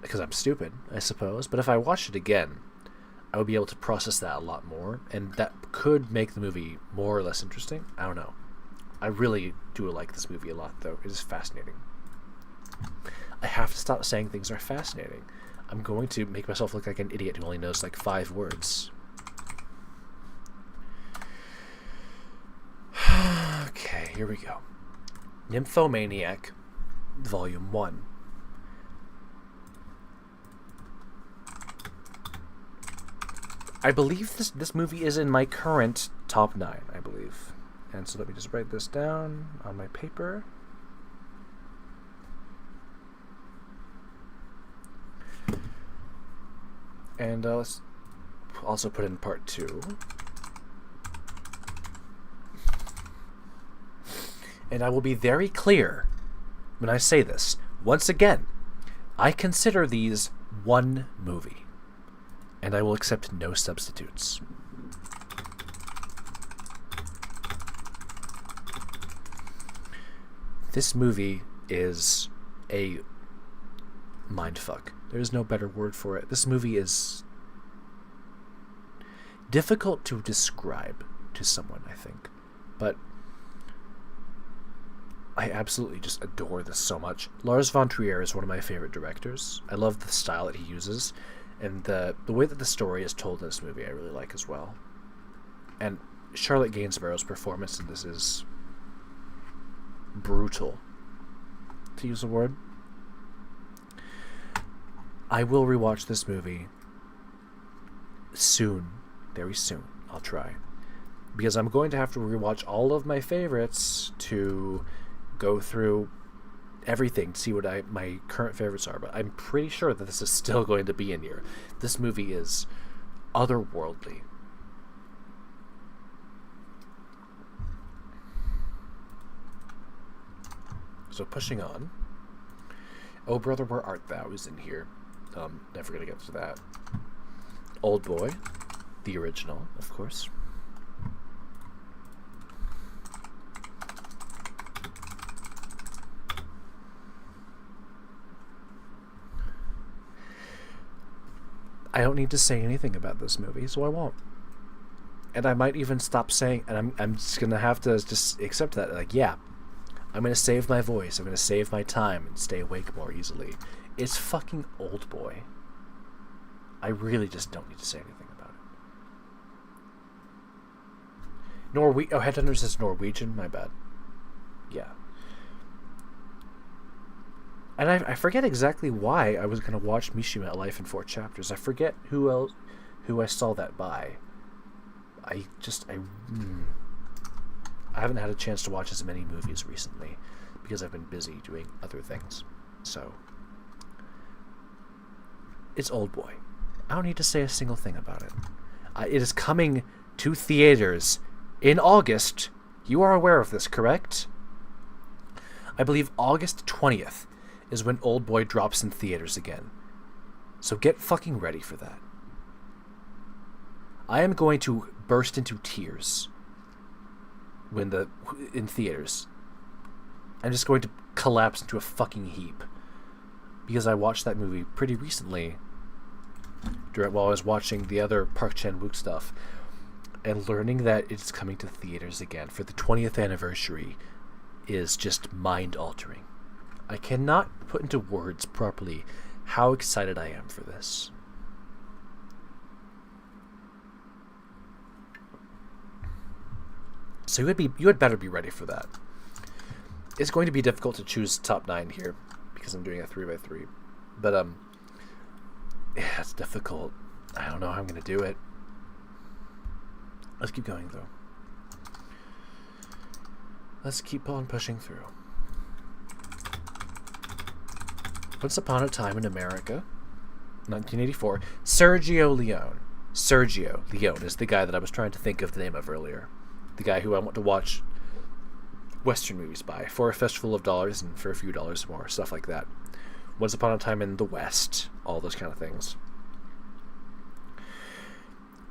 because I'm stupid, I suppose. But if I watched it again, I would be able to process that a lot more, and that could make the movie more or less interesting. I don't know. I really do like this movie a lot, though. It is fascinating. I have to stop saying things are fascinating. I'm going to make myself look like an idiot who only knows 5 words. Okay, here we go. Nymphomaniac, Volume 1. I believe this movie is in my current top 9, I believe. And so let me just write this down on my paper. And let's also put in part 2. And I will be very clear when I say this. Once again, I consider these one movie, and I will accept no substitutes. This movie is a mindfuck. There's no better word for it. This movie is difficult to describe to someone, I think. But I absolutely just adore this so much. Lars von Trier is one of my favorite directors. I love the style that he uses, and the way that the story is told in this movie I really like as well. And Charlotte Gainsborough's performance in this is brutal, to use a word. I will rewatch this movie soon, very soon. I'll try, because I'm going to have to rewatch all of my favorites to go through everything to see what my current favorites are. But I'm pretty sure that this is still going to be in here. This movie is otherworldly. So pushing on. Oh Brother, Where Art Thou is in here. Never gonna get to that. Old Boy, the original, of course. I don't need to say anything about this movie, so I won't. And I might even stop saying, and I'm just gonna have to just accept that. Yeah, I'm gonna save my voice. I'm gonna save my time and stay awake more easily. It's fucking Old Boy. I really just don't need to say anything about it. Headhunters is Norwegian. My bad. Yeah. And I forget exactly why I was gonna watch Mishima, Life in 4 Chapters. I forget who I saw that by. I haven't had a chance to watch as many movies recently because I've been busy doing other things. So it's Old Boy. I don't need to say a single thing about it. It is coming to theaters in August You are aware of this, correct? I believe August 20th is when Oldboy drops in theaters again. So get fucking ready for that. I am going to burst into tears in theaters. I'm just going to collapse into a fucking heap because I watched that movie pretty recently while I was watching the other Park Chan-wook stuff, and learning that it's coming to theaters again for the 20th anniversary is just mind-altering. I cannot put into words properly how excited I am for this. So you had better be ready for that. It's going to be difficult to choose top 9 here because I'm doing a 3x3. But yeah, it's difficult. I don't know how I'm going to do it. Let's keep going though. Let's keep on pushing through. Once Upon a Time in America, 1984. Sergio Leone. Sergio Leone is the guy that I was trying to think of the name of earlier. The guy who I want to watch Western movies by for a fistful of dollars and for a few dollars more, stuff like that. Once Upon a Time in the West, all those kind of things.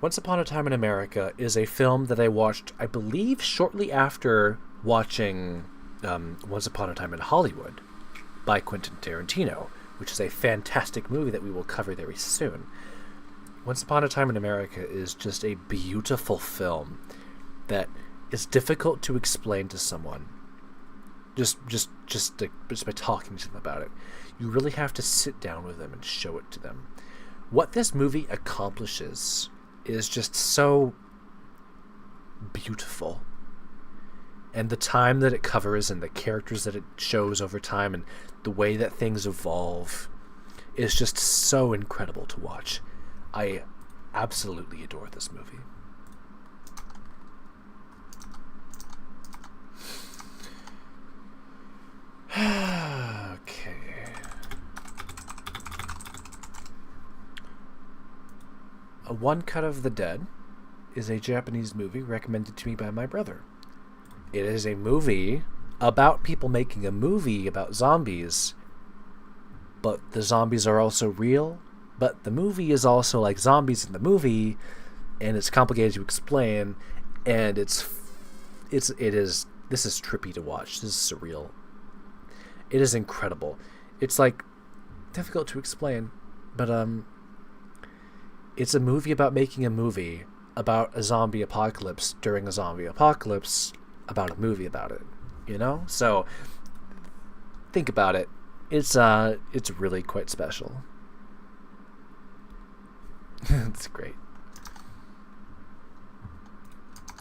Once Upon a Time in America is a film that I watched, I believe, shortly after watching Once Upon a Time in Hollywood by Quentin Tarantino, which is a fantastic movie that we will cover very soon. Once Upon a Time in America is just a beautiful film that is difficult to explain to someone just by talking to them about it. You really have to sit down with them and show it to them. What this movie accomplishes is just so beautiful. And the time that it covers and the characters that it shows over time and the way that things evolve is just so incredible to watch. I absolutely adore this movie. Okay. One Cut of the Dead is a Japanese movie recommended to me by my brother. It is a movie about people making a movie about zombies, but the zombies are also real, but the movie is also like zombies in the movie, and it's complicated to explain, and this is trippy to watch. This is surreal. It is incredible. It's like difficult to explain, but it's a movie about making a movie about a zombie apocalypse during a zombie apocalypse about a movie about it, you know? So think about it. It's really quite special. It's great.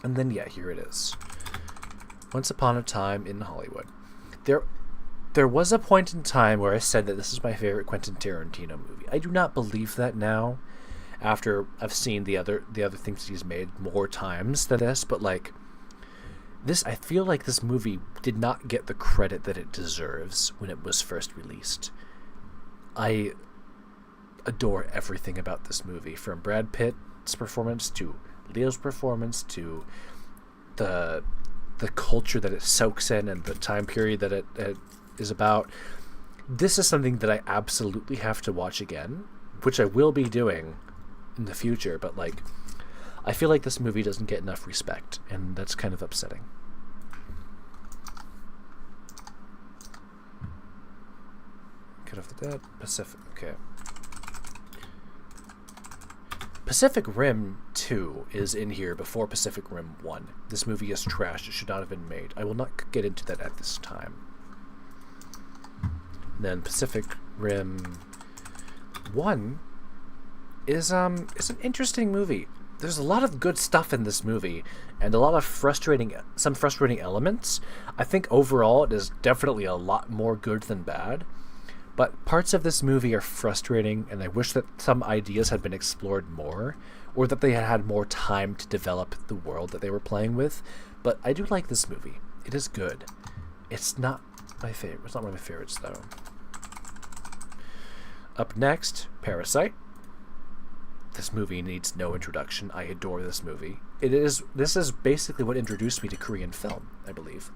And then yeah, here it is. Once Upon a Time in Hollywood. There was a point in time where I said that this is my favorite Quentin Tarantino movie. I do not believe that now, after I've seen the other things he's made more times than this, but like this, I feel like this movie did not get the credit that it deserves when it was first released. I adore everything about this movie, from Brad Pitt's performance to Leo's performance to the culture that it soaks in and the time period that it is about. This is something that I absolutely have to watch again, which I will be doing in the future, but like I feel like this movie doesn't get enough respect, and that's kind of upsetting. Cut of the Dead, Pacific, okay. Pacific Rim 2 is in here before Pacific Rim 1. This movie is trash. It should not have been made. I will not get into that at this time. Then Pacific Rim 1 is an interesting movie. There's a lot of good stuff in this movie and a lot of frustrating elements. I think overall it is definitely a lot more good than bad. But parts of this movie are frustrating, and I wish that some ideas had been explored more, or that they had had more time to develop the world that they were playing with. But I do like this movie. It is good. It's not my favorite. It's not one of my favorites, though. Up next, Parasite. This movie needs no introduction. I adore this movie. This is basically what introduced me to Korean film, I believe.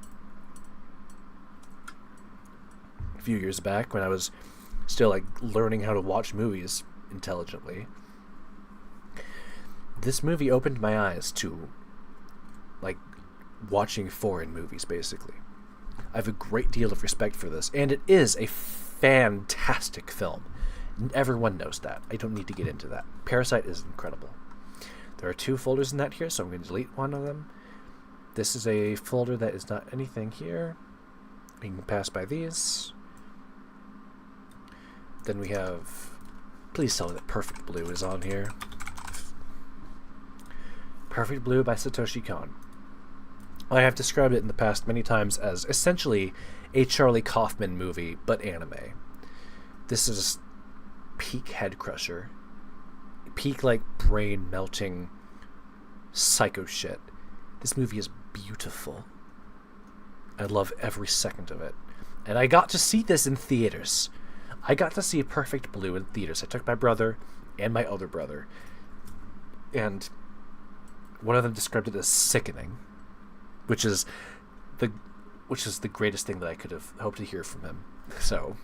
A few years back, when I was still like learning how to watch movies intelligently, this movie opened my eyes to like watching foreign movies, basically. I have a great deal of respect for this, and it is a fantastic film. Everyone knows that. I don't need to get into that. Parasite is incredible. There are 2 folders in that here, so I'm going to delete one of them. This is a folder that is not anything here. We can pass by these. Then we have... Please tell me that Perfect Blue is on here. Perfect Blue by Satoshi Kon. I have described it in the past many times as essentially a Charlie Kaufman movie, but anime. This is peak head crusher. Peak, like, brain-melting psycho shit. This movie is beautiful. I love every second of it. And I got to see this in theaters. I got to see Perfect Blue in theaters. I took my brother and my other brother. And one of them described it as sickening. Which is the greatest thing that I could have hoped to hear from him. So,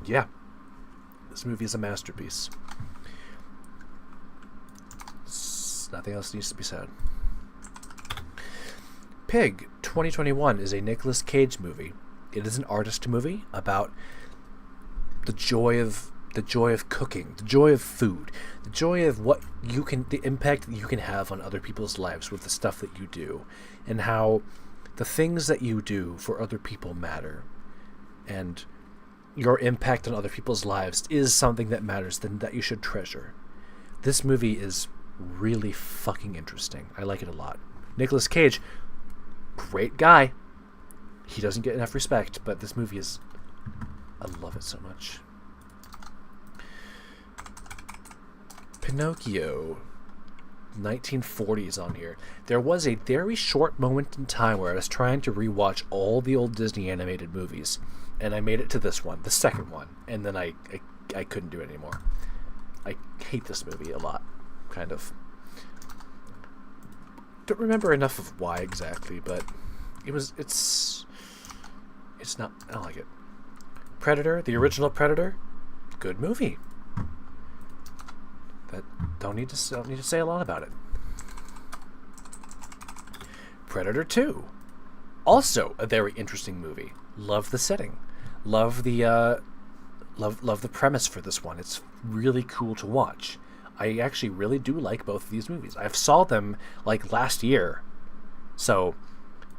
yeah, this movie is a masterpiece. Nothing else needs to be said. Pig 2021 is a Nicolas Cage movie. It is an artist movie about the joy of cooking, the joy of food, the joy of the impact that you can have on other people's lives with the stuff that you do, and how the things that you do for other people matter, and your impact on other people's lives is something that matters, then that you should treasure. This movie is really fucking interesting. I like it a lot. Nicolas Cage, great guy. He doesn't get enough respect, but this movie is... I love it so much. Pinocchio, 1940s on here. There was a very short moment in time where I was trying to rewatch all the old Disney animated movies, and I made it to this one, the second one, and then I couldn't do it anymore. I hate this movie a lot, kind of. Don't remember enough of why exactly, but it's not, I don't like it. Predator, the original Predator, good movie. Don't need to say a lot about it. Predator 2, also a very interesting movie. Love the setting, love the premise for this one. It's really cool to watch. I actually really do like both of these movies. I saw them like last year, so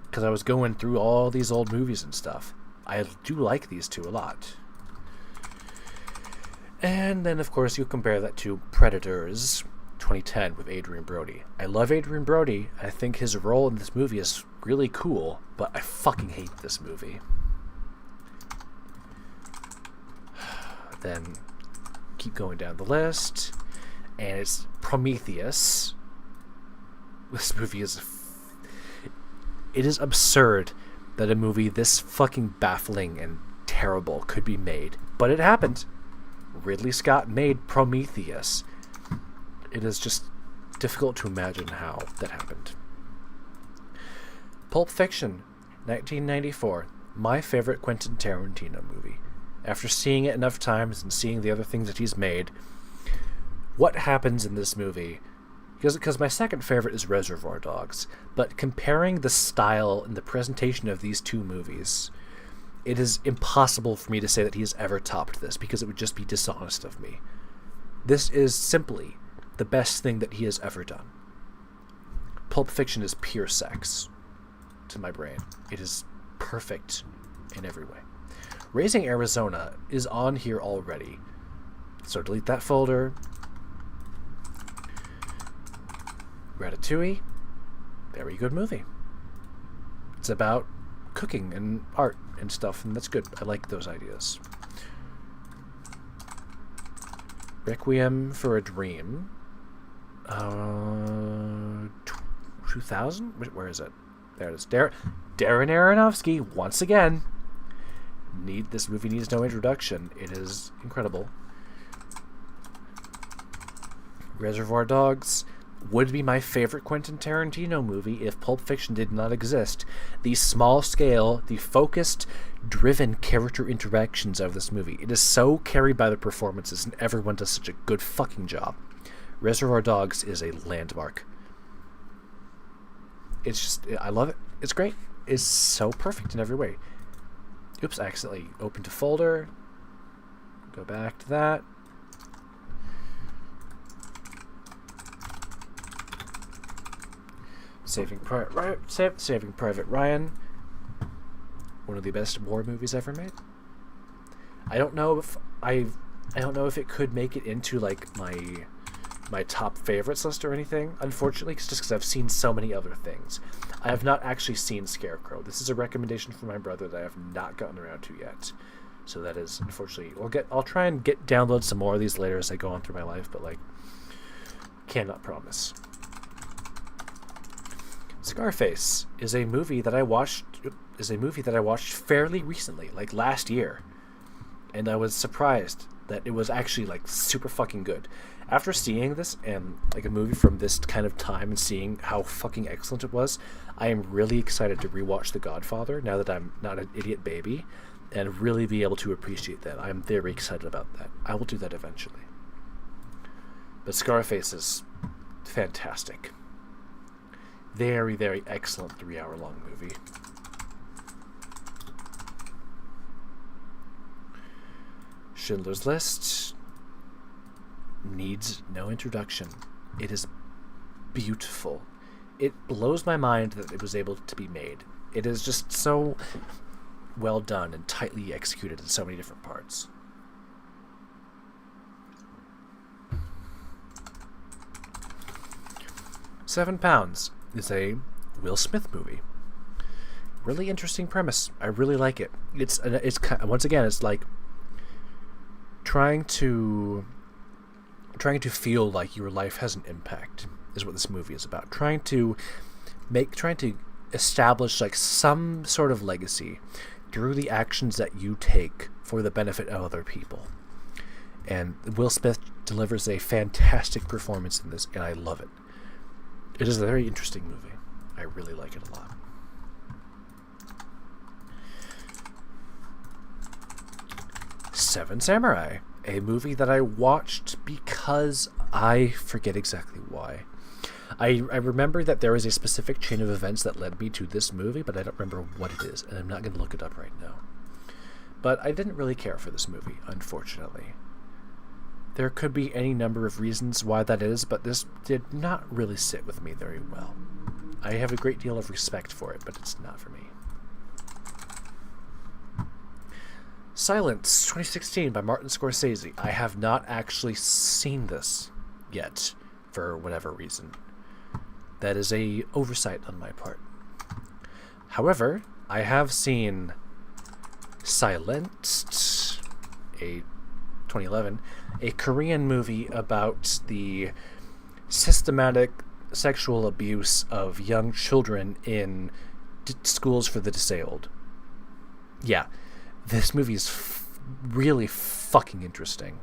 because I was going through all these old movies and stuff. I do like these 2 a lot. And then, of course, you compare that to Predators 2010 with Adrien Brody. I love Adrien Brody. I think his role in this movie is really cool, but I fucking hate this movie. Then, keep going down the list, and it's Prometheus. This movie is... It is absurd that a movie this fucking baffling and terrible could be made, but it happened. Ridley Scott made Prometheus. It is just difficult to imagine how that happened. Pulp Fiction, 1994. My favorite Quentin Tarantino movie. After seeing it enough times and seeing the other things that he's made, what happens in this movie? Because my second favorite is Reservoir Dogs, but comparing the style and the presentation of these 2 movies, it is impossible for me to say that he has ever topped this, because it would just be dishonest of me. This is simply the best thing that he has ever done. Pulp Fiction is pure sex to my brain. It is perfect in every way. Raising Arizona is on here already, so delete that folder. Ratatouille, very good movie. It's about cooking and art and stuff, and that's good. I like those ideas. Requiem for a Dream, 2000? Where is it? There it is. Darren Aronofsky, once again. This movie needs no introduction. It is incredible. Reservoir Dogs would be my favorite Quentin Tarantino movie if Pulp Fiction did not exist. The small scale, the focused, driven character interactions of this movie. It is so carried by the performances, and everyone does such a good fucking job. Reservoir Dogs is a landmark. It's just, I love it. It's great. It's so perfect in every way. Oops, I accidentally opened a folder. Go back to that. Saving Private Ryan. One of the best war movies ever made. I don't know if it could make it into like my top favorites list or anything, unfortunately, just because I've seen so many other things. I have not actually seen Scarecrow. This is a recommendation from my brother that I have not gotten around to yet. So that is, unfortunately, I'll try and download some more of these later as I go on through my life, but like, cannot promise. Scarface is a movie that I watched fairly recently, like last year. And I was surprised that it was actually like super fucking good. After seeing this and like a movie from this kind of time and seeing how fucking excellent it was, I am really excited to rewatch The Godfather now that I'm not an idiot baby and really be able to appreciate that. I'm very excited about that. I will do that eventually. But Scarface is fantastic. Very, very excellent 3-hour-long movie. Schindler's List needs no introduction. It is beautiful. It blows my mind that it was able to be made. It is just so well done and tightly executed in so many different parts. £7 is a Will Smith movie. Really interesting premise. I really like it. It's once again, it's like trying to feel like your life has an impact is what this movie is about. Trying to establish like some sort of legacy through the actions that you take for the benefit of other people. And Will Smith delivers a fantastic performance in this, and I love it. It is a very interesting movie. I really like it a lot. Seven Samurai, a movie that I watched because I forget exactly why. I remember that there was a specific chain of events that led me to this movie, but I don't remember what it is, and I'm not going to look it up right now. But I didn't really care for this movie, unfortunately. There could be any number of reasons why that is, but this did not really sit with me very well. I have a great deal of respect for it, but it's not for me. Silence, 2016, by Martin Scorsese. I have not actually seen this yet, for whatever reason. That is a oversight on my part. However, I have seen Silenced, a 2011, a Korean movie about the systematic sexual abuse of young children in schools for the disabled. Yeah, this movie is really fucking interesting.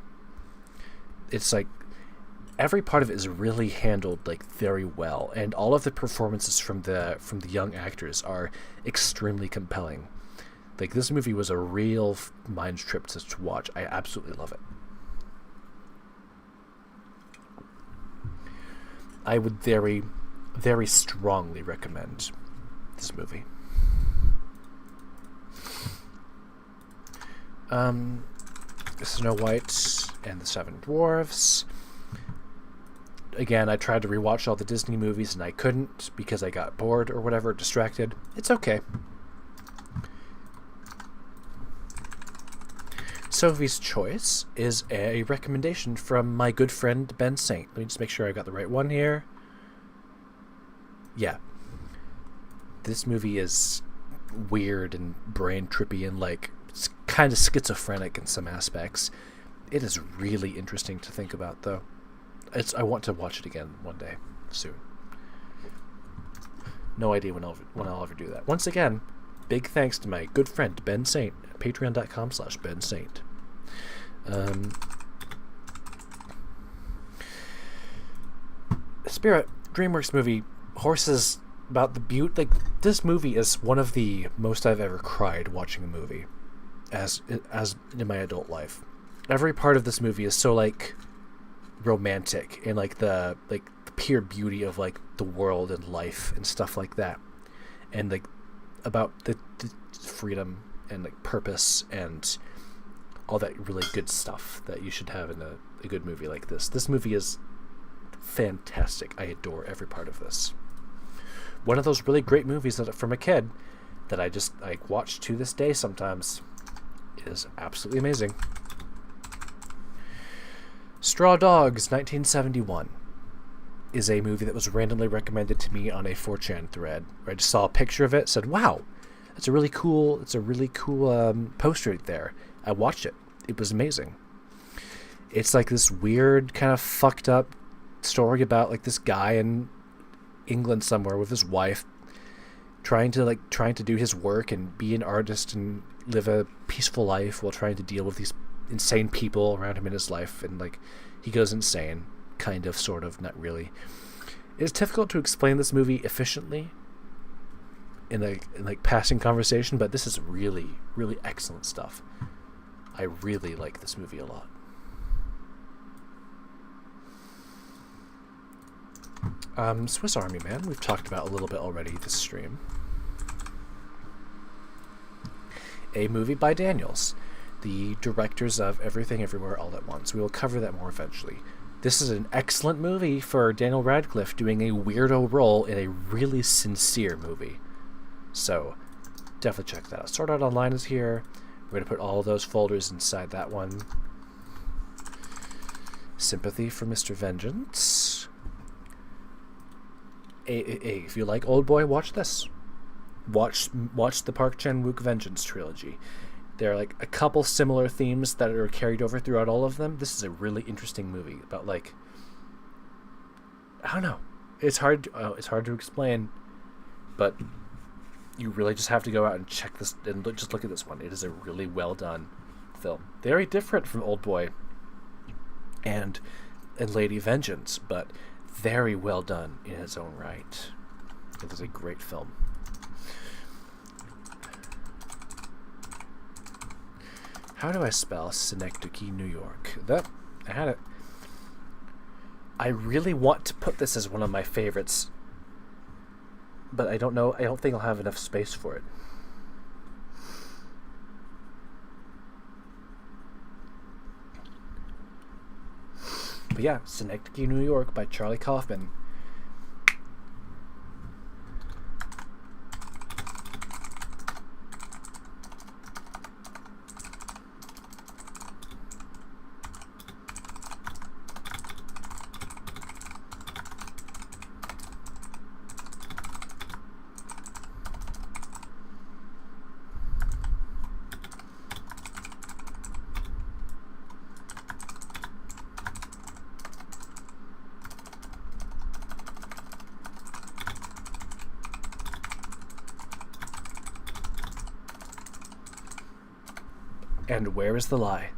It's like every part of it is really handled like very well, and all of the performances from the young actors are extremely compelling. Like, this movie was a real mind trip to watch. I absolutely love it. I would very, very strongly recommend this movie. Snow White and the Seven Dwarfs. Again, I tried to rewatch all the Disney movies and I couldn't because I got bored or whatever, distracted. It's okay. Sophie's Choice is a recommendation from my good friend Ben Saint. Let me just make sure I got the right one here. Yeah. This movie is weird and brain trippy and like it's kind of schizophrenic in some aspects. It is really interesting to think about, though. I want to watch it again one day soon. No idea when I'll ever do that. Once again, big thanks to my good friend Ben Saint at patreon.com/Ben Saint. Spirit, DreamWorks movie, horses about the beauty. Like, this movie is one of the most I've ever cried watching a movie, as in my adult life. Every part of this movie is so like romantic and like the pure beauty of like the world and life and stuff like that, and like about the freedom and like purpose and all that really good stuff that you should have in a good movie like this. This movie is fantastic. I adore every part of this. One of those really great movies that from a kid that I just like watch to this day sometimes. It is absolutely amazing. Straw Dogs 1971 is a movie that was randomly recommended to me on a 4chan thread. I just saw a picture of it, said, wow, it's a really cool poster right there. I watched it. It was amazing. It's like this weird kind of fucked up story about like this guy in England somewhere with his wife trying to do his work and be an artist and live a peaceful life while trying to deal with these insane people around him in his life, and like he goes insane, kind of, sort of, not really. It's difficult to explain this movie efficiently in passing conversation, but this is really, really excellent stuff. I really like this movie a lot. Swiss Army Man, we've talked about a little bit already this stream. A movie by Daniels, the directors of Everything Everywhere All at Once. We will cover that more eventually. This is an excellent movie for Daniel Radcliffe doing a weirdo role in a really sincere movie. So, definitely check that out. Sword Art Online is here. We're going to put all those folders inside that one. Sympathy for Mr. Vengeance. If you like Old Boy, watch this. Watch the Park Chan-wook Vengeance trilogy. There are like a couple similar themes that are carried over throughout all of them. This is a really interesting movie about like, I don't know. It's hard to explain, but you really just have to go out and check this and just look at this one. It is a really well done film. Very different from Old Boy and Lady Vengeance, but very well done in its own right. It is a great film. How do I spell Synecdoche, New York? I had it. I really want to put this as one of my favorites, but I don't know. I don't think I'll have enough space for it. But yeah, Synecdoche, New York by Charlie Kaufman. And where is the lie?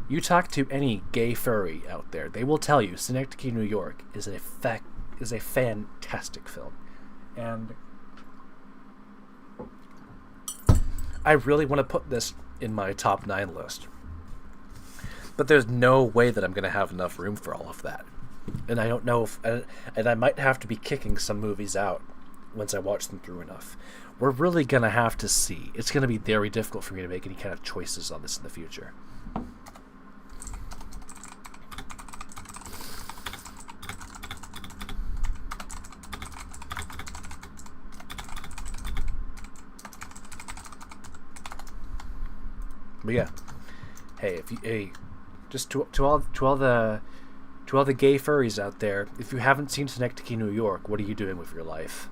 You talk to any gay furry out there, they will tell you Synecdoche, New York is a fantastic film. And I really want to put this in my top 9 list. But there's no way that I'm going to have enough room for all of that. And I don't know if... And I might have to be kicking some movies out once I watch them through enough. We're really going to have to see. It's going to be very difficult for me to make any kind of choices on this in the future. But yeah, just to all the gay furries out there, if you haven't seen Synecdoche, New York, what are you doing with your life?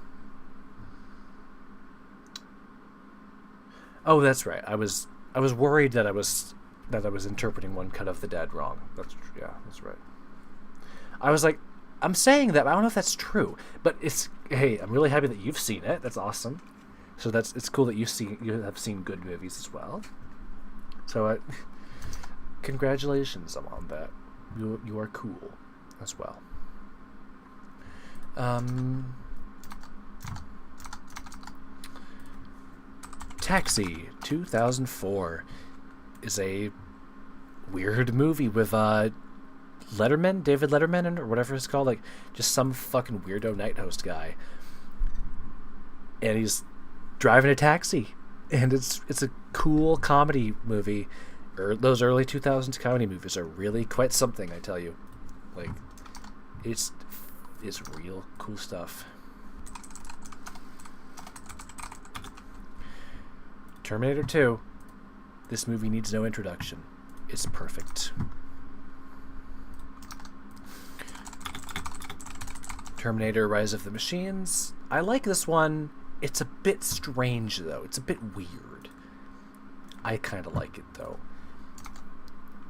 Oh, that's right. I was worried that I was interpreting One Cut of the Dead wrong. That's right. I was like, I'm saying that, but I don't know if that's true. But hey, I'm really happy that you've seen it. That's awesome. So it's cool that you have seen good movies as well. So congratulations on that. You are cool. as well. Taxi 2004 is a weird movie with David Letterman, or whatever it's called, like just some fucking weirdo night host guy, and he's driving a taxi, and it's a cool comedy movie. Those early 2000s comedy movies are really quite something, I tell you. Like, it's real cool stuff. Terminator 2. This movie needs no introduction. It's perfect. Terminator Rise of the Machines. I like this one. It's a bit strange, though. It's a bit weird. I kind of like it, though.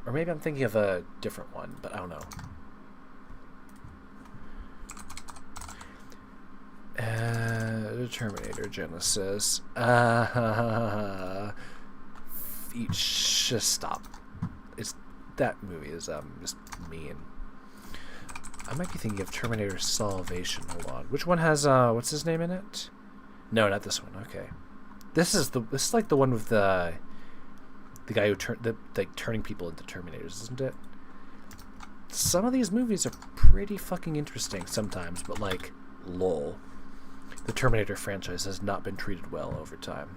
Or maybe I'm thinking of a different one, but I don't know. Terminator Genesis. Just stop. That movie is just mean. I might be thinking of Terminator Salvation. Hold on. Which one has what's his name in it? No, not this one. Okay. This is like the one with the guy who turning people into Terminators, isn't it? Some of these movies are pretty fucking interesting sometimes, but like, lol. The Terminator franchise has not been treated well over time.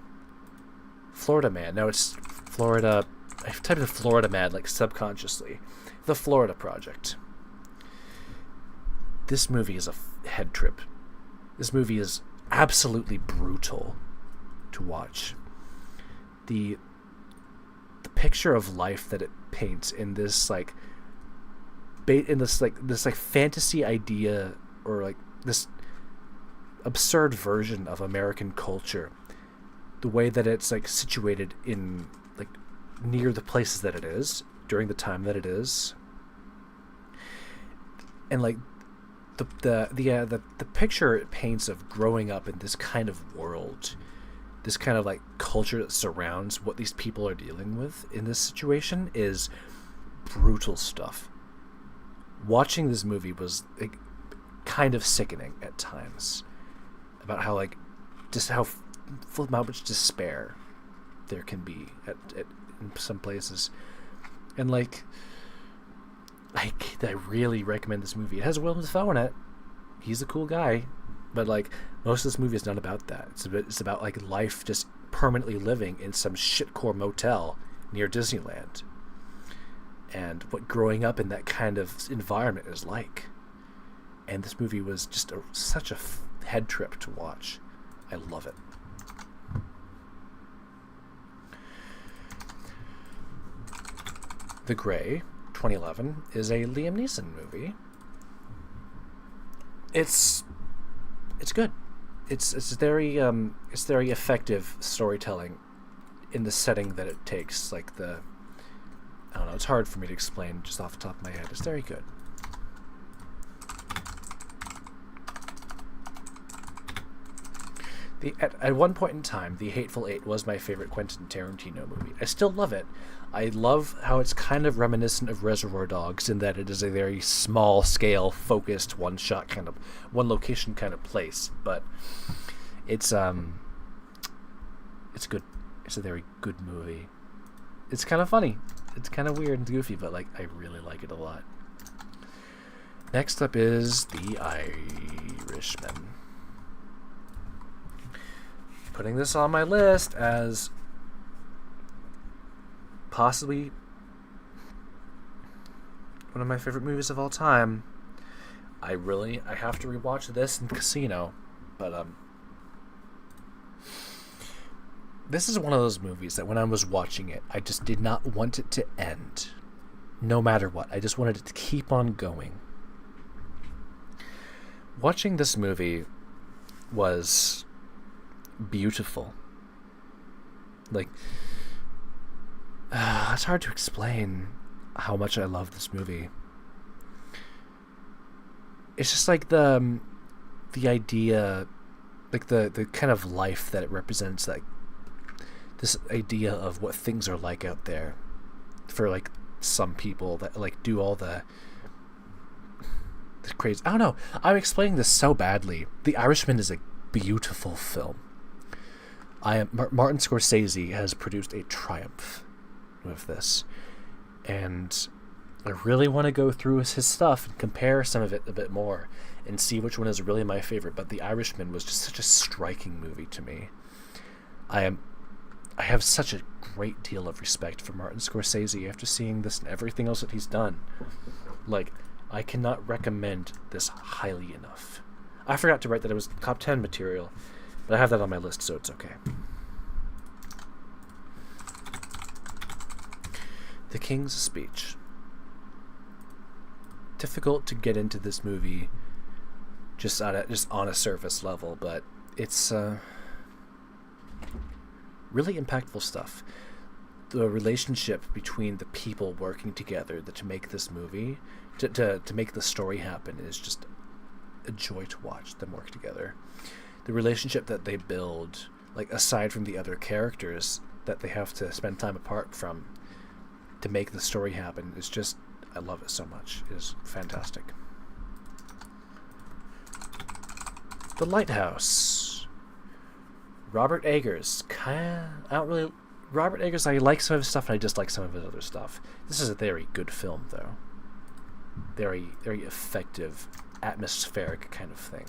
Florida Man. No, it's Florida. I've typed in Florida Man like subconsciously. The Florida Project. This movie is a head trip. This movie is absolutely brutal to watch. The picture of life that it paints in this this fantasy idea, or like this absurd version of American culture, the way that it's like situated in like near the places that it is during the time that it is, and like the picture it paints of growing up in this kind of world, this kind of like culture that surrounds what these people are dealing with in this situation, is brutal stuff. Watching this movie was like kind of sickening at times, about how like just how much despair there can be at in some places. And like I really recommend this movie. It has Willem Dafoe in it. He's a cool guy, but like most of this movie is not about that. It's about like life just permanently living in some shitcore motel near Disneyland, and what growing up in that kind of environment is like. And this movie was just such a head trip to watch. I love it. The Grey, 2011, is a Liam Neeson movie. It's good. It's very effective storytelling in the setting that it takes. Like I don't know. It's hard for me to explain just off the top of my head. It's very good. At one point in time, The Hateful Eight was my favorite Quentin Tarantino movie. I still love it. I love how it's kind of reminiscent of Reservoir Dogs in that it is a very small-scale, focused, one-shot kind of, one-location kind of place. But it's good. It's a very good movie. It's kind of funny. It's kind of weird and goofy, but like I really like it a lot. Next up is The Irishman. Putting this on my list as possibly one of my favorite movies of all time. I have to rewatch this in Casino, but this is one of those movies that when I was watching it, I just did not want it to end, no matter what. I just wanted it to keep on going. Watching this movie was beautiful. Like, it's hard to explain how much I love this movie. It's just like the idea, like the kind of life that it represents, like this idea of what things are like out there for like some people that like do all the crazy. I don't know. I'm explaining this so badly. The Irishman is a beautiful film. Martin Scorsese has produced a triumph with this, and I really want to go through his stuff and compare some of it a bit more and see which one is really my favorite. But The Irishman was just such a striking movie to me. I have such a great deal of respect for Martin Scorsese after seeing this and everything else that he's done. Like, I cannot recommend this highly enough. I forgot to write that it was top 10 material, but I have that on my list, so it's okay. The King's Speech. Difficult to get into this movie just on a surface level, but it's really impactful stuff. The relationship between the people working together to make this movie, to make the story happen, is just a joy to watch them work together. The relationship that they build, like aside from the other characters that they have to spend time apart from to make the story happen, is just, I love it so much. It is fantastic. The Lighthouse. Robert Eggers. Robert Eggers, I like some of his stuff and I dislike some of his other stuff. This is a very good film, though. Very, very effective, atmospheric kind of thing.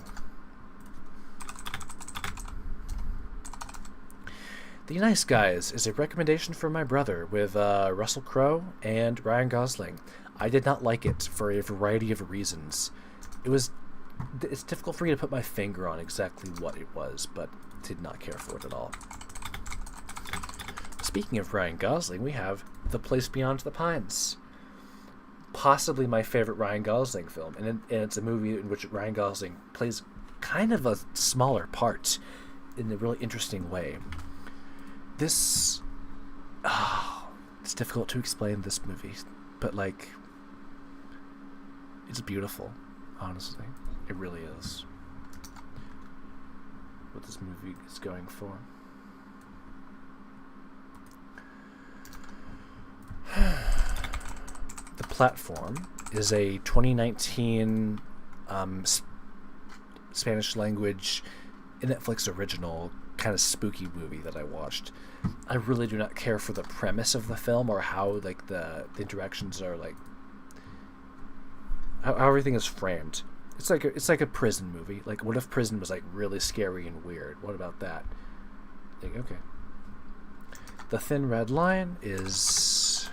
The Nice Guys is a recommendation from my brother with Russell Crowe and Ryan Gosling. I did not like it for a variety of reasons. It's difficult for me to put my finger on exactly what it was, but did not care for it at all. Speaking of Ryan Gosling, we have The Place Beyond the Pines. Possibly my favorite Ryan Gosling film, and it's a movie in which Ryan Gosling plays kind of a smaller part in a really interesting way. It's difficult to explain this movie, but like, it's beautiful, honestly. It really is. What this movie is going for. The Platform is a 2019 Spanish language Netflix original kind of spooky movie that I watched. I really do not care for the premise of the film or how like the interactions are, like how everything is framed. It's like a prison movie. Like, what if prison was like really scary and weird? What about that? Like, okay. The Thin Red Line is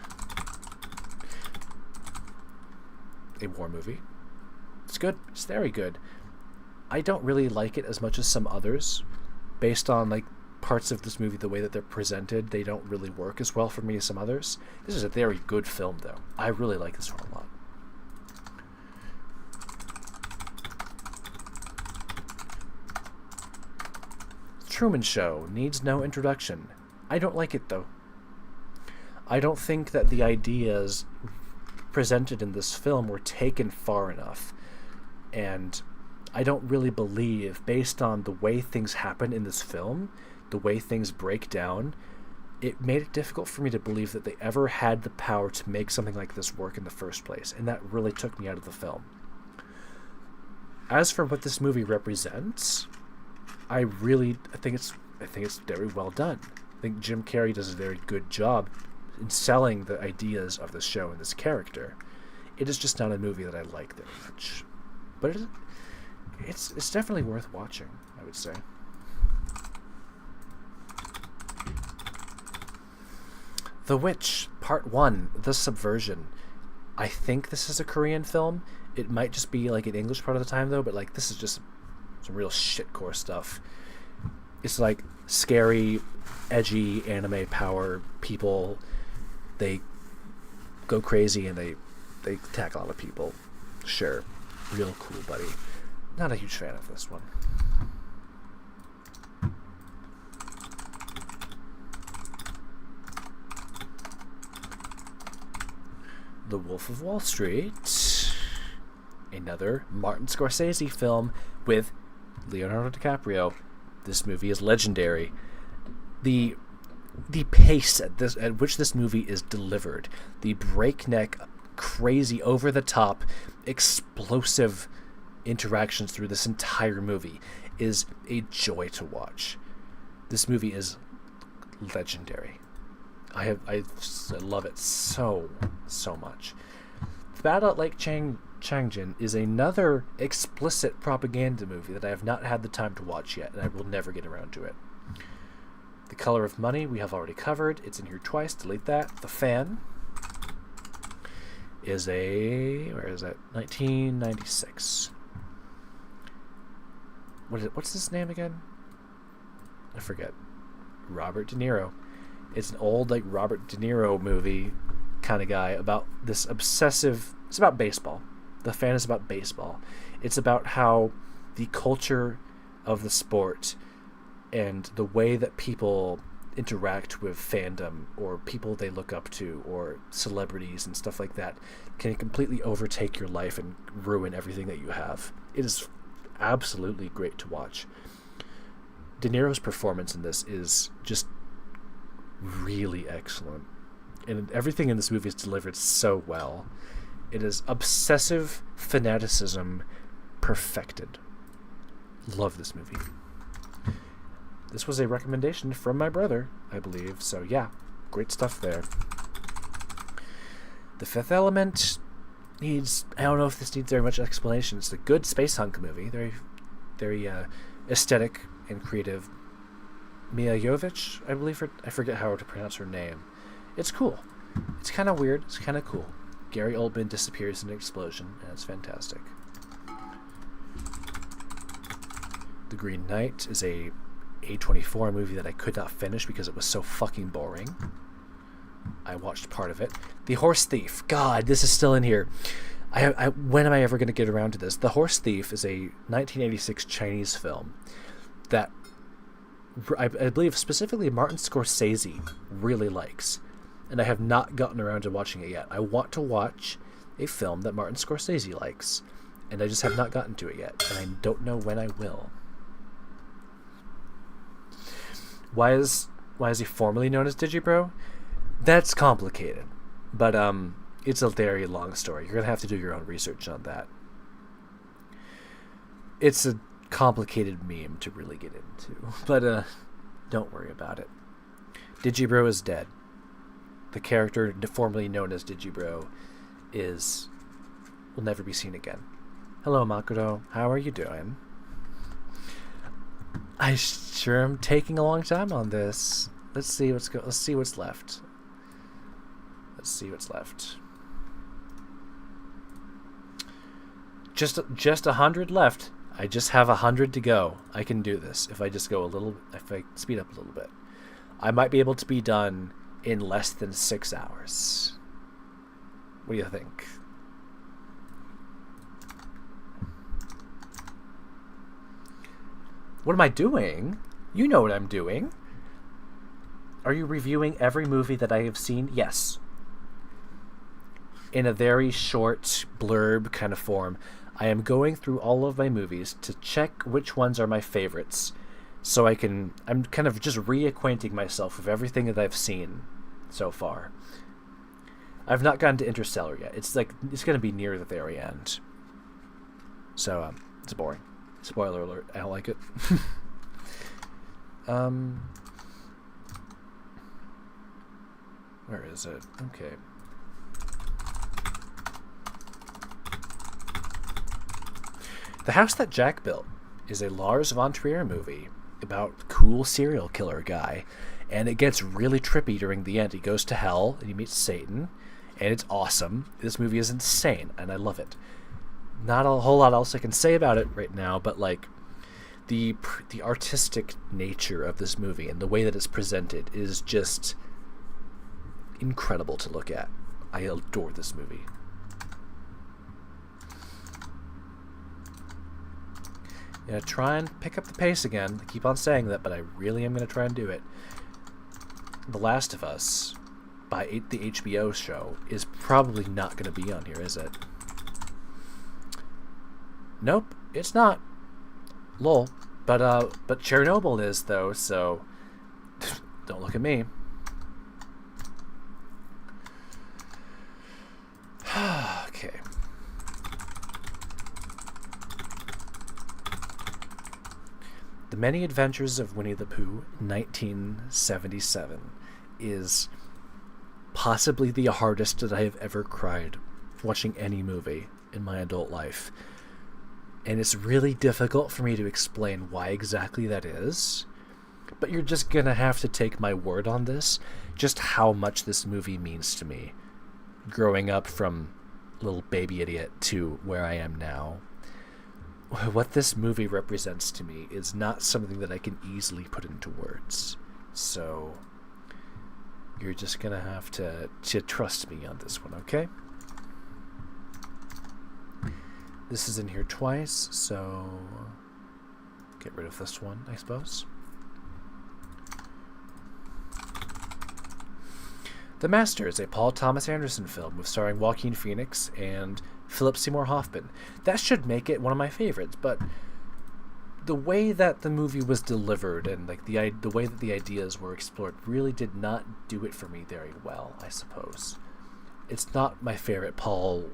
a war movie. It's good. It's very good. I don't really like it as much as some others. Based on like parts of this movie, the way that they're presented, they don't really work as well for me as some others. This is a very good film, though. I really like this one a lot. Truman Show needs no introduction. I don't like it, though. I don't think that the ideas presented in this film were taken far enough, and I don't really believe, based on the way things happen in this film, the way things break down, it made it difficult for me to believe that they ever had the power to make something like this work in the first place, and that really took me out of the film. As for what this movie represents, I think it's very well done. I think Jim Carrey does a very good job in selling the ideas of this show and this character. It is just not a movie that I like very much, but it's definitely worth watching, I would say. The Witch, Part 1, The Subversion. I think this is a Korean film. It might just be like an English part of the time, though, but like this is just some real shitcore stuff. It's like scary, edgy anime power people. They go crazy and they attack a lot of people. Sure. Real cool, buddy. Not a huge fan of this one. The Wolf of Wall Street. Another Martin Scorsese film with Leonardo DiCaprio. This movie is legendary. The pace at which this movie is delivered, the breakneck crazy, over-the-top, explosive interactions through this entire movie is a joy to watch. This movie is legendary. I love it so much. The Battle at Lake Changjin is another explicit propaganda movie that I have not had the time to watch yet, and I will never get around to it. The Color of Money we have already covered. It's in here twice. Delete that. The Fan is where is that? 1996. What's his name again? I forget. Robert De Niro. It's an old, like, Robert De Niro movie kind of guy about this obsessive... It's about baseball. The Fan is about baseball. It's about how the culture of the sport and the way that people interact with fandom or people they look up to or celebrities and stuff like that can completely overtake your life and ruin everything that you have. It is absolutely great to watch. De Niro's performance in this is just really excellent, and everything in this movie is delivered so well. It is obsessive fanaticism perfected. Love this movie. This was a recommendation from my brother, I believe, so yeah, great stuff there. The Fifth Element needs... I don't know if this needs very much explanation. It's a good space hunk movie, very aesthetic and creative. Mia Jovovich, I believe I forget how to pronounce her name. It's cool. It's kind of weird. It's kind of cool. Gary Oldman disappears in an explosion, and it's fantastic. The Green Knight is a A24 movie that I could not finish because it was so fucking boring. I watched part of it. The Horse Thief. God, this is still in here. When am I ever going to get around to this? The Horse Thief is a 1986 Chinese film that I believe specifically Martin Scorsese really likes, and I have not gotten around to watching it yet. I want to watch a film that Martin Scorsese likes, and I just have not gotten to it yet, and I don't know when I will. Why is he formerly known as Digibro? That's complicated, but it's a very long story. You're gonna have to do your own research on that. It's a complicated meme to really get into, but don't worry about it. Digibro is dead. The character formerly known as Digibro will never be seen again. Hello, Makoto. How are you doing? I sure am taking a long time on this. Let's see what's left. Let's see what's left. Just 100 left. I just have 100 to go. I can do this if I just go if I speed up a little bit. I might be able to be done in less than 6 hours. What do you think? What am I doing? You know what I'm doing. Are you reviewing every movie that I have seen? Yes. In a very short blurb kind of form, I am going through all of my movies to check which ones are my favorites, so I'm kind of just reacquainting myself with everything that I've seen so far. I've not gotten to Interstellar yet. It's going to be near the very end. So, it's boring. Spoiler alert, I don't like it. Where is it? Okay. The House That Jack Built is a Lars von Trier movie about cool serial killer guy, and it gets really trippy during the end. He goes to hell and he meets Satan, and it's awesome. This movie is insane, and I love it. Not a whole lot else I can say about it right now, but like the artistic nature of this movie and the way that it's presented is just incredible to look at. I adore this movie. Yeah, try and pick up the pace again. I keep on saying that, but I really am going to try and do it. The Last of Us, by the HBO show, is probably not going to be on here, is it? Nope, it's not. Lol. But Chernobyl is, though, so don't look at me. The Many Adventures of Winnie the Pooh, 1977, is possibly the hardest that I have ever cried watching any movie in my adult life. And it's really difficult for me to explain why exactly that is. But you're just going to have to take my word on this, just how much this movie means to me. Growing up from little baby idiot to where I am now. What this movie represents to me is not something that I can easily put into words. So you're just going to have to trust me on this one, okay? This is in here twice, so get rid of this one, I suppose. The Master is a Paul Thomas Anderson film starring Joaquin Phoenix and Philip Seymour Hoffman. That should make it one of my favorites, but the way that the movie was delivered and like the way that the ideas were explored really did not do it for me very well, I suppose. It's not my favorite Paul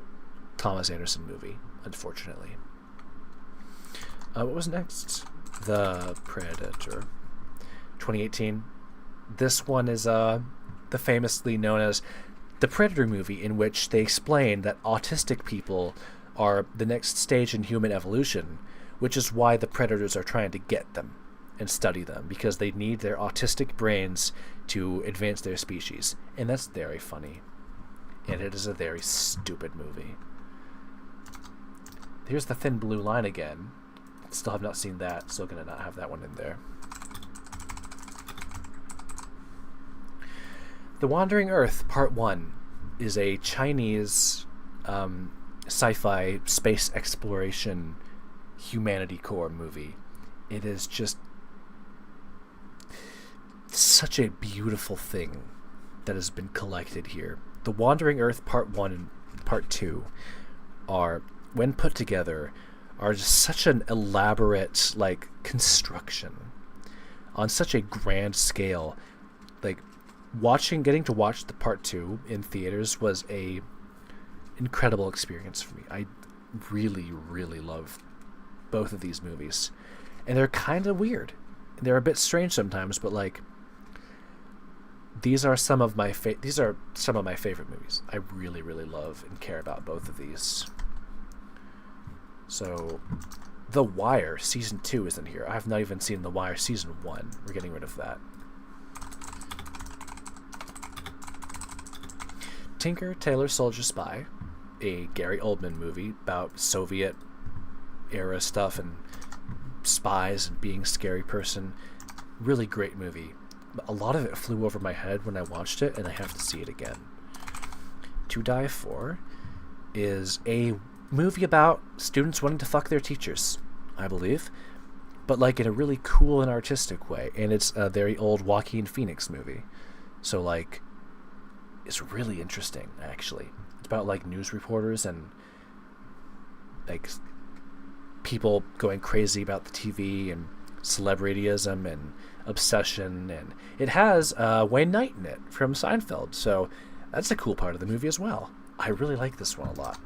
Thomas Anderson movie, unfortunately. What was next? The Predator, 2018. This one is the famously known as the Predator movie, in which they explain that autistic people are the next stage in human evolution, which is why the predators are trying to get them and study them, because they need their autistic brains to advance their species. And that's very funny. And it is a very stupid movie. Here's The Thin Blue Line again. Still have not seen that. Still gonna not have that one in there. The Wandering Earth Part 1 is a Chinese sci-fi space exploration humanity core movie. It is just such a beautiful thing that has been collected here. The Wandering Earth Part 1 and Part 2 are, when put together, are just such an elaborate construction on such a grand scale. Getting to watch the Part 2 in theaters was a incredible experience for me. I really, really love both of these movies. And they're kind of weird. They're a bit strange sometimes, but these are some of my favorite movies. I really, really love and care about both of these. So, The Wire Season 2 isn't here. I have not even seen The Wire Season 1. We're getting rid of that. Tinker, Tailor, Soldier, Spy, a Gary Oldman movie about Soviet-era stuff and spies and being a scary person. Really great movie. A lot of it flew over my head when I watched it, and I have to see it again. To Die For is a movie about students wanting to fuck their teachers, I believe, but in a really cool and artistic way. And it's a very old Joaquin Phoenix movie. So it's really interesting, actually. It's about news reporters and people going crazy about the TV and celebrityism and obsession, and it has Wayne Knight in it from Seinfeld, so that's a cool part of the movie as well. I really like this one a lot.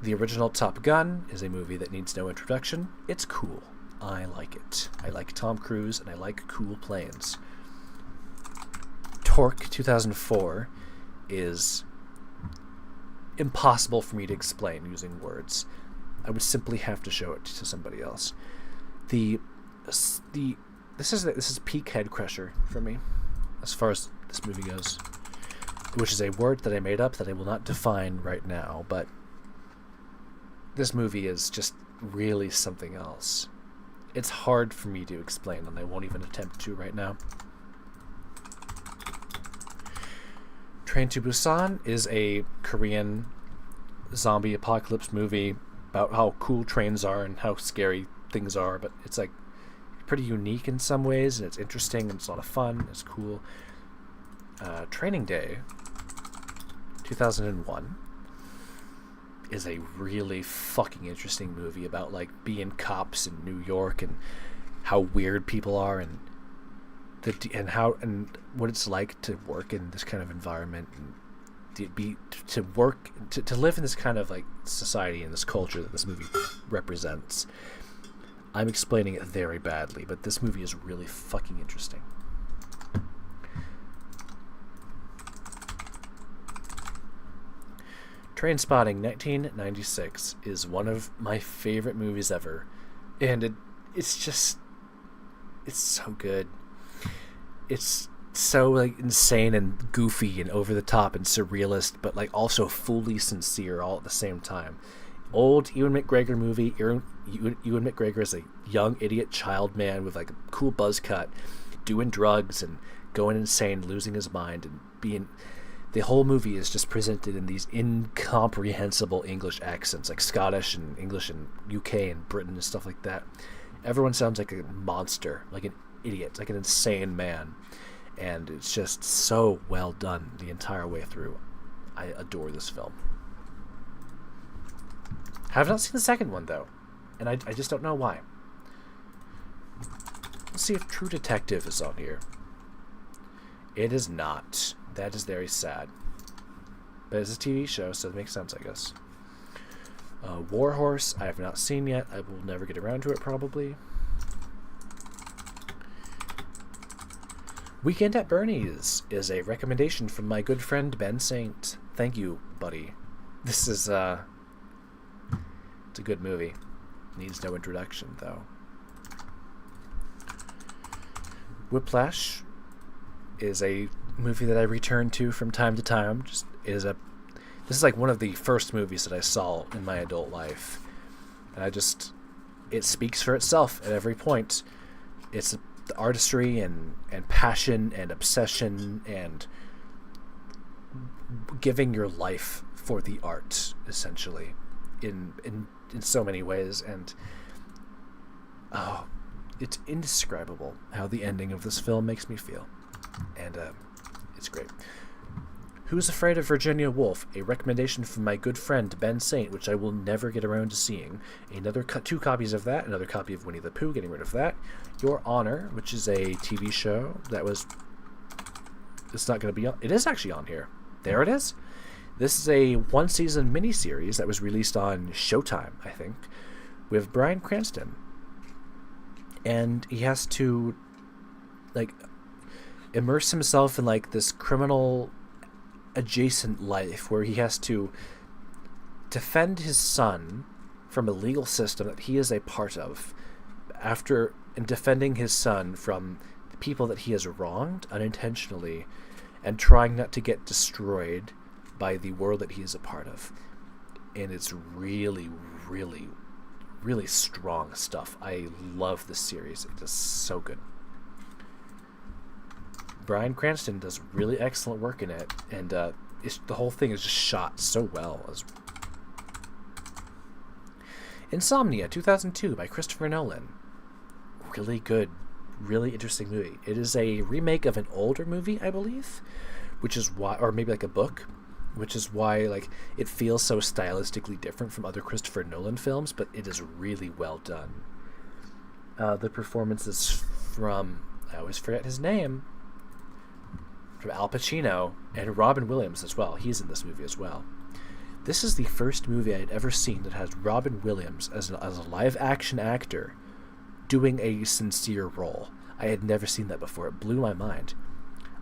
The original Top Gun is a movie that needs no introduction. It's cool. I like it. I like Tom Cruise, and I like cool planes. Torque 2004 is impossible for me to explain using words. I would simply have to show it to somebody else. This is peak head crusher for me, as far as this movie goes, which is a word that I made up that I will not define right now, but this movie is just really something else. It's hard for me to explain, and I won't even attempt to right now. Train to Busan is a Korean zombie apocalypse movie about how cool trains are and how scary things are, but it's pretty unique in some ways, and it's interesting, and it's a lot of fun, it's cool. Training Day 2001 is a really fucking interesting movie about being cops in New York and how weird people are and what it's like to work in this kind of environment, and to work to live in this kind of like society and this culture that this movie represents. I'm explaining it very badly, but this movie is really fucking interesting. Trainspotting 1996 is one of my favorite movies ever, and it's so good. It's so like insane and goofy and over the top and surrealist, but like also fully sincere all at the same time. Old Ewan McGregor movie. Ewan McGregor is a young idiot child man with like a cool buzz cut, doing drugs and going insane, losing his mind, and being. The whole movie is just presented in these incomprehensible English accents, like Scottish and English and UK and Britain and stuff like that. Everyone sounds like a monster, like an idiot, like an insane man. And it's just so well done the entire way through. I adore this film. Have not seen the second one, though. And I just don't know why. Let's see if True Detective is on here. It is not. That is very sad. But it's a TV show, so it makes sense, I guess. War Horse, I have not seen yet. I will never get around to it, probably. Weekend at Bernie's is a recommendation from my good friend Ben Saint. Thank you, buddy. This is, it's a good movie. Needs no introduction, though. Whiplash is a movie that I return to from time to time. This is like one of the first movies that I saw in my adult life, and it speaks for itself at every point. It's the artistry and passion and obsession and giving your life for the art, essentially, in so many ways. And it's indescribable how the ending of this film makes me feel, and it's great. Who's Afraid of Virginia Woolf? A recommendation from my good friend Ben Saint, which I will never get around to seeing. Another 2 copies of that. Another copy of Winnie the Pooh. Getting rid of that. Your Honor, which is a TV show that was. It's not going to be on. It is actually on here. There it is. This is a 1-season miniseries that was released on Showtime, I think, with Bryan Cranston, and he has to like immerse himself in like this criminal adjacent life where he has to defend his son from a legal system that he is a part of, and defending his son from the people that he has wronged unintentionally, and trying not to get destroyed by the world that he is a part of. And it's really, really, really strong stuff. I love this series. It is so good. Bryan Cranston does really excellent work in it, and the whole thing is just shot so well. Insomnia 2002 by Christopher Nolan. Really good, really interesting movie. It is a remake of an older movie, I believe, which is why, or maybe like a book, which is why like it feels so stylistically different from other Christopher Nolan films, but it is really well done. The performances from, I always forget his name, from Al Pacino and Robin Williams as well. He's in this movie as well. This is the first movie I had ever seen that has Robin Williams as a live action actor doing a sincere role. I had never seen that before. It blew my mind.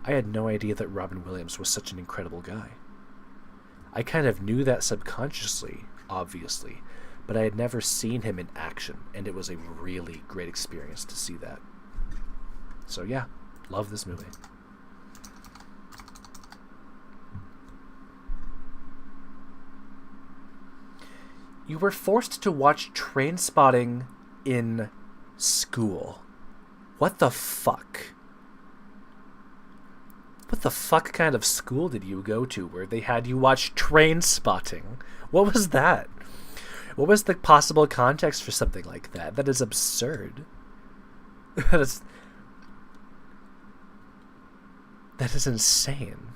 I had no idea that Robin Williams was such an incredible guy. I kind of knew that subconsciously, obviously, but I had never seen him in action, and it was a really great experience to see that. So yeah, love this movie. You were forced to watch Trainspotting in school. What the fuck? What the fuck kind of school did you go to where they had you watch Trainspotting? What was that? What was the possible context for something like that? That is absurd. That is insane.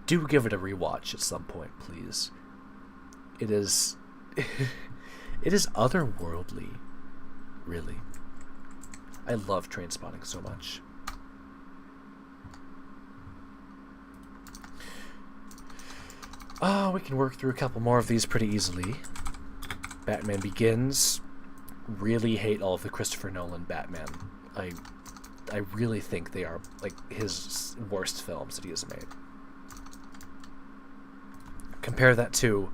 Do give it a rewatch at some point, please. It is otherworldly, really. I love Trainspotting so much. Oh, we can work through a couple more of these pretty easily. Batman Begins. Really hate all of the Christopher Nolan Batman. I really think they are like his worst films that he has made. Compare that to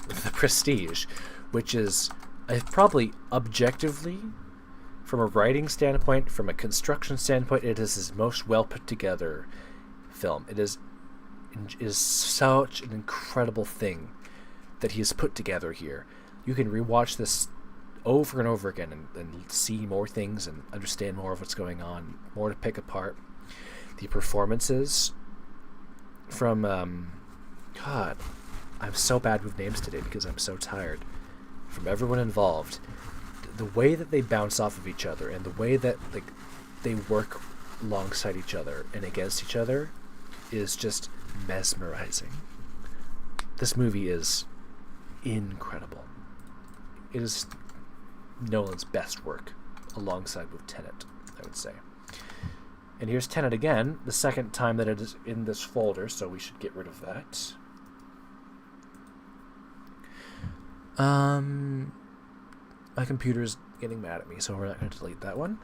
The Prestige, which is probably objectively, from a writing standpoint, from a construction standpoint, it is his most well put together film. It is such an incredible thing that he has put together here. You can rewatch this over and over again and see more things and understand more of what's going on, more to pick apart. The performances from God, I'm so bad with names today because I'm so tired. From everyone involved, the way that they bounce off of each other and the way that like they work alongside each other and against each other is just mesmerizing. This movie is incredible. It is Nolan's best work, alongside with Tenet, I would say. And here's Tenet again, the second time that it is in this folder, so we should get rid of that. My computer's getting mad at me, so we're not going to delete that one.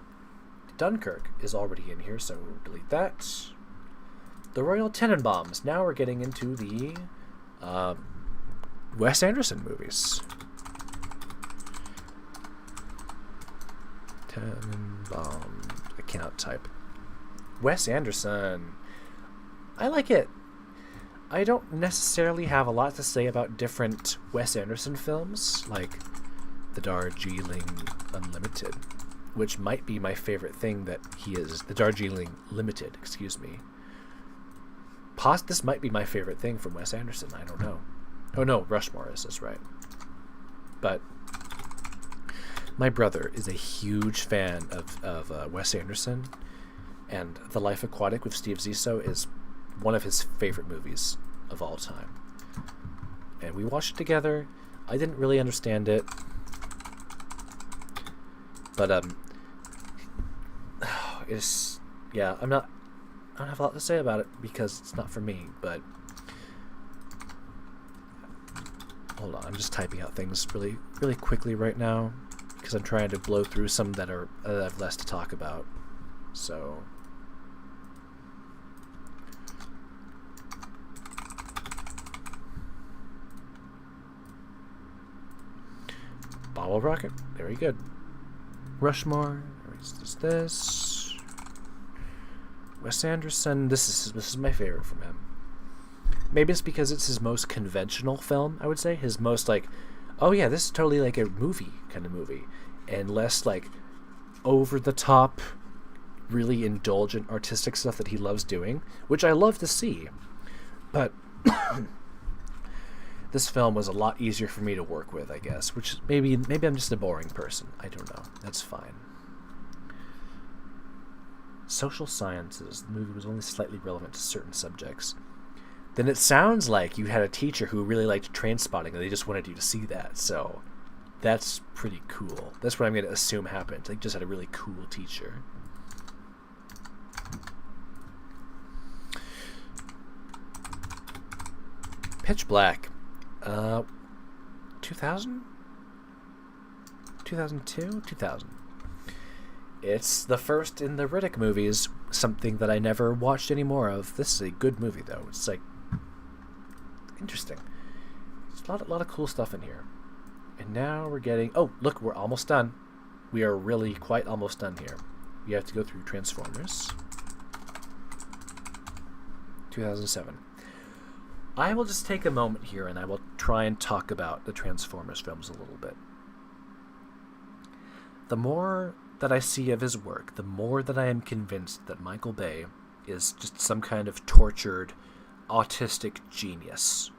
Dunkirk is already in here, so we'll delete that. The Royal Tenenbaums. Now we're getting into the Wes Anderson movies. Tenenbaum. I cannot type. Wes Anderson. I like it. I don't necessarily have a lot to say about different Wes Anderson films, like The Darjeeling Unlimited, which might be my favorite thing that he is. The Darjeeling Limited, excuse me. This might be my favorite thing from Wes Anderson. I don't know. Oh no, Rushmore is. That's right. But my brother is a huge fan of Wes Anderson, and The Life Aquatic with Steve Zissou is one of his favorite movies of all time. And we watched it together. I didn't really understand it, but it's yeah. I don't have a lot to say about it because it's not for me. But hold on, I'm just typing out things really quickly right now because I'm trying to blow through some that I have less to talk about. So. Bottle Rocket, very good. Rushmore, this. Wes Anderson, this is my favorite from him. Maybe it's because it's his most conventional film, I would say. His most like, oh yeah, this is totally like a movie kind of movie. And less like over the top, really indulgent artistic stuff that he loves doing, which I love to see. But this film was a lot easier for me to work with, I guess, which maybe I'm just a boring person. I don't know. That's fine. Social Sciences. The movie was only slightly relevant to certain subjects. Then it sounds like you had a teacher who really liked train spotting and they just wanted you to see that. So that's pretty cool. That's what I'm going to assume happened. They just had a really cool teacher. Pitch Black. 2000? 2002? 2000. It's the first in the Riddick movies, something that I never watched any more of. This is a good movie, though. It's, like, interesting. There's a lot of cool stuff in here. And now we're getting... Oh, look, we're almost done. We are really quite almost done here. We have to go through Transformers. 2007. I will just take a moment here and I will try and talk about the Transformers films a little bit. The more that I see of his work, the more that I am convinced that Michael Bay is just some kind of tortured, autistic genius.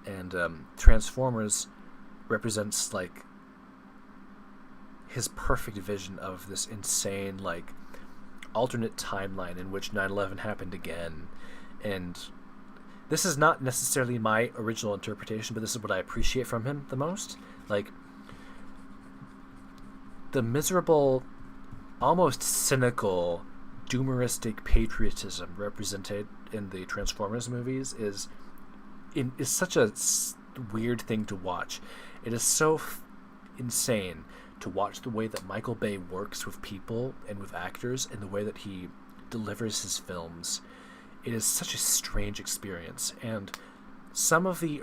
And Transformers represents, like, his perfect vision of this insane, like, alternate timeline in which 9/11 happened again. And this is not necessarily my original interpretation, but this is what I appreciate from him the most. Like, the miserable, almost cynical consumeristic patriotism represented in the Transformers movies is such a weird thing to watch. It is so insane to watch the way that Michael Bay works with people and with actors and the way that he delivers his films. It is such a strange experience, and some of the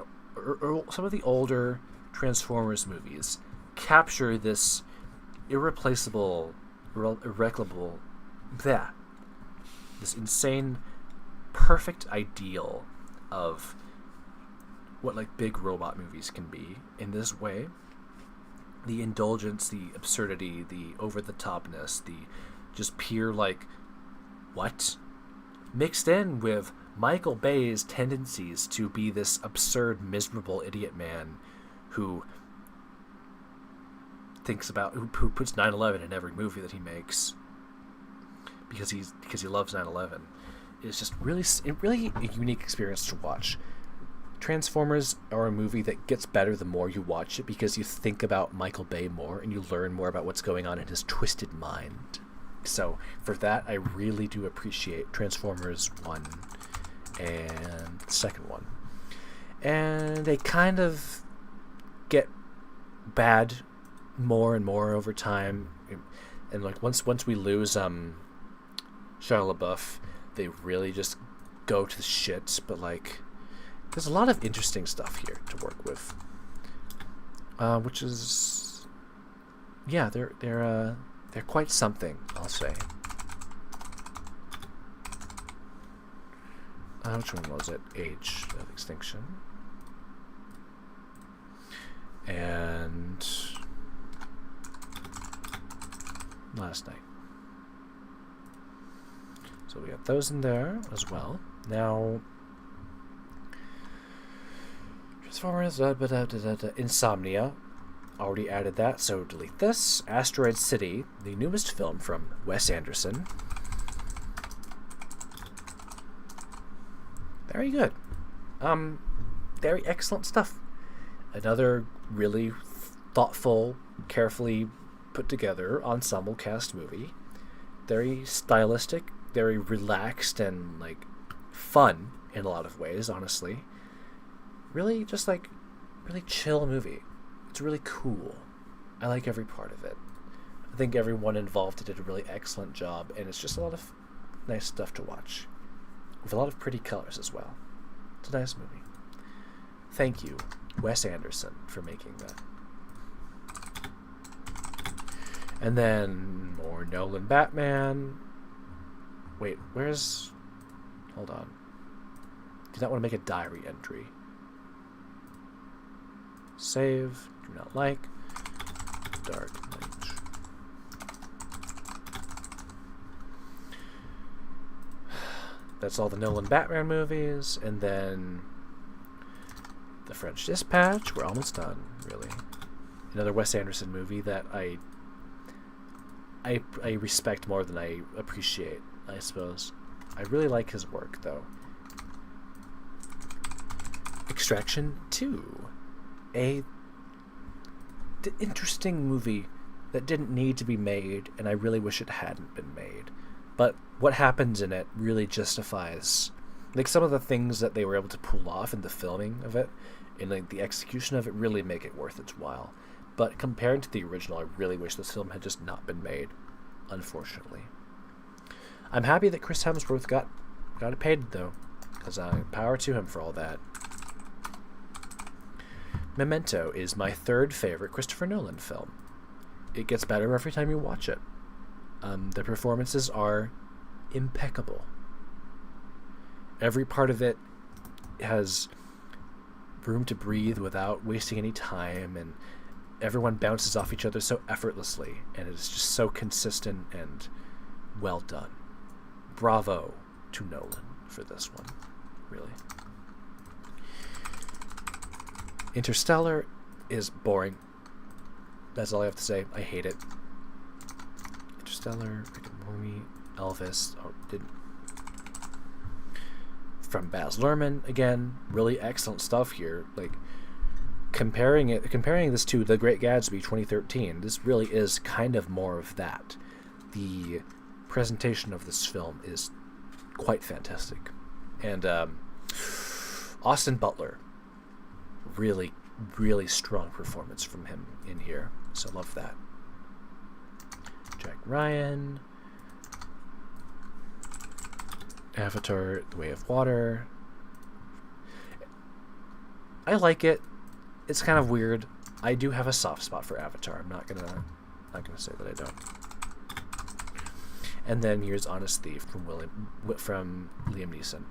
older Transformers movies capture this irreplaceable, this insane, perfect ideal of what like big robot movies can be in this way. The indulgence, the absurdity, the over-the-topness, the just pure like, what? Mixed in with Michael Bay's tendencies to be this absurd, miserable idiot man who who puts 9/11 in every movie that he makes because he loves 9/11. It's just really a unique experience to watch. Transformers are a movie that gets better the more you watch it because you think about Michael Bay more and you learn more about what's going on in his twisted mind. So for that, I really do appreciate Transformers 1 and the second one. And they kind of get bad more and more over time. And like once we lose Shia LaBeouf, they really just go to the shit. But like, there's a lot of interesting stuff here to work with, which is, yeah, they're quite something, I'll say. Which one was it? Age of Extinction. And Last Night. So we got those in there as well. Now, Transformers, Insomnia. Already added that, so delete this. Asteroid City, the newest film from Wes Anderson. Very good. Very excellent stuff. Another really thoughtful, carefully put together ensemble cast movie. Very stylistic, very relaxed and like fun in a lot of ways, honestly. Really just like really chill movie. It's really cool. I like every part of it. I think everyone involved did a really excellent job, and it's just a lot of nice stuff to watch. With a lot of pretty colors as well. It's a nice movie. Thank you, Wes Anderson, for making that. And then more Nolan Batman. Wait, where's... Hold on. Do not want to make a diary entry. Save. Do not like. Dark Knight. That's all the Nolan Batman movies. And then The French Dispatch. We're almost done, really. Another Wes Anderson movie that I respect more than I appreciate, I suppose. I really like his work, though. Extraction 2. A interesting movie that didn't need to be made, and I really wish it hadn't been made. But what happens in it really justifies, like, some of the things that they were able to pull off in the filming of it, and like the execution of it, really make it worth its while. But compared to the original, I really wish this film had just not been made, unfortunately. I'm happy that Chris Hemsworth got it paid, though, because power to him for all that. Memento is my third favorite Christopher Nolan film. It gets better every time you watch it. The performances are impeccable. Every part of it has room to breathe without wasting any time, and everyone bounces off each other so effortlessly, and it is just so consistent and well done. Bravo to Nolan for this one, really. Interstellar is boring. That's all I have to say. I hate it. Interstellar, Rick and Morty, Elvis. From Baz Luhrmann again. Really excellent stuff here. Like comparing this to The Great Gatsby 2013. This really is kind of more of that. The presentation of this film is quite fantastic. And Austin Butler, really, really strong performance from him in here. So love that. Jack Ryan. Avatar, The Way of Water. I like it. It's kind of weird. I do have a soft spot for Avatar. I'm not gonna say that I don't. And then here's Honest Thief from Liam Neeson.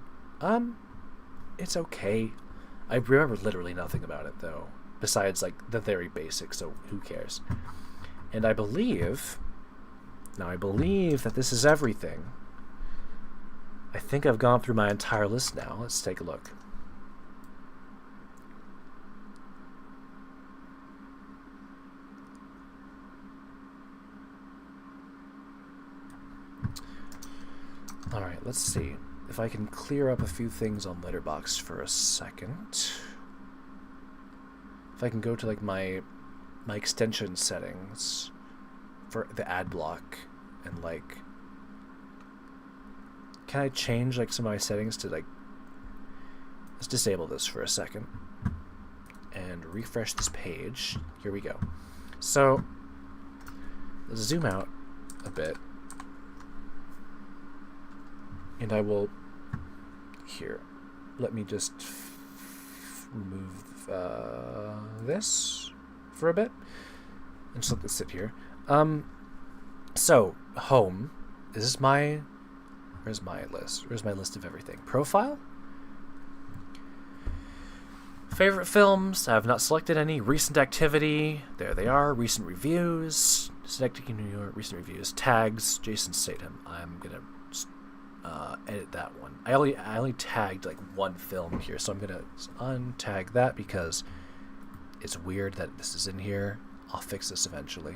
It's okay. I remember literally nothing about it though, besides like the very basics. So who cares? And I believe that this is everything. I think I've gone through my entire list now. Let's take a look. Alright, let's see if I can clear up a few things on Letterboxd for a second. If I can go to like my extension settings for the ad block and like, can I change like some of my settings to like, let's disable this for a second and refresh this page. Here we go. So let's zoom out a bit. And I will, here, let me just remove this for a bit and just let this sit here. So, home, this is my, where's my list? Where's my list of everything? Profile? Favorite films, I have not selected any. Recent activity, there they are. Recent reviews, selecting New York, recent reviews. Tags, Jason Statham. I'm going to edit that one. I only tagged like one film here, so I'm gonna untag that because it's weird that this is in here. I'll fix this eventually.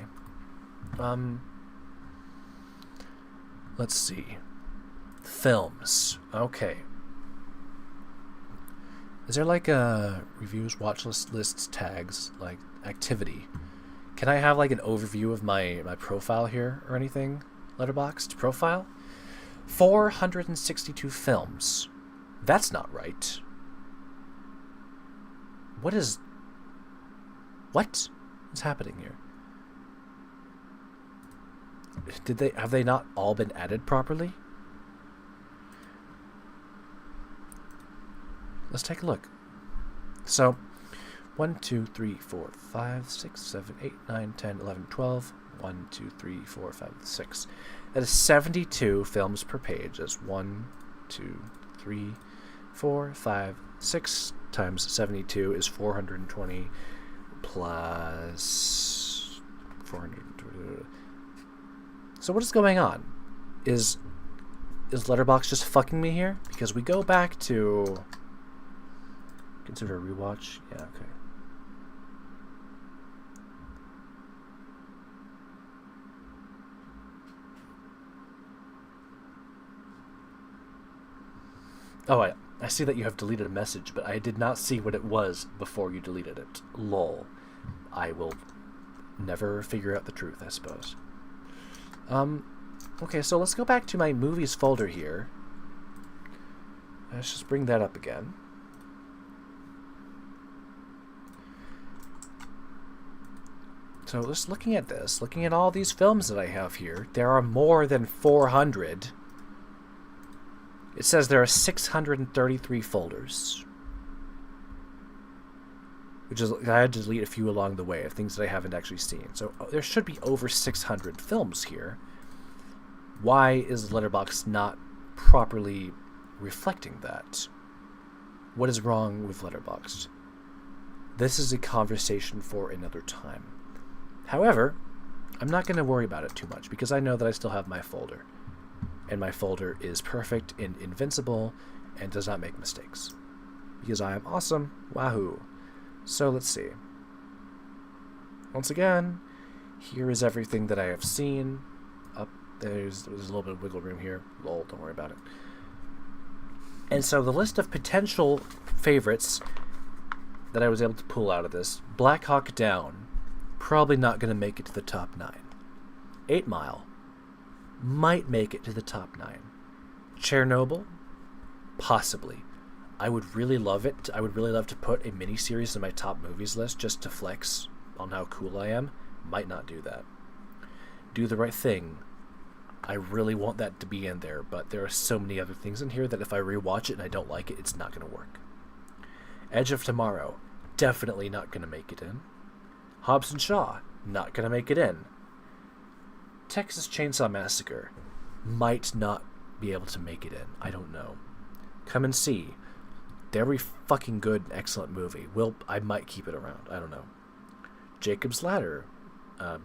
Let's see. Films. Okay. Is there like a reviews, watch lists, tags, like activity? Can I have like an overview of my profile here or anything? Letterboxd profile? 462 films. That's not right. What is happening here? Have they not all been added properly? Let's take a look. So 1, 2, 3, 4, 5, 6, 7, 8, 9, 10, 11, 12. 1, 2, 3, 4, 5, 6. That is 72 films per page. That's 1, 2, 3, 4, 5, 6 times 72 is 420 plus 420. So what is going on? Is Letterboxd just fucking me here? Because we go back to consider a rewatch. Yeah, okay. Oh, I see that you have deleted a message, but I did not see what it was before you deleted it. Lol. I will never figure out the truth, I suppose. Okay, so let's go back to my movies folder here. Let's just bring that up again. So just looking at this, looking at all these films that I have here, there are more than 400. It says there are 633 folders. Which is, I had to delete a few along the way of things that I haven't actually seen. So there should be over 600 films here. Why is Letterboxd not properly reflecting that? What is wrong with Letterboxd? This is a conversation for another time. However, I'm not going to worry about it too much because I know that I still have my folder. And my folder is perfect and invincible and does not make mistakes. Because I am awesome. Wahoo. So let's see. Once again, here is everything that I have seen. Up there's a little bit of wiggle room here. Lol, don't worry about it. And so the list of potential favorites that I was able to pull out of this. Black Hawk Down. Probably not going to make it to the top 9. 8 Mile. might make it to the top 9. Chernobyl? Possibly. I would really love it. I would really love to put a miniseries in my top movies list just to flex on how cool I am. Might not do that. Do the Right Thing. I really want that to be in there, but there are so many other things in here that if I rewatch it and I don't like it, it's not going to work. Edge of Tomorrow. Definitely not going to make it in. Hobbs and Shaw. Not going to make it in. Texas Chainsaw Massacre. Might not be able to make it in. I don't know. Come and See. Very fucking good, excellent movie. I might keep it around. I don't know. Jacob's Ladder. I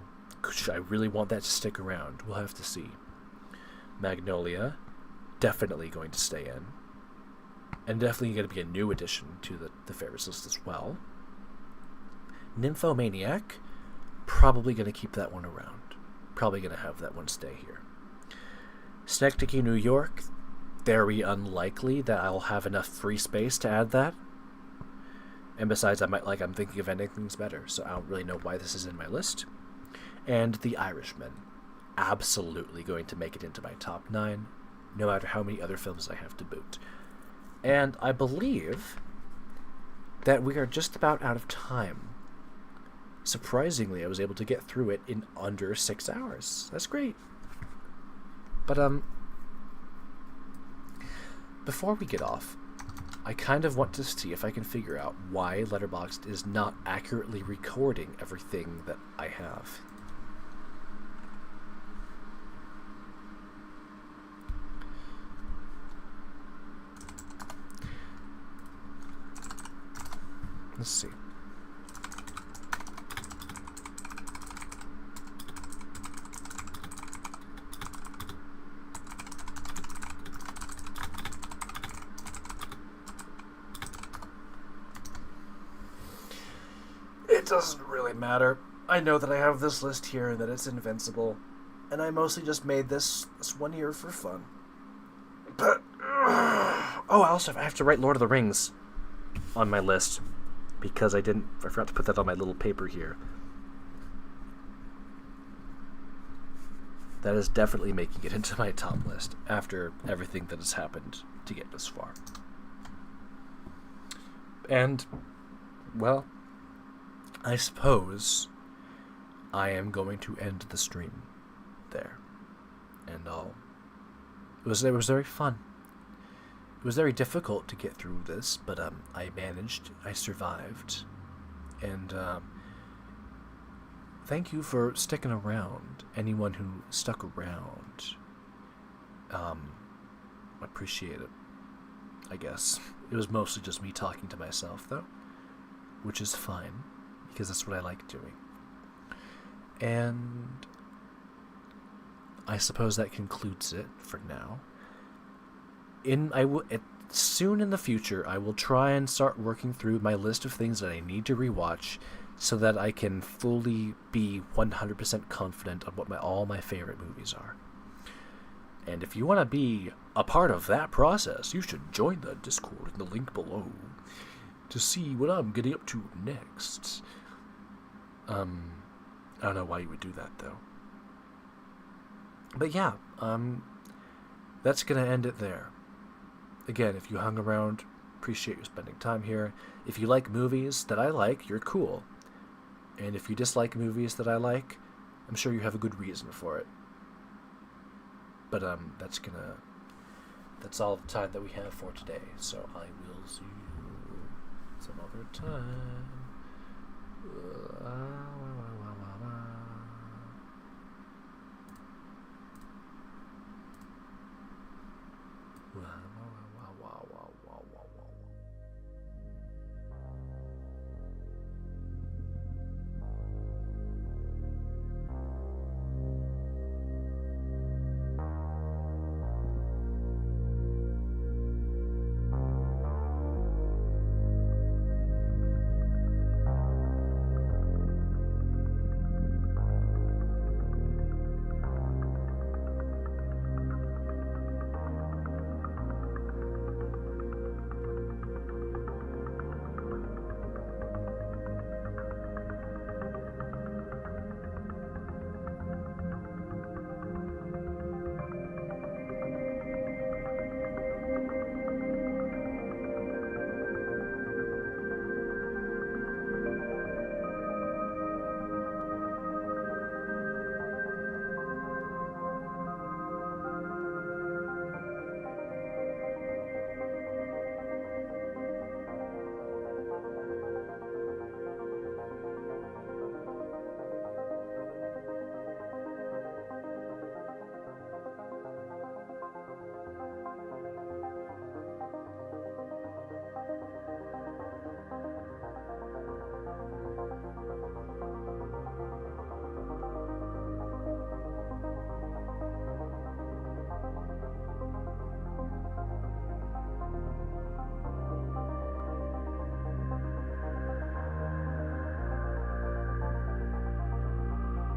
really want that to stick around. We'll have to see. Magnolia. Definitely going to stay in. And definitely going to be a new addition to the favorites list as well. Nymphomaniac. Probably going to keep that one around. Probably going to have that one stay here. Synecdoche, New York. Very unlikely that I'll have enough free space to add that. And besides, I'm thinking of ending things better, so I don't really know why this is in my list. And The Irishman. Absolutely going to make it into my top 9, no matter how many other films I have to boot. And I believe that we are just about out of time. Surprisingly, I was able to get through it in under 6 hours. That's great. But, before we get off, I kind of want to see if I can figure out why Letterboxd is not accurately recording everything that I have. Let's see. It doesn't really matter. I know that I have this list here and that it's invincible, and I mostly just made this one year for fun. But I have to write Lord of the Rings on my list because I forgot to put that on my little paper here. That is definitely making it into my top list after everything that has happened to get this far. And, well, I suppose I am going to end the stream there. And it was very fun. It was very difficult to get through this, but I managed. I survived. And thank you for sticking around. Anyone who stuck around. I appreciate it, I guess. It was mostly just me talking to myself, though, which is fine, because that's what I like doing. And I suppose that concludes it for now. Soon in the future, I will try and start working through my list of things that I need to rewatch so that I can fully be 100% confident on what all my favorite movies are. And if you want to be a part of that process, you should join the Discord in the link below to see what I'm getting up to next. I don't know why you would do that, though. But yeah, that's going to end it there. Again, if you hung around, appreciate you spending time here. If you like movies that I like, you're cool. And if you dislike movies that I like, I'm sure you have a good reason for it. But that's all the time that we have for today. So I will see you some other time.